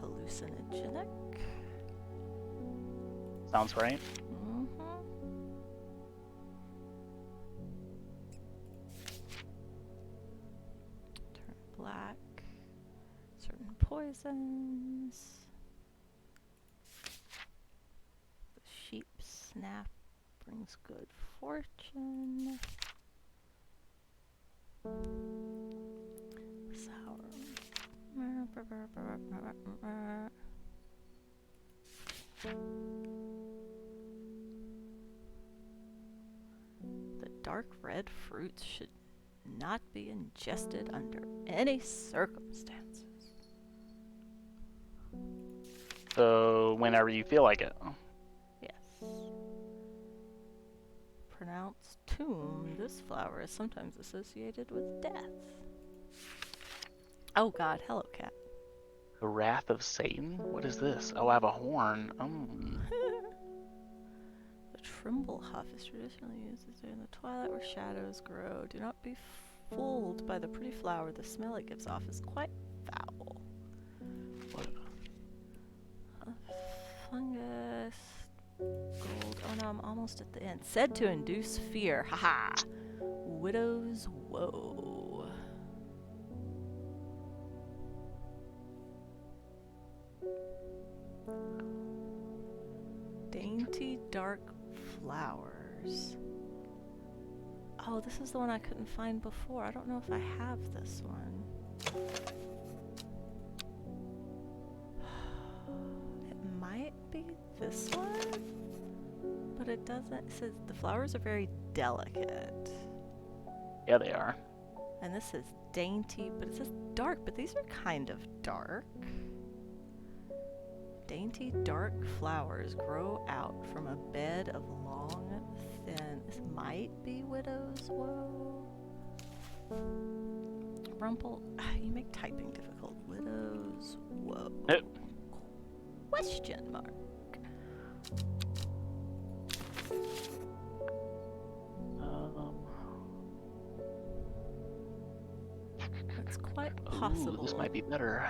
Hallucinogenic. Sounds right. Turn black. Certain poisons. The sheep snap brings good fortune. Sour. The dark red fruits should not be ingested under any circumstances. So whenever you feel like it. Yes. Pronounced tomb. This flower is sometimes associated with death. Oh god, hello cat. The Wrath of Satan? What is this? Oh, I have a horn. The Trimble huff is traditionally used during the twilight where shadows grow. Do not be fooled by the pretty flower. The smell it gives off is quite foul. What? Fungus. Gold. Oh no, I'm almost at the end. Said to induce fear. Haha. Widow's woe. Dainty dark flowers. Oh, this is the one I couldn't find before. I don't know if I have this one. It might be this one, but it doesn't. It says the flowers are very delicate. Yeah, they are. And this is dainty, but it says dark, but these are kind of dark. Dainty dark flowers grow out from a bed of long, thin. This might be widow's woe. Rumple, you make typing difficult. Widow's woe. Nope. Question mark. It's quite possible. Ooh, this might be better.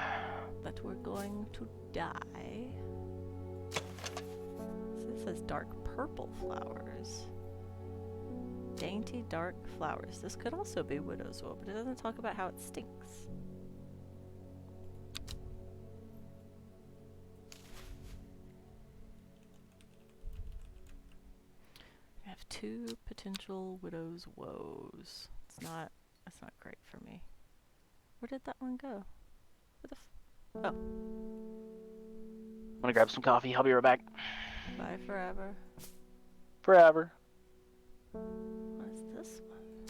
That we're going to die. So it says dark purple flowers. Dainty dark flowers. This could also be widow's woe, but it doesn't talk about how it stinks. I have 2 potential widow's woes. That's not great for me. Where did that one go? Where the oh. I'm gonna grab some coffee. I'll be right back. Bye forever. Forever. What is this one?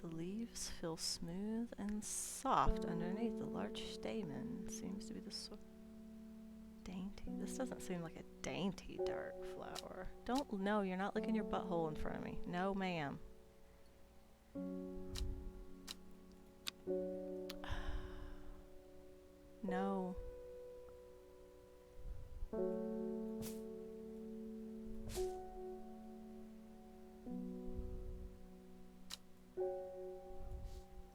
The leaves feel smooth and soft underneath. The large stamen seems to be the sort dainty. This doesn't seem like a dainty dark flower. No, you're not licking your butthole in front of me. No, ma'am. No.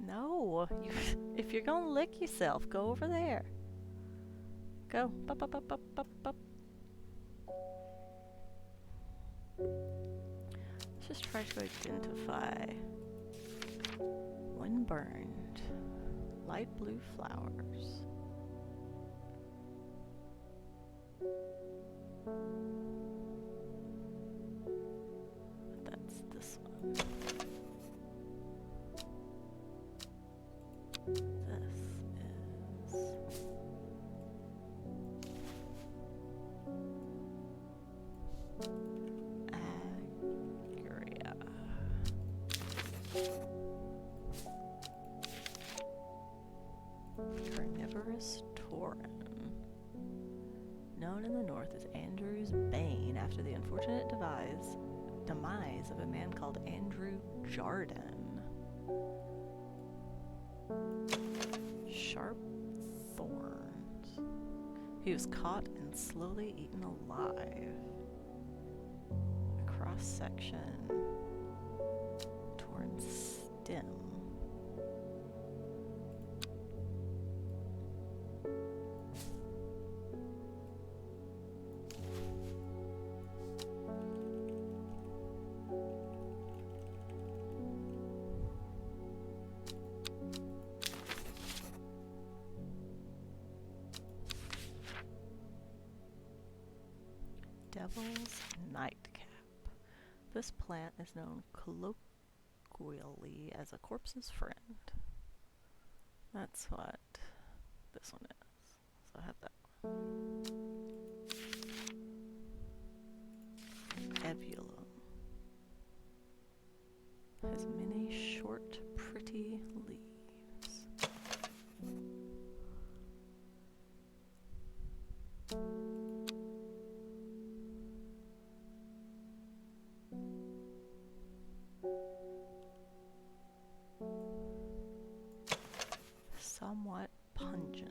No. If you're gonna lick yourself, go over there. Go. Bup, bup, bup, bup, bup, bup. Let's just try to identify. When burned, light blue flowers. That's this one. This is Agria. Carnivorous tauren. Known in the north as Andrew's Bane after the unfortunate demise of a man called Andrew Jardin. Sharp thorns. He was caught and slowly eaten alive. A cross section. Torn stem. Devil's Nightcap. This plant is known colloquially as a corpse's friend. That's what this one is. So I have that one. Evulum. Has many short, pretty leaves. Somewhat pungent.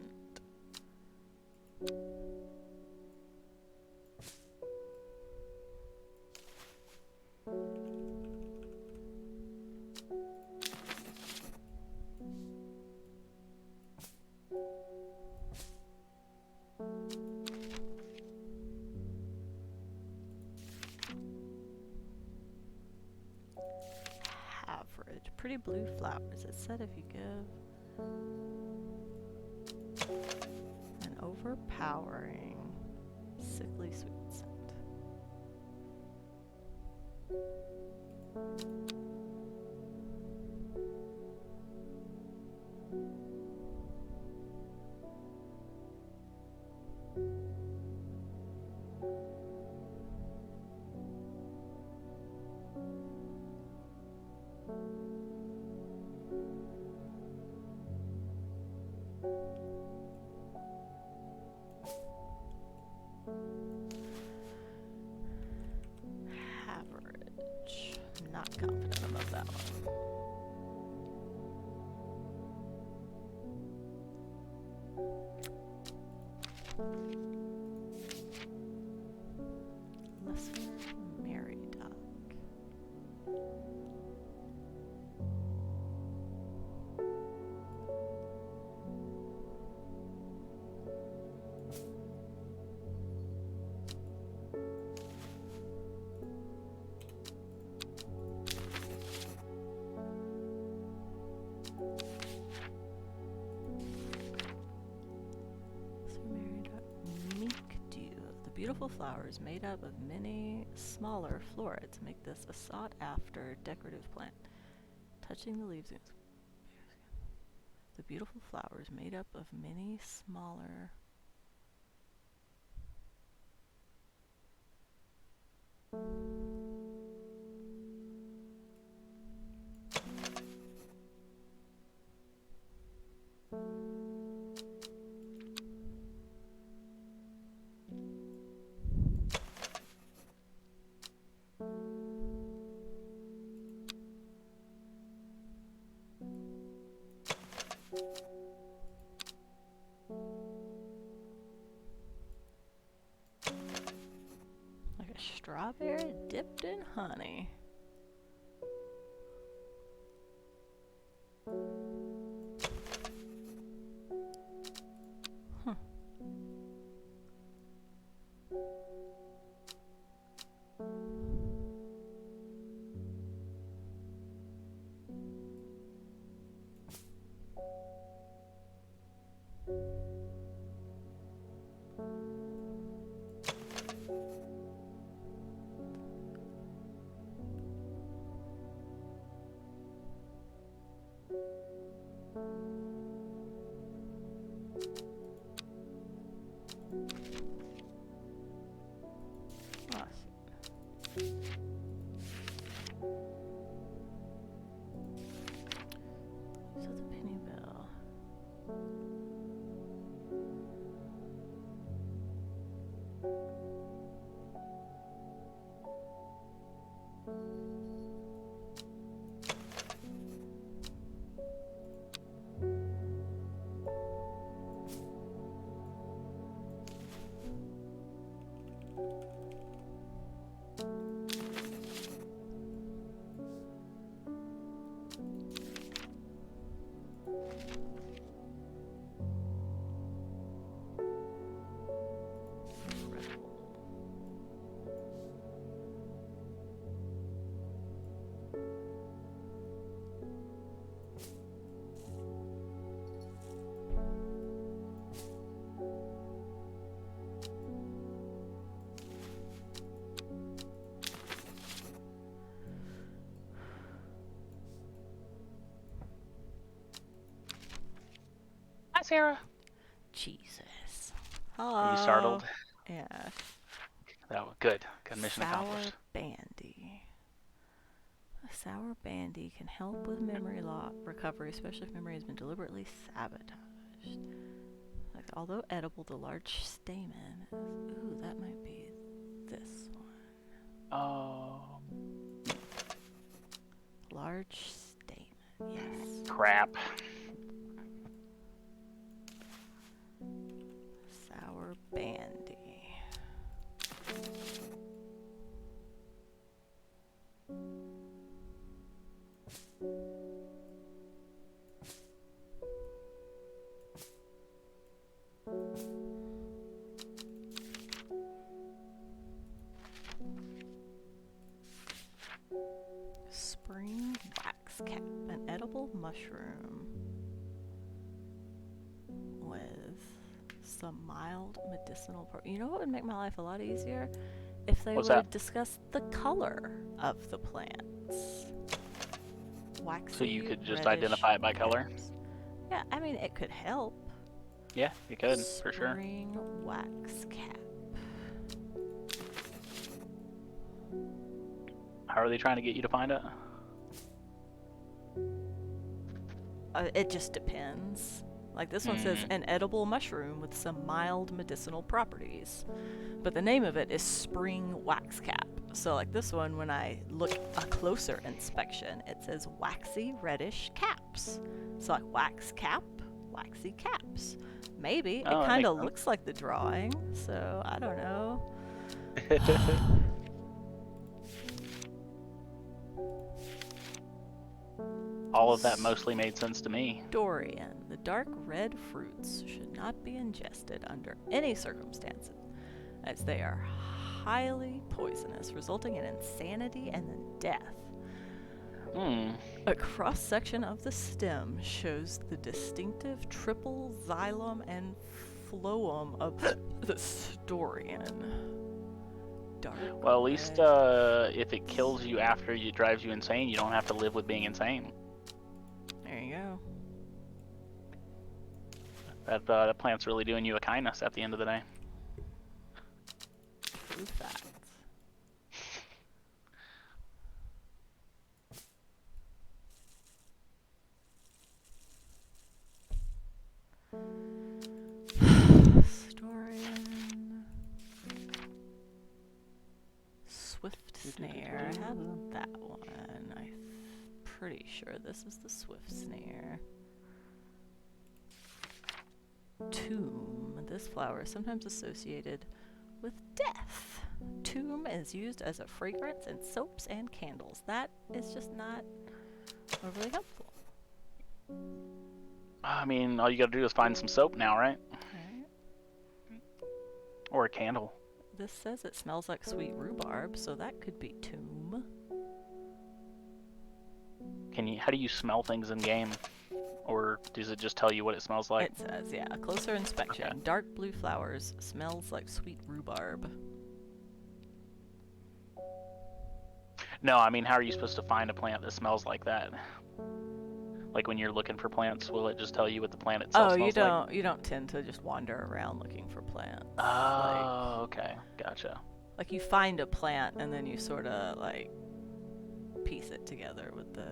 Average. Pretty blue flowers. It said if you give an overpowering, sickly sweet scent. Average. Not confident about that one. Lesser Mary Duck. Beautiful flowers made up of many smaller florets make this a sought-after decorative plant. Touching the leaves, the beautiful flowers made up of many smaller like a strawberry dipped in honey. Huh. So the penny bell. Hi, Sarah. Jesus. Are you Hello. startled? Yeah. Oh, good. Good, mission accomplished. Sour Bandy. A sour bandy can help with memory recovery, especially if memory has been deliberately sabotaged. Like, although edible, the large stamen is... Ooh, that might be this one. Oh. Large stamen, yes. Crap. Sour bandy. Spring wax cap, an edible mushroom with some mild medicinal. You know what would make my life a lot easier? If they What's would that? discuss the color of the plants. Waxy, So you could just reddish identify it by color? caps. Yeah, I mean, it could help. Yeah, you could, for sure. Spring wax cap. How are they trying to get you to find it? It just depends. Like this one says an edible mushroom with some mild medicinal properties. But the name of it is spring wax cap. So like this one, when I look a closer inspection, it says waxy reddish caps. So like wax cap, waxy caps. Maybe. Oh, it that kind makes of sense. looks like the drawing. So I don't know. All of that mostly made sense to me. Dorian. The dark red fruits should not be ingested under any circumstances, as they are highly poisonous, resulting in insanity and then death. A cross-section of the stem shows the distinctive triple xylem and phloem of the Dorian. Dark Well, at least red. if it kills you after it drives you insane, you don't have to live with being insane. There you go. That plant's really doing you a kindness at the end of the day. True facts. Historian. Swift snare. I have that one. I'm pretty sure this is the swift snare. Tomb. This flower is sometimes associated with death. Tomb is used as a fragrance in soaps and candles. That is just not overly helpful. I mean, all you gotta do is find some soap now, right? Alright. Or a candle. This says it smells like sweet rhubarb, so that could be tomb. How do you smell things in game? Or does it just tell you what it smells like? It says, yeah, a closer inspection. Okay. Dark blue flowers, smells like sweet rhubarb. No, I mean, how are you supposed to find a plant that smells like that? Like when you're looking for plants, will it just tell you what the plant itself smells like? You don't tend to just wander around looking for plants. Oh, okay, gotcha. Like you find a plant and then you sort of like piece it together with the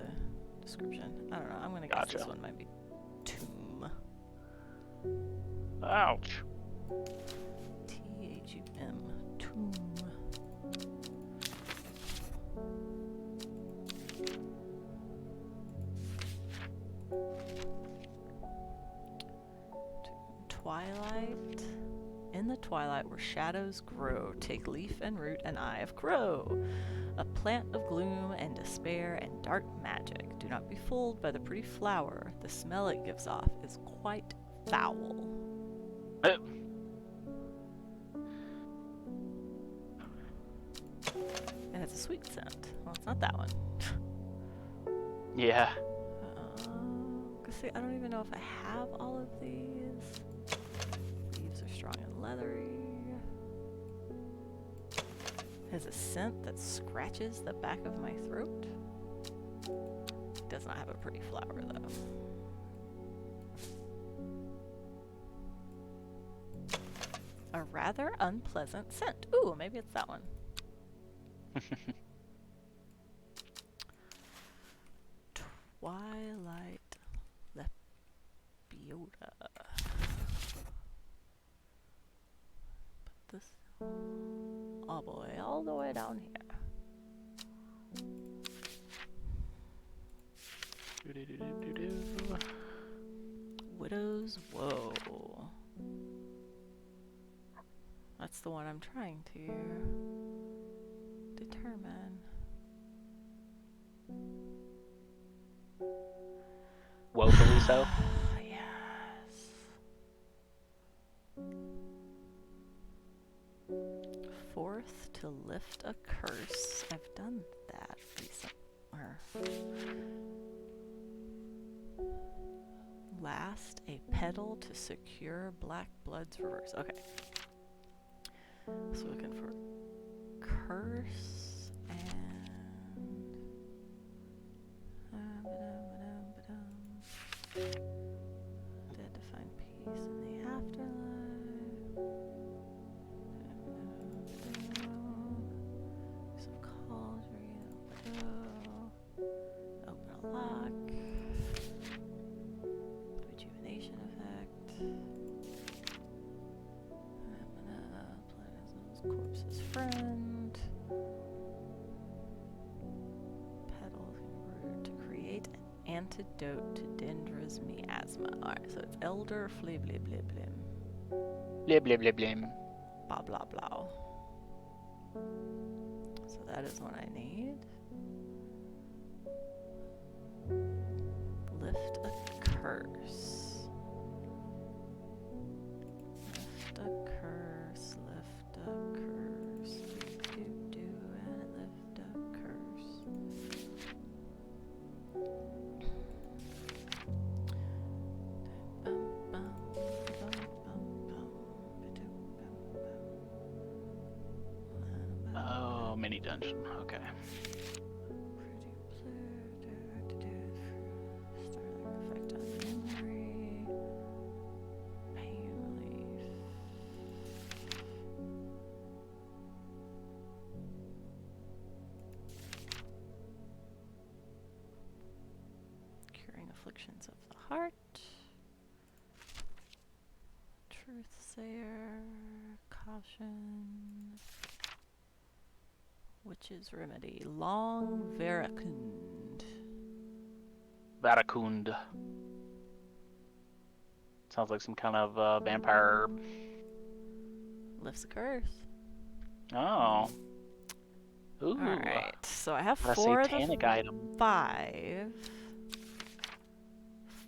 description. I don't know. I'm gonna guess this one might be tomb. Ouch. T-H-U-M. Tomb. Twilight. In the twilight where shadows grow, take leaf and root and eye of crow. A plant of gloom and despair and dark magic. Do not be fooled by the pretty flower. The smell it gives off is quite foul. It has a sweet scent. Well, it's not that one. Yeah. See, I don't even know if I have all of these. Leaves are strong and leathery. Has a scent that scratches the back of my throat. Does not have a pretty flower though. A rather unpleasant scent. Ooh, maybe it's that one. Twilight Lepiota. Put this, oh boy, all the way down here. Widow's Woe. That's the one I'm trying to determine. Woefully so? Yes. Fourth to lift a curse. I've done that recently. Or Last, a petal to secure black blood's reverse. Okay. So looking for curse and dead to find peace in the afterlife. Some cauldron. Open a lock. Rejuvenation effect. Plasma's corpse's friend. Petals converted to create an antidote to Dendra's miasma. Alright, so it's Elder Flibliblim. Blah blah blah blah. Blah blah blah. So that is what I need. Lift a curse. Lift a curse. Lift a curse. Do do do and lift a curse. Bum, bum, bum, bum, bum, ba-doom, bum, bum. Oh, mini dungeon. Okay. Startling effect on memory. Pain relief. Curing afflictions of the heart. Truthsayer. Caution. Witch's remedy. Long Veracund. Varakund. Sounds like some kind of vampire herb. Lifts a curse. Oh. Ooh. Alright, so I have A 4 of satanic the item. 5.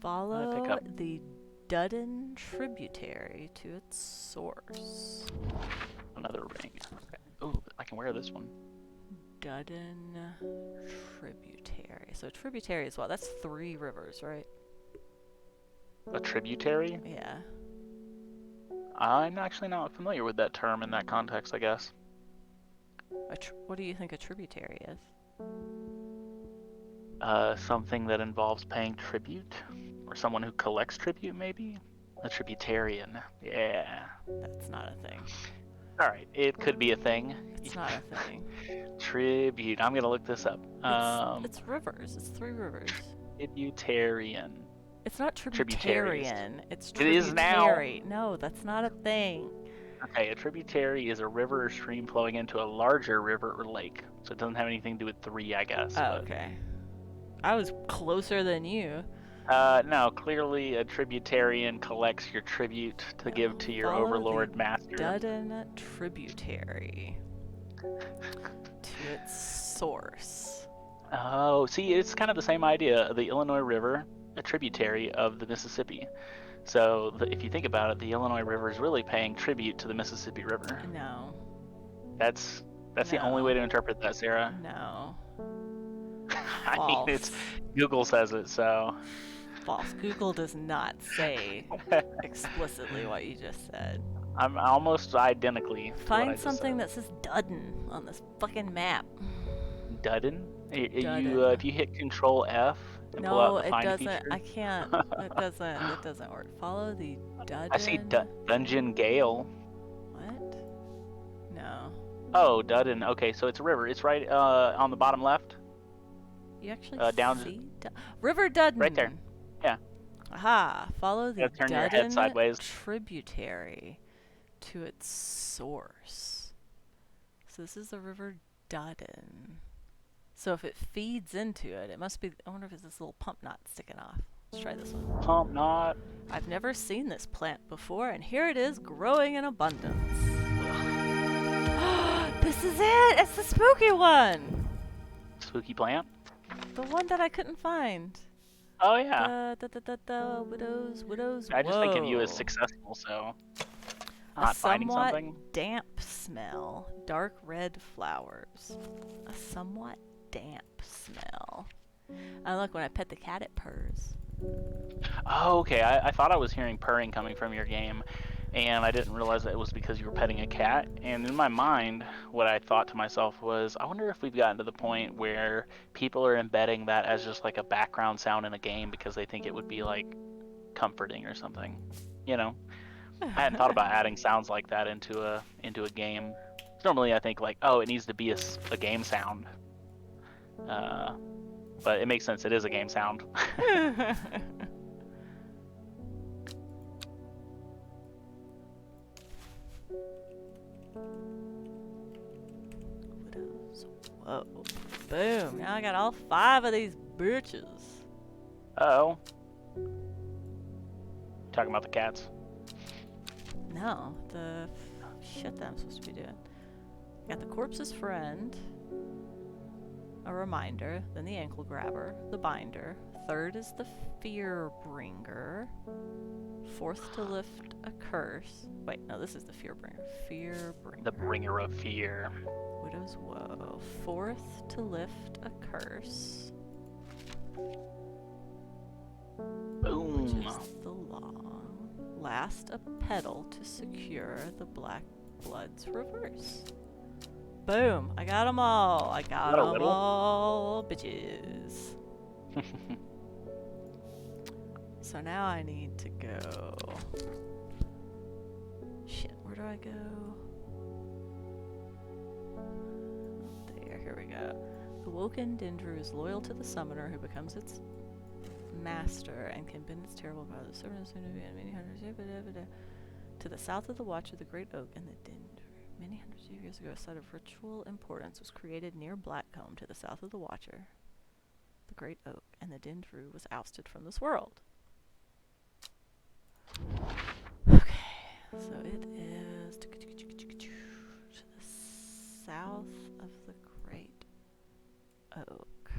Follow pick up. the Dudden tributary to its source. Another ring. Okay. Ooh, I can wear this one. Dudden tributary. So tributary is what? That's 3 rivers, right? A tributary? Yeah. I'm actually not familiar with that term in that context, I guess. What do you think a tributary is? Something that involves paying tribute? Or someone who collects tribute, maybe? A tributarian. Yeah. That's not a thing. Alright, it could be a thing. It's not a thing. Tribute. I'm gonna look this up. It's rivers. It's 3 rivers. Tributarian. It's not Tributaries. tributarian. It's It is now. tributary. No, that's not a thing. Okay, a tributary is a river or stream flowing into a larger river or lake. So it doesn't have anything to do with 3, I guess. Oh, but... okay. I was closer than you. No, clearly a tributarian collects your tribute to give to your Follow overlord the master. Dudden tributary to its source. Oh, see, it's kind of the same idea. The Illinois River, a tributary of the Mississippi. So if you think about it, the Illinois River is really paying tribute to the Mississippi River. No. That's the only way to interpret that, Sarah. No. I mean, it's Google says it, so. False. Google does not say explicitly what you just said. I'm almost identically. Find something that says Dudden on this fucking map. Dudden? Dudden. If you hit Control F and pull out No, the it find doesn't. feature. I can't. It doesn't work. Follow the Dudden. I see Dungeon Gale. What? No. Oh, Dudden. Okay, so it's a river. It's right on the bottom left. You actually down see River Dudden. Right there. Yeah. Aha! Follow the Turn your head sideways. tributary to its source. So this is the River Dudden. So if it feeds into it, it must be. I wonder if it's this little pump knot sticking off. Let's try this one. Pump knot. I've never seen this plant before, and here it is growing in abundance. This is it! It's the spooky one! Spooky plant. The one that I couldn't find. Oh yeah. Widows. I just think of you as Whoa. successful, so A not finding somewhat something. damp smell. Dark red flowers. A somewhat damp smell. Oh, look, when I pet the cat, it purrs. Oh, okay. I thought I was hearing purring coming from your game, and I didn't realize that it was because you were petting a cat. And in my mind, what I thought to myself was, I wonder if we've gotten to the point where people are embedding that as just like a background sound in a game because they think it would be like comforting or something. You know, I hadn't thought about adding sounds like that into a game. Normally, I think like, oh, it needs to be a game sound. But it makes sense. It is a game sound. Widows. Whoa. Boom. Now I got all 5 of these bitches. Uh-oh. Talking about the cats. No, the shit that I'm supposed to be doing. Got the corpse's friend, a reminder, then the ankle grabber, the binder. 3rd is the fear bringer. 4th to lift a curse. Wait, no, this is the fear bringer. Fear bringer. The bringer of fear. Widow's woe. 4th to lift a curse. Boom. Which is the long. Last, a pedal to secure the black blood's reverse. Boom! I got them all. I got What a them riddle. all, bitches. So now I need to go. Shit, where do I go? There, here we go. The woken Dendru is loyal to the summoner who becomes its master and can bend its terrible power. The servant is soon to be in many hundreds to the south of the Watcher, the Great Oak and the Dendru. Many hundreds of years ago, a site of ritual importance was created near Blackcomb to the south of the Watcher, the Great Oak, and the Dendru was ousted from this world. Okay, so it is to the south of the Great Oak.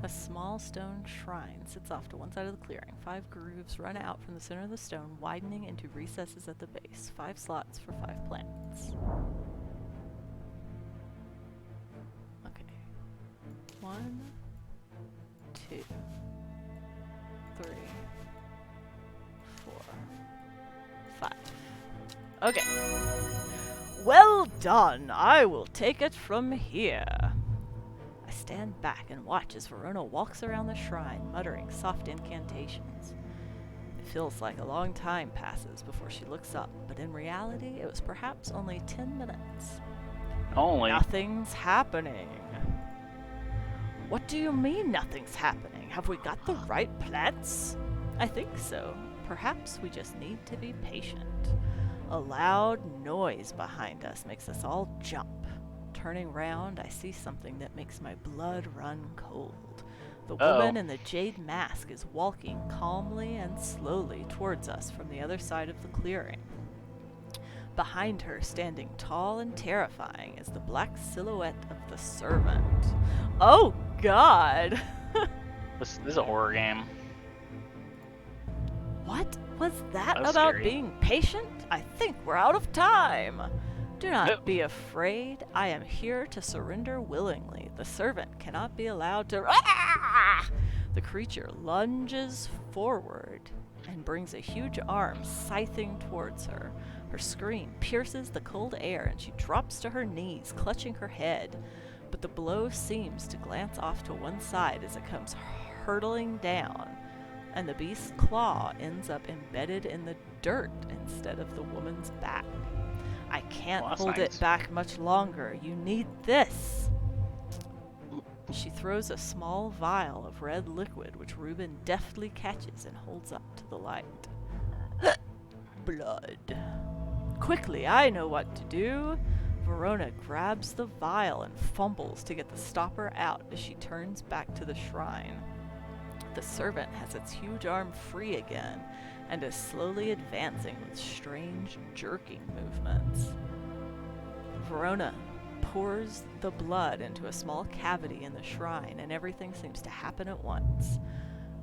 A small stone shrine sits off to one side of the clearing. 5 grooves run out from the center of the stone, widening into recesses at the base. 5 slots for 5 plants. Okay. 1, 2, 3, 4, 5. Okay. Well done. I will take it from here. I stand back and watch as Verona walks around the shrine, muttering soft incantations. It feels like a long time passes before she looks up, but in reality, it was perhaps only 10 minutes. Only. Nothing's happening. What do you mean nothing's happening? Have we got the right plants? I think so. Perhaps we just need to be patient. A loud noise behind us makes us all jump. Turning round, I see something that makes my blood run cold. The woman in the jade mask is walking calmly and slowly towards us from the other side of the clearing. Behind her, standing tall and terrifying, is the black silhouette of the servant. Oh, God! This is a horror game. What was that That's about scary. being patient? I think we're out of time. Do not be afraid. I am here to surrender willingly. The servant cannot be allowed to... Ah! The creature lunges forward and brings a huge arm scything towards her. Her scream pierces the cold air and she drops to her knees, clutching her head. But the blow seems to glance off to one side as it comes hurtling down, and the beast's claw ends up embedded in the dirt instead of the woman's back. I can't hold it back much longer. You need this. She throws a small vial of red liquid, which Reuben deftly catches and holds up to the light. Blood. Quickly, I know what to do. Verona grabs the vial and fumbles to get the stopper out as she turns back to the shrine. The servant has its huge arm free again and is slowly advancing with strange jerking movements. Verona pours the blood into a small cavity in the shrine and everything seems to happen at once.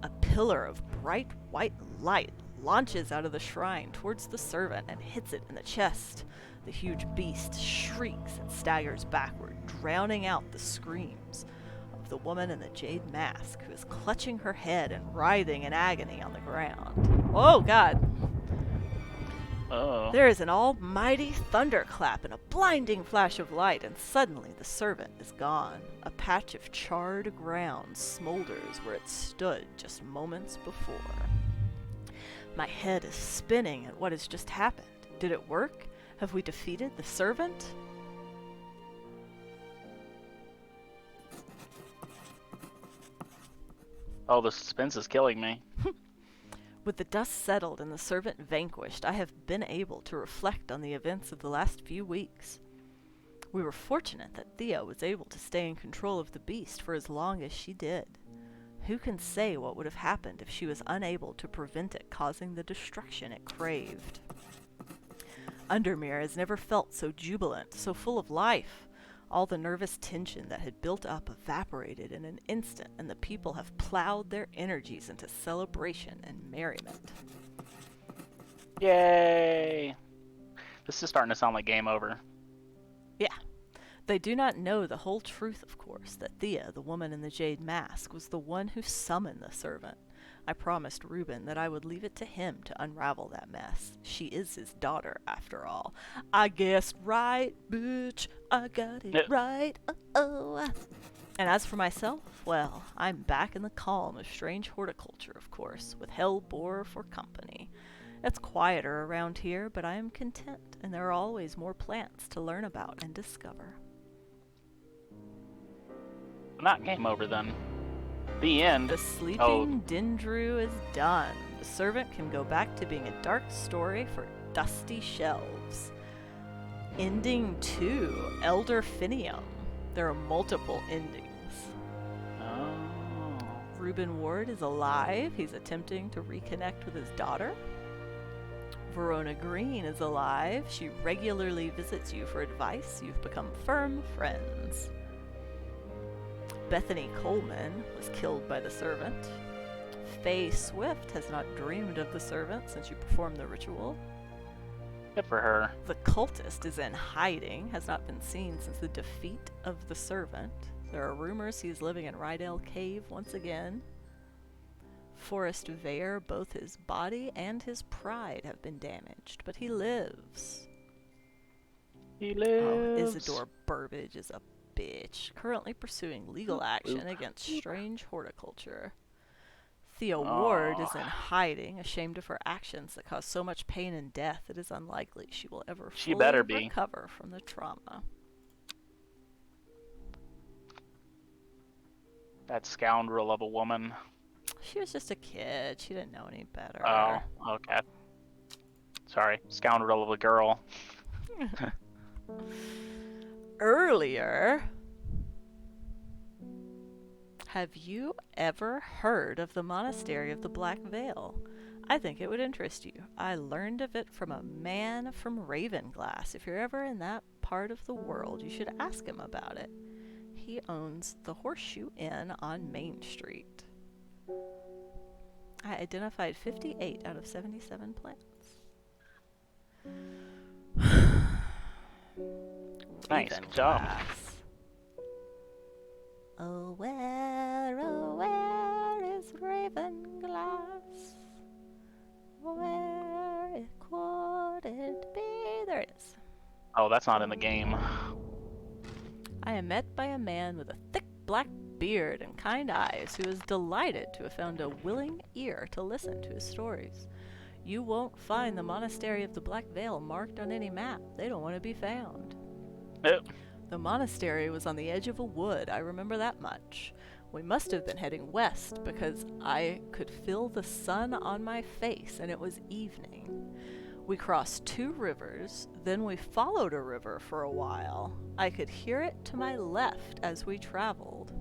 A pillar of bright white light launches out of the shrine towards the servant and hits it in the chest. The huge beast shrieks and staggers backward, drowning out the screams of the woman in the jade mask, who is clutching her head and writhing in agony on the ground. Oh, God! Oh. There is an almighty thunderclap and a blinding flash of light, and suddenly the servant is gone. A patch of charred ground smolders where it stood just moments before. My head is spinning at what has just happened. Did it work? Have we defeated the servant? Oh, the suspense is killing me. With the dust settled and the servant vanquished, I have been able to reflect on the events of the last few weeks. We were fortunate that Thea was able to stay in control of the beast for as long as she did. Who can say what would have happened if she was unable to prevent it causing the destruction it craved? Undermere has never felt so jubilant, so full of life. All the nervous tension that had built up evaporated in an instant, and the people have plowed their energies into celebration and merriment. Yay! This is starting to sound like game over. Yeah. They do not know the whole truth, of course, that Thea, the woman in the jade mask, was the one who summoned the servant. I promised Reuben that I would leave it to him to unravel that mess. She is his daughter, after all. I guessed right, bitch. I got it right. Uh-oh. And as for myself, well, I'm back in the calm of strange horticulture, of course, with Hellbore for company. It's quieter around here, but I am content, and there are always more plants to learn about and discover. Not game over then. The end. The sleeping Dendrew is done. The servant can go back to being a dark story for dusty shelves. Ending 2, Elder Finium. There are multiple endings. Oh. Reuben Ward is alive. He's attempting to reconnect with his daughter. Verona Green is alive. She regularly visits you for advice. You've become firm friends. Bethany Coleman was killed by the servant. Faye Swift has not dreamed of the servant since you performed the ritual. Good for her. The cultist is in hiding, has not been seen since the defeat of the servant. There are rumors he's living in Rydell Cave once again. Forrest Vare, both his body and his pride have been damaged, but he lives. He lives. Oh, Isidore Burbage is a bitch, currently pursuing legal action against strange horticulture. Thea Ward is in hiding, ashamed of her actions that cause so much pain and death it is unlikely she will ever fully recover from the trauma. That scoundrel of a woman. She was just a kid. She didn't know any better. Oh, okay. Sorry, scoundrel of a girl. Earlier, have you ever heard of the Monastery of the Black Veil? I think it would interest you. I learned of it from a man from Ravenglass. If you're ever in that part of the world, you should ask him about it. He owns the Horseshoe Inn on Main Street. I identified 58 out of 77 plants. Nice, good job. Oh, where is Ravenglass? Where could it be? There it is. Oh, that's not in the game. I am met by a man with a thick black beard and kind eyes who is delighted to have found a willing ear to listen to his stories. You won't find the Monastery of the Black Veil marked on any map. They don't want to be found. Nope. The monastery was on the edge of a wood, I remember that much. We must have been heading west because I could feel the sun on my face and it was evening. We crossed 2 rivers, then we followed a river for a while. I could hear it to my left as we traveled.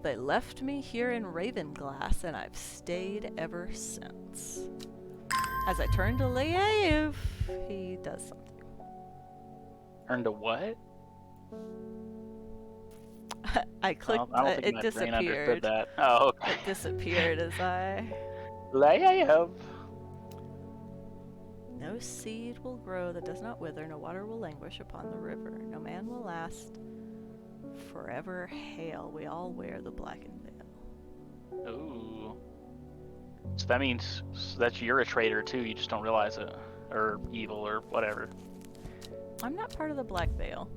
They left me here in Ravenglass and I've stayed ever since. As I turn to leave, he does something. Turn to what? I Well, clicked, I don't think it my brain understood disappeared. that. Oh, okay. It disappeared as I... Live. No seed will grow that does not wither, no water will languish upon the river, no man will last forever. Hail, we all wear the blackened veil. Ooh. So that means that you're a traitor too. You just don't realize it, or evil, or whatever. I'm not part of the black veil.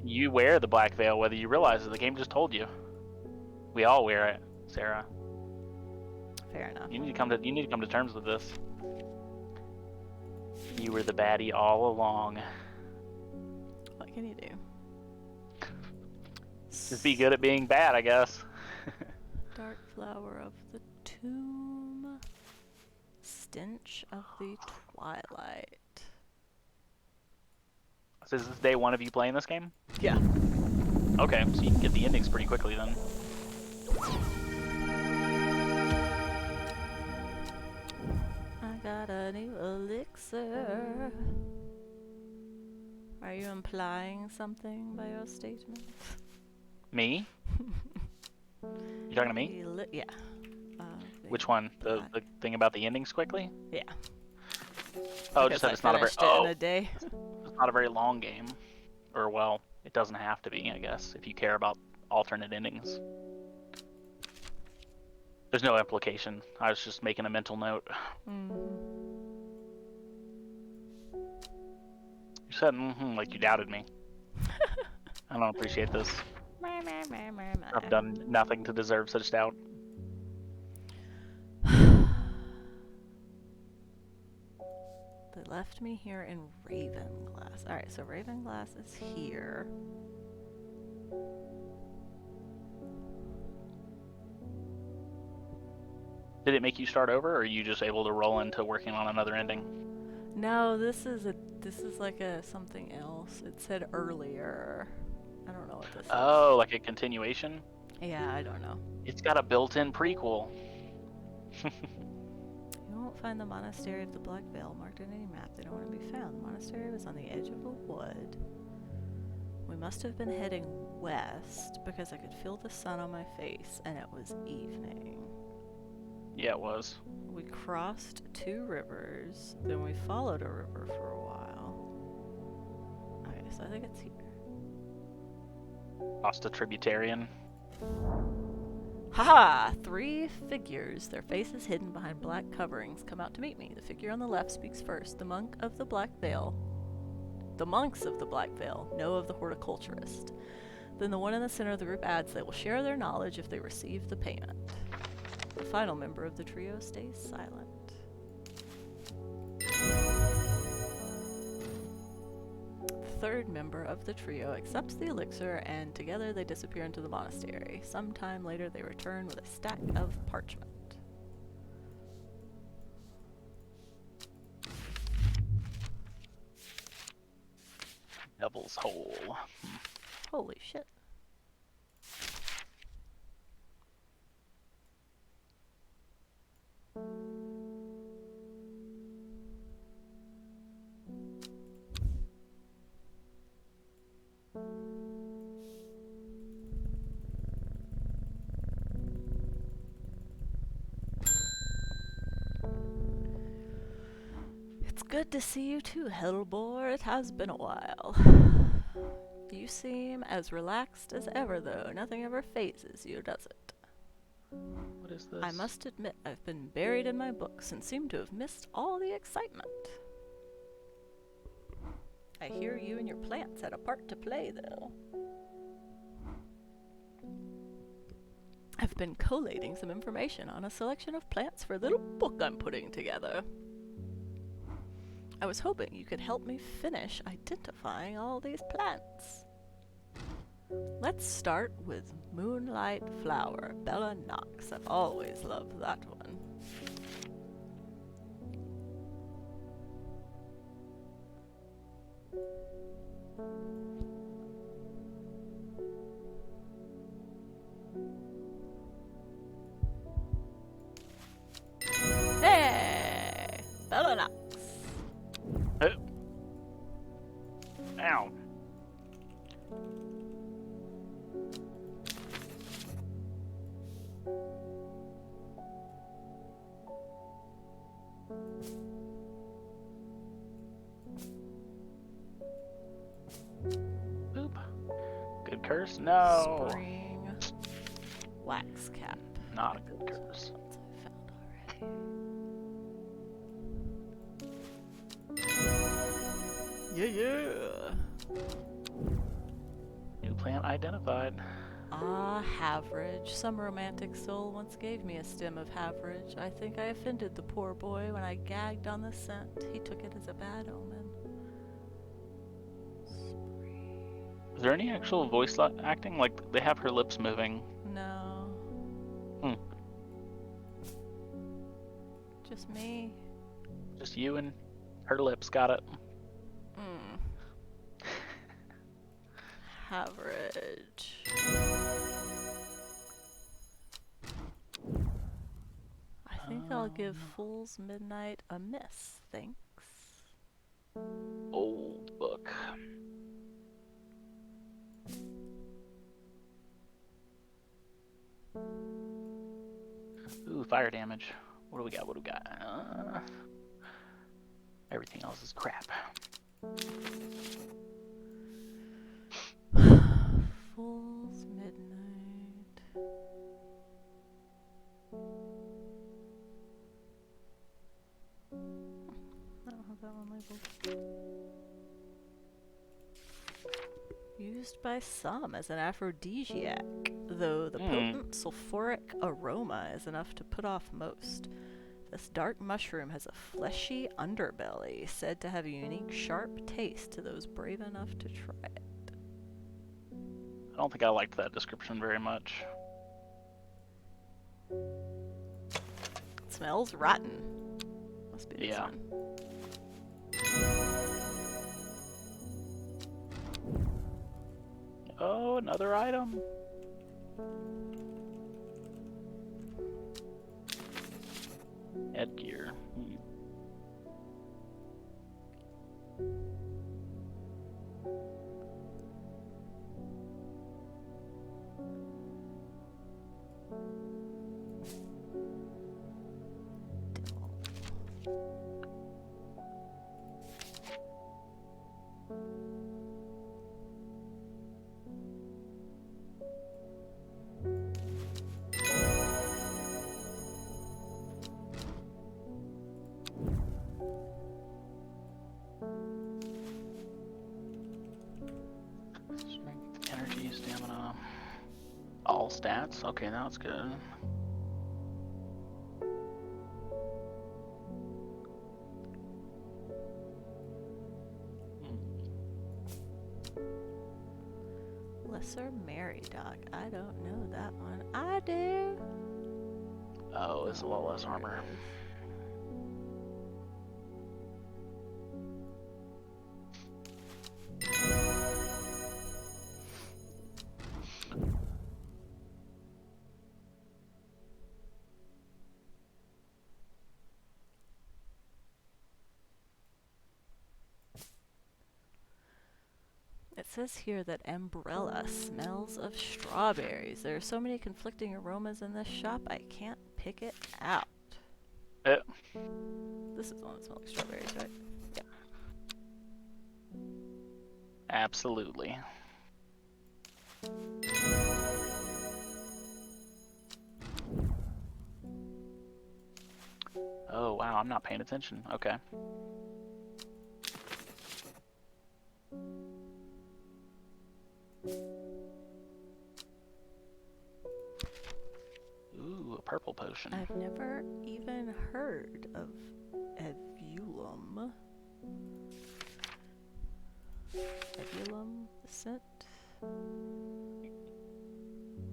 You wear the black veil, whether you realize it. The game just told you. We all wear it, Sarah. Fair enough. You need to come to terms with this. You were the baddie all along. What can you do? Just be good at being bad, I guess. Dark flower of the tomb. Stench of the twilight. So is this day one of you playing this game? Yeah. Okay, so you can get the endings pretty quickly then. I got a new elixir. Are you implying something by your statement? Me? You talking to me? Yeah. Which one? The thing about the endings quickly? Yeah. Oh, just that it's not a very in a day. It's not a very long game. Or well, it doesn't have to be, I guess, if you care about alternate endings. There's no implication. I was just making a mental note. You said like you doubted me. I don't appreciate this. I've done nothing to deserve such doubt. They left me here in Ravenglass. Alright, so Ravenglass is here. Did it make you start over, or are you just able to roll into working on another ending? No, this is like a something else. It said earlier. I don't know what this is. Oh, like a continuation? Yeah, I don't know. It's got a built-in prequel. You won't find the Monastery of the Black Veil marked on any map. They don't want to be found. The monastery was on the edge of a wood. We must have been heading west because I could feel the sun on my face, and it was evening. Yeah, it was. We crossed 2 rivers, then we followed a river for a while. Okay, so I think it's here. Lost a tributarian. Haha! 3 figures, their faces hidden behind black coverings, come out to meet me. The figure on the left speaks first. The monks of the Black Veil know of the horticulturist. Then the one in the center of the group adds they will share their knowledge if they receive the payment. The final member of the trio stays silent. The third member of the trio accepts the elixir, and together they disappear into the monastery. Sometime later they return with a stack of parchment. Devil's Hole. Holy shit. It's good to see you too, Hellbore. It has been a while. You seem as relaxed as ever, though. Nothing ever phases you, does it? What is this? I must admit I've been buried in my books and seem to have missed all the excitement. I hear you and your plants had a part to play, though. I've been collating some information on a selection of plants for a little book I'm putting together. I was hoping you could help me finish identifying all these plants. Let's start with Moonlight Flower, Bella Knox. I've always loved that one. Hey! Bella Knox. Ow. curse? No. Spring wax cap. Not a good curse. I found already. Yeah. New plant identified. Ah, Haverage. Some romantic soul once gave me a stem of Haverage. I think I offended the poor boy when I gagged on the scent. He took it as a bad omen. Is there any actual voice acting? Like, they have her lips moving. No. Just me. Just you and her lips, got it. Haverage. I think I'll give Fool's Midnight a miss, thanks. Old book. Ooh, fire damage. What do we got? What do we got? Everything else is crap. Fool's Midnight. I don't have that one labeled. Used by some as an aphrodisiac, though the potent sulfuric aroma is enough to put off most. This dark mushroom has a fleshy underbelly, said to have a unique, sharp taste to those brave enough to try it. I don't think I liked that description very much. It smells rotten. Must be this one. Oh, another item. Headgear. Strength, energy, stamina. All stats. Okay, now it's good. Lesser Mary Dog. I don't know that one. I do. Oh, it's a lot less armor. It says here that Umbrella smells of strawberries. There are so many conflicting aromas in this shop, I can't pick it out. This is the one that smells like strawberries, right? Yeah. Absolutely. Oh, wow, I'm not paying attention. Okay. Ooh, a purple potion. I've never even heard of Evulum. Evulum, the scent.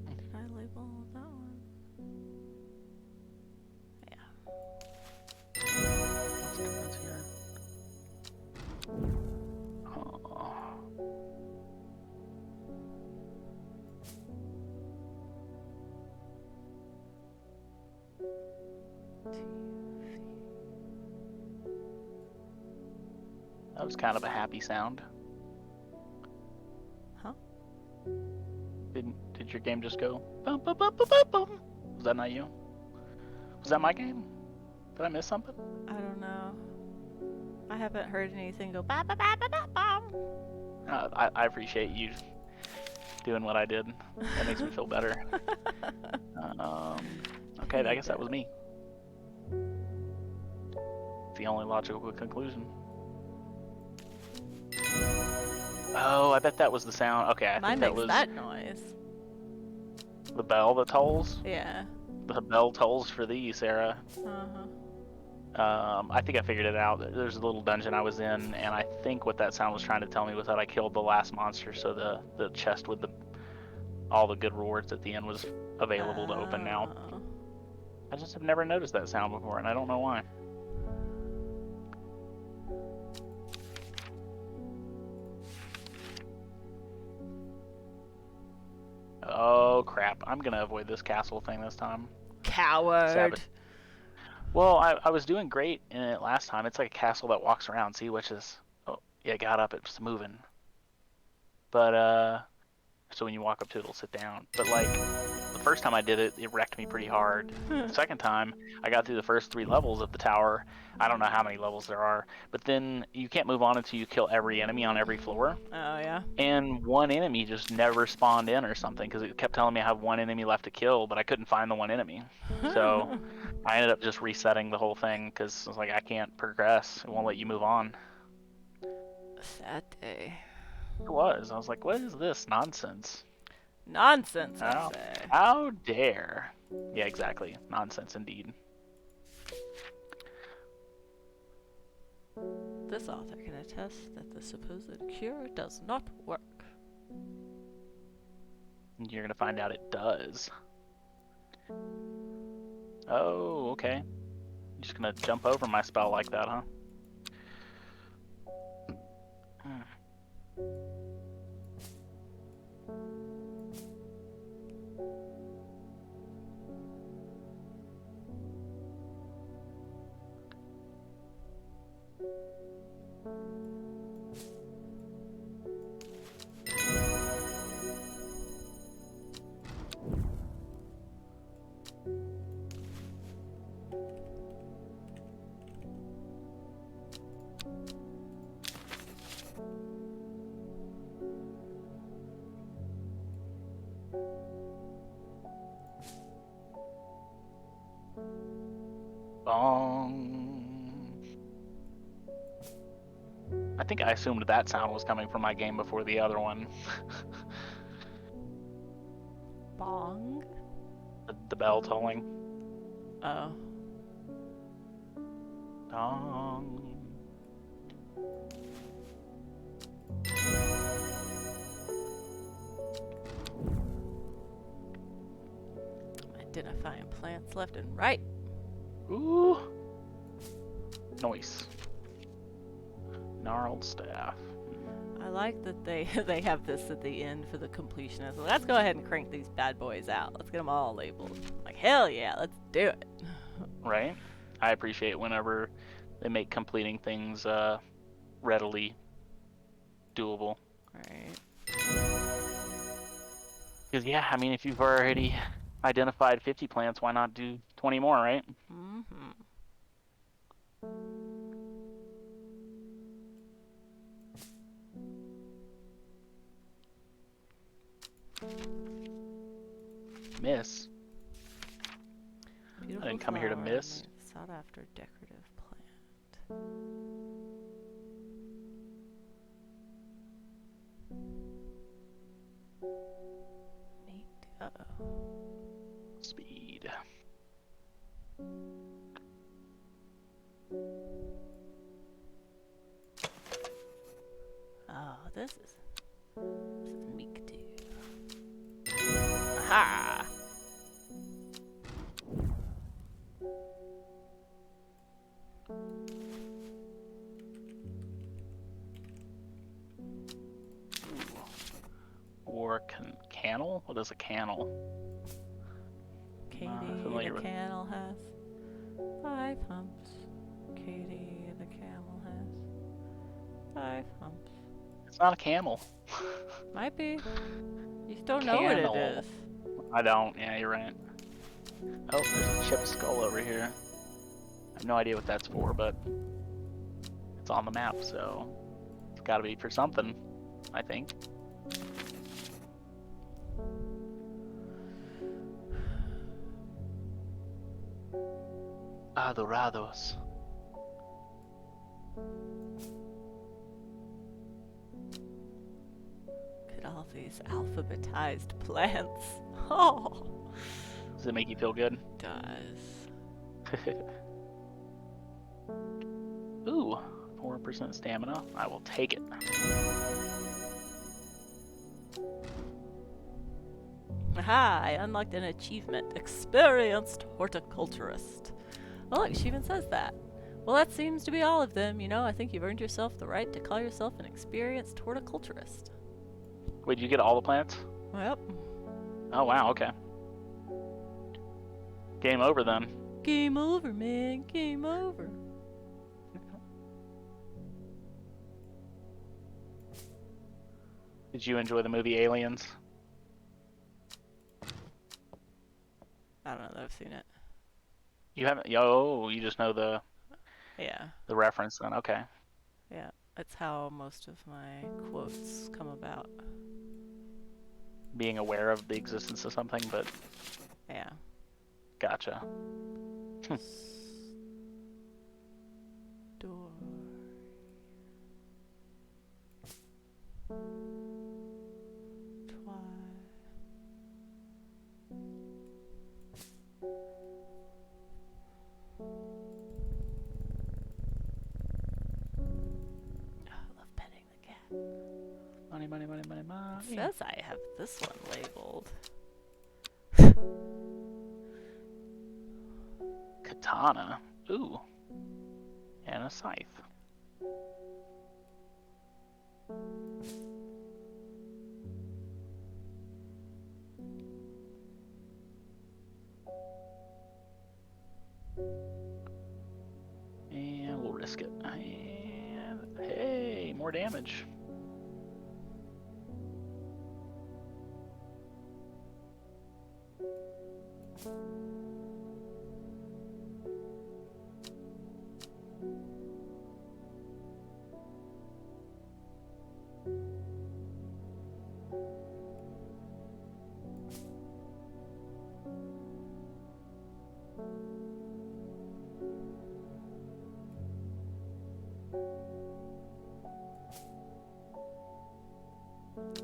Did I label that one? Yeah. What's the difference here? Oh. That was kind of a happy sound. Huh? Did your game just go bum bum bum bum bum bum? Was that not you? Was that my game? Did I miss something? I don't know. I haven't heard anything go ba ba ba ba ba bum. I appreciate you doing what I did. That makes me feel better. Okay, I guess that was me. It's the only logical conclusion. Oh, I bet that was the sound. Okay, I think that was that noise. the bell that tolls. Yeah. The bell tolls for thee, Sarah. Uh-huh. I think I figured it out. There's a little dungeon I was in, and I think what that sound was trying to tell me was that I killed the last monster, so the chest with all the good rewards at the end was available to open now. I just have never noticed that sound before, and I don't know why. Oh crap, I'm gonna avoid this castle thing this time. Coward. Well, I was doing great in it last time. It's like a castle that walks around, see, which is, oh, yeah, it got up, it's moving. But, so when you walk up to it, it'll sit down. But like, the first time I did it, it wrecked me pretty hard. The second time, I got through the first 3 levels of the tower. I don't know how many levels there are, but then you can't move on until you kill every enemy on every floor. Oh, yeah? And one enemy just never spawned in or something, because it kept telling me I have 1 enemy left to kill, but I couldn't find the 1 enemy. So I ended up just resetting the whole thing, because I was like, I can't progress. It won't let you move on. Sad day. It was. I was like, what is this nonsense? Nonsense, I say. How dare. Yeah, exactly. Nonsense indeed. This author can attest that the supposed cure does not work. You're going to find out it does. Oh, okay. You're just going to jump over my spell like that, huh? I think I assumed that sound was coming from my game before the other one. Bong? The bell tolling. Oh. Dong. Identifying plants left and right. Ooh. Noise. Gnarled staff. I like that they have this at the end for the completionist. Let's go ahead and crank these bad boys out. Let's get them all labeled. Like, hell yeah, let's do it. Right? I appreciate whenever they make completing things readily doable. Right. Because, yeah, I mean, if you've already identified 50 plants, why not do 20 more, right? Mm-hmm. Miss. Beautiful I didn't come here to flower, miss. Sought after decorative plant. Neat. Uh-oh. Speed. Oh, this is meek too. Aha! Or cannel? What is a cannel? Katie familiar the with- camel has 5 humps. Katie the camel has 5 humps. It's not a camel. Might be. You just don't know what it Camel. is. I don't. Yeah, you're right. Oh, there's a chipped skull over here. I have no idea what that's for, but it's on the map, so it's got to be for something, I think. adorados. Look at all these alphabetized plants. Oh, Does it make you feel good? does. Ooh, 4% stamina. I will take it. Aha, I unlocked an achievement. Experienced horticulturist. Oh, look, she even says that. Well, that seems to be all of them. You know, I think you've earned yourself the right to call yourself an experienced horticulturist. Wait, did you get all the plants? Yep. Oh, wow, okay. Game over then. Game over, man. Game over. Did you enjoy the movie Aliens? I don't know that I've seen it. You haven't? Oh, you just know the Yeah. reference then. Okay. Yeah. That's how most of my quotes come about. Being aware of the existence of something, but Yeah. gotcha. Door. I love petting the cat. Money, money, money, money, It money. says I have this one labeled. Katana. Ooh. And a scythe. And we'll risk it. And hey, more damage.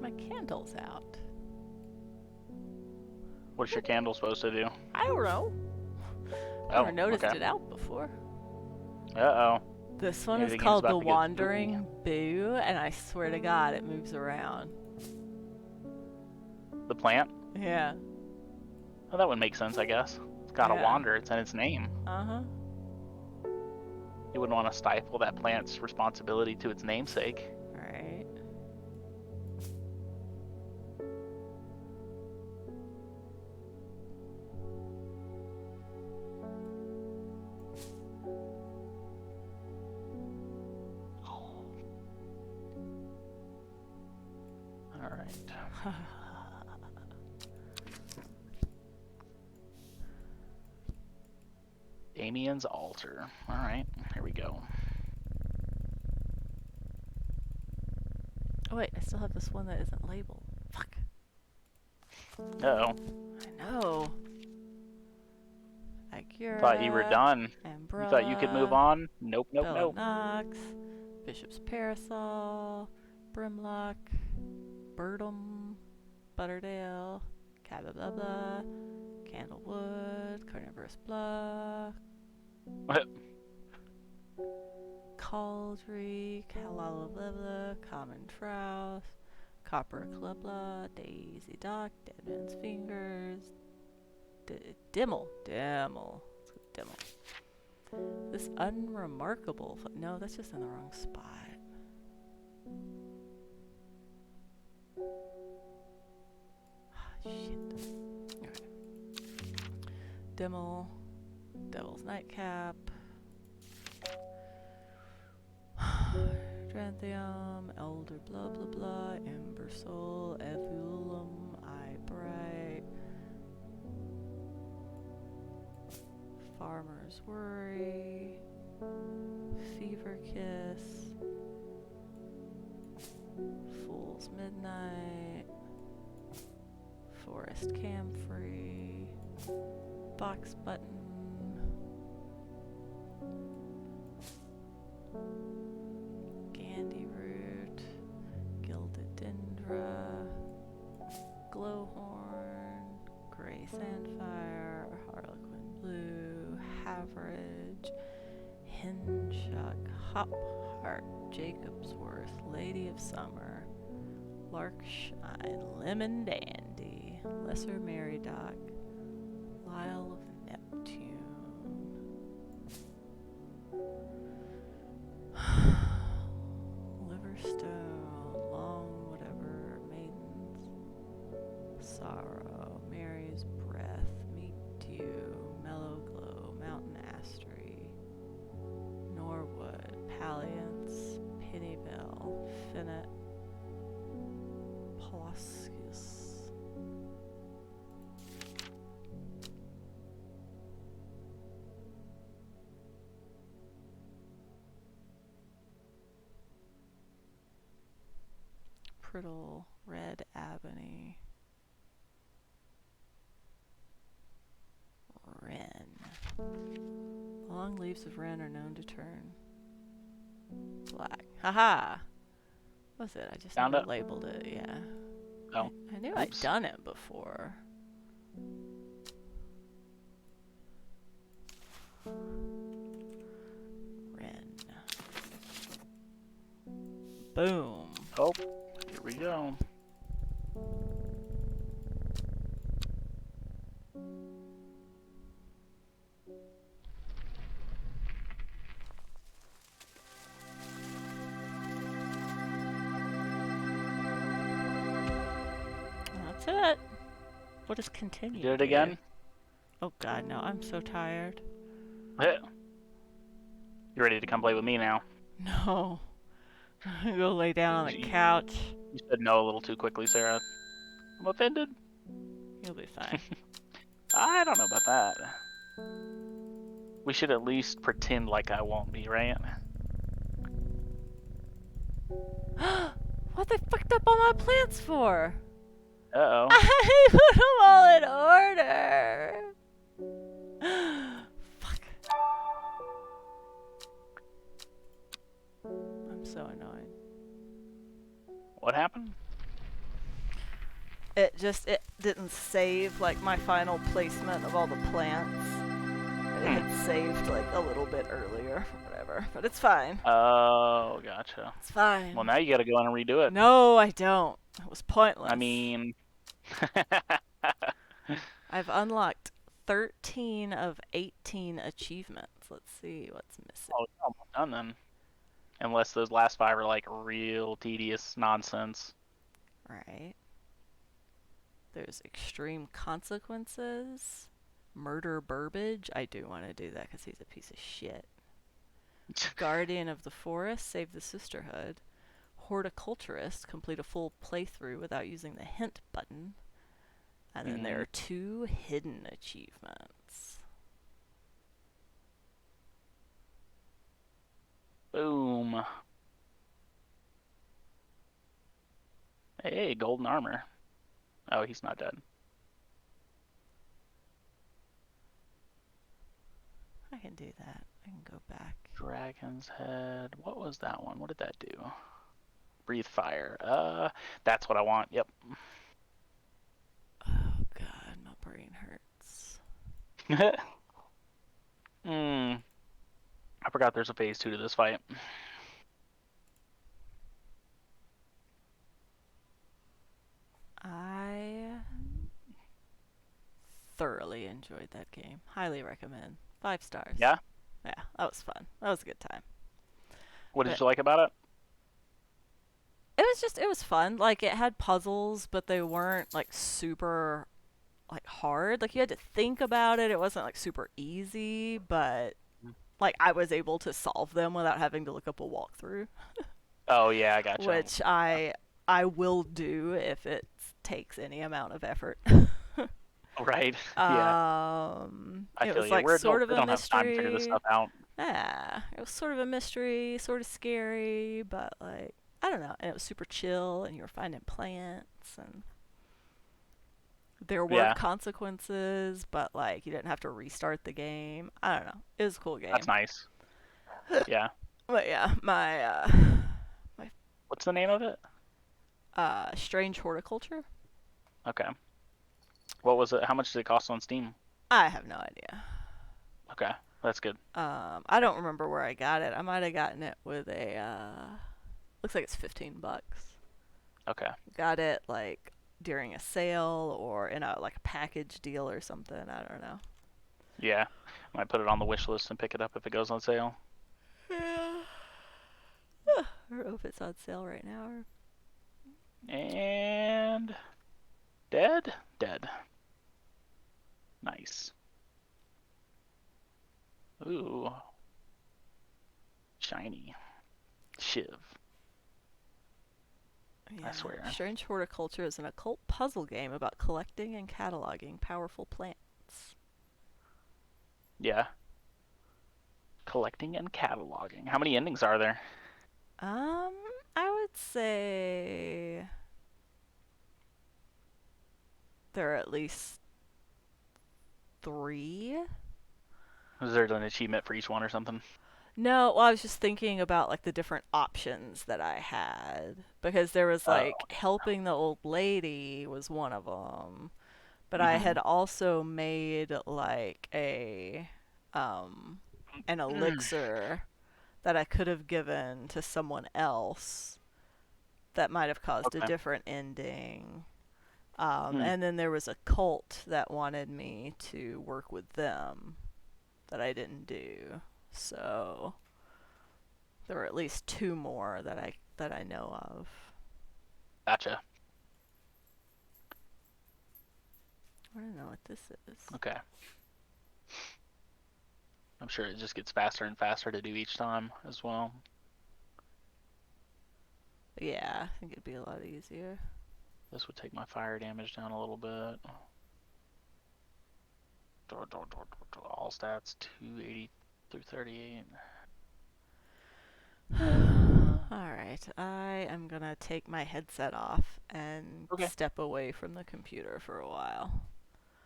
My candle's out. What's your candle supposed to do? I don't know. Oh, Never noticed okay. it out before. Uh-oh. This one is Everything's called about the to get Wandering Boo, and I swear to God, it moves around. The plant? Yeah. Oh, that would make sense, I guess. It's gotta Yeah. wander. It's in its name. Uh-huh. You wouldn't want to stifle that plant's responsibility to its namesake. Right. All right. Damien's altar. All right, here we go. Oh, wait, I still have this one that isn't labeled. Fuck. Uh-oh. I know. Acura. Thought you were done. Umbrella. You thought you could move on? Nope, nope, Bella nope. Knox. Bishop's Parasol. Brimlock. Birdom. Butterdale. Cabba blah blah. Candlewood. Carnivorous Block. Cauldry. Kalala blah blah. Common Trout. Copper Clubla. Daisy Dock. Dead Man's Fingers. Dimmel. Dimmel. Let's go Dimmel. This unremarkable. No, that's just in the wrong spot. Shit. Alright. Dimmel. Devil's Nightcap. Dranthium. Elder blah blah blah. Ember Soul. Evulum. Eye Bright. Farmer's Worry. Fever Kiss. Fool's Midnight. Forest Camphor. Box Button. Hinshuck, Hopheart, Jacobsworth, Lady of Summer, Larkshine, Lemon Dandy, Lesser Meridoc, Lyle of Neptune. Liverstone, Long whatever, Maidens, Sorrow, Mary's Breath, Meek Dew, Mellow Glow, Mountain Astery, Norwood, Palliance, Pinnybell, Finnet, Poloscus. Priddle, Red Ebony, Wren. The long leaves of wren are known to turn black. Haha! What's it? I just Found never it? labeled it, yeah. Oh. I knew I'd Oops. done it before. Wren. Boom. Oh, here we go. That's it. What does continue? You did it do? again? Oh god, no, I'm so tired. You ready to come play with me now? No. I'm gonna go lay down on the couch. You said no a little too quickly, Sarah. I'm offended. You'll be fine. I don't know about that. We should at least pretend like I won't be, right? What they fucked up all my plants for? Uh-oh. I put them all in order. Fuck. I'm so annoyed. What happened? It didn't save like my final placement of all the plants. It had saved like a little bit earlier or whatever, but it's fine. Oh, gotcha. It's fine. Well, now you gotta go in and redo it. No, I don't. It was pointless. I mean... I've unlocked 13 of 18 achievements. Let's see what's missing. Oh, it's almost done then. Unless those last 5 are like real tedious nonsense. Right. There's extreme consequences. Murder Burbage. I do want to do that because he's a piece of shit. Guardian of the Forest. Save the Sisterhood. Horticulturist. Complete a full playthrough without using the hint button. And then there are 2 hidden achievements. Boom. Hey, golden armor. Oh, he's not dead. I can do that. I can go back. Dragon's head. What was that one? What did that do? Breathe fire. That's what I want. Yep. Oh god, my brain hurts. I forgot there's a phase 2 to this fight. I thoroughly enjoyed that game. Highly recommend. 5 stars. Yeah? Yeah, that was fun. That was a good time. What did you like about it? It was fun. Like, it had puzzles, but they weren't, like, super, like, hard. Like, you had to think about it. It wasn't, like, super easy, but, like, I was able to solve them without having to look up a walkthrough. Oh, yeah, I gotcha. Which I will do if it takes any amount of effort. Right. Yeah. I It feel was you. like We're sort adults. of We a don't have time to mystery. figure this stuff out. Yeah, it was sort of a mystery, sort of scary, but like I don't know. And it was super chill, and you were finding plants, and there were consequences, but like you didn't have to restart the game. I don't know. It was a cool game. That's nice. Yeah. But yeah, my What's the name of it? Strange Horticulture. Okay. What was it? How much did it cost on Steam? I have no idea. Okay. That's good. I don't remember where I got it. I might have gotten it with a looks like it's $15. Okay. Got it like during a sale or in a like a package deal or something. I don't know. Yeah. Might put it on the wish list and pick it up if it goes on sale. Yeah. I don't know if it's on sale right now or And dead? Dead. Nice. Ooh. Shiny. Shiv. I yeah. swear. Strange Horticulture is an occult puzzle game about collecting and cataloging powerful plants. Yeah. Collecting and cataloging. How many endings are there? Um, I would say there are at least 3. Is there an achievement for each one or something? No, well, I was just thinking about like the different options that I had because there was Oh. like helping the old lady was one of them, but I Mm-hmm. had also made like a an elixir that I could have given to someone else that might have caused a Okay. different ending. Hmm. And then there was a cult that wanted me to work with them that I didn't do. So there were at least 2 more that I know of. Gotcha. I don't know what this is. Okay. I'm sure it just gets faster and faster to do each time as well. Yeah, I think it'd be a lot easier. This would take my fire damage down a little bit. All stats 280 through 38. Alright, I am gonna take my headset off and Okay. step away from the computer for a while.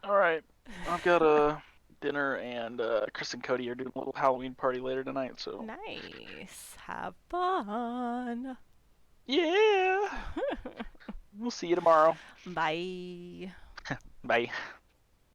All right. I've got a dinner and Chris and Cody are doing a little Halloween party later tonight, so Nice. Have fun. yeah. We'll see you tomorrow. Bye. Bye.